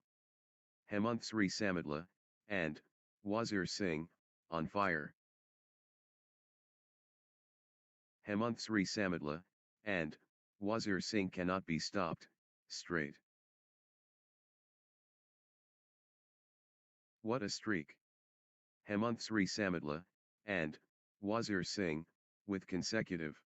Hemant Sri Samadla, and Wazir Singh, on fire. Hemant Sri Samadla, and Wazir Singh cannot be stopped, straight. What a streak. Hemant Sri Samadla, and Wazir Singh, with consecutive.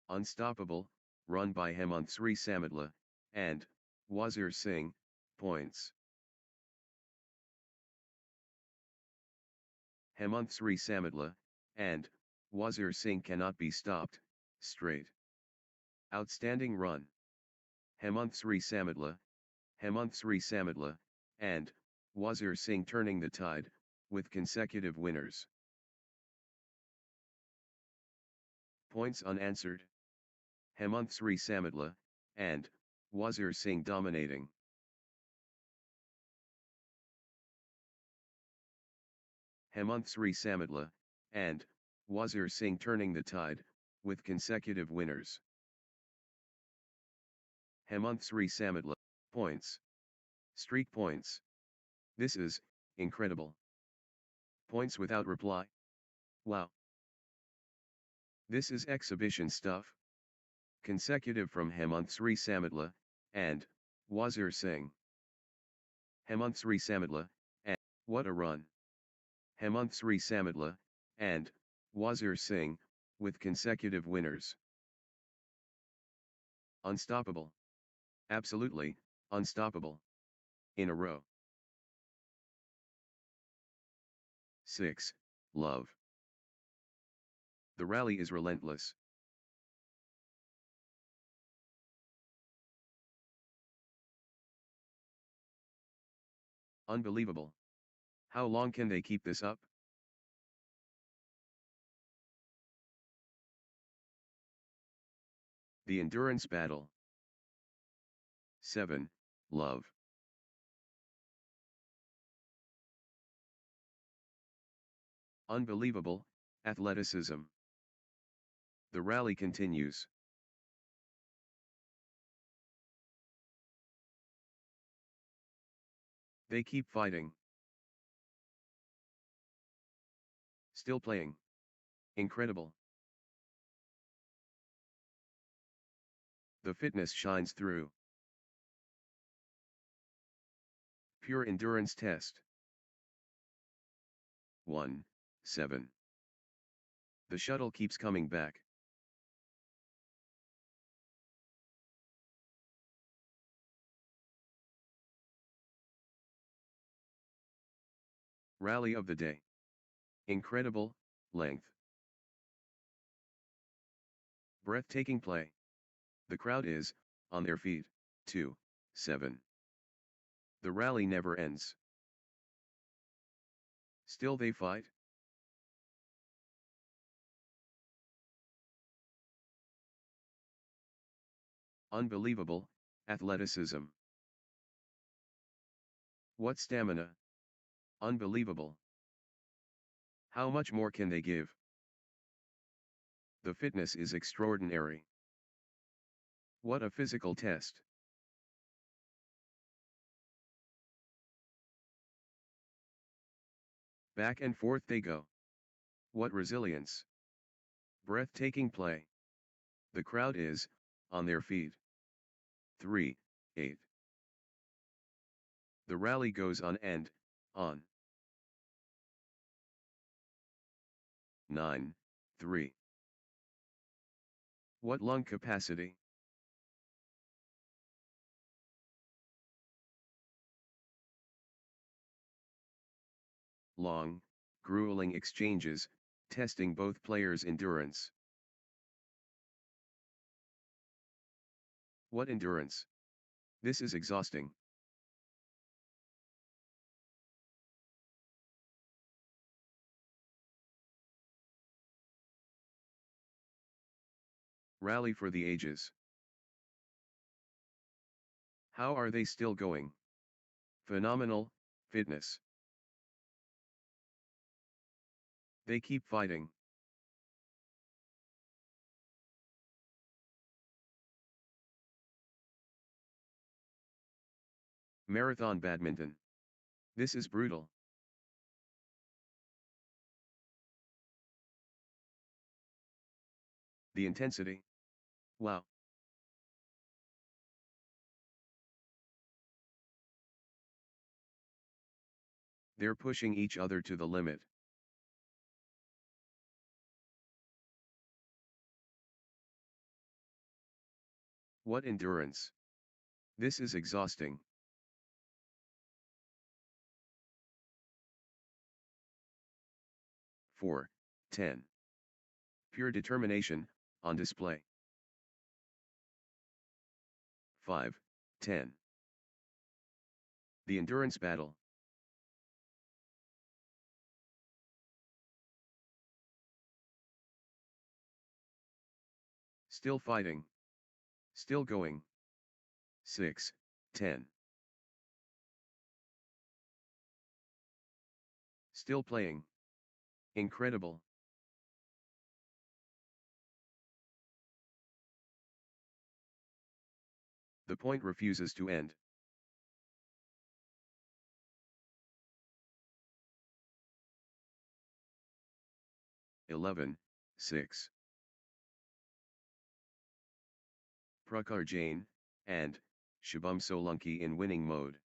Unstoppable, run by Hemant Sri Samadla, and Wazir Singh, points. Hemant Sri Samadla, and Wazir Singh cannot be stopped, straight. Outstanding run. Hemant Sri Samadla, and Wazir Singh turning the tide, with consecutive winners. Points unanswered. Hemant Sri Samadla, and Wazir Singh dominating. Hemant Sri Samadla, and Wazir Singh turning the tide, with consecutive winners. Hemant Sri Samadla, points. Streak points. This is incredible. Points without reply. Wow. This is exhibition stuff. Consecutive from Hemant Sri Samadla, and Wazir Singh. Hemant Sri Samadla, and what a run. Hemant Sri Samadla, and Wazir Singh, with consecutive winners. Unstoppable. Absolutely, unstoppable. In a row. 6. Love. The rally is relentless. Unbelievable. How long can they keep this up? The endurance battle. 7. Love. Unbelievable, athleticism. The rally continues. They keep fighting. Still playing. Incredible. The fitness shines through. Pure endurance test. 1, 7. The shuttle keeps coming back. Rally of the day. Incredible, length. Breathtaking play. The crowd is, on their feet, 2, 7. The rally never ends. Still they fight. Unbelievable, athleticism. What stamina. Unbelievable. How much more can they give? The fitness is extraordinary. What a physical test. Back and forth they go. What resilience. Breathtaking play. The crowd is, on their feet. 3, 8. The rally goes on and, on. 9, 3. What lung capacity. Long, grueling exchanges, testing both players' endurance. What endurance. This is exhausting. Rally for the ages. How are they still going? Phenomenal, fitness. They keep fighting. Marathon badminton. This is brutal. The intensity. Wow. They're pushing each other to the limit. What endurance. This is exhausting. 4, 10. Pure determination, on display. 5, 10. The endurance battle. Still fighting. Still going. 6, 10. Still playing. Incredible. The point refuses to end. 11, 6. Prakhar Jain, and, Shubham Solanki in winning mode.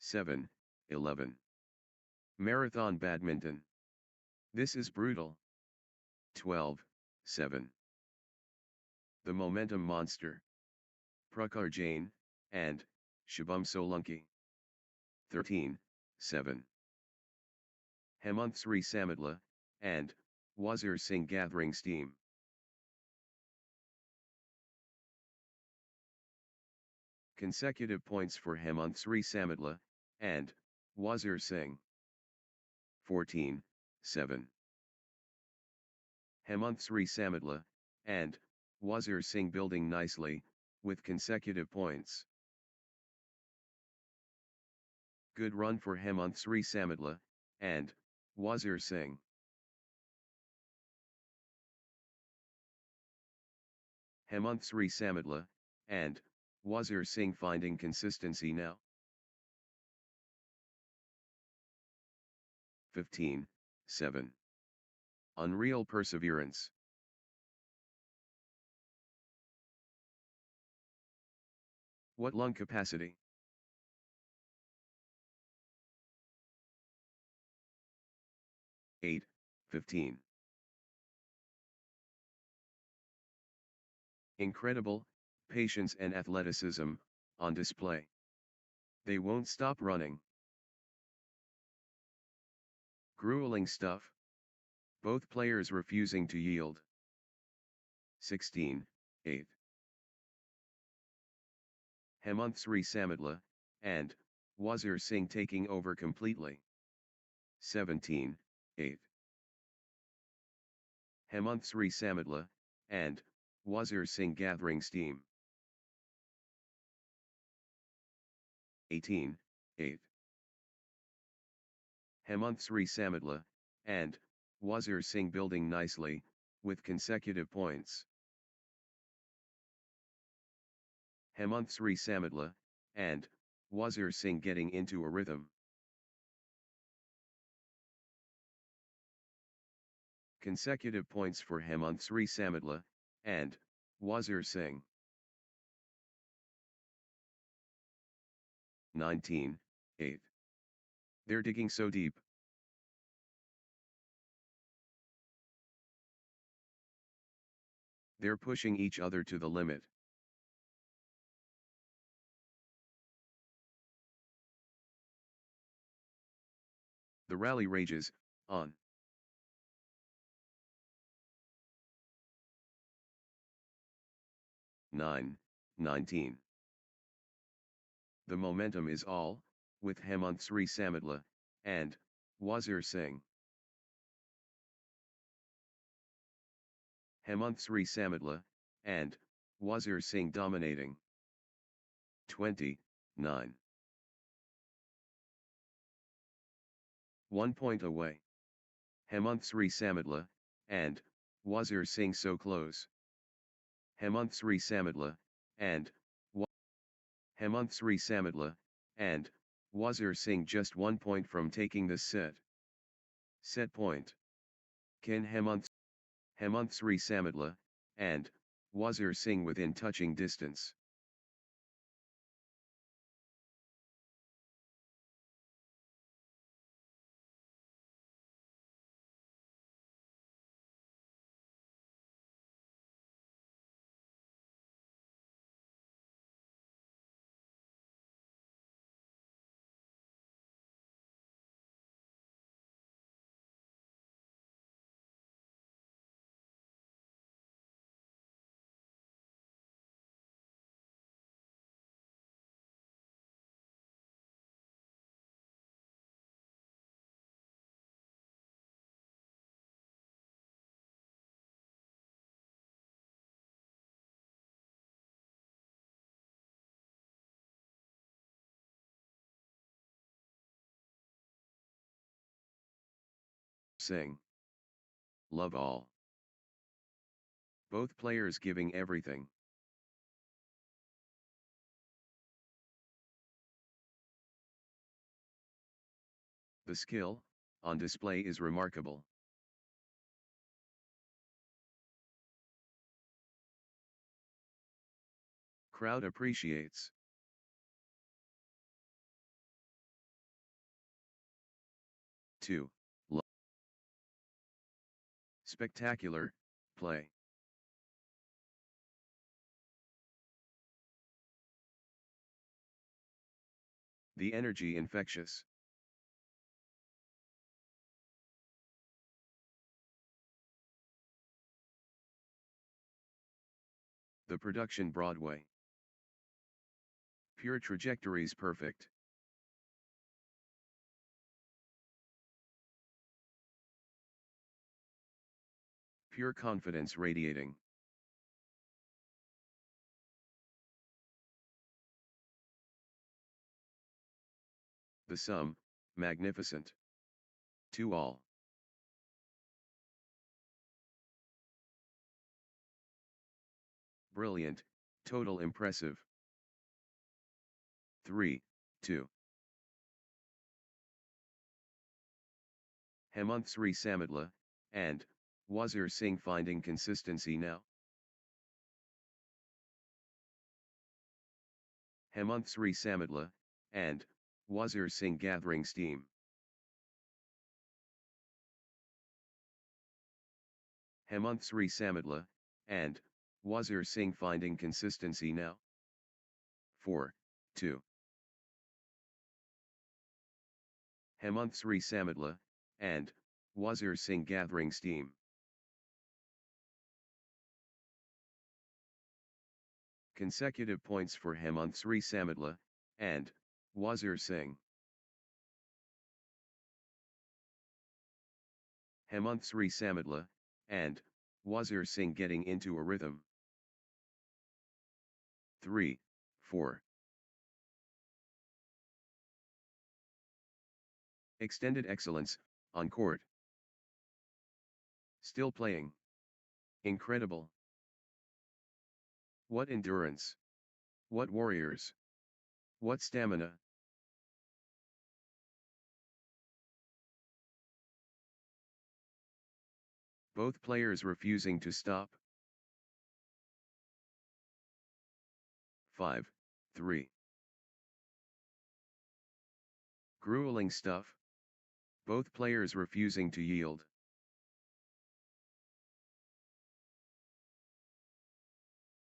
7, 11. Marathon badminton. This is brutal. 12, 7. The momentum monster. Prakhar Jain, and Shubham Solanki. 13, 7. Hemant Sri Samadla, and Wazir Singh gathering steam. Consecutive points for Hemant Sri Samadla, and Wazir Singh. 14, 7. Hemant Sri Samadla, and Wazir Singh building nicely, with consecutive points. Good run for Hemant Sri Samadla, and Wazir Singh. Hemant Sri Samadla, and Wazir Singh finding consistency now. 15, 7. Unreal perseverance. What lung capacity? Eight, 15. Incredible patience and athleticism on display. They won't stop running. Grueling stuff. Both players refusing to yield. 16, 8. Hemant Sri Samadla, and Wazir Singh taking over completely. 17, 8. Hemant Sri Samadla, and Wazir Singh gathering steam. 18, 8. Hemant Sri Samadla, and Wazir Singh building nicely, with consecutive points. Hemant Sri Samadla, and Wazir Singh getting into a rhythm. Consecutive points for Hemant Sri Samadla, and Wazir Singh. 19, 8. They're digging so deep. They're pushing each other to the limit. The rally rages on. Nine, 19. The momentum is all with Hemant Sri Samadla, and Wazir Singh. Hemant Sri Samadla, and Wazir Singh dominating. 20, 9. 1 point away. Hemant Sri Samadla, and Wazir Singh so close. Hemant Sri Samadla, and Hemant Sri Samadla, and Wazir Singh just 1 point from taking this set. Set point. Can Hemant Sri Samadla, and Wazir Singh within touching distance. Singh. Love all. Both players giving everything. The skill on display is remarkable. Crowd appreciates. 2. Spectacular, play. The energy infectious. The production Broadway. Pure trajectories perfect. Pure confidence radiating. The sum, magnificent. To all. Brilliant, total impressive. 3, 2. Hemant Sri Samadla, and, Wazir Singh finding consistency now. Hemant Sri Samadla, and, Wazir Singh gathering steam. Hemant Sri Samadla, and, Wazir Singh finding consistency now. 4, 2. Hemant Sri Samadla, and, Wazir Singh gathering steam. Consecutive points for Hemant Sri Samadla, and, Wazir Singh. Hemant Sri Samadla, and, Wazir Singh getting into a rhythm. 3, 4. Extended excellence, on court. Still playing. Incredible. What endurance. What warriors. What stamina. Both players refusing to stop. 5, 3. Grueling stuff. Both players refusing to yield.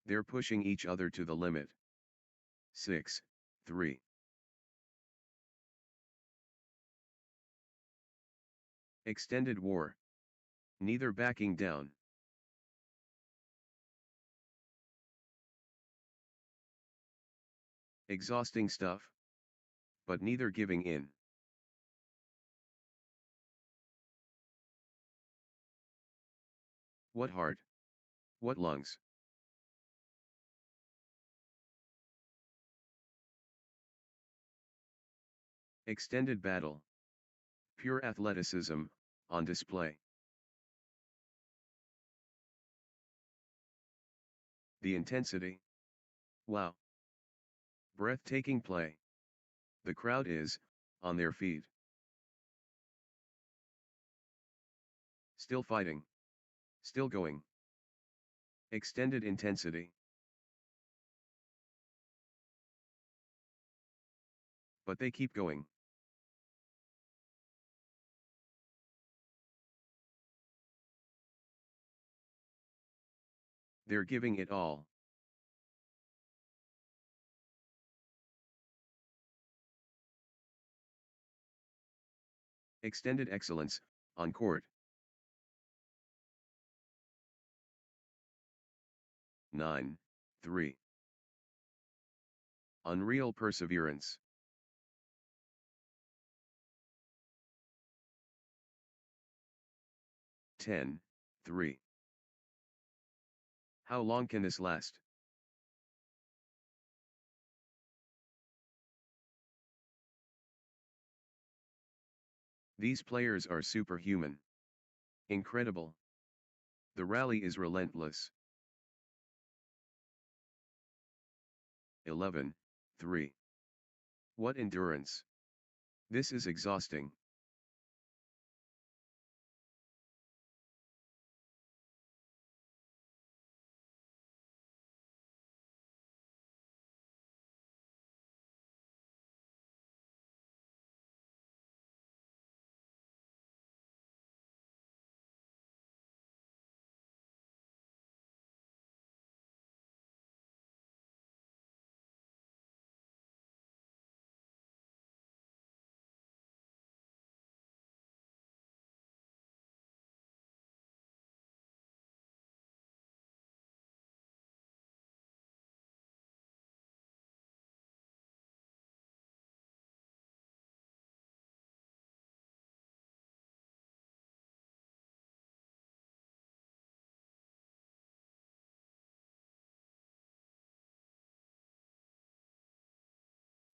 They're pushing each other to the limit. 6, 3. Extended war. Neither backing down. Exhausting stuff. But neither giving in. What heart. What lungs. Extended battle. Pure athleticism, on display. The intensity. Wow. Breathtaking play. The crowd is, on their feet. Still fighting. Still going. Extended intensity. But they keep going. They're giving it all. Extended excellence, on court. 9, 3. Unreal perseverance. 10, 3. How long can this last? These players are superhuman. Incredible. The rally is relentless. 11, 3. What endurance. This is exhausting.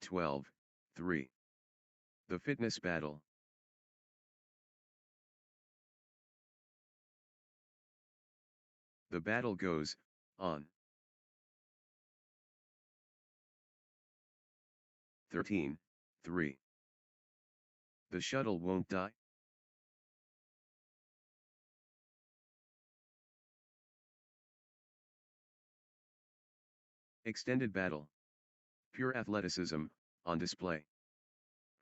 12, 3. The fitness battle. The battle goes on. 13, 3. The shuttle won't die. Extended battle. Pure athleticism, on display.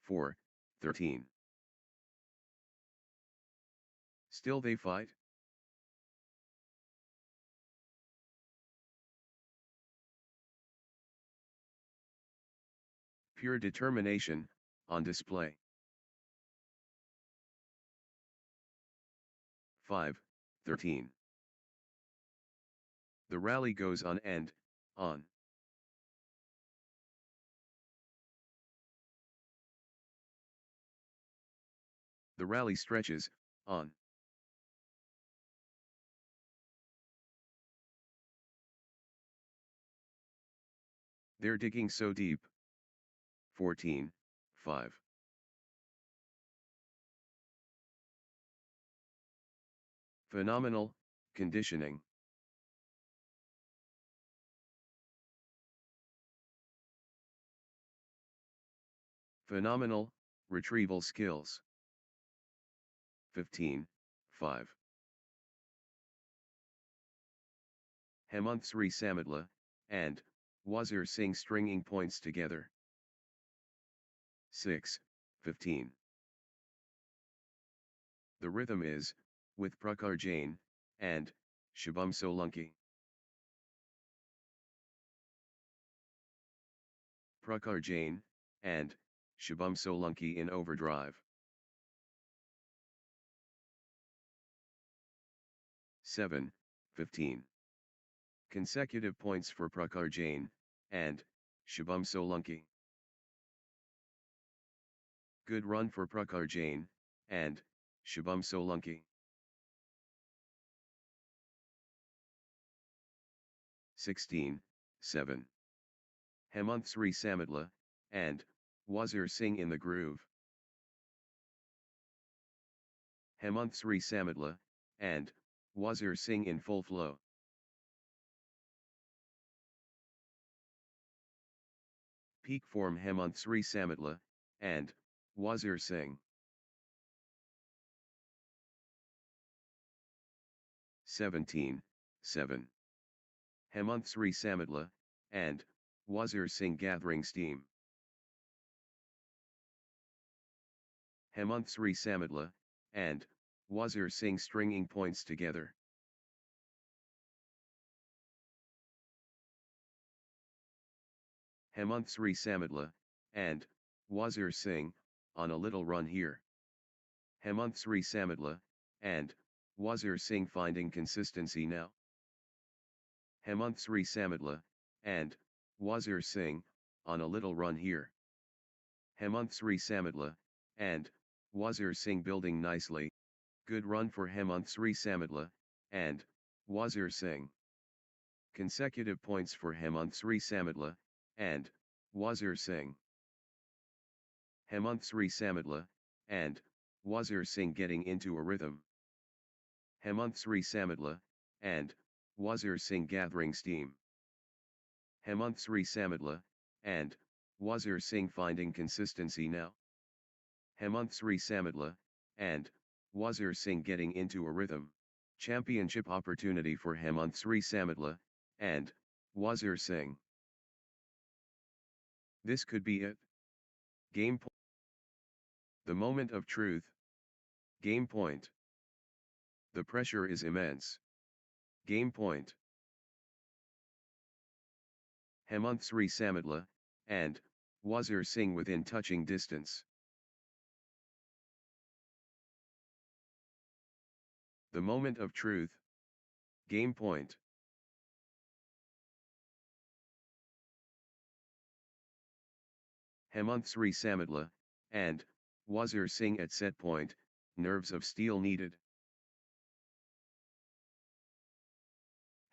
4, 13. Still they fight? Pure determination, on display. 5, 13. The rally goes on and, on. The rally stretches, on. They're digging so deep. 14, 5. Phenomenal, conditioning. Phenomenal, retrieval skills. 15, 5. Hemant Sri Samadla, and, Wazir Singh stringing points together. 6, 15. The rhythm is, with Prakhar Jain, and, Shubham Solanki. Prakhar Jain, and, Shubham Solanki in overdrive. 7, 15. Consecutive points for Prakhar Jain, and, Shubham Solanki. Good run for Prakhar Jain, and, Shubham Solanki. 16, 7. Hemant Sri Samadla, and, Wazir Singh in the groove. Hemant Sri Samadla, and, Wazir Singh in full flow. Peak form Hemant Sri Samadla, and, Wazir Singh. 17, 7. Hemant Sri Samadla, and, Wazir Singh gathering steam. Hemant Sri Samadla, and, Wazir Singh stringing points together. Hemant Sri Samadla, and, Wazir Singh, on a little run here. Hemant Sri Samadla, and, Wazir Singh finding consistency now. Hemant Sri Samadla, and, Wazir Singh, on a little run here. Hemant Sri Samadla, and, Wazir Singh building nicely. Good run for Hemant Sri Samadla, and, Wazir Singh. Consecutive points for Hemant Sri Samadla, and, Wazir Singh. Hemant Sri Samadla, and, Wazir Singh getting into a rhythm. Hemant Sri Samadla, and, Wazir Singh gathering steam. Hemant Sri Samadla, and, Wazir Singh finding consistency now. Hemant Sri Samadla, and, Wazir Singh getting into a rhythm. Championship opportunity for Hemant Sri Samadla, and, Wazir Singh. This could be it. Game point. The moment of truth. Game point. The pressure is immense. Game point. Hemant Sri Samadla, and, Wazir Singh within touching distance. The moment of truth. Game point. Hemant Sri Samadla, and, Wazir Singh at set point, nerves of steel needed.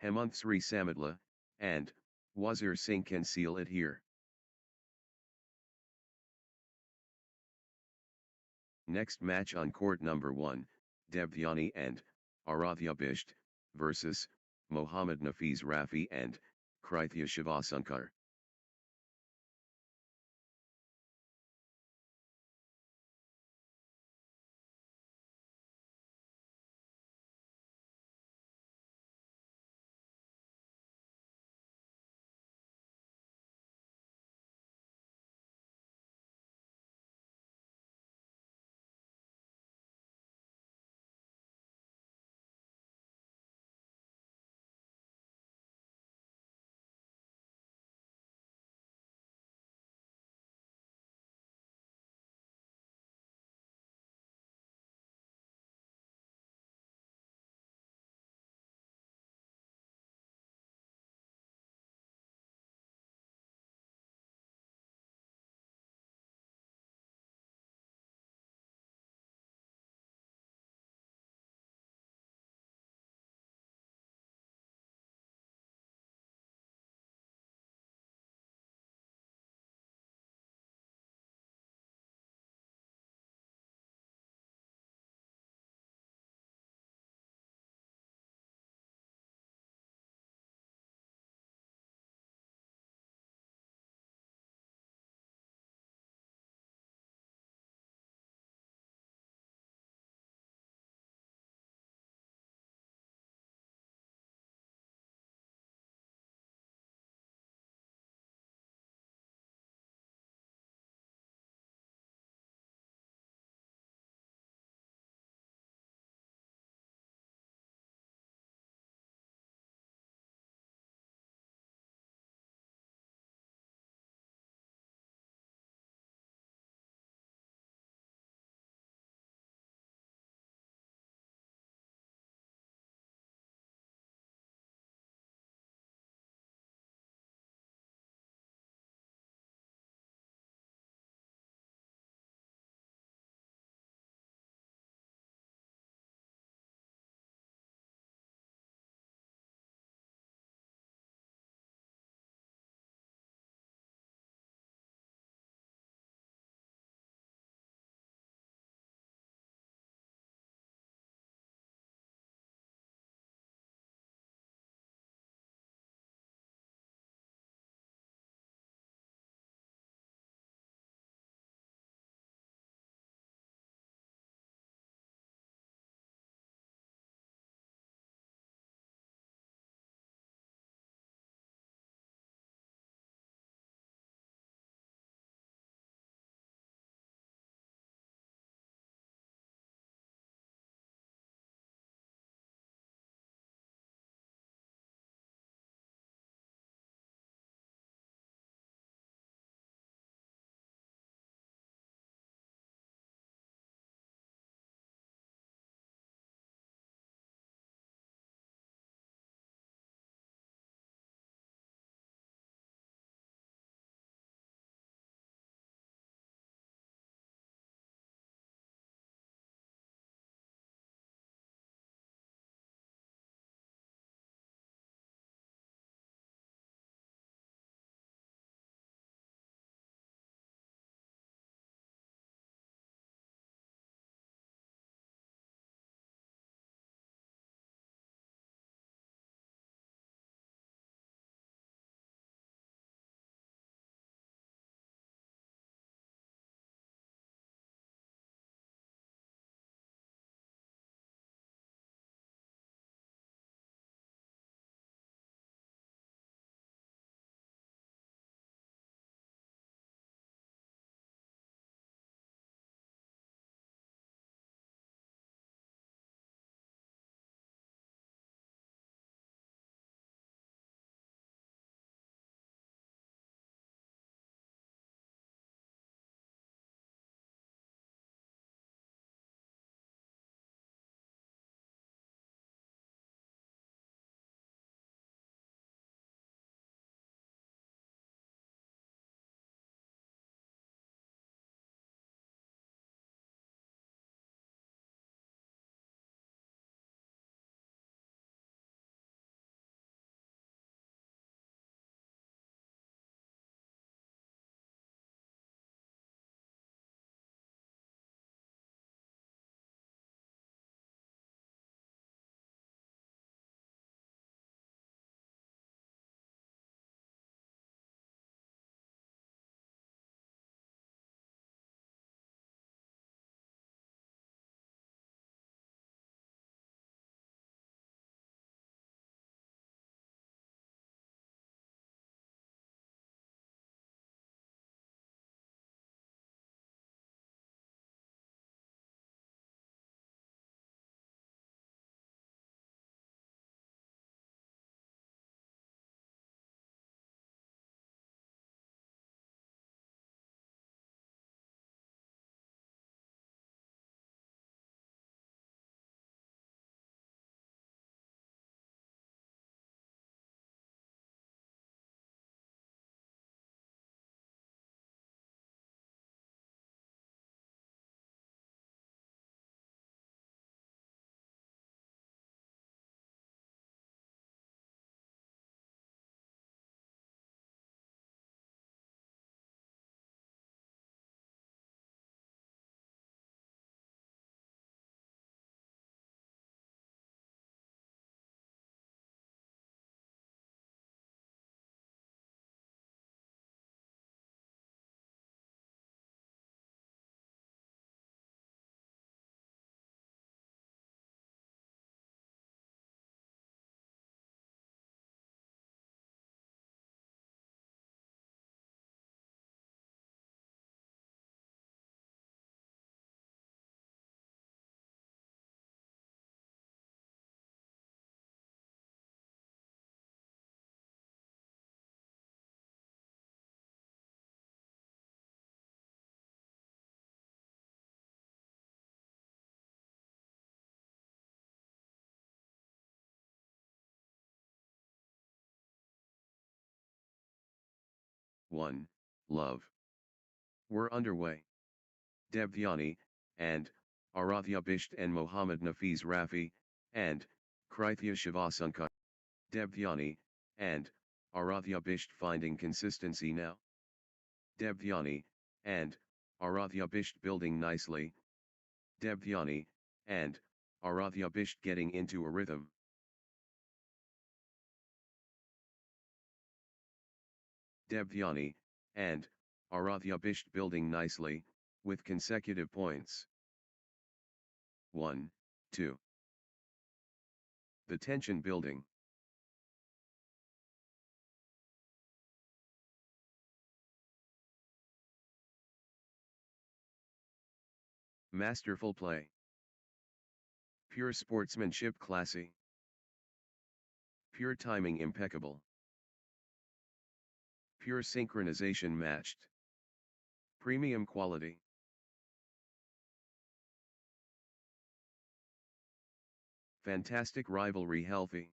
Hemant Sri Samadla, and, Wazir Singh can seal it here. Next match on court number 1, Devdhyani and Aradhya Bisht versus Mohammad Nafiz Rafi and Krithya Shivasunkar. 1. Love. We're underway. Devdhyani, and, Arathya Bisht and Mohammad Nafiz Rafi, and, Krithya Shivasankar. Devdhyani, and, Arathya Bisht finding consistency now. Devdhyani, and, Arathya Bisht building nicely. Devdhyani, and, Arathya Bisht getting into a rhythm. Devdhyani, and, Arathya Bisht building nicely, with consecutive points. 1, 2. The tension building. Masterful play. Pure sportsmanship classy. Pure timing impeccable. Pure synchronization matched. Premium quality. Fantastic rivalry healthy.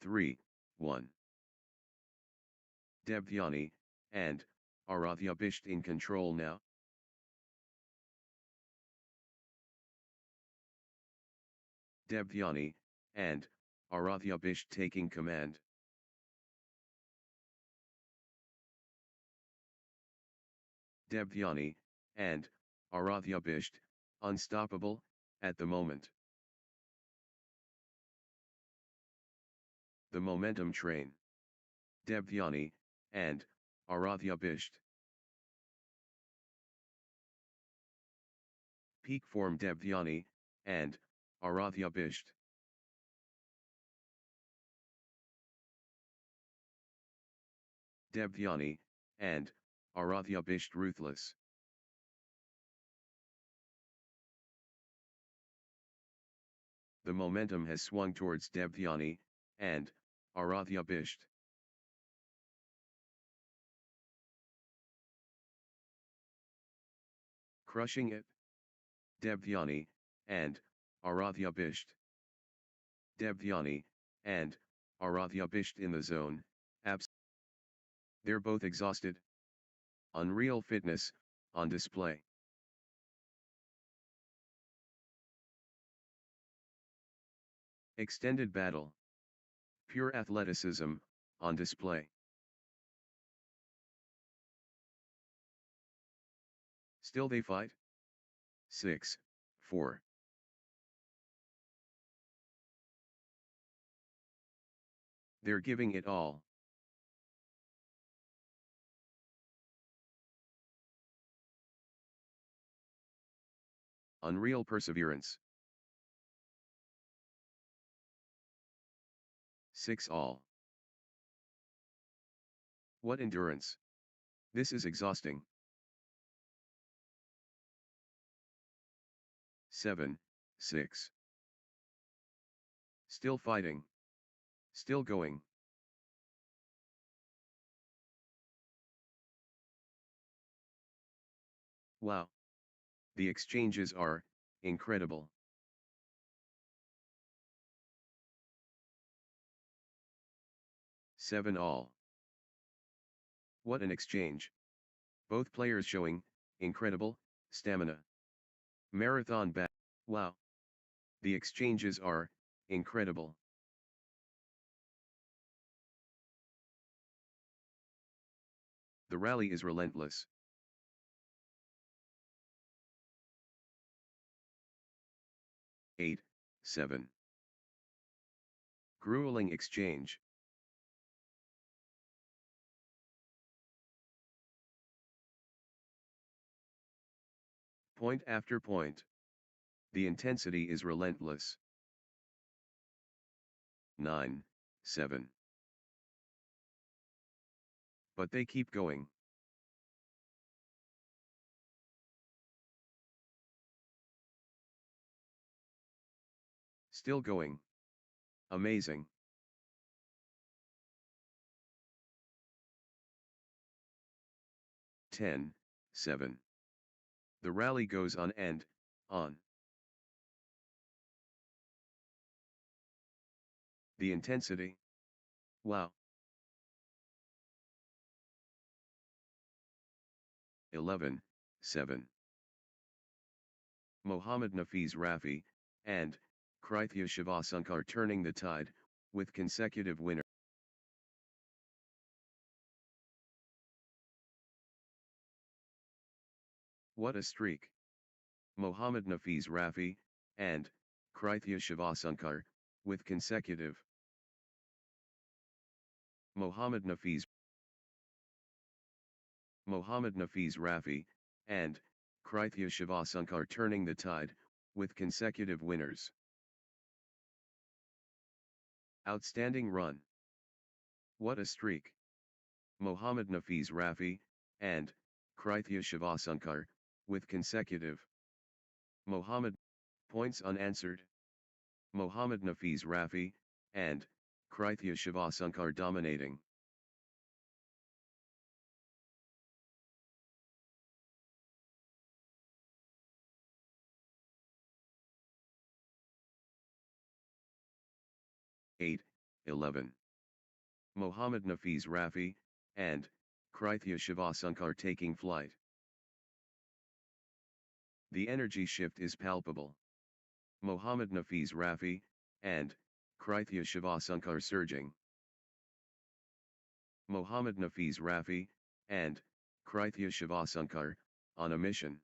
Three, 1. Devdhyani, and, Arathya Bisht in control now. Devdhyani, and, Arathya Bisht taking command. Devdhyani, and, Arathya Bisht, unstoppable, at the moment. The momentum train. Devdhyani, and, Arathya Bisht. Peak form Devdhyani, and, Arathya Bisht. Devdhyani, and, Arathya Bisht ruthless. The momentum has swung towards Devdhyani, and, Arathya Bisht. Crushing it. Devdhyani, and, Arathya Bisht. Devdhyani, and, Arathya Bisht in the zone, They're both exhausted. Unreal fitness, on display. Extended battle. Pure athleticism, on display. Still they fight? 6, 4. They're giving it all. Unreal perseverance. 6 all. What endurance. This is exhausting. 7, 6. Still fighting. Still going. Wow. The exchanges are incredible. 7 all. What an exchange. Both players showing incredible stamina. Marathon back. Wow. The exchanges are incredible. The rally is relentless. 8, 7. Grueling exchange. Point after point. The intensity is relentless. 9, 7. But they keep going. Still going. Amazing. 10, 7. The rally goes on and on. The intensity. Wow. 11-7. Mohammad Nafiz Rafi, and Krithia Shivasunkar turning the tide, with consecutive winners. What a streak! Mohammad Nafiz Rafi, and Krithia Shivasunkar, with consecutive. Mohammad Nafiz Rafi, and Krithia Shivasunkar turning the tide, with consecutive winners. Outstanding run. What a streak! Mohammad Nafiz Rafi, and Krithia Shivasunkar, with consecutive. Mohammad, points unanswered. Mohammad Nafiz Rafi, and Krithia Shivasunkar dominating. Eight, 11. Mohammad Nafiz Rafi, and Krithia Shivasunkar taking flight. The energy shift is palpable. Mohammad Nafiz Rafi, and Krithia Shivasunkar surging. Mohammad Nafiz Rafi, and Krithia Shivasunkar, on a mission.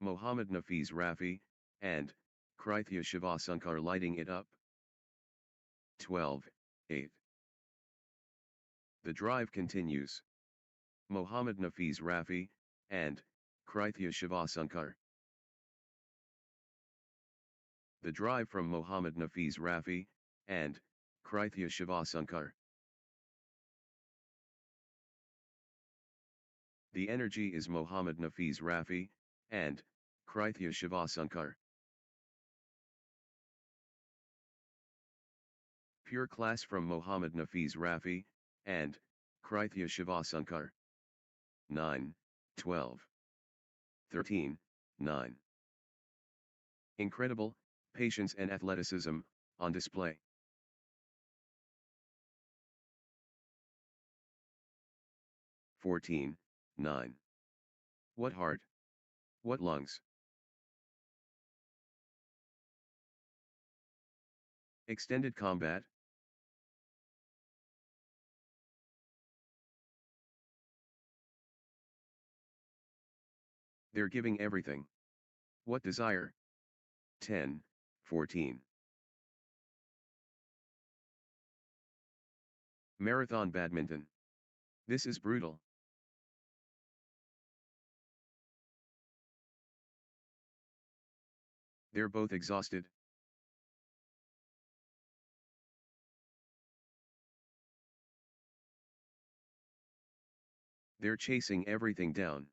Mohammad Nafiz Rafi, and Krithia Shivasunkar lighting it up. 12-8. The drive continues. Mohammad Nafiz Rafi, and Krithia Shivasunkar. The drive from Mohammad Nafiz Rafi, and Krithia Shivasunkar. The energy is Mohammad Nafiz Rafi, and Krithia Shivasunkar. Pure class from Mohammad Nafiz Rafi, and Krithia Shivasunkar. 9, 12. 13, 9. Incredible, patience and athleticism, on display. Fourteen, 9. What heart? What lungs? Extended combat. They're giving everything. What desire? 10, 14. Marathon badminton. This is brutal. They're both exhausted. They're chasing everything down.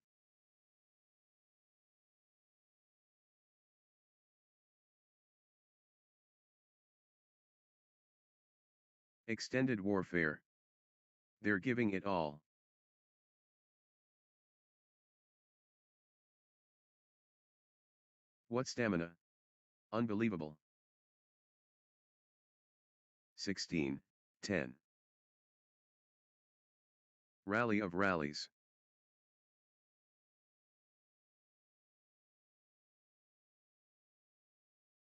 Extended warfare. They're giving it all. What stamina? Unbelievable. 16, 10. Rally of rallies.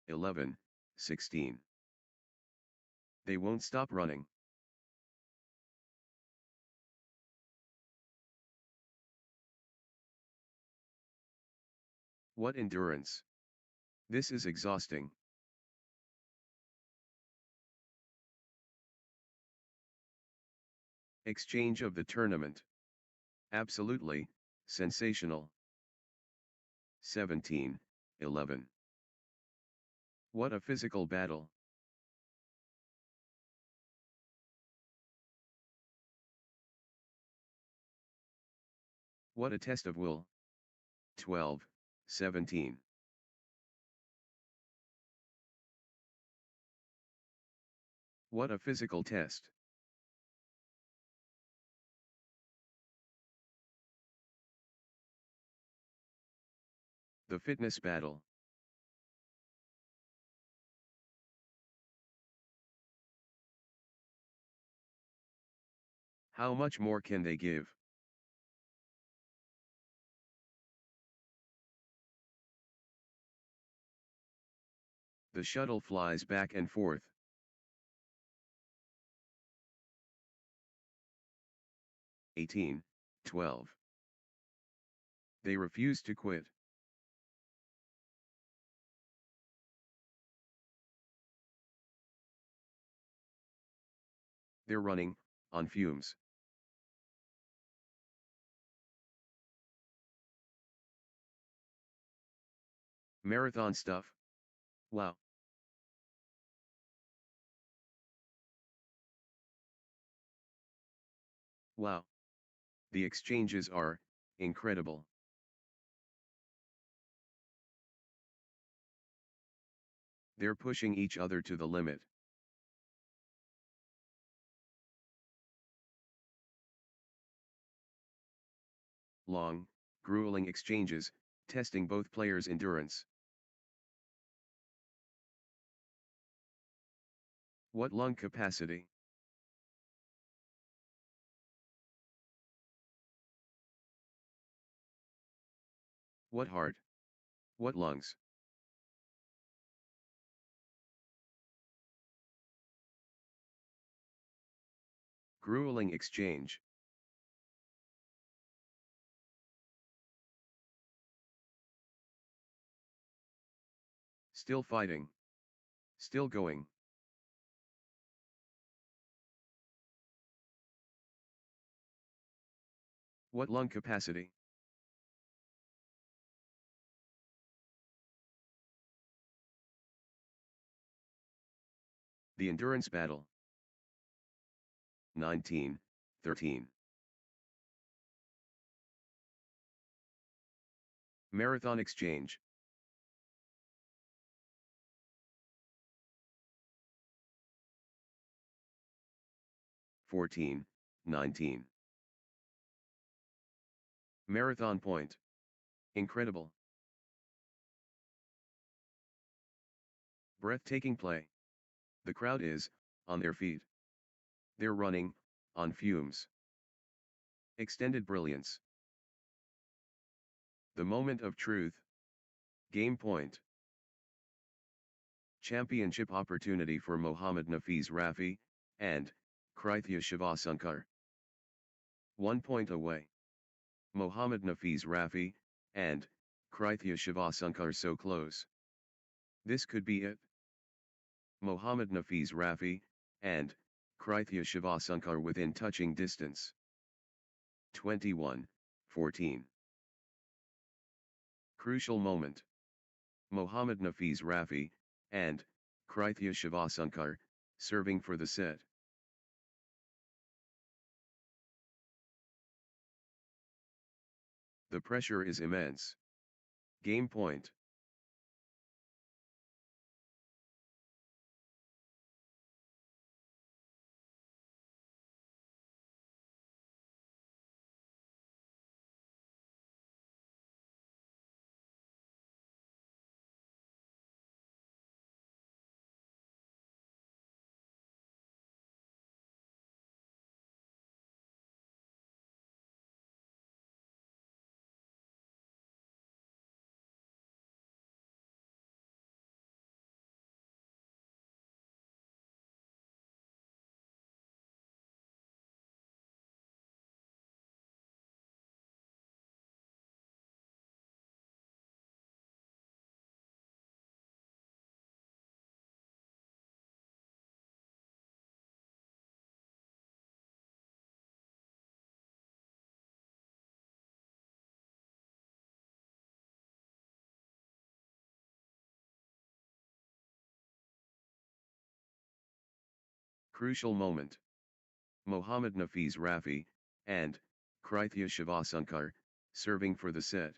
11, 16. They won't stop running. What endurance. This is exhausting. Exchange of the tournament. Absolutely, sensational. 17, 11. What a physical battle. What a test of will. 12, 17. What a physical test. The fitness battle. How much more can they give? The shuttle flies back and forth. 18, 12. They refuse to quit. They're running, on fumes. Marathon stuff. Wow. Wow. The exchanges are incredible. They're pushing each other to the limit. Long, grueling exchanges, testing both players' endurance. What lung capacity? What heart? What lungs? Grueling exchange. Still fighting. Still going. What lung capacity? The endurance battle. 19, 13. Marathon exchange. (14, 19). Marathon point. Incredible. Breathtaking play. The crowd is, on their feet. They're running, on fumes. Extended brilliance. The moment of truth. Game point. Championship opportunity for Mohammad Nafiz Rafi, and Krithia Shivasunkar. 1 point away. Mohammad Nafiz Rafi, and Krithia Shivasunkar so close. This could be it. Mohammad Nafiz Rafi, and Krithia Shivasunkar within touching distance. 21, 14. Crucial moment. Mohammad Nafiz Rafi, and Krithia Shivasunkar, serving for the set. The pressure is immense. Game point. Crucial moment. Mohammad Nafiz Rafi, and Krithia Shivasunkar, serving for the set.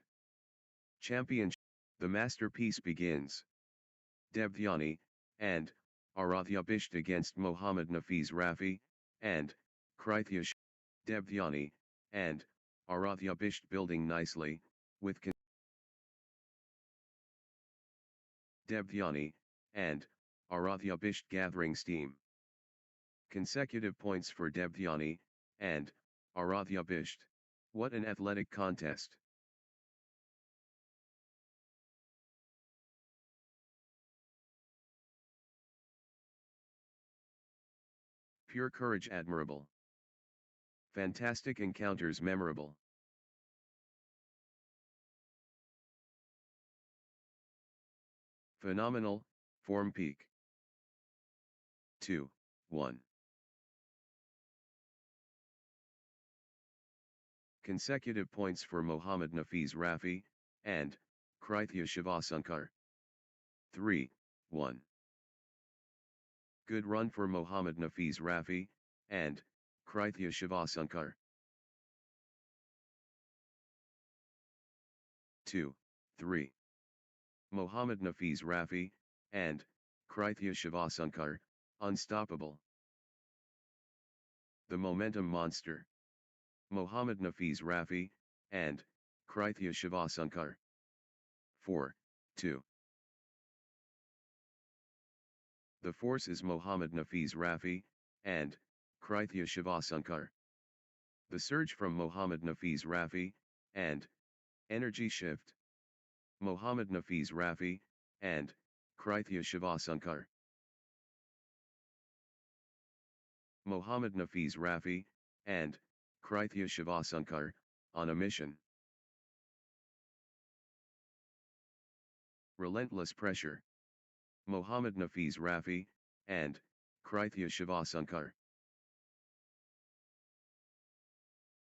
Championship. The masterpiece begins. Devdhyani, and Arathya Bisht against Mohammad Nafiz Rafi, and Krithia Devdhyani, and Arathya Bisht building nicely, with Devdhyani, and Arathya Bisht gathering steam. Consecutive points for Devdhyani, and Aradhya Bisht. What an athletic contest! Pure courage admirable. Fantastic encounters memorable. Phenomenal, form peak. 2, 1. Consecutive points for Mohammad Nafiz Rafi, and Krithia Shivasankar. 3, 1. Good run for Mohammad Nafiz Rafi, and Krithia Shivasankar. 2, 3. Mohammad Nafiz Rafi, and Krithia Shivasankar, unstoppable. The momentum monster. Mohammad Nafiz Rafi, and Krithia Shivasankar. 4, 2. The force is Mohammad Nafiz Rafi, and Krithia Shivasankar. The surge from Mohammad Nafiz Rafi, and energy shift. Mohammad Nafiz Rafi, and Krithia Shivasankar. Mohammad Nafiz Rafi, and Krithia Shivasankar, on a mission. Relentless pressure. Mohammad Nafiz Rafi, and Krithia Shivasankar.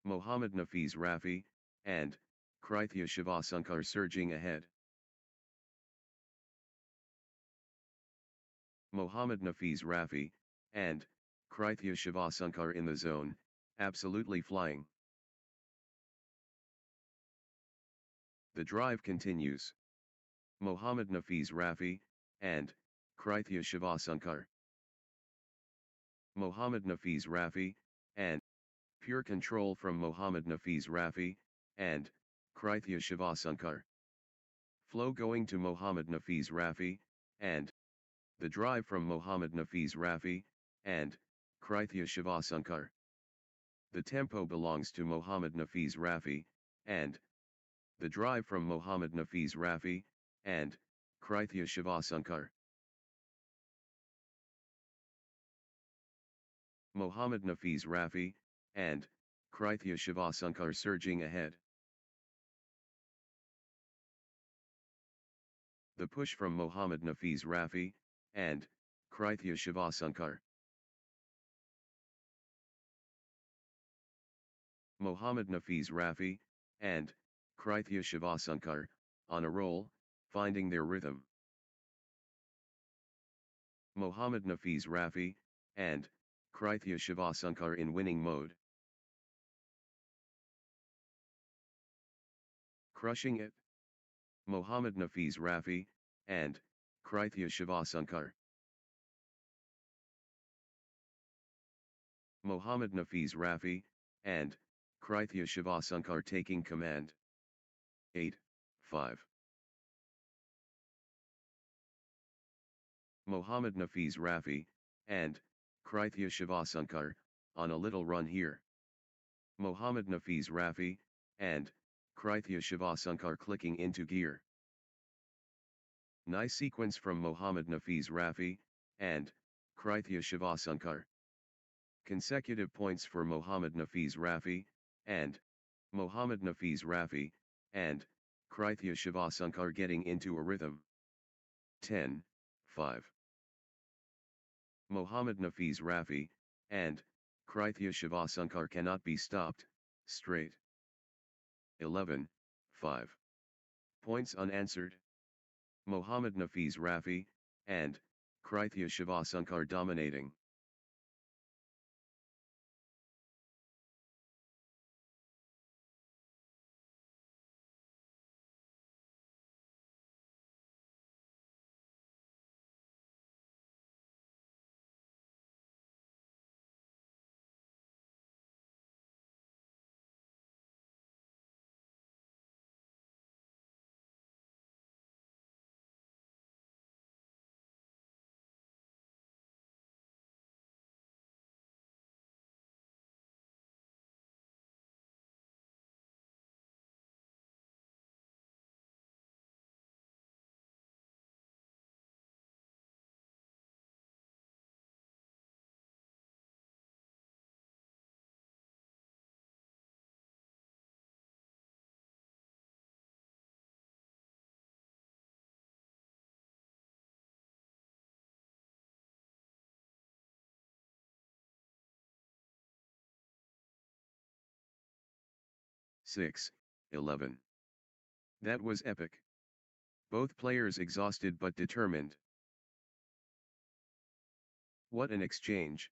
Mohammad Nafiz Rafi, and Krithia Shivasankar surging ahead. Mohammad Nafiz Rafi, and Krithia Shivasankar in the zone, absolutely flying. The drive continues. Mohammad Nafiz Rafi, and Krithia Shivasankar. Mohammad Nafiz Rafi, and pure control from Mohammad Nafiz Rafi, and Krithia Shivasankar. Flow going to Mohammad Nafiz Rafi, and the drive from Mohammad Nafiz Rafi, and Krithia Shivasankar. The tempo belongs to Mohammad Nafiz Rafi, and the drive from Mohammad Nafiz Rafi, and Krithia Shivasankar. Mohammad Nafiz Rafi, and Krithia Shivasankar surging ahead. The push from Mohammad Nafiz Rafi, and Krithia Shivasankar. Mohammad Nafiz Rafi, and Krithia Shivasankar, on a roll, finding their rhythm. Mohammad Nafiz Rafi, and Krithia Shivasankar in winning mode. Crushing it. Mohammad Nafiz Rafi, and Krithia Shivasankar. Mohammad Nafiz Rafi, and Krithia Shivasankar taking command. 8, 5. Mohammad Nafiz Rafi, and Krithia Shivasankar, on a little run here. Mohammad Nafiz Rafi, and Krithia Shivasankar clicking into gear. Nice sequence from Mohammad Nafiz Rafi, and Krithia Shivasankar. Consecutive points for Mohammad Nafiz Rafi, and Mohammad Nafiz Rafi, and Krithia Shivasankar getting into a rhythm. 10, 5. Mohammad Nafiz Rafi, and Krithia Shivasankar cannot be stopped, straight. 11, 5. Points unanswered. Mohammad Nafiz Rafi, and Krithia Shivasankar dominating. 6, 11. That was epic. Both players exhausted but determined. What an exchange.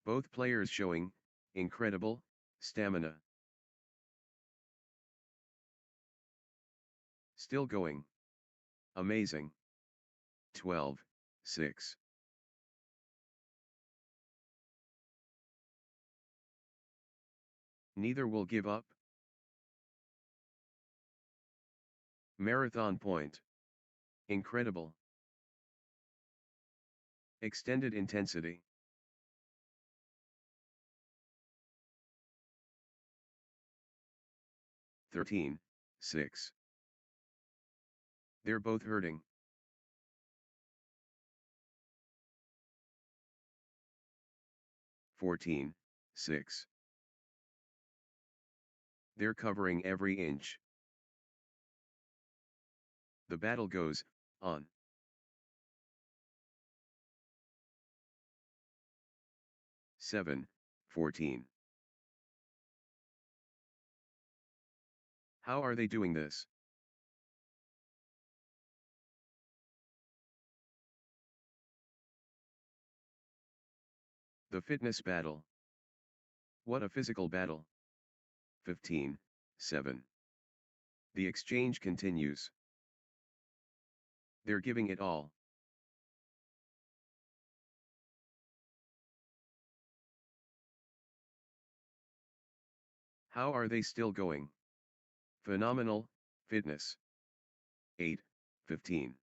Both players showing incredible stamina. Still going. Amazing. 12, 6. Neither will give up. Marathon point. Incredible. Extended intensity. Thirteen, 6. They're both hurting. 14, 6. They're covering every inch. The battle goes on. 7, 14. How are they doing this? The fitness battle. What a physical battle. 15, 7. The exchange continues. They're giving it all. How are they still going? Phenomenal fitness. 8, 15.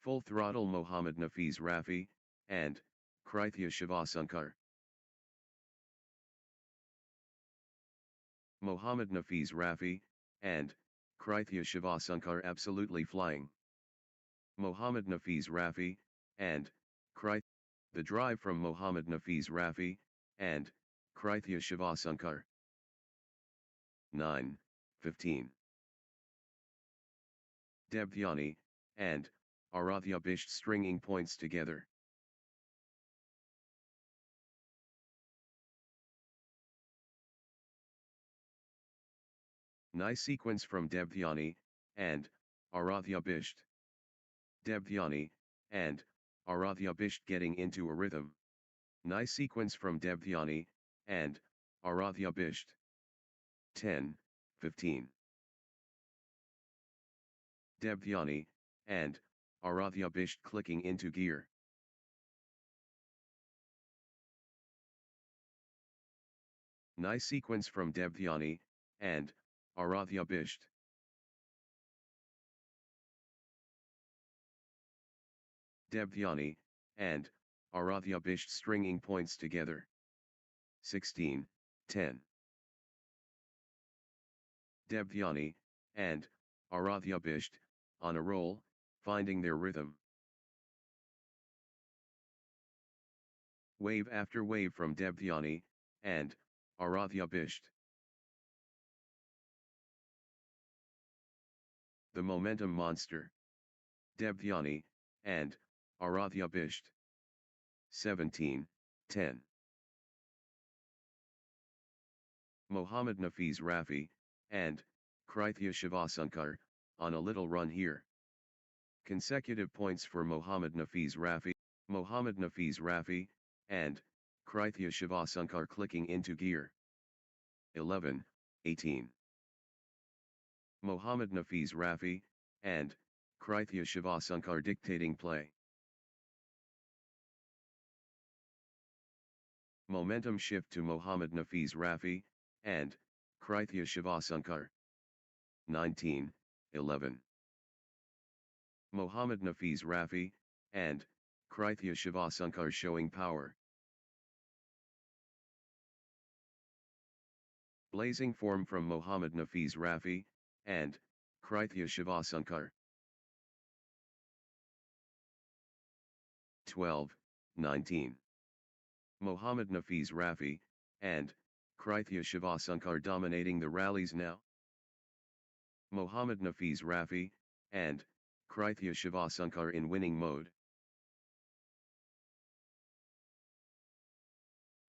Full throttle Mohammad Nafiz Rafi, and Krithia Shivasunkar. Mohammad Nafiz Rafi, and Krithia Shivasunkar absolutely flying. Mohammad Nafiz Rafi, and Krithia. The drive from Mohammad Nafiz Rafi, and Krithia Shivasunkar. 9, 15. Debdhyani, and Arathya Bisht stringing points together. Nice sequence from Debdhyani, and Arathya Bisht. Debdhyani, and Arathya Bisht getting into a rhythm. Nice sequence from Debdhyani, and Arathya Bisht. 10, 15. Debdhyani, and Arathya Bisht clicking into gear. Nice sequence from Debdhyani, and Arathya Bisht. Debdhyani, and Arathya Bisht stringing points together. 16, 10. Debdhyani, and Arathya Bisht, on a roll, finding their rhythm. Wave after wave from Debdhyani, and Arathya Bisht. The momentum monster. Debdhyani, and Arathya Bisht. 17, 10. Mohammad Nafiz Rafi, and Krithia Shivasunkar, on a little run here. Consecutive points for Mohammad Nafiz Rafi, and Krithia Shivasunkar clicking into gear. 11, 18. Mohammad Nafiz Rafi, and Krithia Shivasunkar dictating play. Momentum shift to Mohammad Nafiz Rafi, and Krithia Shivasunkar. 19, 11. Mohammad Nafiz Rafi, and Krithia Shivasunkar showing power. Blazing form from Mohammad Nafiz Rafi, and Krithia Shivasunkar. 12, 19. Mohammad Nafiz Rafi, and Krithia Shivasunkar dominating the rallies now. Mohammad Nafiz Rafi, and Krithia Shivasunkar in winning mode.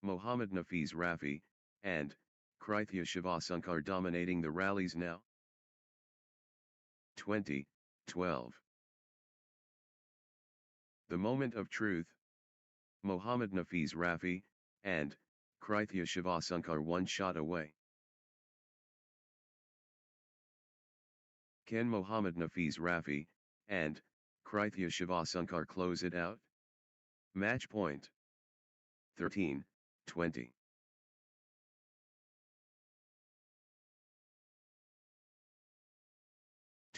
Mohammad Nafiz Rafi, and Krithya Shivashankar dominating the rallies now. 2012. The Moment of Truth. Mohammad Nafiz Rafi, and Krithya Shivashankar one shot away. Can Mohammad Nafiz Rafi, and Krithya Shivashankar close it out? Match point. 13-20.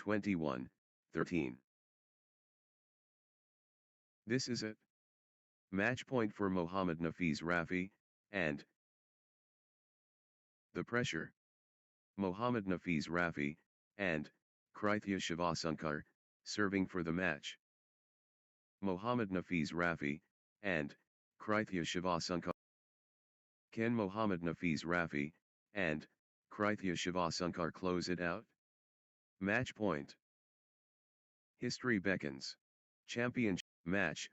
21-13. This is it. Match point for Mohammad Nafiz Rafi, and the pressure. Mohammad Nafiz Rafi, and Krithya Shivashankar, serving for the match. Mohammad Nafiz Rafi, and Krithya Shivashankar. Can Mohammad Nafiz Rafi, and Krithya Shivashankar close it out? Match point. History beckons. Championship match.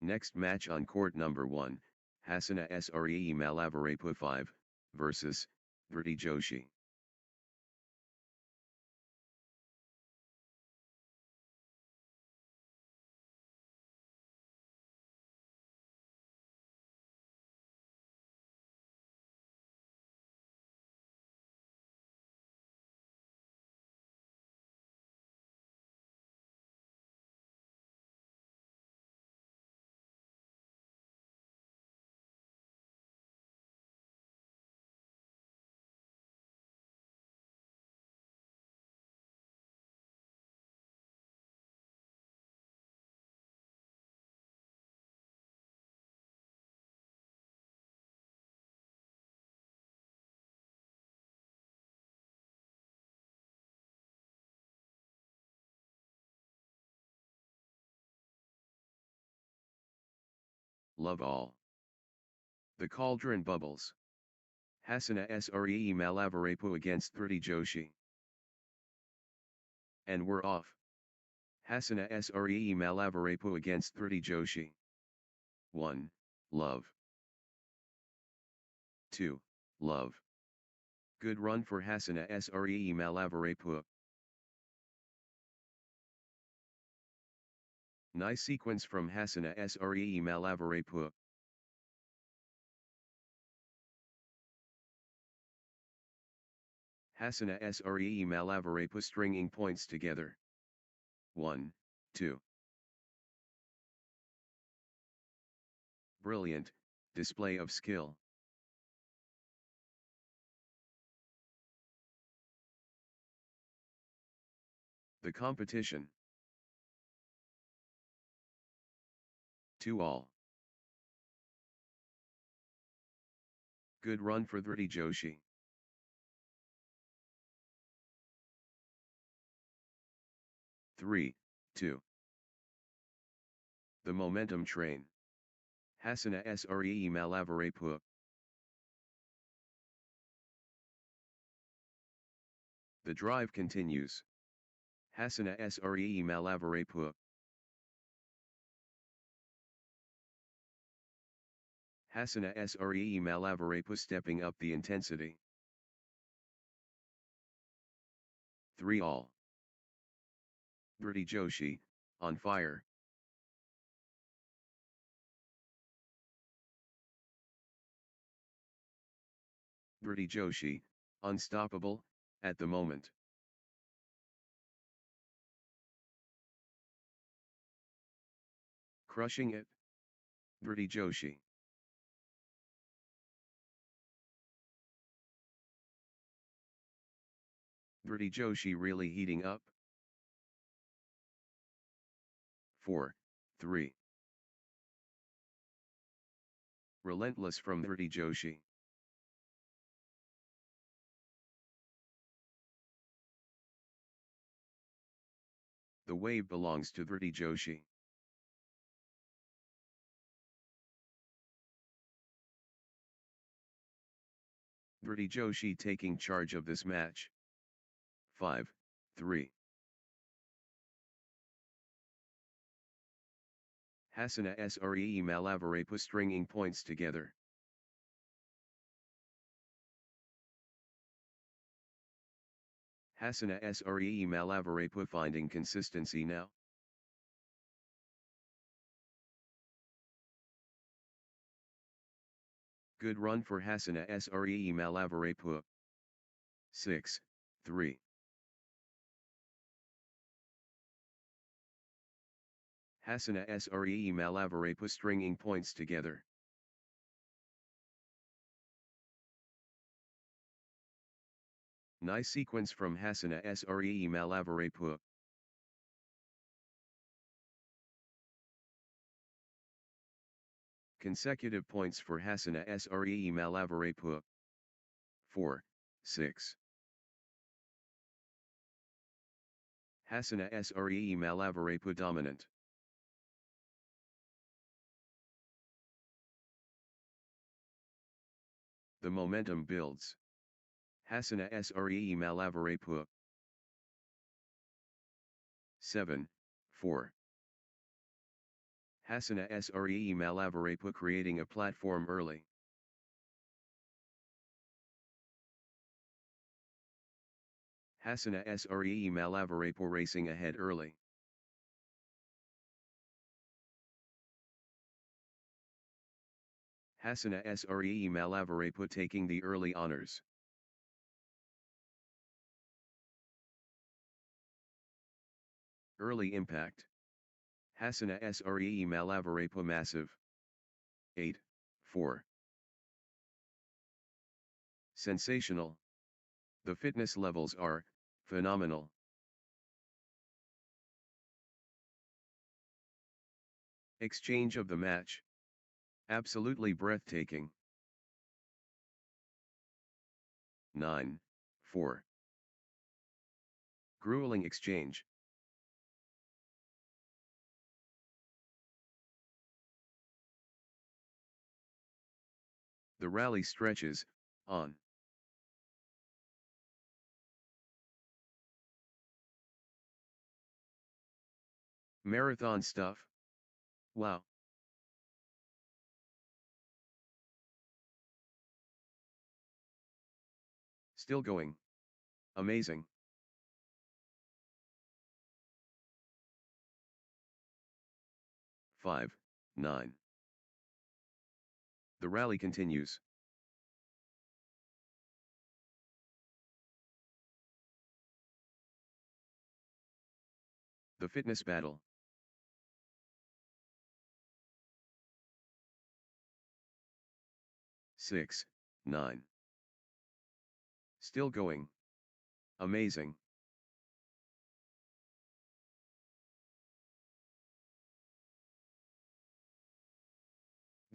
Next match on court number 1, Hasina Sree Malavarepu 5, versus, Dhriti Joshi. Love all. The cauldron bubbles. Hasina Sree Malavarepu against Dhriti Joshi. And we're off. Hasina Sree Malavarepu against Dhriti Joshi. 1. Love. 2. Love. Good run for Hasina Sree Malavarepu. Nice sequence from Hasina Sree Malavarepu. Hasina Sree Malavarepu stringing points together. 1, 2. Brilliant, display of skill. The competition. 2 all. Good run for Dhriti Joshi. Three, 2. The momentum train. Hasina Sree Malavarepu. The drive continues. Hasina Sree Malavarepu. Hasina Sree Malavarepu stepping up the intensity. 3 all. Dhriti Joshi, on fire. Dhriti Joshi, unstoppable, at the moment. Crushing it. Dhriti Joshi. Dhriti Joshi really heating up. 4, 3. Relentless from Dhriti Joshi. The wave belongs to Dhriti Joshi. Dhriti Joshi taking charge of this match. 5, 3. Hasina Sree Malavarepu stringing points together. Hasina Sree Malavarepu finding consistency now. Good run for Hasina Sree Malavarepu. 6, 3. Hasina Sree Malavarepu stringing points together. Nice sequence from Hasina Sree Malavarepu. Consecutive points for Hasina Sree Malavarepu. 4, 6. Hasina Sree Malavarepu dominant. The momentum builds. Hasina Sree Malavarepu. 7, 4. Hasana Sree Malavarepa creating a platform early. Hasana Sree Malavarepa racing ahead early. Hasana Sree Malavarepa taking the early honors. Early impact. Hasana Sree Malavarepa massive. 8-4. Sensational. The fitness levels are phenomenal. Exchange of the match. Absolutely breathtaking. 9-4. Grueling exchange. The rally stretches on. Marathon stuff. Wow. Still going. Amazing. Five, 9. The rally continues. The fitness battle. Six, 9. Still going. Amazing.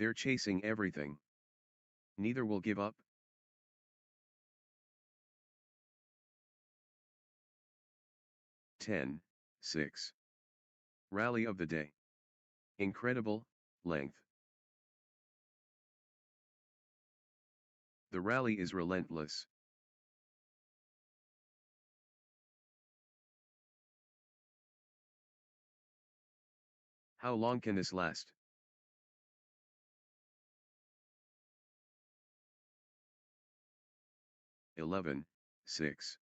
They're chasing everything. Neither will give up. 10, 6. Rally of the day. Incredible length. The rally is relentless. How long can this last? 11, 6.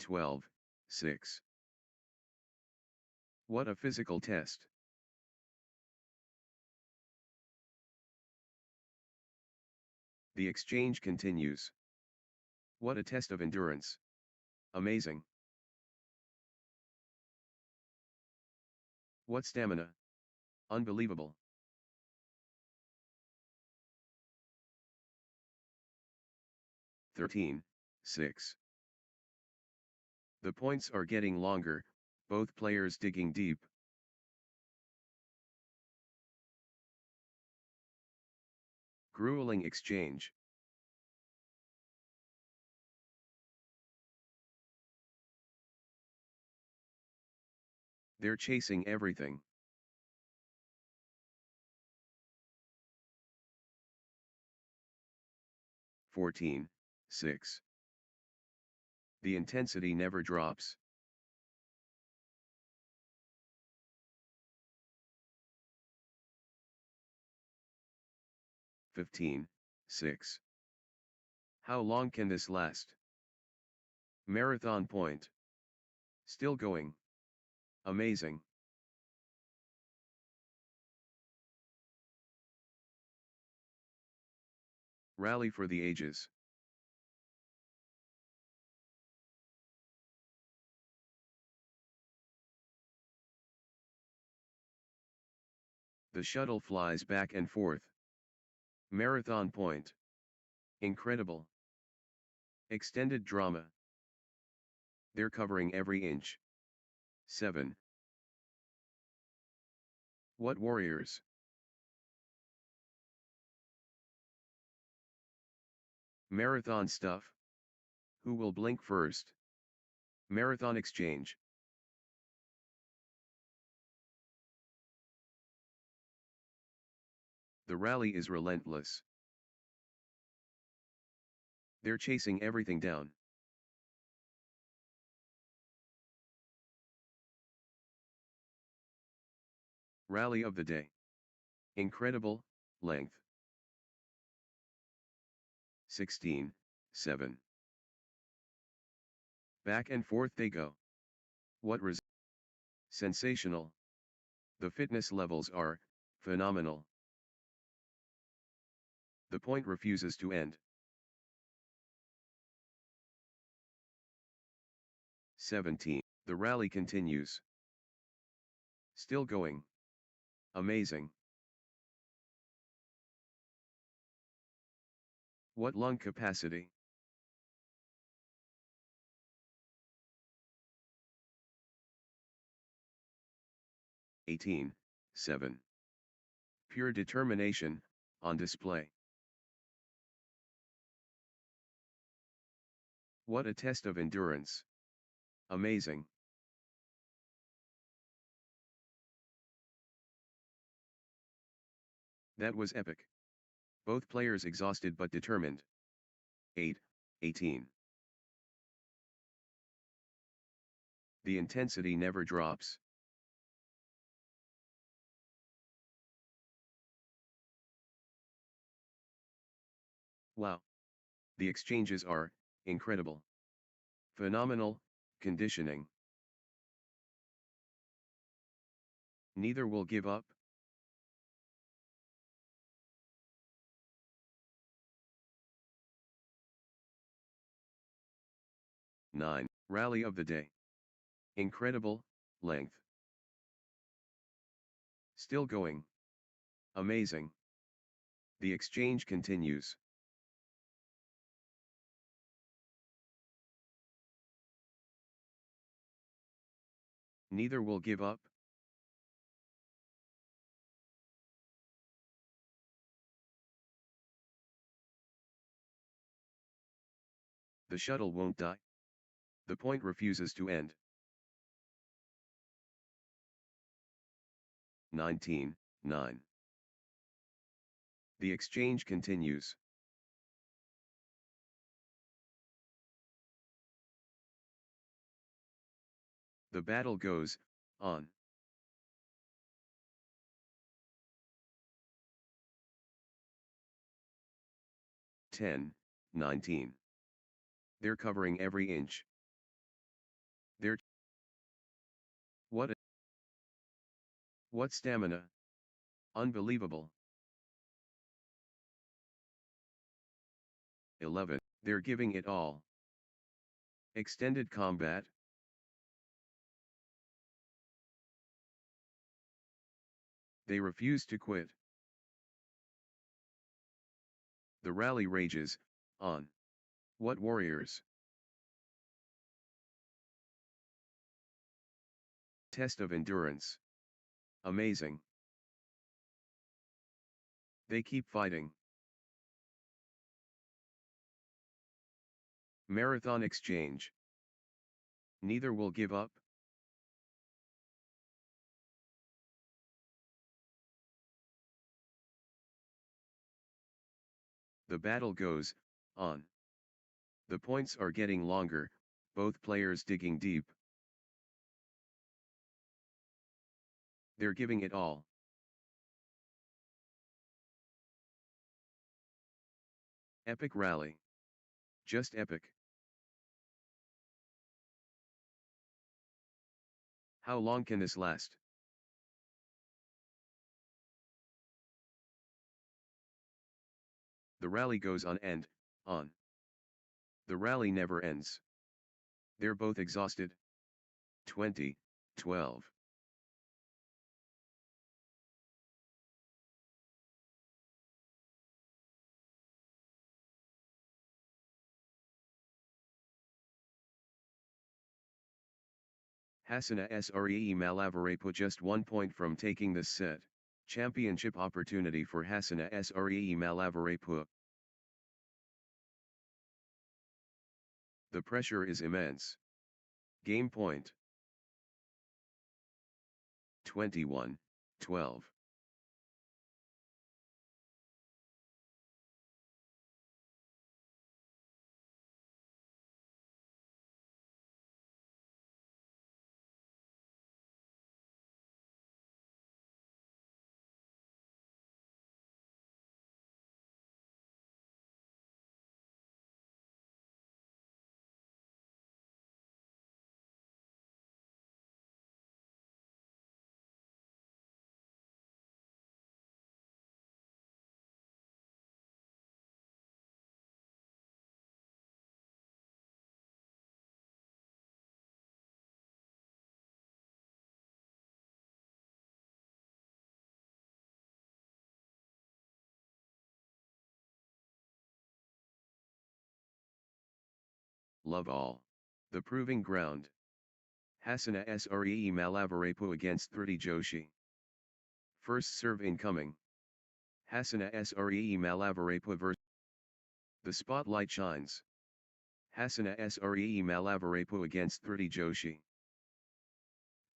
Twelve, 6. What a physical test. The exchange continues. What a test of endurance. Amazing. What stamina. Unbelievable. 13, 6. The points are getting longer, both players digging deep. Grueling exchange. They're chasing everything. Fourteen, 6. The intensity never drops. 15, 6. How long can this last? Marathon point. Still going. Amazing. Rally for the ages. The shuttle flies back and forth. Marathon point. Incredible. Extended drama. They're covering every inch. 7. What warriors? Marathon stuff. Who will blink first? Marathon exchange. The rally is relentless. They're chasing everything down. Rally of the day. Incredible, length. 16, 7. Back and forth they go. What result? Sensational. The fitness levels are phenomenal. The point refuses to end. 17. The rally continues. Still going. Amazing. What lung capacity? (18, 7). Pure determination, on display. What a test of endurance. Amazing. That was epic. Both players exhausted but determined. 8, 18. The intensity never drops. Wow. The exchanges are incredible. Phenomenal conditioning. Neither will give up. Nine. Rally of the day. Incredible length. Still going. Amazing. The exchange continues. Neither will give up. The shuttle won't die. The point refuses to end. 19, 9. The exchange continues. The battle goes on. Ten, 19. They're covering every inch. They're what what stamina. Unbelievable. 11. They're giving it all. Extended combat. They refuse to quit. The rally rages on. What warriors? Test of endurance. Amazing. They keep fighting. Marathon exchange. Neither will give up. The battle goes on. The points are getting longer, both players digging deep. They're giving it all. Epic rally. Just epic. How long can this last? The rally goes on and on. The rally never ends. They're both exhausted. 2012. Hasina Sree Malavare just 1 point from taking this set. Championship opportunity for Hasina Sree Malavare. The pressure is immense. Game point. 21-12. Love all. The proving ground. Hasina Sree Malavarepu against 30 Joshi. First serve incoming. Hasina Sree Malavarepu vs. The spotlight shines. Hasina Sree Malavarepu against 30 Joshi.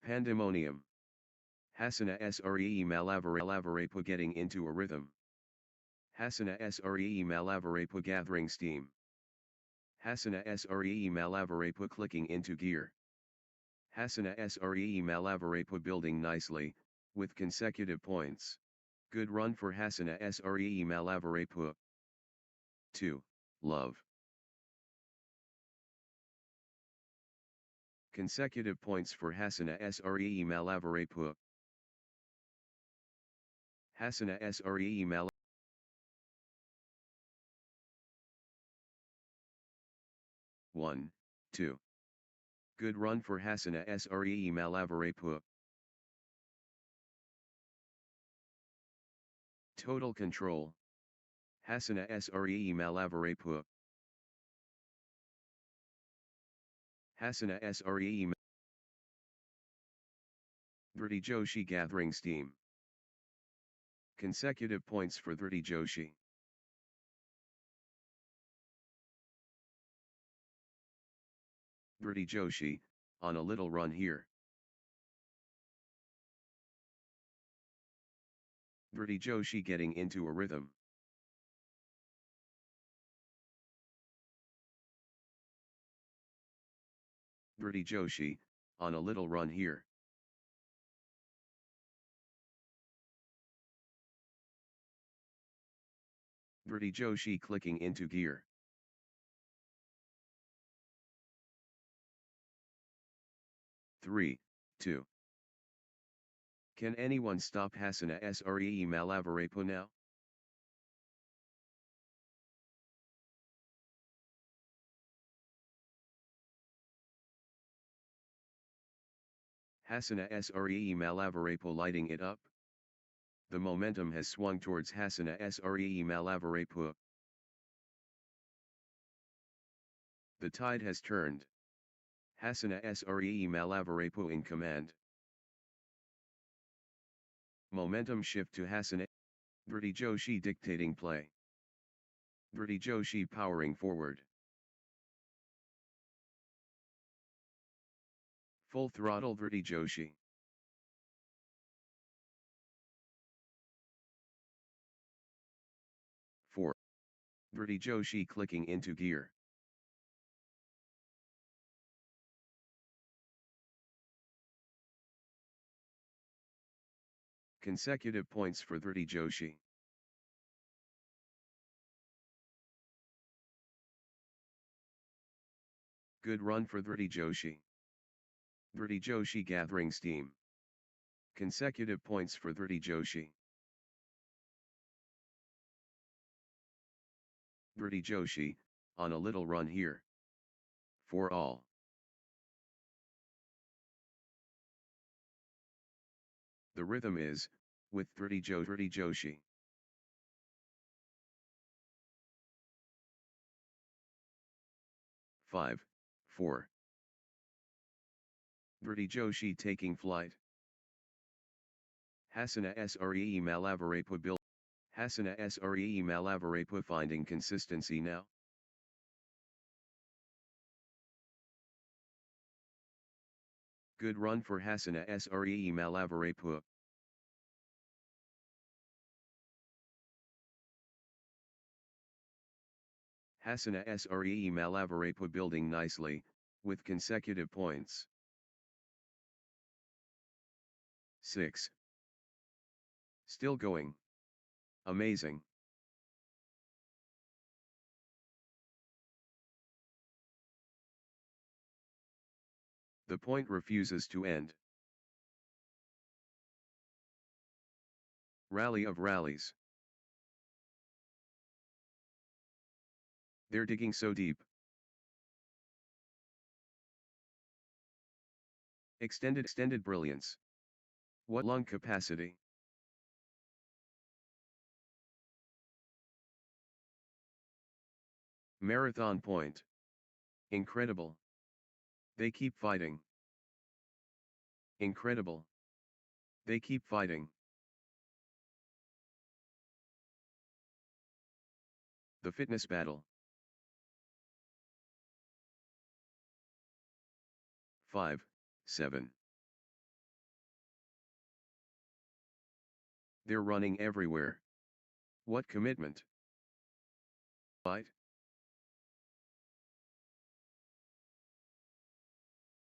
Pandemonium. Hasina Sree Malavarepu getting into a rhythm. Hasina Sree Malavarepu gathering steam. Hasina Sree Malavarepu clicking into gear. Hasina Sree Malavarepu building nicely, with consecutive points. Good run for Hasina Sree Malavarepu. 2. Love. Consecutive points for Hasina Sree Malavarepu. Hasina Sree Mal. 1, 2. Good run for Hasina Sree Malavarepu. Total control. Hasina Sree Malavarepu. Hasina Sree 30 Joshi gathering steam. Consecutive points for 30 Joshi. 30 Joshi, on a little run here. 30 Joshi getting into a rhythm. Dirty Joshi, on a little run here. Dirty Joshi clicking into gear. Three, 2. Can anyone stop Hasina Sree Malavarepu now? Hasina Sree Malavarepu lighting it up. The momentum has swung towards Hasina Sree Malavarepu. The tide has turned. Hasina Sree Malavarepu in command. Momentum shift to Hasina. Dirty Joshi dictating play. Dirty Joshi powering forward. Full throttle Dirty Joshi. 4. Dirty Joshi clicking into gear. Consecutive points for Dirty Joshi. Good run for Dirty Joshi. Dirty Joshi gathering steam. Consecutive points for Dirty Joshi. Dhruti Joshi, on a little run here. For all. The rhythm is, with Dhruti Joshi. Five, 4. Dhruti Joshi taking flight. Hasana Sree Malavarepa build. Hasana Sree Malavarepa finding consistency now. Good run for Hasana Sree Malavarepa. Hasana Sree Malavarepa building nicely, with consecutive points. 6. Still going. Amazing. The point refuses to end. Rally of rallies. They're digging so deep. Extended brilliance. What lung capacity? Marathon point. Incredible. They keep fighting. Incredible. They keep fighting. The fitness battle. 5, 7. They're running everywhere. What commitment? Fight.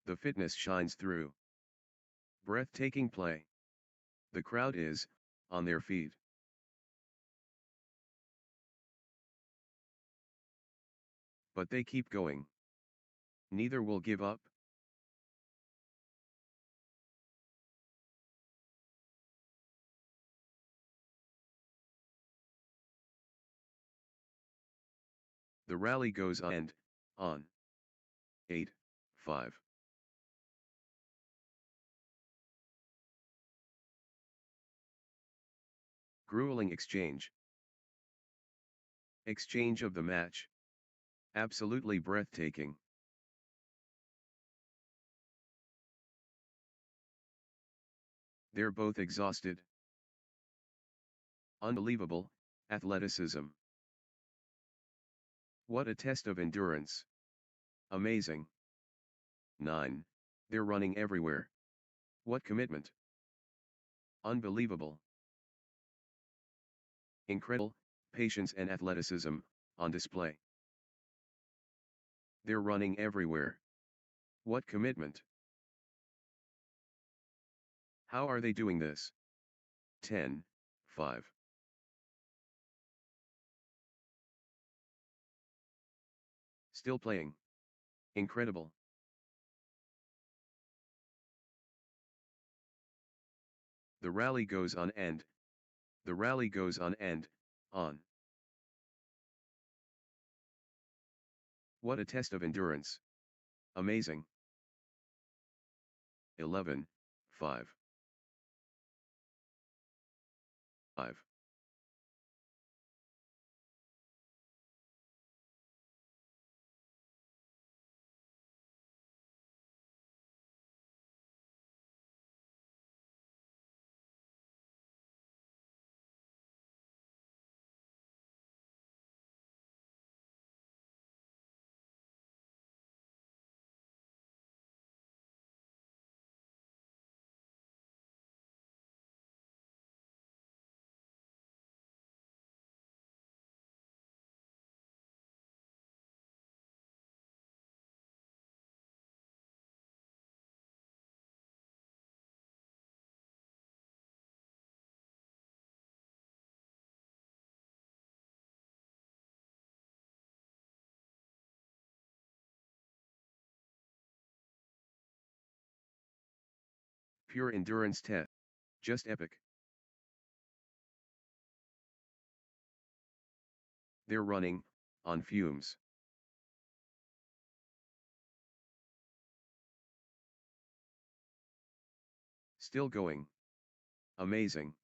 The fitness shines through. Breathtaking play. The crowd is, on their feet. But they keep going. Neither will give up. The rally goes on and, on. 8, 5. Grueling exchange. Exchange of the match. Absolutely breathtaking. They're both exhausted. Unbelievable, athleticism. What a test of endurance. Amazing. 9. They're running everywhere. What commitment. Unbelievable. Incredible, patience and athleticism, on display. They're running everywhere. What commitment. How are they doing this? 10, 5. Still playing. Incredible. The rally goes on and. The rally goes on and, on. What a test of endurance. Amazing. 11, 5. 5. Pure endurance test. Just epic. They're running, on fumes. Still going. Amazing.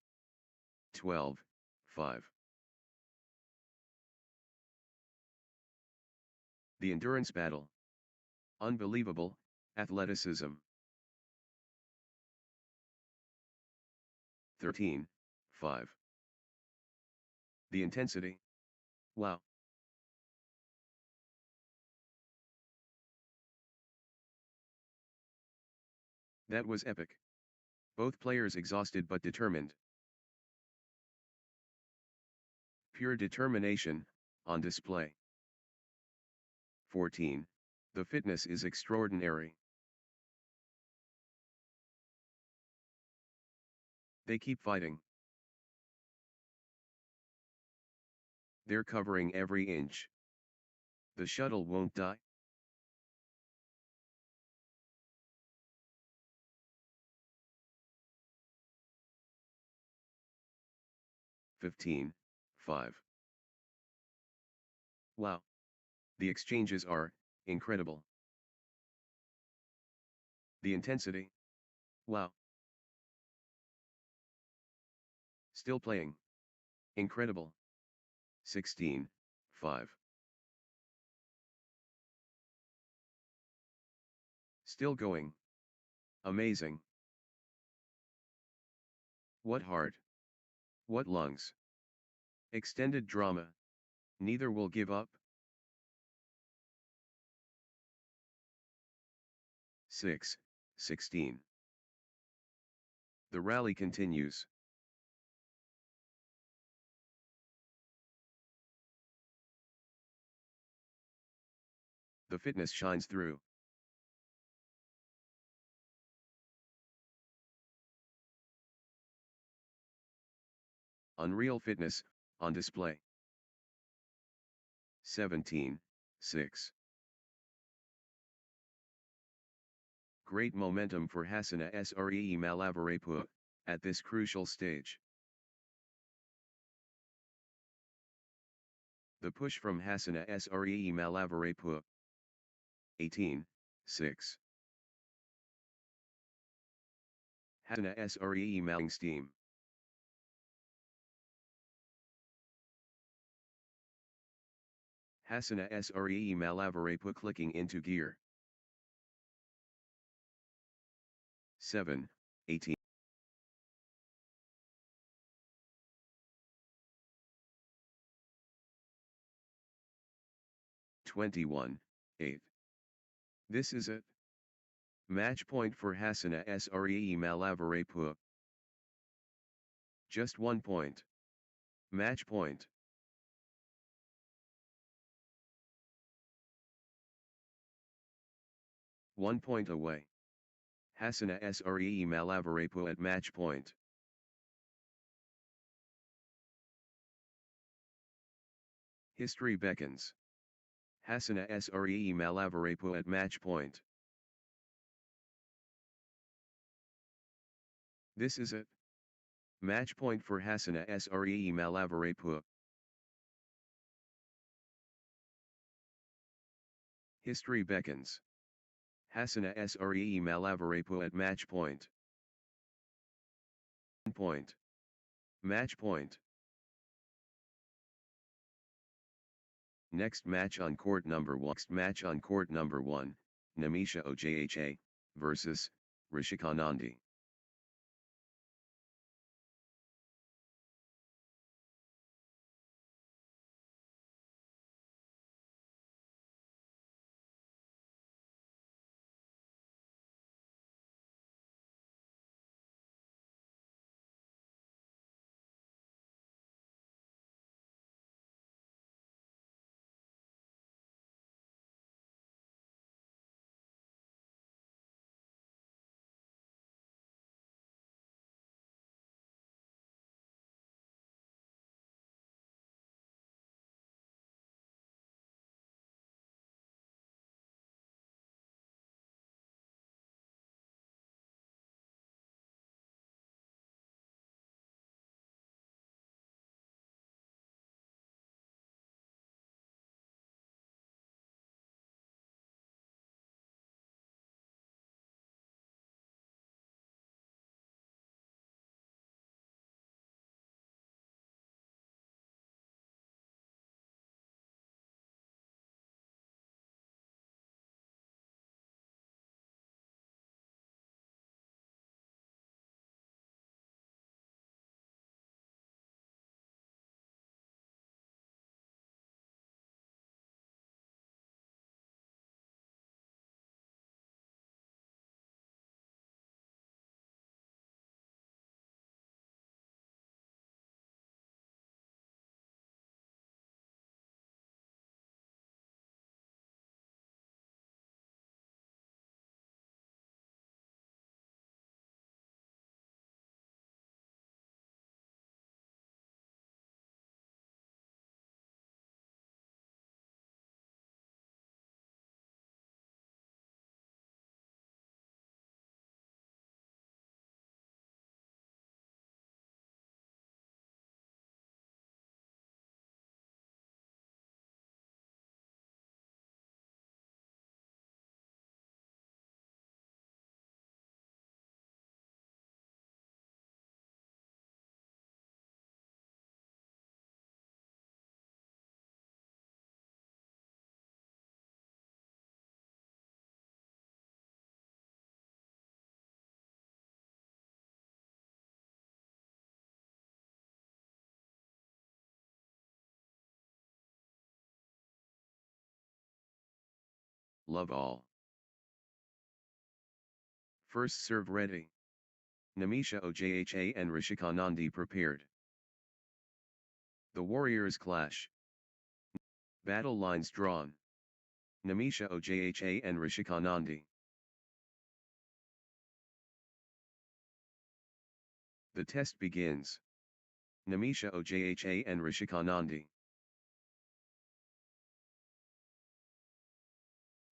12-5. The endurance battle. Unbelievable, athleticism. 13-5. The intensity. Wow. That was epic. Both players exhausted but determined. Pure determination, on display. 14. The fitness is extraordinary. They keep fighting. They're covering every inch. The shuttle won't die. Fifteen, 5. Wow. The exchanges are incredible. The intensity. Wow. Still playing. Incredible. 16, 5. Still going. Amazing. What heart. What lungs. Extended drama. Neither will give up. 6, 16. The rally continues. The fitness shines through. Unreal fitness, on display. 17, 6. Great momentum for Hasina Sree Malavarepua, at this crucial stage. The push from Hasina Sree Malavarepua. 18, 6. Hasina Sree Maling steam. Hasina Sree Malavarepua clicking into gear. 7, 18. 21, 8. This is it. Match point for Hasina Sree Malavarepua. Just 1 point. Match point. One point away. Hasina Sree Malavarepua at match point. History beckons. Hasina Sree Malavarepua at match point. This is it. Match point for Hasina Sree Malavarepua. History beckons. Hasina Sree Malavarepua at match point. Point. Match point. Next match on court number 1. Next match on court number 1, Namisha Ojha versus Rishikanandi. love all. First serve ready. Namisha Ojha and Rishikanandi prepared. The warriors clash. Battle lines drawn. Namisha Ojha and Rishikanandi. The test begins. Namisha Ojha and Rishikanandi.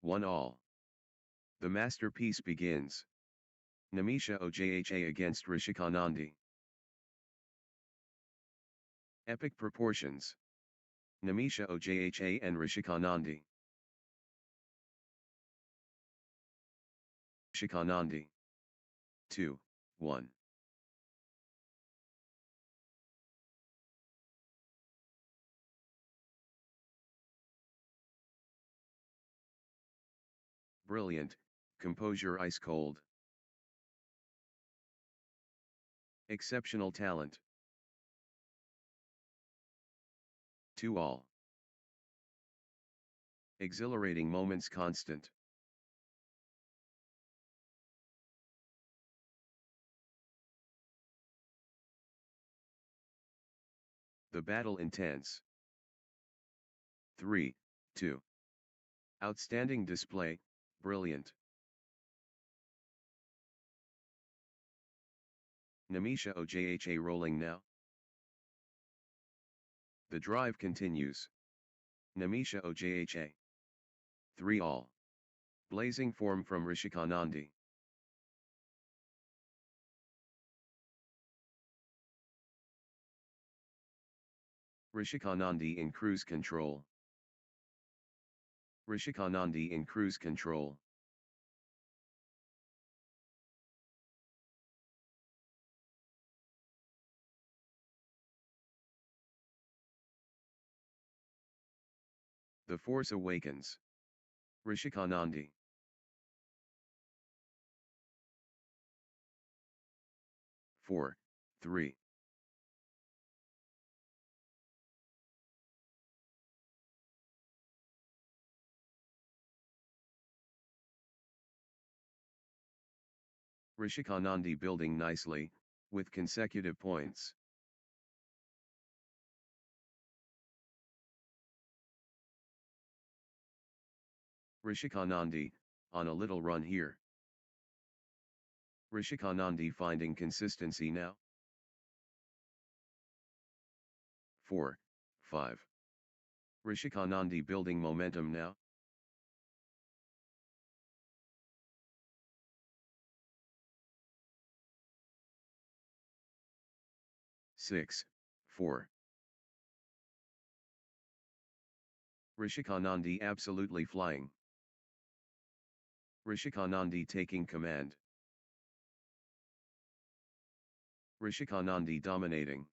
1-all. The masterpiece begins. Namisha Ojha against Rishikanandi. Epic proportions. Namisha Ojha and Rishikanandi. Rishikanandi. 2-1. Brilliant, composure ice cold. Exceptional talent. 2-all. Exhilarating moments constant. The battle intense. 3-2. Outstanding display, brilliant. Namisha Ojha rolling now. The drive continues. Namisha Ojha. 3-all. Blazing form from Rishikanandi. Rishikanandi in cruise control. Rishikanandi in cruise control. The force awakens. Rishikanandi. 4-3. Rishikanandi building nicely, with consecutive points. Rishikanandi, on a little run here. Rishikanandi finding consistency now. 4-5. Rishikanandi building momentum now. Six, 4. Rishikanandi absolutely flying. Rishikanandi taking command. Rishikanandi dominating.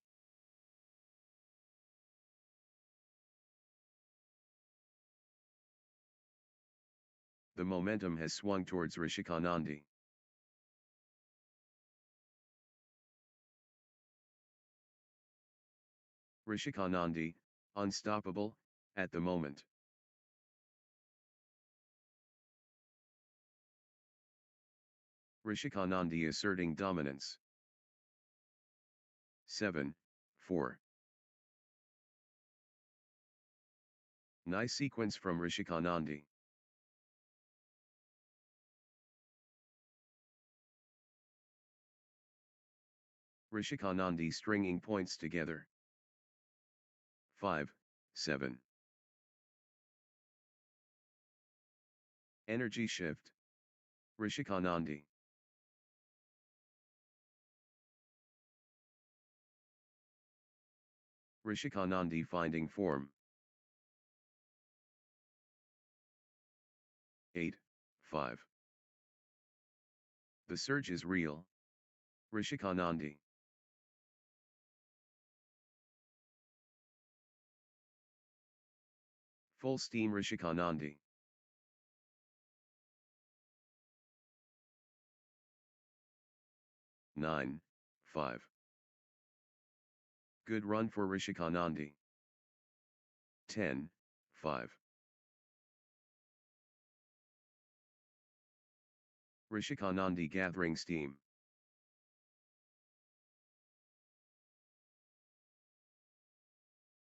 The momentum has swung towards Rishikanandi. Rishikanandi, unstoppable, at the moment. Rishikanandi asserting dominance. 7-4. Nice sequence from Rishikanandi. Rishikanandi stringing points together. 5-7. Energy shift. Rishikanandi. Rishikanandi finding form. 8-5. The surge is real. Rishikanandi. Full steam Rishikanandi. 9-5. Good run for Rishikanandi. 10-5. Rishikanandi gathering steam.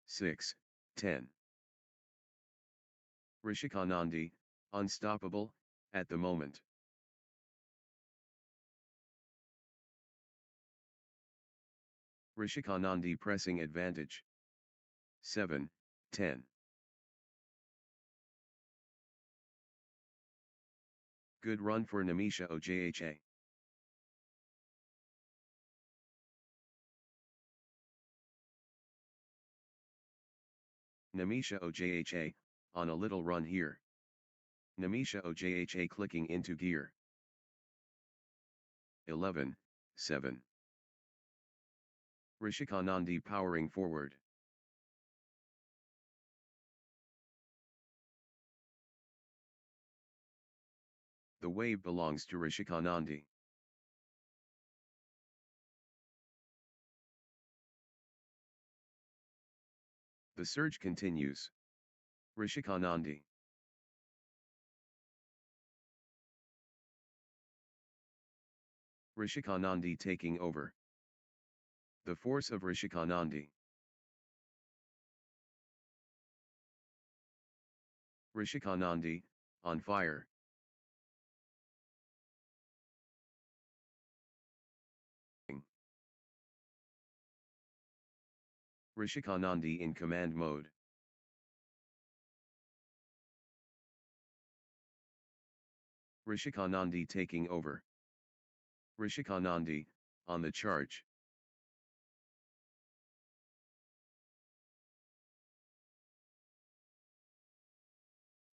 Six, 10. Rishikanandi, unstoppable, at the moment. Rishikanandi pressing advantage. 7, 10. Good run for Namisha Ojha. Namisha Ojha, on a little run here. Namisha Ojha clicking into gear. 11, 7. Rishikanandi powering forward. The wave belongs to Rishikanandi. The surge continues. Rishikanandi. Rishikanandi taking over. The force of Rishikanandi. Rishikanandi, on fire. Rishikanandi in command mode. Rishikanandi taking over. Rishikanandi, on the charge.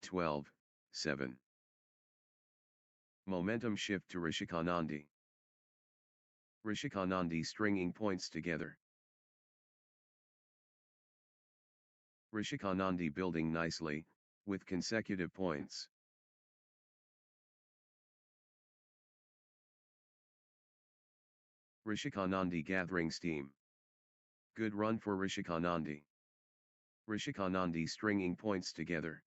Twelve, 7. Momentum shift to Rishikanandi. Rishikanandi stringing points together. Rishikanandi building nicely, with consecutive points. Rishikanandi gathering steam. Good run for Rishikanandi. Rishikanandi stringing points together.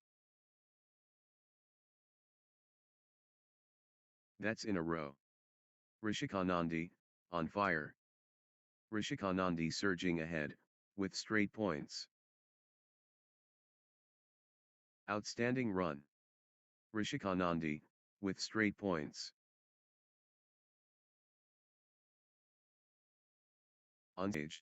That's in a row. Rishikanandi, on fire. Rishikanandi surging ahead, with straight points. Outstanding run. Rishikanandi, with straight points. Unsaged.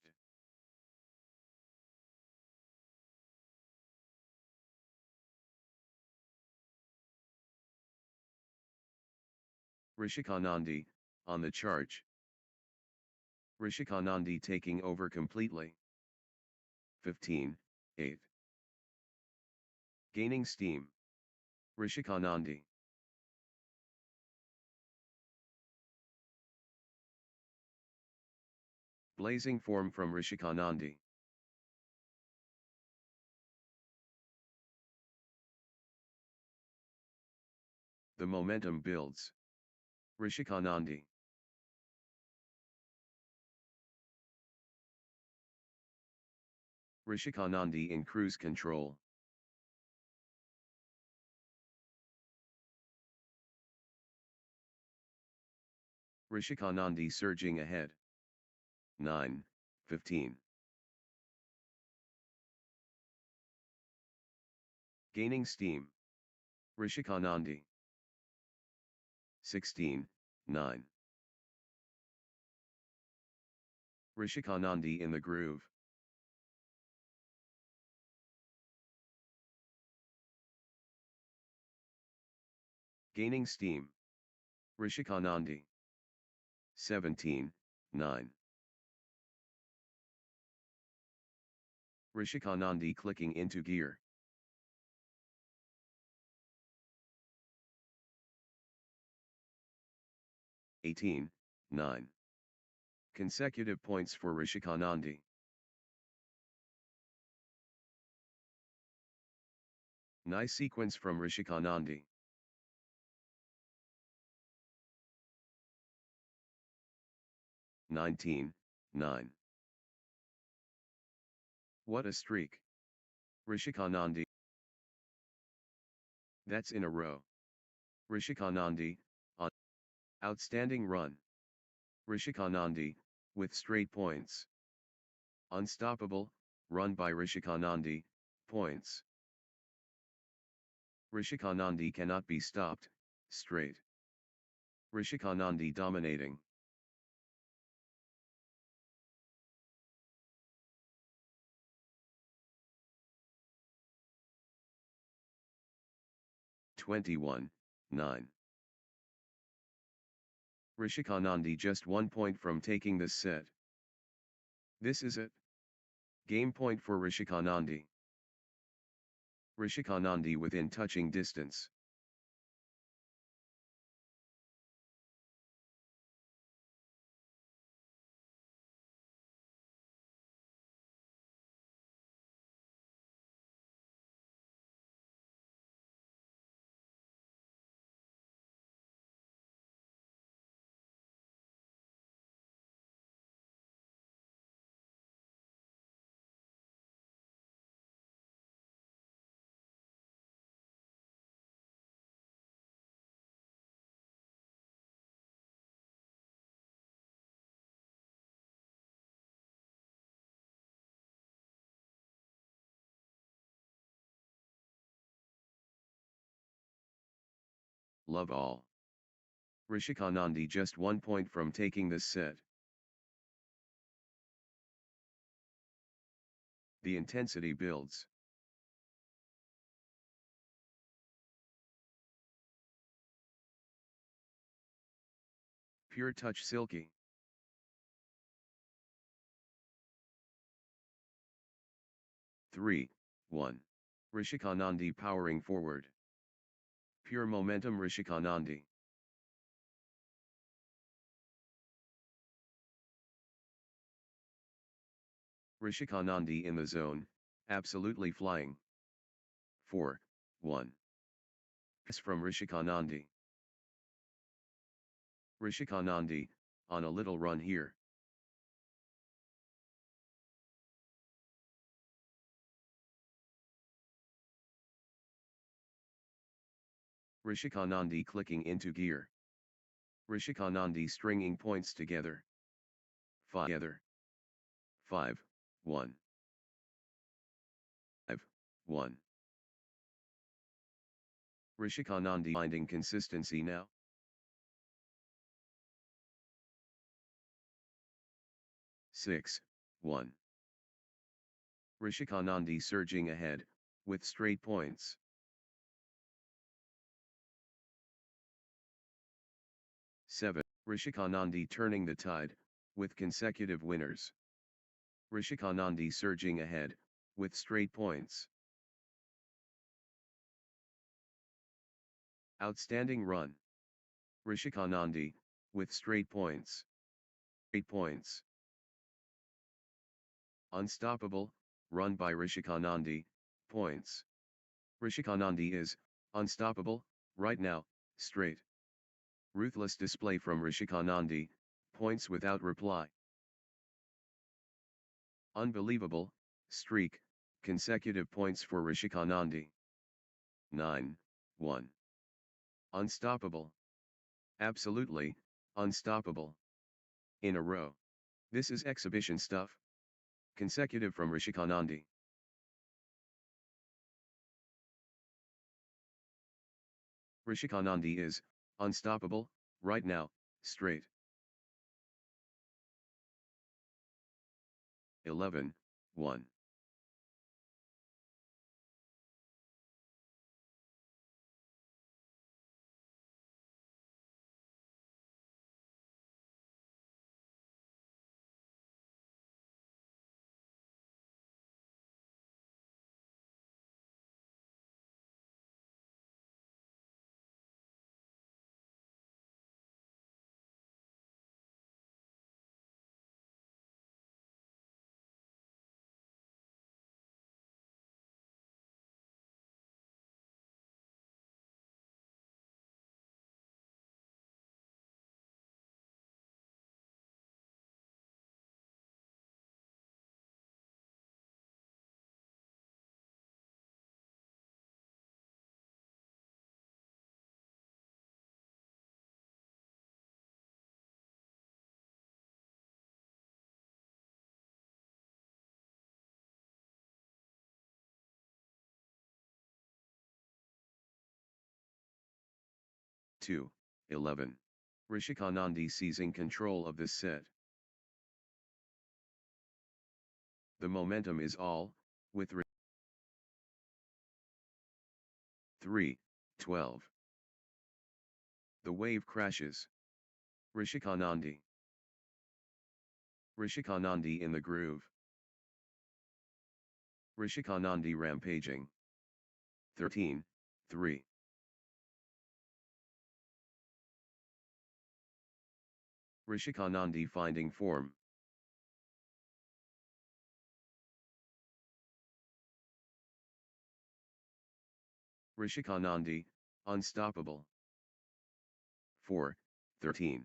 Rishikanandi, on the charge. Rishikanandi taking over completely. 15, 8. Gaining steam. Rishikanandi. Blazing form from Rishikanandi. The momentum builds. Rishikanandi. Rishikanandi in cruise control. Rishikanandi surging ahead. 9, 15. Gaining steam. Rishikanandi. 16, 9. Rishikanandi in the groove. Gaining steam. Rishikanandi. 17, 9. Rishikanandi clicking into gear. (18, 9). Consecutive points for Rishikanandi. Nice sequence from Rishikanandi. (19, 9). What a streak. Rishikanandi. That's in a row. Rishikanandi, on Outstanding run. Rishikanandi, with straight points. Unstoppable, run by Rishikanandi, points. Rishikanandi cannot be stopped, straight. Rishikanandi dominating. (21-9). Rishikanandi just 1 point from taking this set. This is it. Game point for Rishikanandi. Rishikanandi within touching distance. Love all. Rishikanandi just 1 point from taking this set. The intensity builds. Pure touch silky. Three, 1. Rishikanandi powering forward. Pure momentum Rishikanandi. Rishikanandi in the zone, absolutely flying. 4, 1. Pass from Rishikanandi. Rishikanandi, on a little run here. Rishikanandi clicking into gear. Rishikanandi stringing points together. 5, 1. 5, 1. Rishikanandi finding consistency now. 6, 1. Rishikanandi surging ahead, with straight points. 7. Rishikanandi turning the tide, with consecutive winners. Rishikanandi surging ahead, with straight points. Outstanding run. Rishikanandi, with straight points. 8 points. Unstoppable, run by Rishikanandi, points. Rishikanandi is, unstoppable, right now, straight. Ruthless display from Rishikanandi, points without reply. Unbelievable, streak, consecutive points for Rishikanandi. 9, 1. Unstoppable. Absolutely, unstoppable. In a row. This is exhibition stuff. Consecutive from Rishikanandi. Rishikanandi is, unstoppable, right now, straight. 11, 1. 2-11. Rishikanandi seizing control of this set. The momentum is all, with 3-12. The wave crashes. Rishikanandi. Rishikanandi in the groove. Rishikanandi rampaging. 13-3. Rishikanandi finding form. Rishikanandi, unstoppable. 4-13.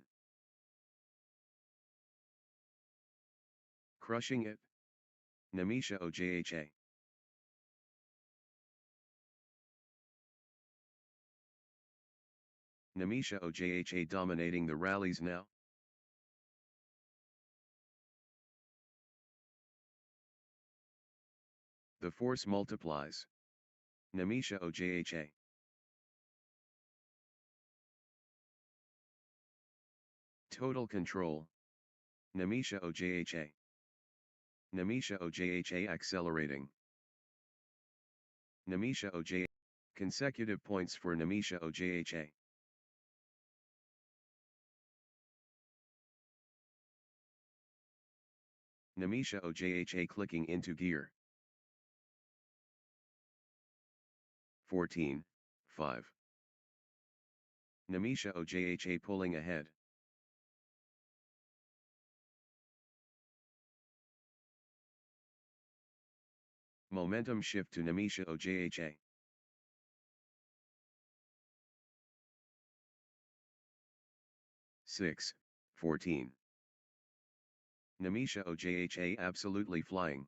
Crushing it. Namisha Ojha. Namisha Ojha dominating the rallies now. The force multiplies. Namisha Ojha. Total control. Namisha Ojha. Namisha Ojha accelerating. Namisha Ojha. Consecutive points for Namisha Ojha. Namisha Ojha clicking into gear. 14-5. Namisha Ojha pulling ahead. Momentum shift to Namisha Ojha. Six, 14. Namisha Ojha absolutely flying.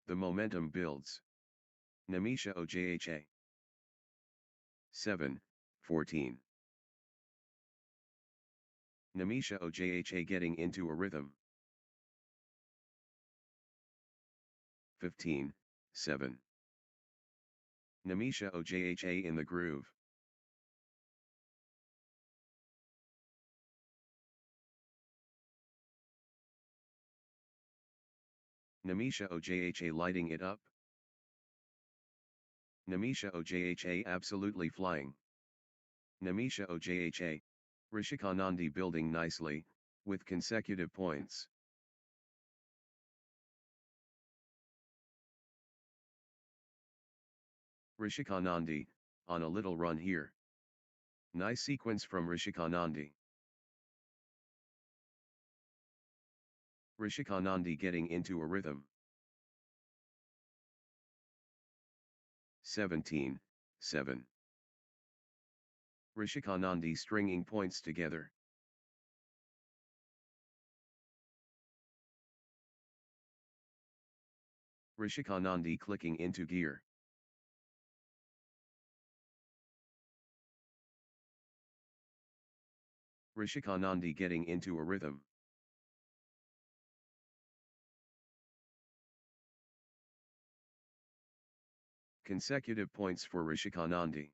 The momentum builds. Namisha Ojha. 7-14. Namisha Ojha getting into a rhythm. 15-7. Namisha Ojha in the groove. Namisha Ojha lighting it up. Namisha Ojha absolutely flying. Namisha Ojha. Rishikanandi building nicely, with consecutive points. Rishikanandi, on a little run here. Nice sequence from Rishikanandi. Rishikanandi getting into a rhythm. 17-7. Rishikanandi stringing points together. Rishikanandi clicking into gear. Rishikanandi getting into a rhythm. Consecutive points for Rishikanandi.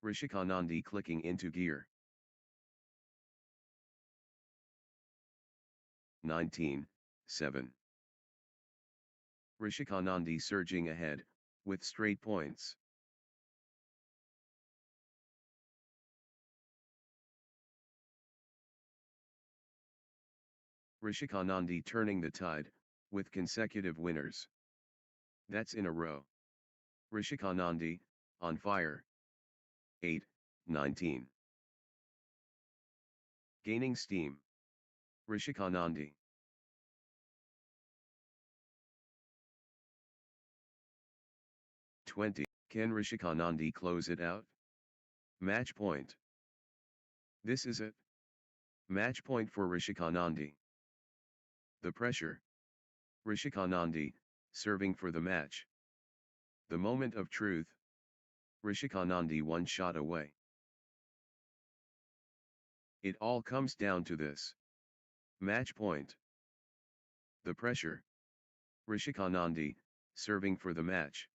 Rishikanandi clicking into gear. 19-7. Rishikanandi surging ahead, with straight points. Rishikanandi turning the tide, with consecutive winners. That's in a row. Rishikanandi, on fire. 8-19. Gaining steam. Rishikanandi. Can Rishikanandi close it out? Match point. This is it. Match point for Rishikanandi. The pressure. Rishikanandi, serving for the match. The moment of truth. Rishikanandi one shot away. It all comes down to this. Match point. The pressure. Rishikanandi, serving for the match.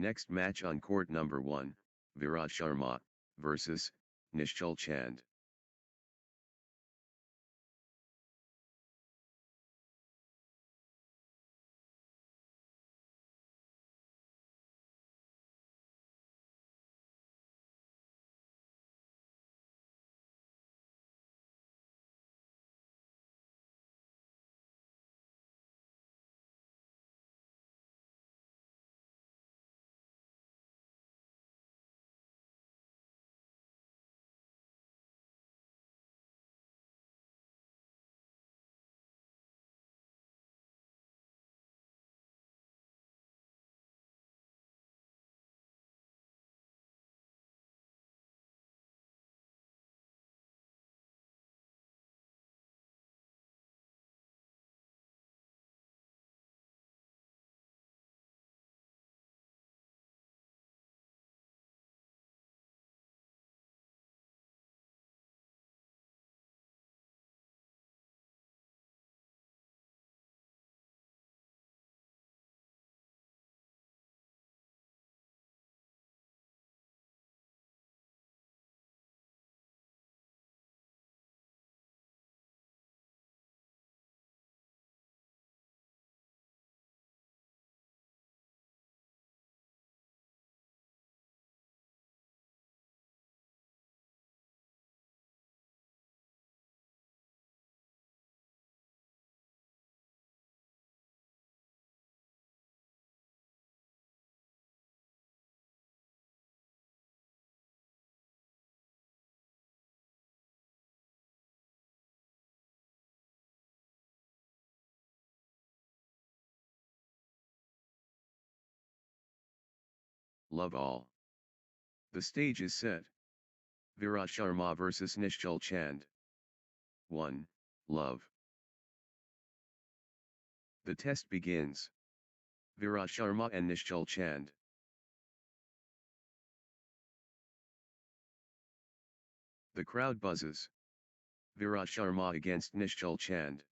Next match on court number 1, Virat Sharma versus Nishchal Chand. Love all. The stage is set. Virat Sharma versus Nishchal Chand. 1. Love. The test begins. Virat Sharma and Nishchal Chand. The crowd buzzes. Virat Sharma against Nishchal Chand.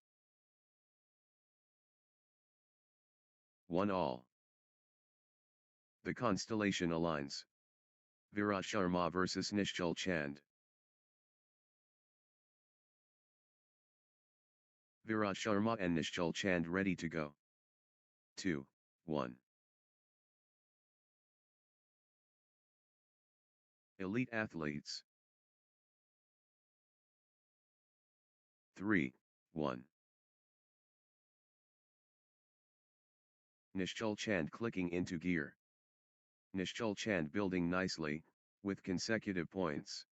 1-all. The constellation aligns. Virat Sharma versus Nishchal Chand. Virat Sharma and Nishchal Chand ready to go. 2-1. Elite athletes. 3-1. Nishchal Chand clicking into gear. Nishchal Chand building nicely, with consecutive points.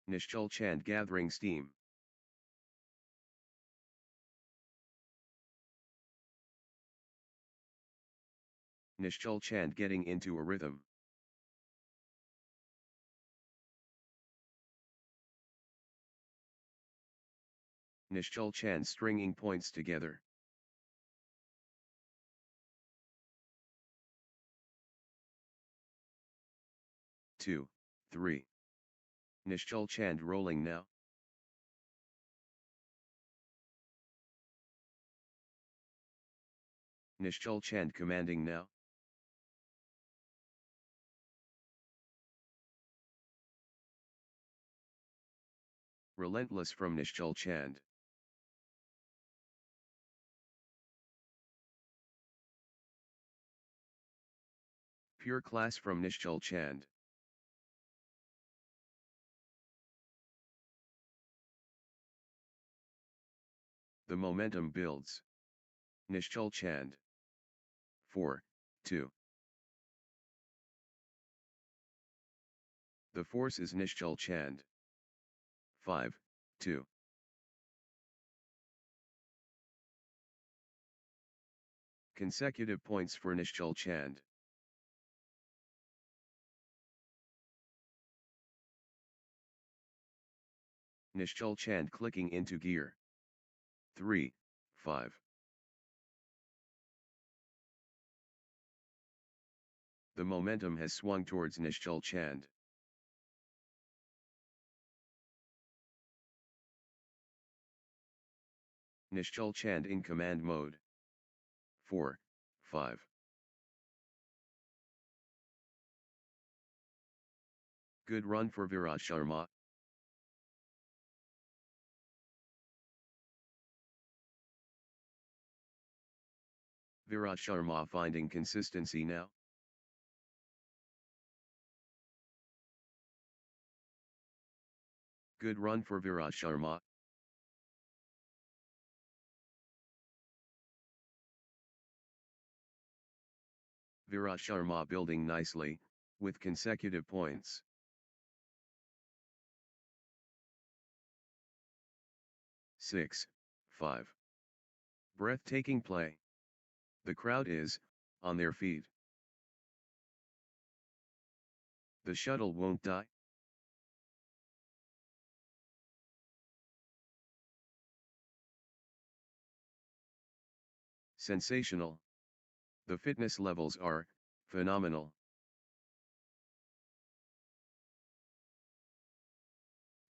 Nishchal Chand gathering steam. Nishchal Chand getting into a rhythm. Nishchal Chand stringing points together. Two, 3. Nishchal Chand rolling now. Nishchal Chand commanding now. Relentless from Nishchal Chand. Pure class from Nishchal Chand. The momentum builds. Nishchal Chand. 4-2. The force is Nishchal Chand. 5-2. Consecutive points for Nishchal Chand. Nishchal Chand clicking into gear. 3-5. The momentum has swung towards Nishchal Chand. Nishchal Chand in command mode. 4-5. Good run for Virat Sharma. Virat Sharma finding consistency now. Good run for Virat Sharma. Virat Sharma building nicely, with consecutive points. Six, 5. Breathtaking play. The crowd is, on their feet. The shuttle won't die. Sensational. The fitness levels are, phenomenal.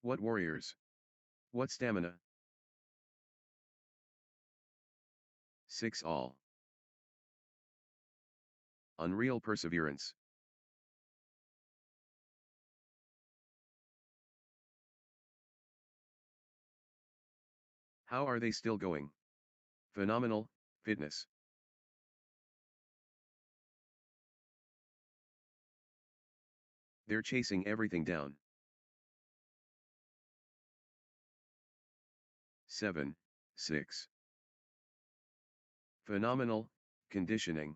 What warriors! What stamina! 6 all. Unreal perseverance. How are they still going? Phenomenal, fitness. They're chasing everything down. 7, 6. Phenomenal, conditioning.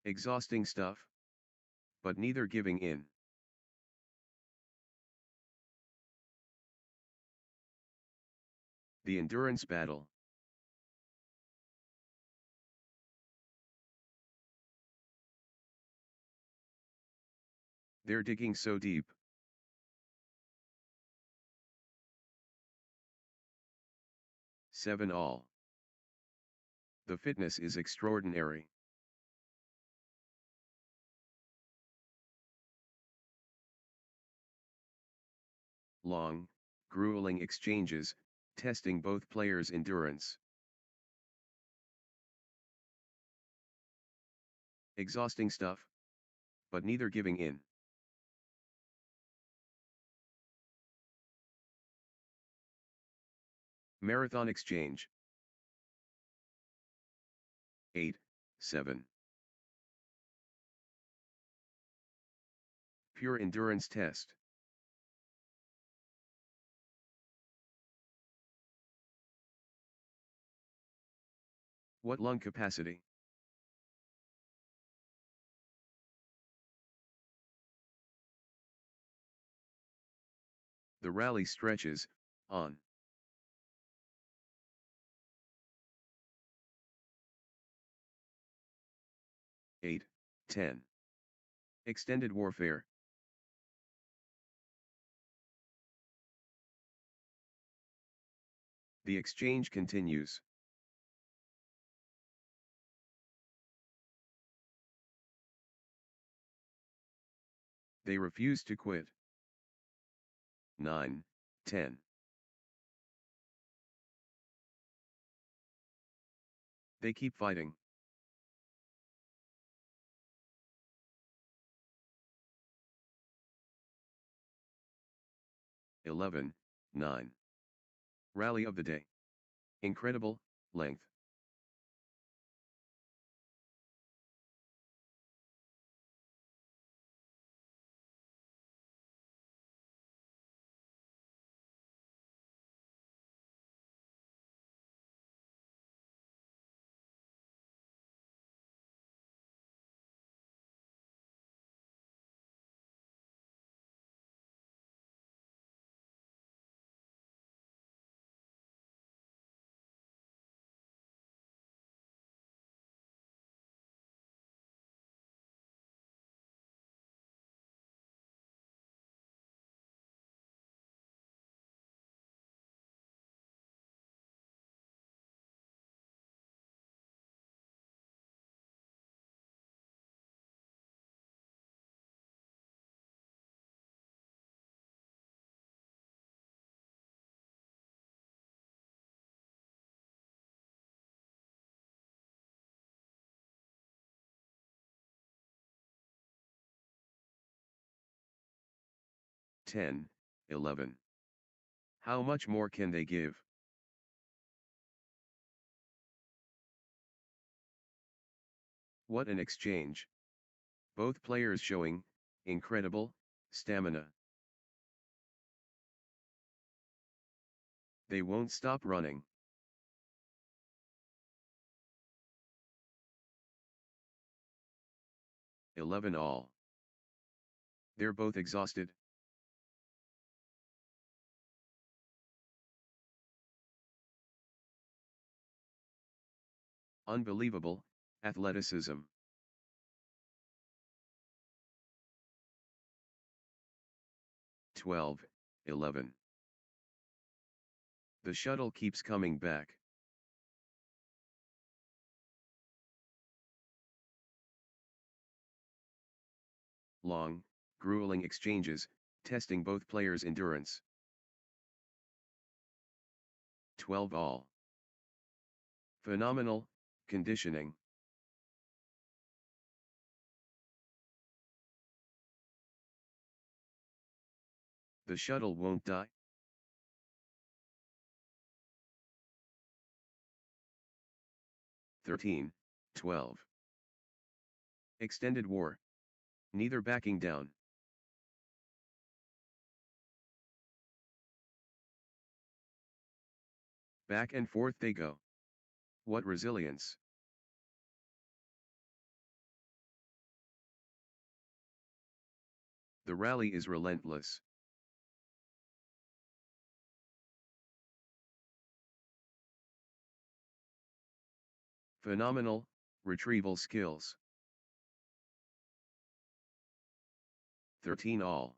Exhausting stuff. But neither giving in. The endurance battle. They're digging so deep. 7 all. The fitness is extraordinary. Long, grueling exchanges, testing both players' endurance. Exhausting stuff. But neither giving in. Marathon exchange. 8, 7. Pure endurance test. What lung capacity? The rally stretches, on. 8, 10. Extended warfare. The exchange continues. They refuse to quit. 9, 10. They keep fighting. 11, 9. Rally of the day. Incredible, length. 10, 11. How much more can they give? What an exchange. Both players showing incredible stamina. They won't stop running. Eleven all. They're both exhausted. Unbelievable athleticism. 12, 11. The shuttle keeps coming back. Long, grueling exchanges, testing both players' endurance. 12 all. Phenomenal conditioning. The shuttle won't die. 13, 12. Extended war. Neither backing down. Back and forth they go. What resilience. The rally is relentless. Phenomenal retrieval skills. 13 all.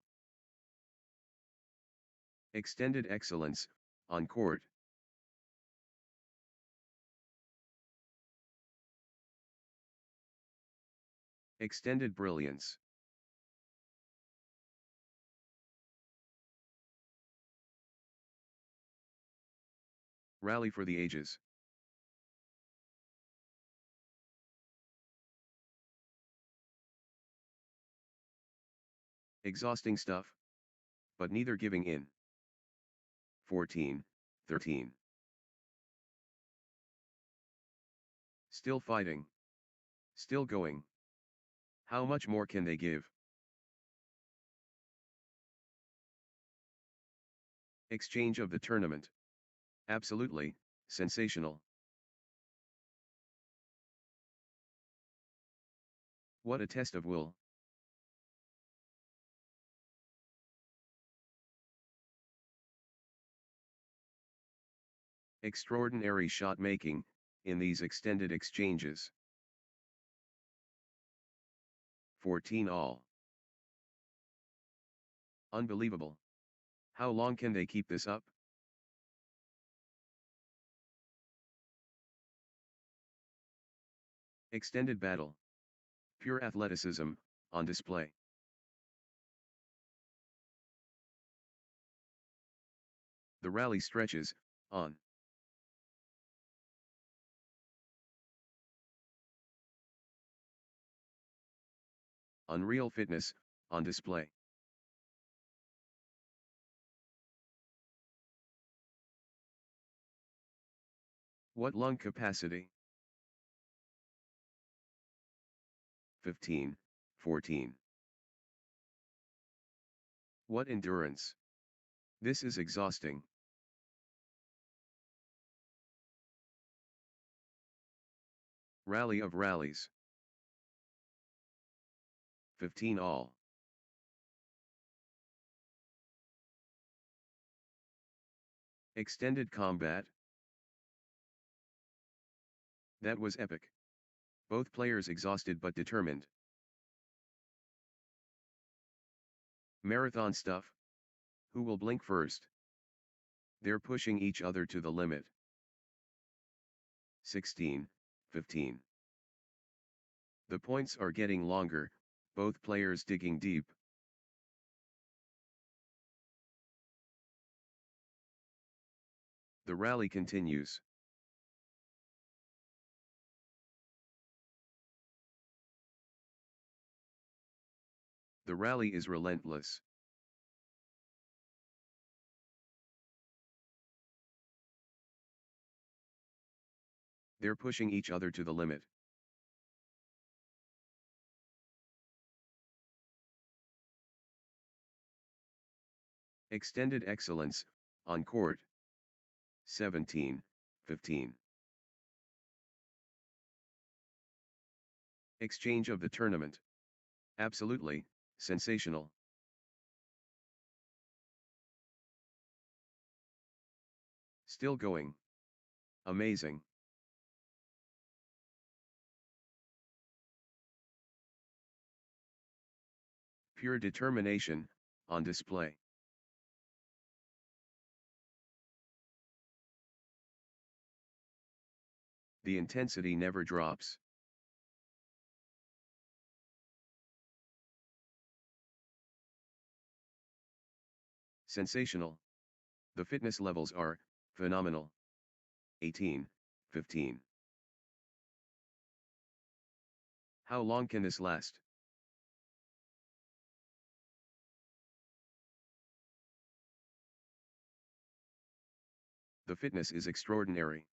Extended excellence on court. Extended brilliance. Rally for the ages. Exhausting stuff. But neither giving in. 14, 13. Still fighting. Still going. How much more can they give? Exchange of the tournament. Absolutely, sensational. What a test of will. Extraordinary shot making, in these extended exchanges. 14 all. Unbelievable. How long can they keep this up? Extended battle. Pure athleticism, on display. The rally stretches, on. Unreal fitness, on display. What lung capacity? 15, 14. What endurance? This is exhausting. Rally of rallies. 15 all. Extended combat. That was epic. Both players exhausted but determined. Marathon stuff. Who will blink first? They're pushing each other to the limit. 16, 15. The points are getting longer, both players digging deep. The rally continues. The rally is relentless. They're pushing each other to the limit. Extended excellence, on court. 17-15. Exchange of the tournament. Absolutely, sensational. Still going. Amazing. Pure determination, on display. The intensity never drops. Sensational. The fitness levels are phenomenal. 18-15. How long can this last? The fitness is extraordinary.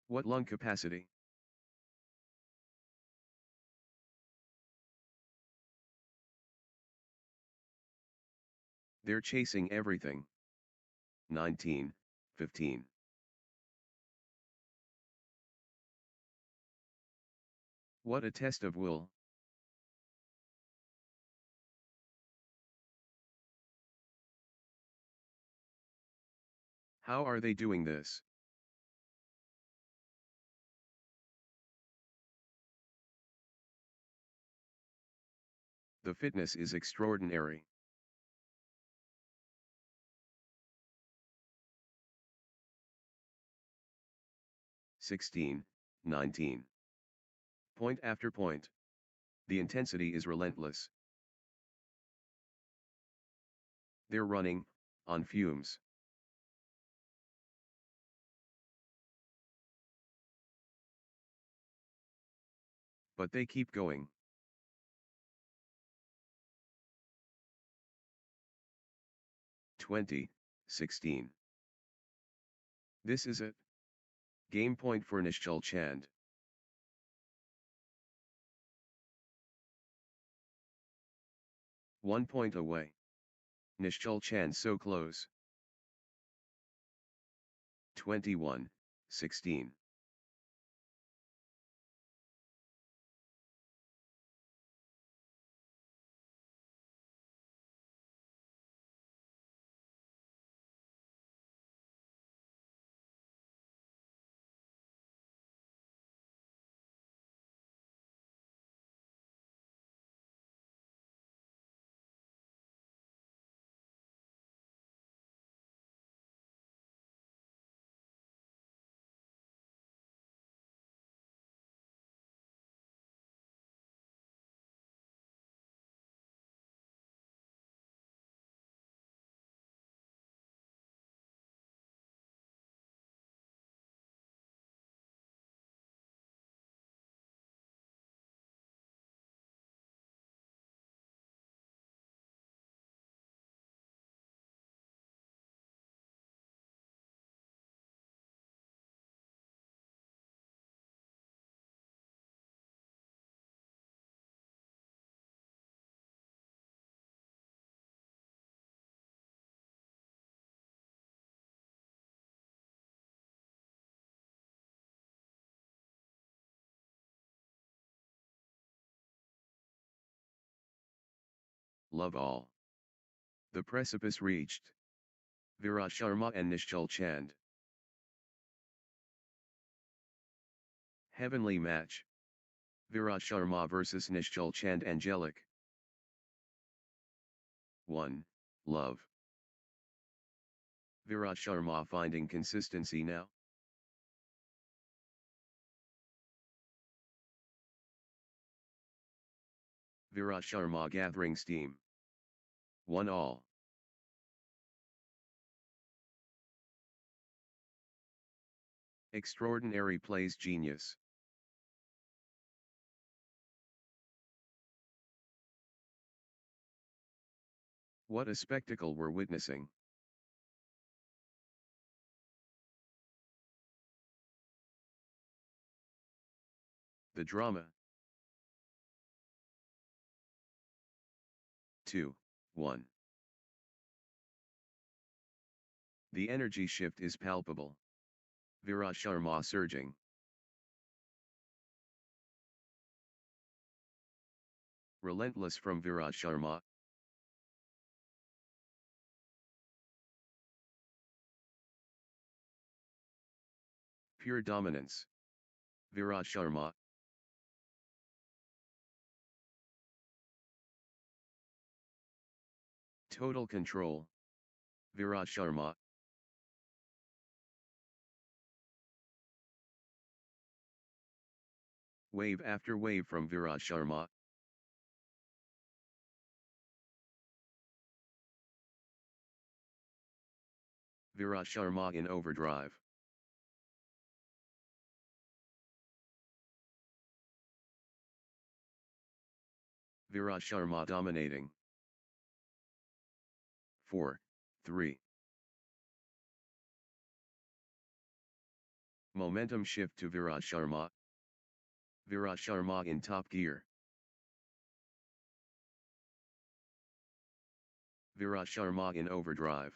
What lung capacity? They're chasing everything. 19-15. What a test of will. How are they doing this? The fitness is extraordinary. Sixteen, 19. Point after point. The intensity is relentless. They're running, on fumes. But they keep going. Twenty, 16. This is it. Game point for Nishchal Chand. One point away. Nishchal Chand so close. 21, 16. Love all. The precipice reached. Virat Sharma and Nishchal Chand. Heavenly match. Virat Sharma vs Nishchal Chand angelic. 1. Love. Virat Sharma finding consistency now. Virat Sharma gathering steam. 1 all. Extraordinary plays genius. What a spectacle we're witnessing. The drama. 2, 1. The energy shift is palpable. Virat Sharma surging. Relentless from Virat Sharma. Pure dominance. Virat Sharma. Total control. Virat Sharma. Wave after wave from Virat Sharma. Virat Sharma in overdrive. Virat Sharma dominating. 4, 3. Momentum shift to Virat Sharma. Virat Sharma in top gear. Virat Sharma in overdrive.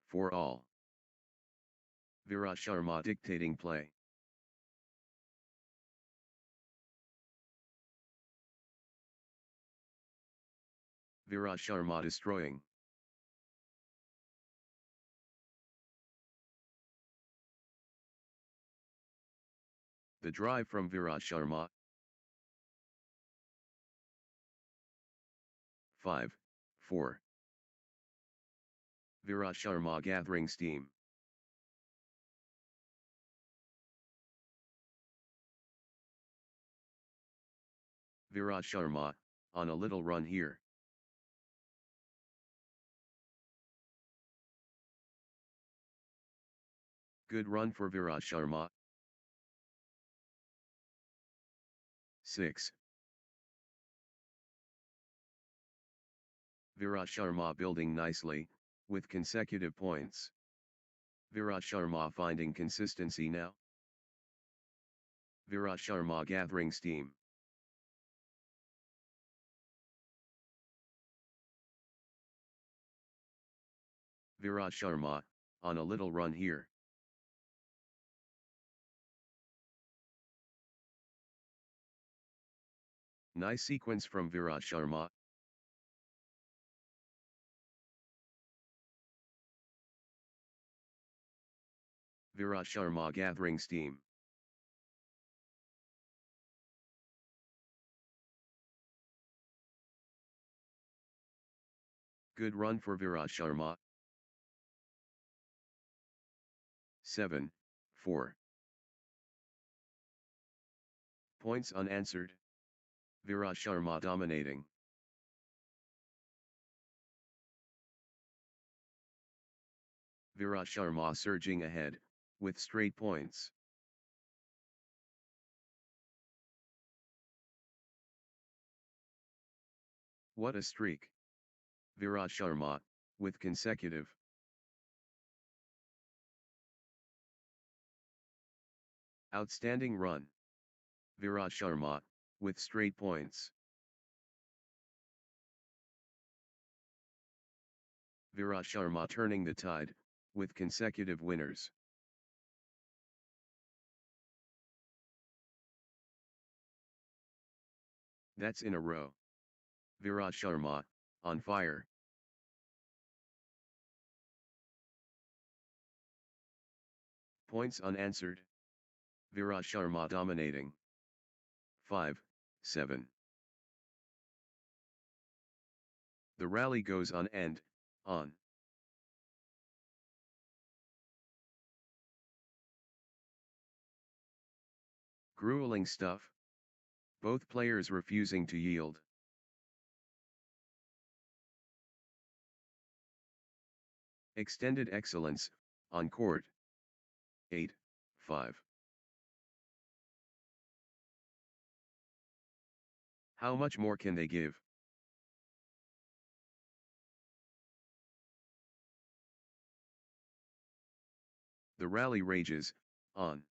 For all. Virat Sharma dictating play. Virat Sharma destroying. The drive from Virat Sharma. 5, 4. Virat Sharma gathering steam. Virat Sharma, on a little run here. Good run for Virat Sharma. 6. Virat Sharma building nicely, with consecutive points. Virat Sharma finding consistency now. Virat Sharma gathering steam. Virat Sharma, on a little run here. Nice sequence from Virat Sharma. Virat Sharma gathering steam. Good run for Virat Sharma. 7, 4. Points unanswered. Virat Sharma dominating. Virat Sharma surging ahead, with straight points. What a streak. Virat Sharma, with consecutive. Outstanding run. Virat Sharma, with straight points. Virat Sharma turning the tide, with consecutive winners. That's in a row. Virat Sharma, on fire. Points unanswered. Virat Sharma dominating. 5, 7. The rally goes on and, on. Grueling stuff. Both players refusing to yield. Extended excellence, on court. 8, 5. How much more can they give? The rally rages, on.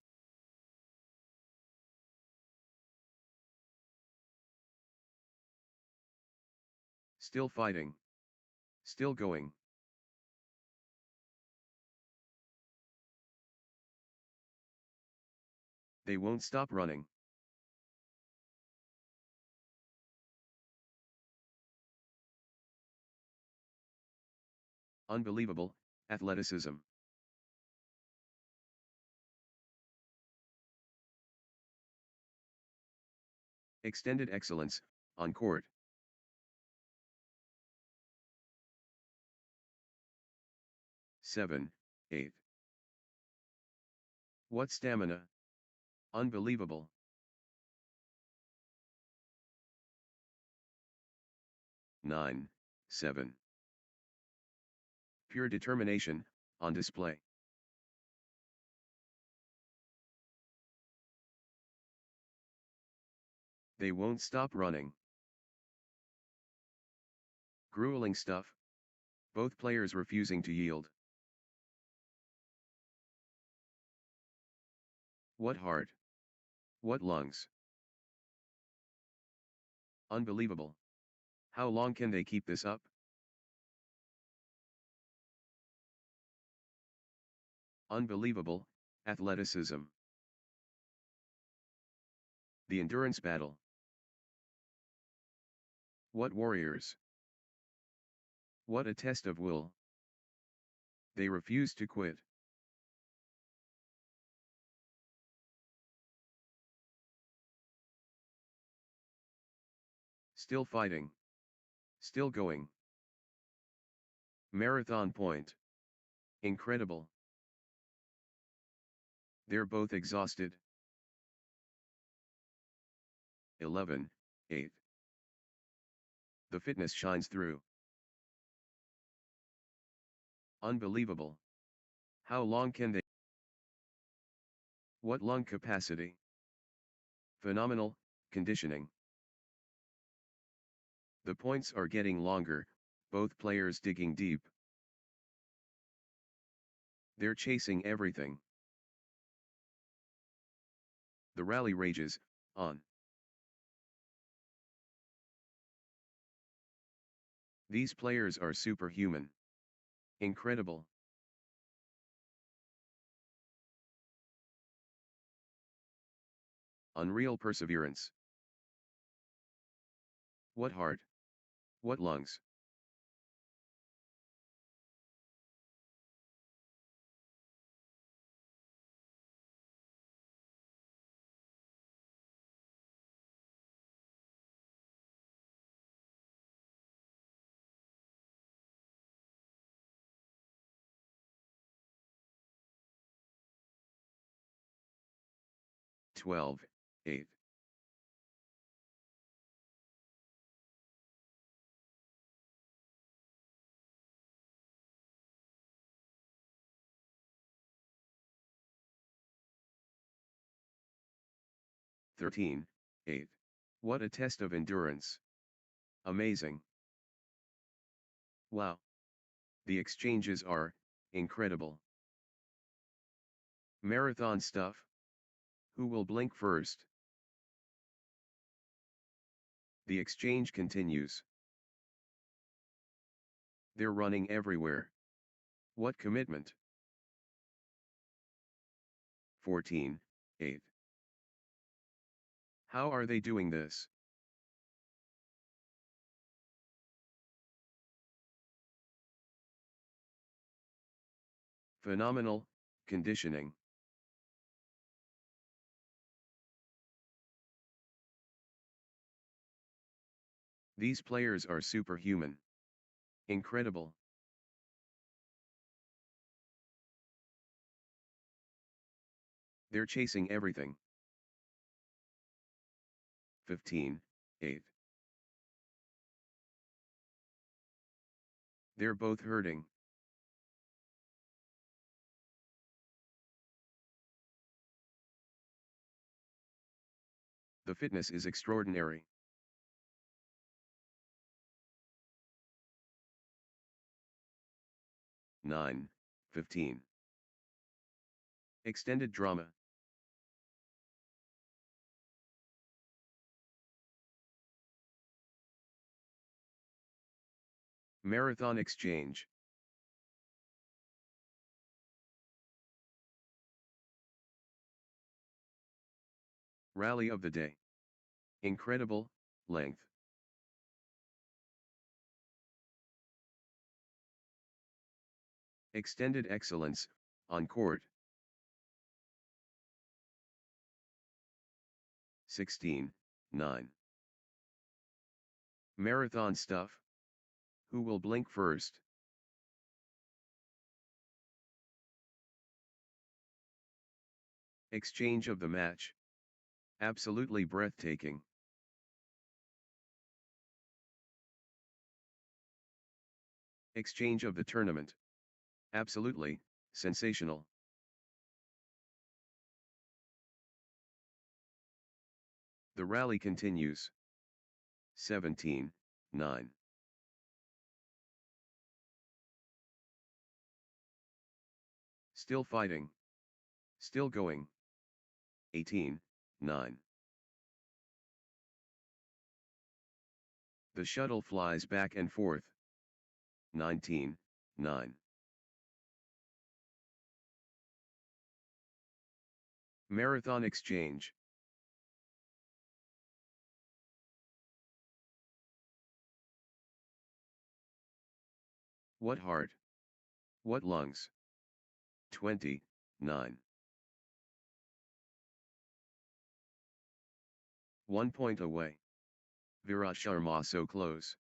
Still fighting. Still going. They won't stop running. Unbelievable, athleticism. Extended excellence, on court. Seven, 8. What stamina? Unbelievable. 9, 7. Pure determination, on display. They won't stop running. Grueling stuff. Both players refusing to yield. What heart? What lungs? Unbelievable. How long can they keep this up? Unbelievable, athleticism. The endurance battle. What warriors? What a test of will. They refuse to quit. Still fighting. Still going. Marathon point. Incredible. They're both exhausted. 11, 8. The fitness shines through. Unbelievable. How long can they? What lung capacity? Phenomenal, conditioning. The points are getting longer, both players digging deep. They're chasing everything. The rally rages, on. These players are superhuman. Incredible. Unreal perseverance. What heart? What lungs? Twelve, 8. Thirteen, 8. What a test of endurance. Amazing. Wow. The exchanges are incredible. Marathon stuff. Who will blink first? The exchange continues. They're running everywhere. What commitment? 14, 8. How are they doing this? Phenomenal, conditioning. These players are superhuman. Incredible. They're chasing everything. 15, 8. They're both hurting. The fitness is extraordinary. 9, 15. Extended drama. Marathon exchange. Rally of the day. Incredible, length. Extended excellence, on court. 16, 9. Marathon stuff. Who will blink first? Exchange of the match. Absolutely breathtaking. Exchange of the tournament. Absolutely, sensational. The rally continues. 17, 9. Still fighting. Still going. 18, 9. The shuttle flies back and forth. 19, 9. Marathon exchange. What heart? What lungs? 20, 9. 1 point away. Virat Sharma so close.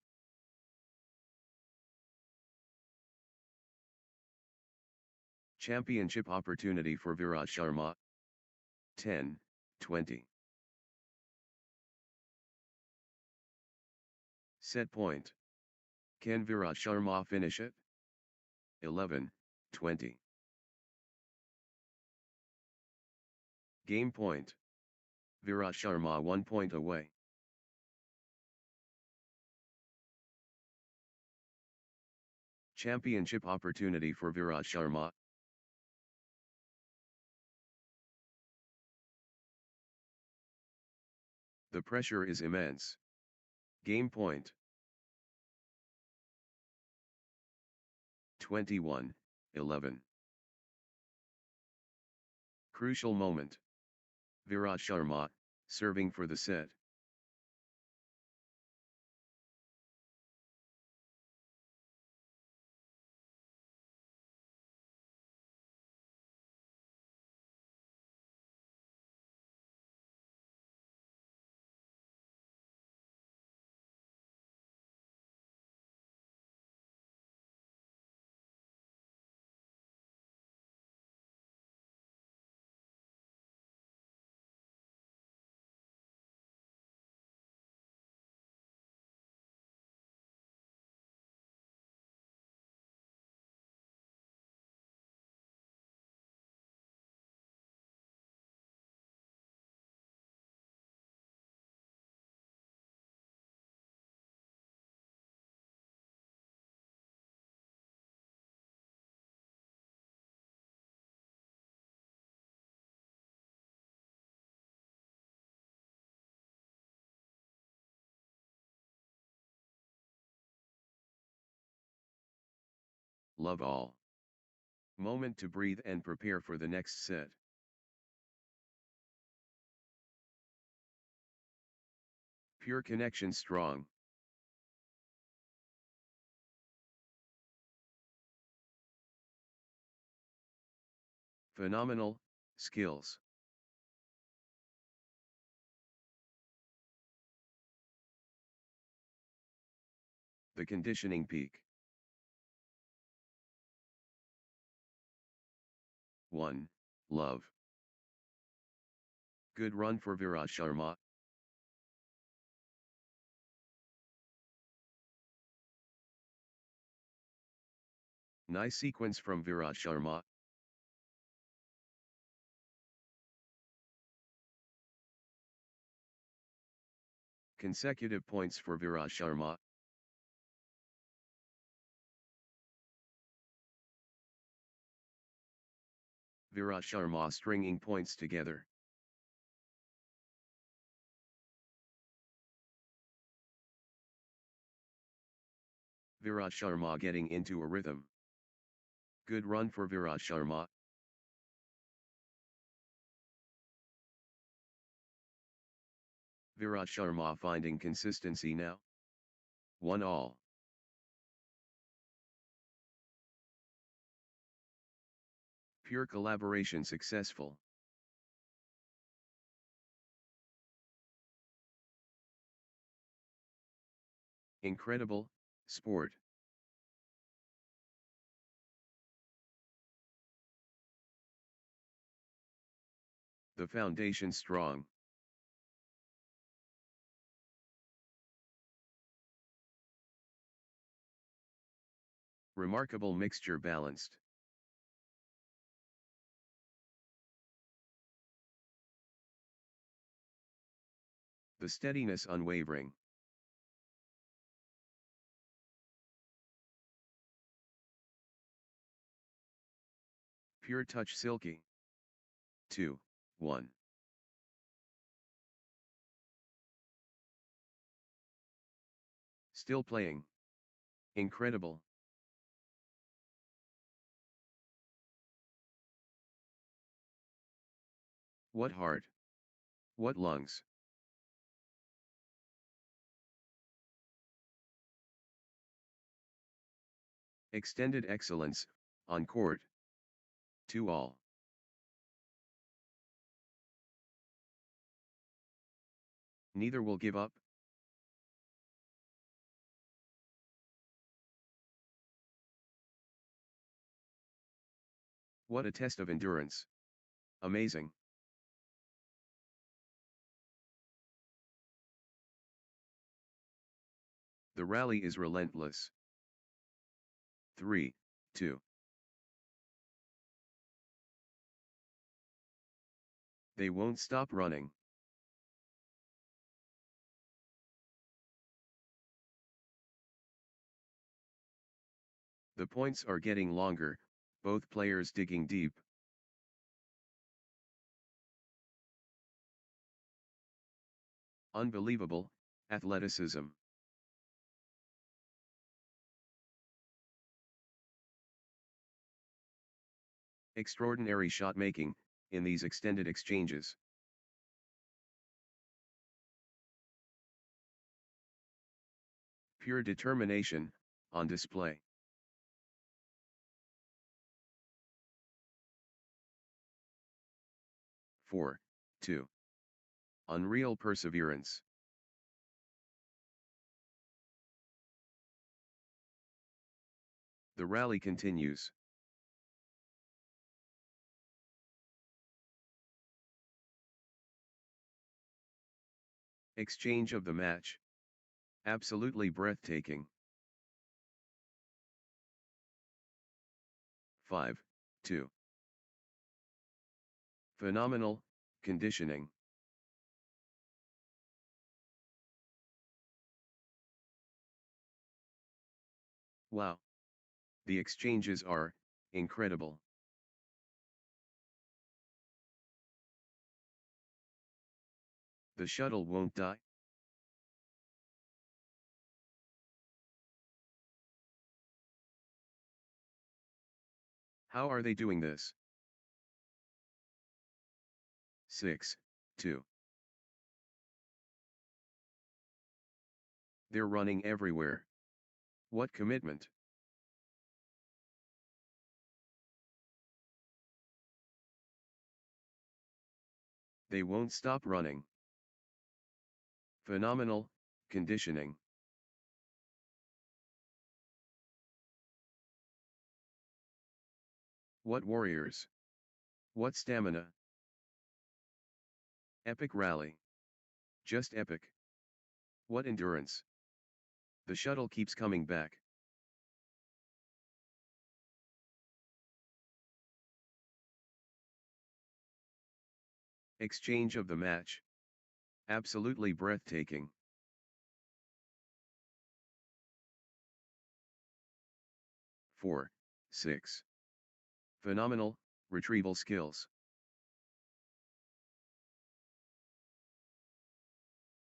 Championship opportunity for Virat Sharma. 10, 20. Set point. Can Virat Sharma finish it? 11, 20. Game point. Virat Sharma 1 point away. Championship opportunity for Virat Sharma. The pressure is immense. Game point. 21, 11. Crucial moment. Virat Sharma, serving for the set. Love all. Moment to breathe and prepare for the next set. Pure connection strong. Phenomenal, skills. The conditioning peak. 1, love. Good run for Virat Sharma. Nice sequence from Virat Sharma. Consecutive points for Virat Sharma. Virat Sharma stringing points together. Virat Sharma getting into a rhythm. Good run for Virat Sharma. Virat Sharma finding consistency now. 1-all. Pure collaboration successful. Incredible, sport. The foundation strong. Remarkable mixture balanced. The steadiness unwavering. Pure touch silky. 2-1. Still playing. Incredible. What heart. What lungs. Extended excellence, on court. 2-all. Neither will give up. What a test of endurance. Amazing. The rally is relentless. 3-2. They won't stop running. The points are getting longer, both players digging deep. Unbelievable, athleticism. Extraordinary shot making, in these extended exchanges. Pure determination, on display. Four, 2. Unreal perseverance. The rally continues. Exchange of the match. Absolutely breathtaking. 5-2. Phenomenal, conditioning. Wow. The exchanges are incredible. The shuttle won't die. How are they doing this? 6-2. They're running everywhere. What commitment? They won't stop running. Phenomenal, conditioning. What warriors? What stamina? Epic rally. Just epic. What endurance? The shuttle keeps coming back. Exchange of the match. Absolutely breathtaking. 4-6. Phenomenal, Retrieval skills.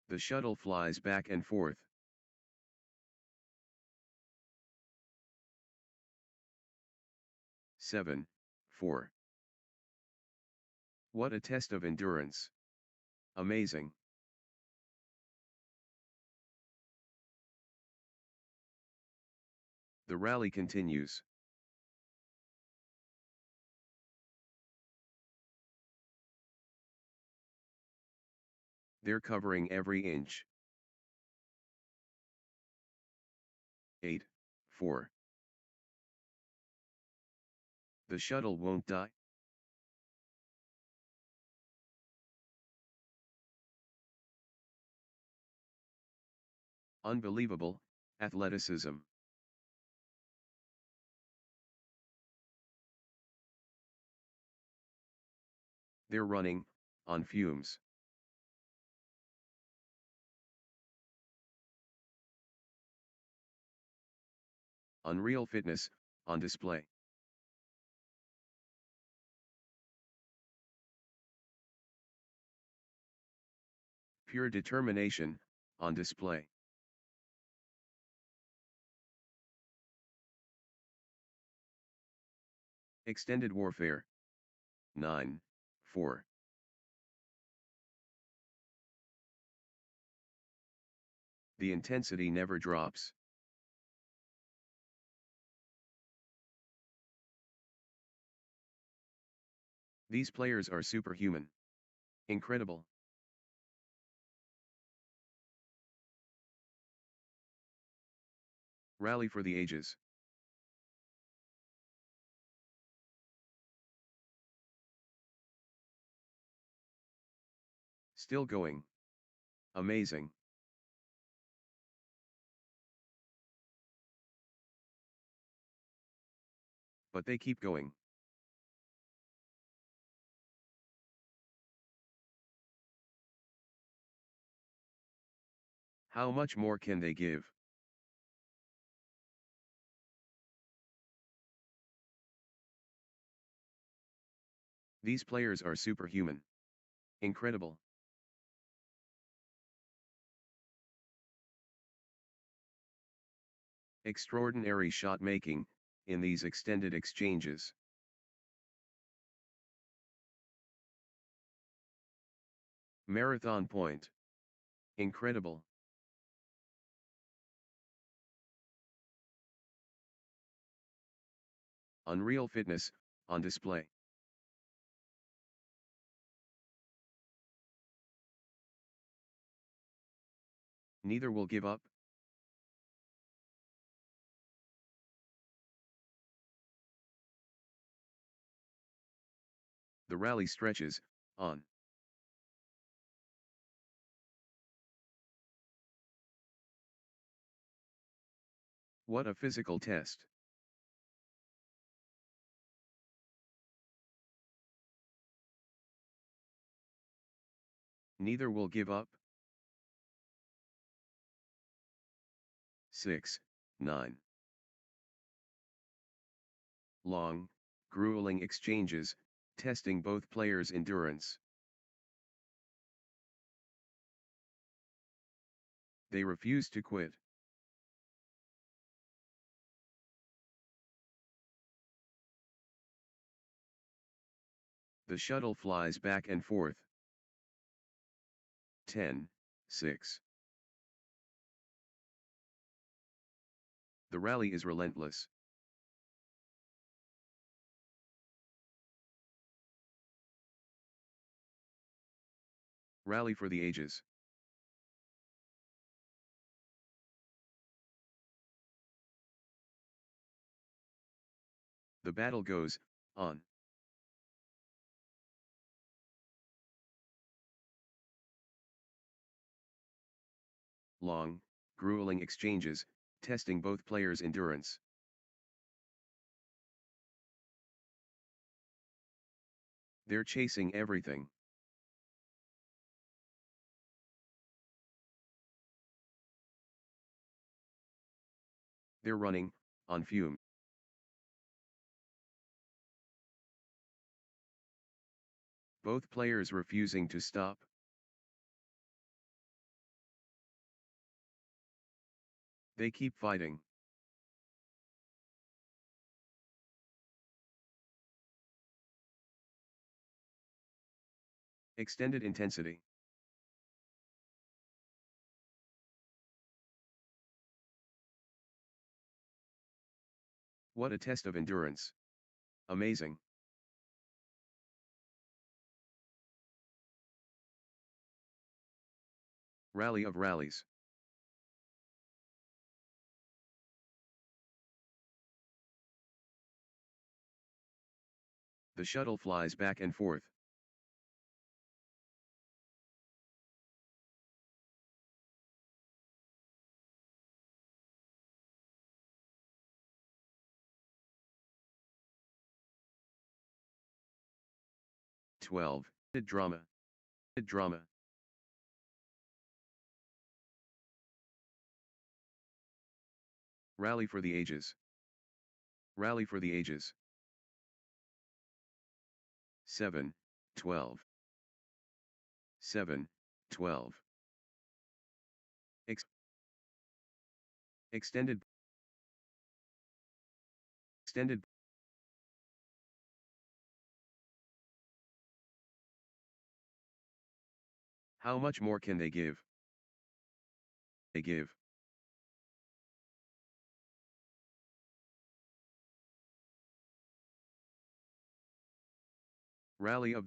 The shuttle flies back and forth. Seven, 4. What a test of endurance. Amazing. The rally continues. They're covering every inch. 8, 4. The shuttle won't die. Unbelievable, athleticism. They're running, on fumes. Unreal fitness, on display. Pure determination, on display. Extended warfare. 9, 4. The intensity never drops. These players are superhuman. Incredible. Rally for the ages. Still going. Amazing. But they keep going. How much more can they give? These players are superhuman. Incredible. Extraordinary shot making, in these extended exchanges. Marathon point. Incredible. Unreal fitness, on display. Neither will give up. The rally stretches, on. What a physical test. Neither will give up. 6, 9. Long, grueling exchanges, testing both players' endurance. They refuse to quit. The shuttle flies back and forth. 10, 6. The rally is relentless. Rally for the ages. The battle goes on. Long, grueling exchanges, testing both players' endurance. They're chasing everything. They're running, on fume. Both players refusing to stop. They keep fighting. Extended intensity. What a test of endurance. Amazing. Rally of rallies. The shuttle flies back and forth. Twelve. Drama. Drama. Rally for the ages. Rally for the ages. 7, 12. 7, 12. Extended. Extended. How much more can they give? They give. Rally of.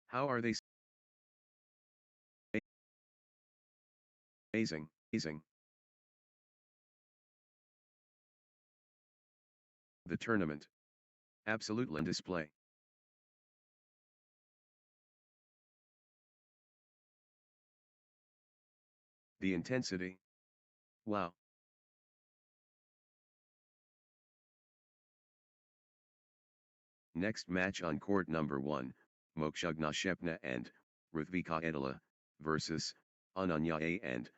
How are they? Amazing. Amazing. The tournament. Absolutely display. The intensity. Wow. Next match on court number 1, Mokshagna and Rhythmic versus Ananya and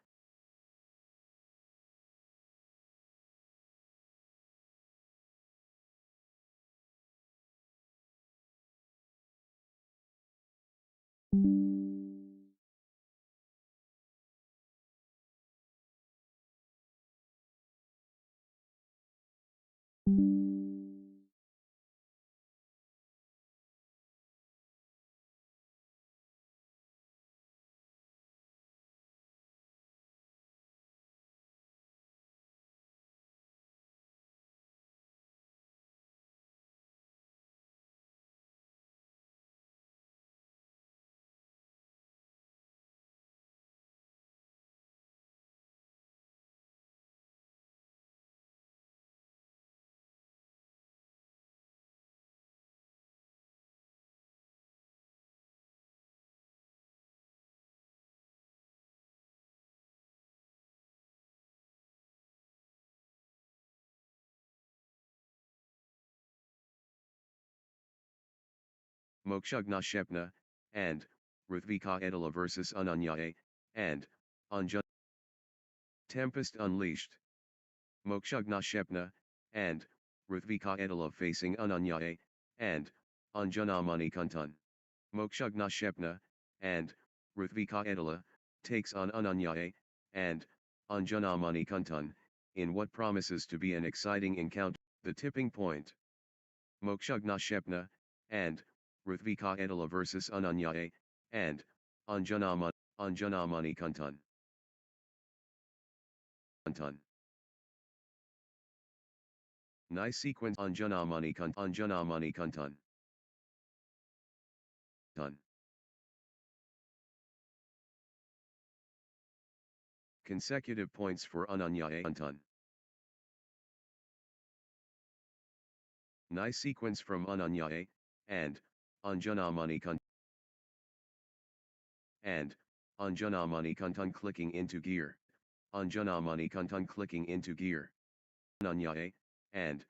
Mokshagna and Rhythmic versus Ananya and Anjan. Tempest Unleashed. Mokshagna and Rhythmic facing Ananya and Anjana Manikantan. Mokshagna and Rhythmic takes on Ananya and Anjana Manikantan, in what promises to be an exciting encounter. The tipping point. Mokshagna and Rhythmic versus Ananya and Anjana Manikantan. Nice sequence. Anjana Manikantan. Consecutive points for Ananya Antan. Nice sequence from Ananya and Anjana Manikantan. And Anjana Manikantan clicking into gear. Anjana Manikantan clicking into gear. Ananya and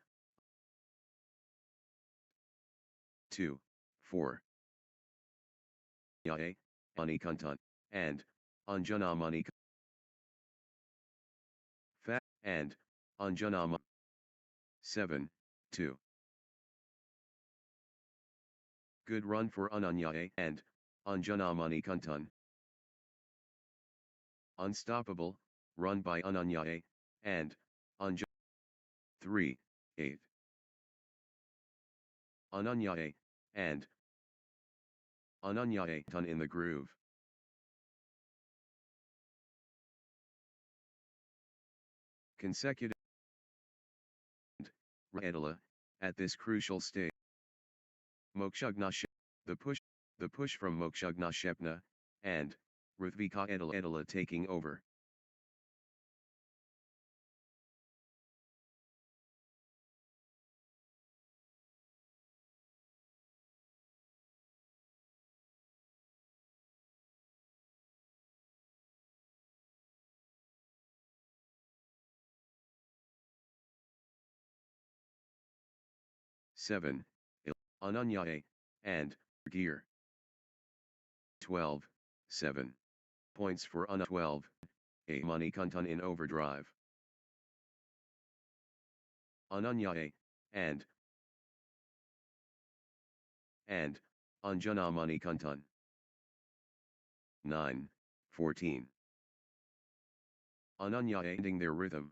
2, 4. Yae, Manikantan, and Anjana Manikantan. Fat, and Anjana 7, 2. Good run for Ananyaye and Anjana Manikantan. Unstoppable, run by Ananyaye and Anjana. 3, 8. Ananyaye and Ananyaye ton in the groove. Consecutive Edela, at this crucial stage. Mokshugna the push from Mokshugna Shepna, and Rhythmika Edela taking over. Seven, Ananyaye, and Gear. 12, 7. Points for Ana 12, A Manikantan in overdrive. Ananyaye, and Anjana Manikantan. 9, 14. Ananyaye ending their rhythm.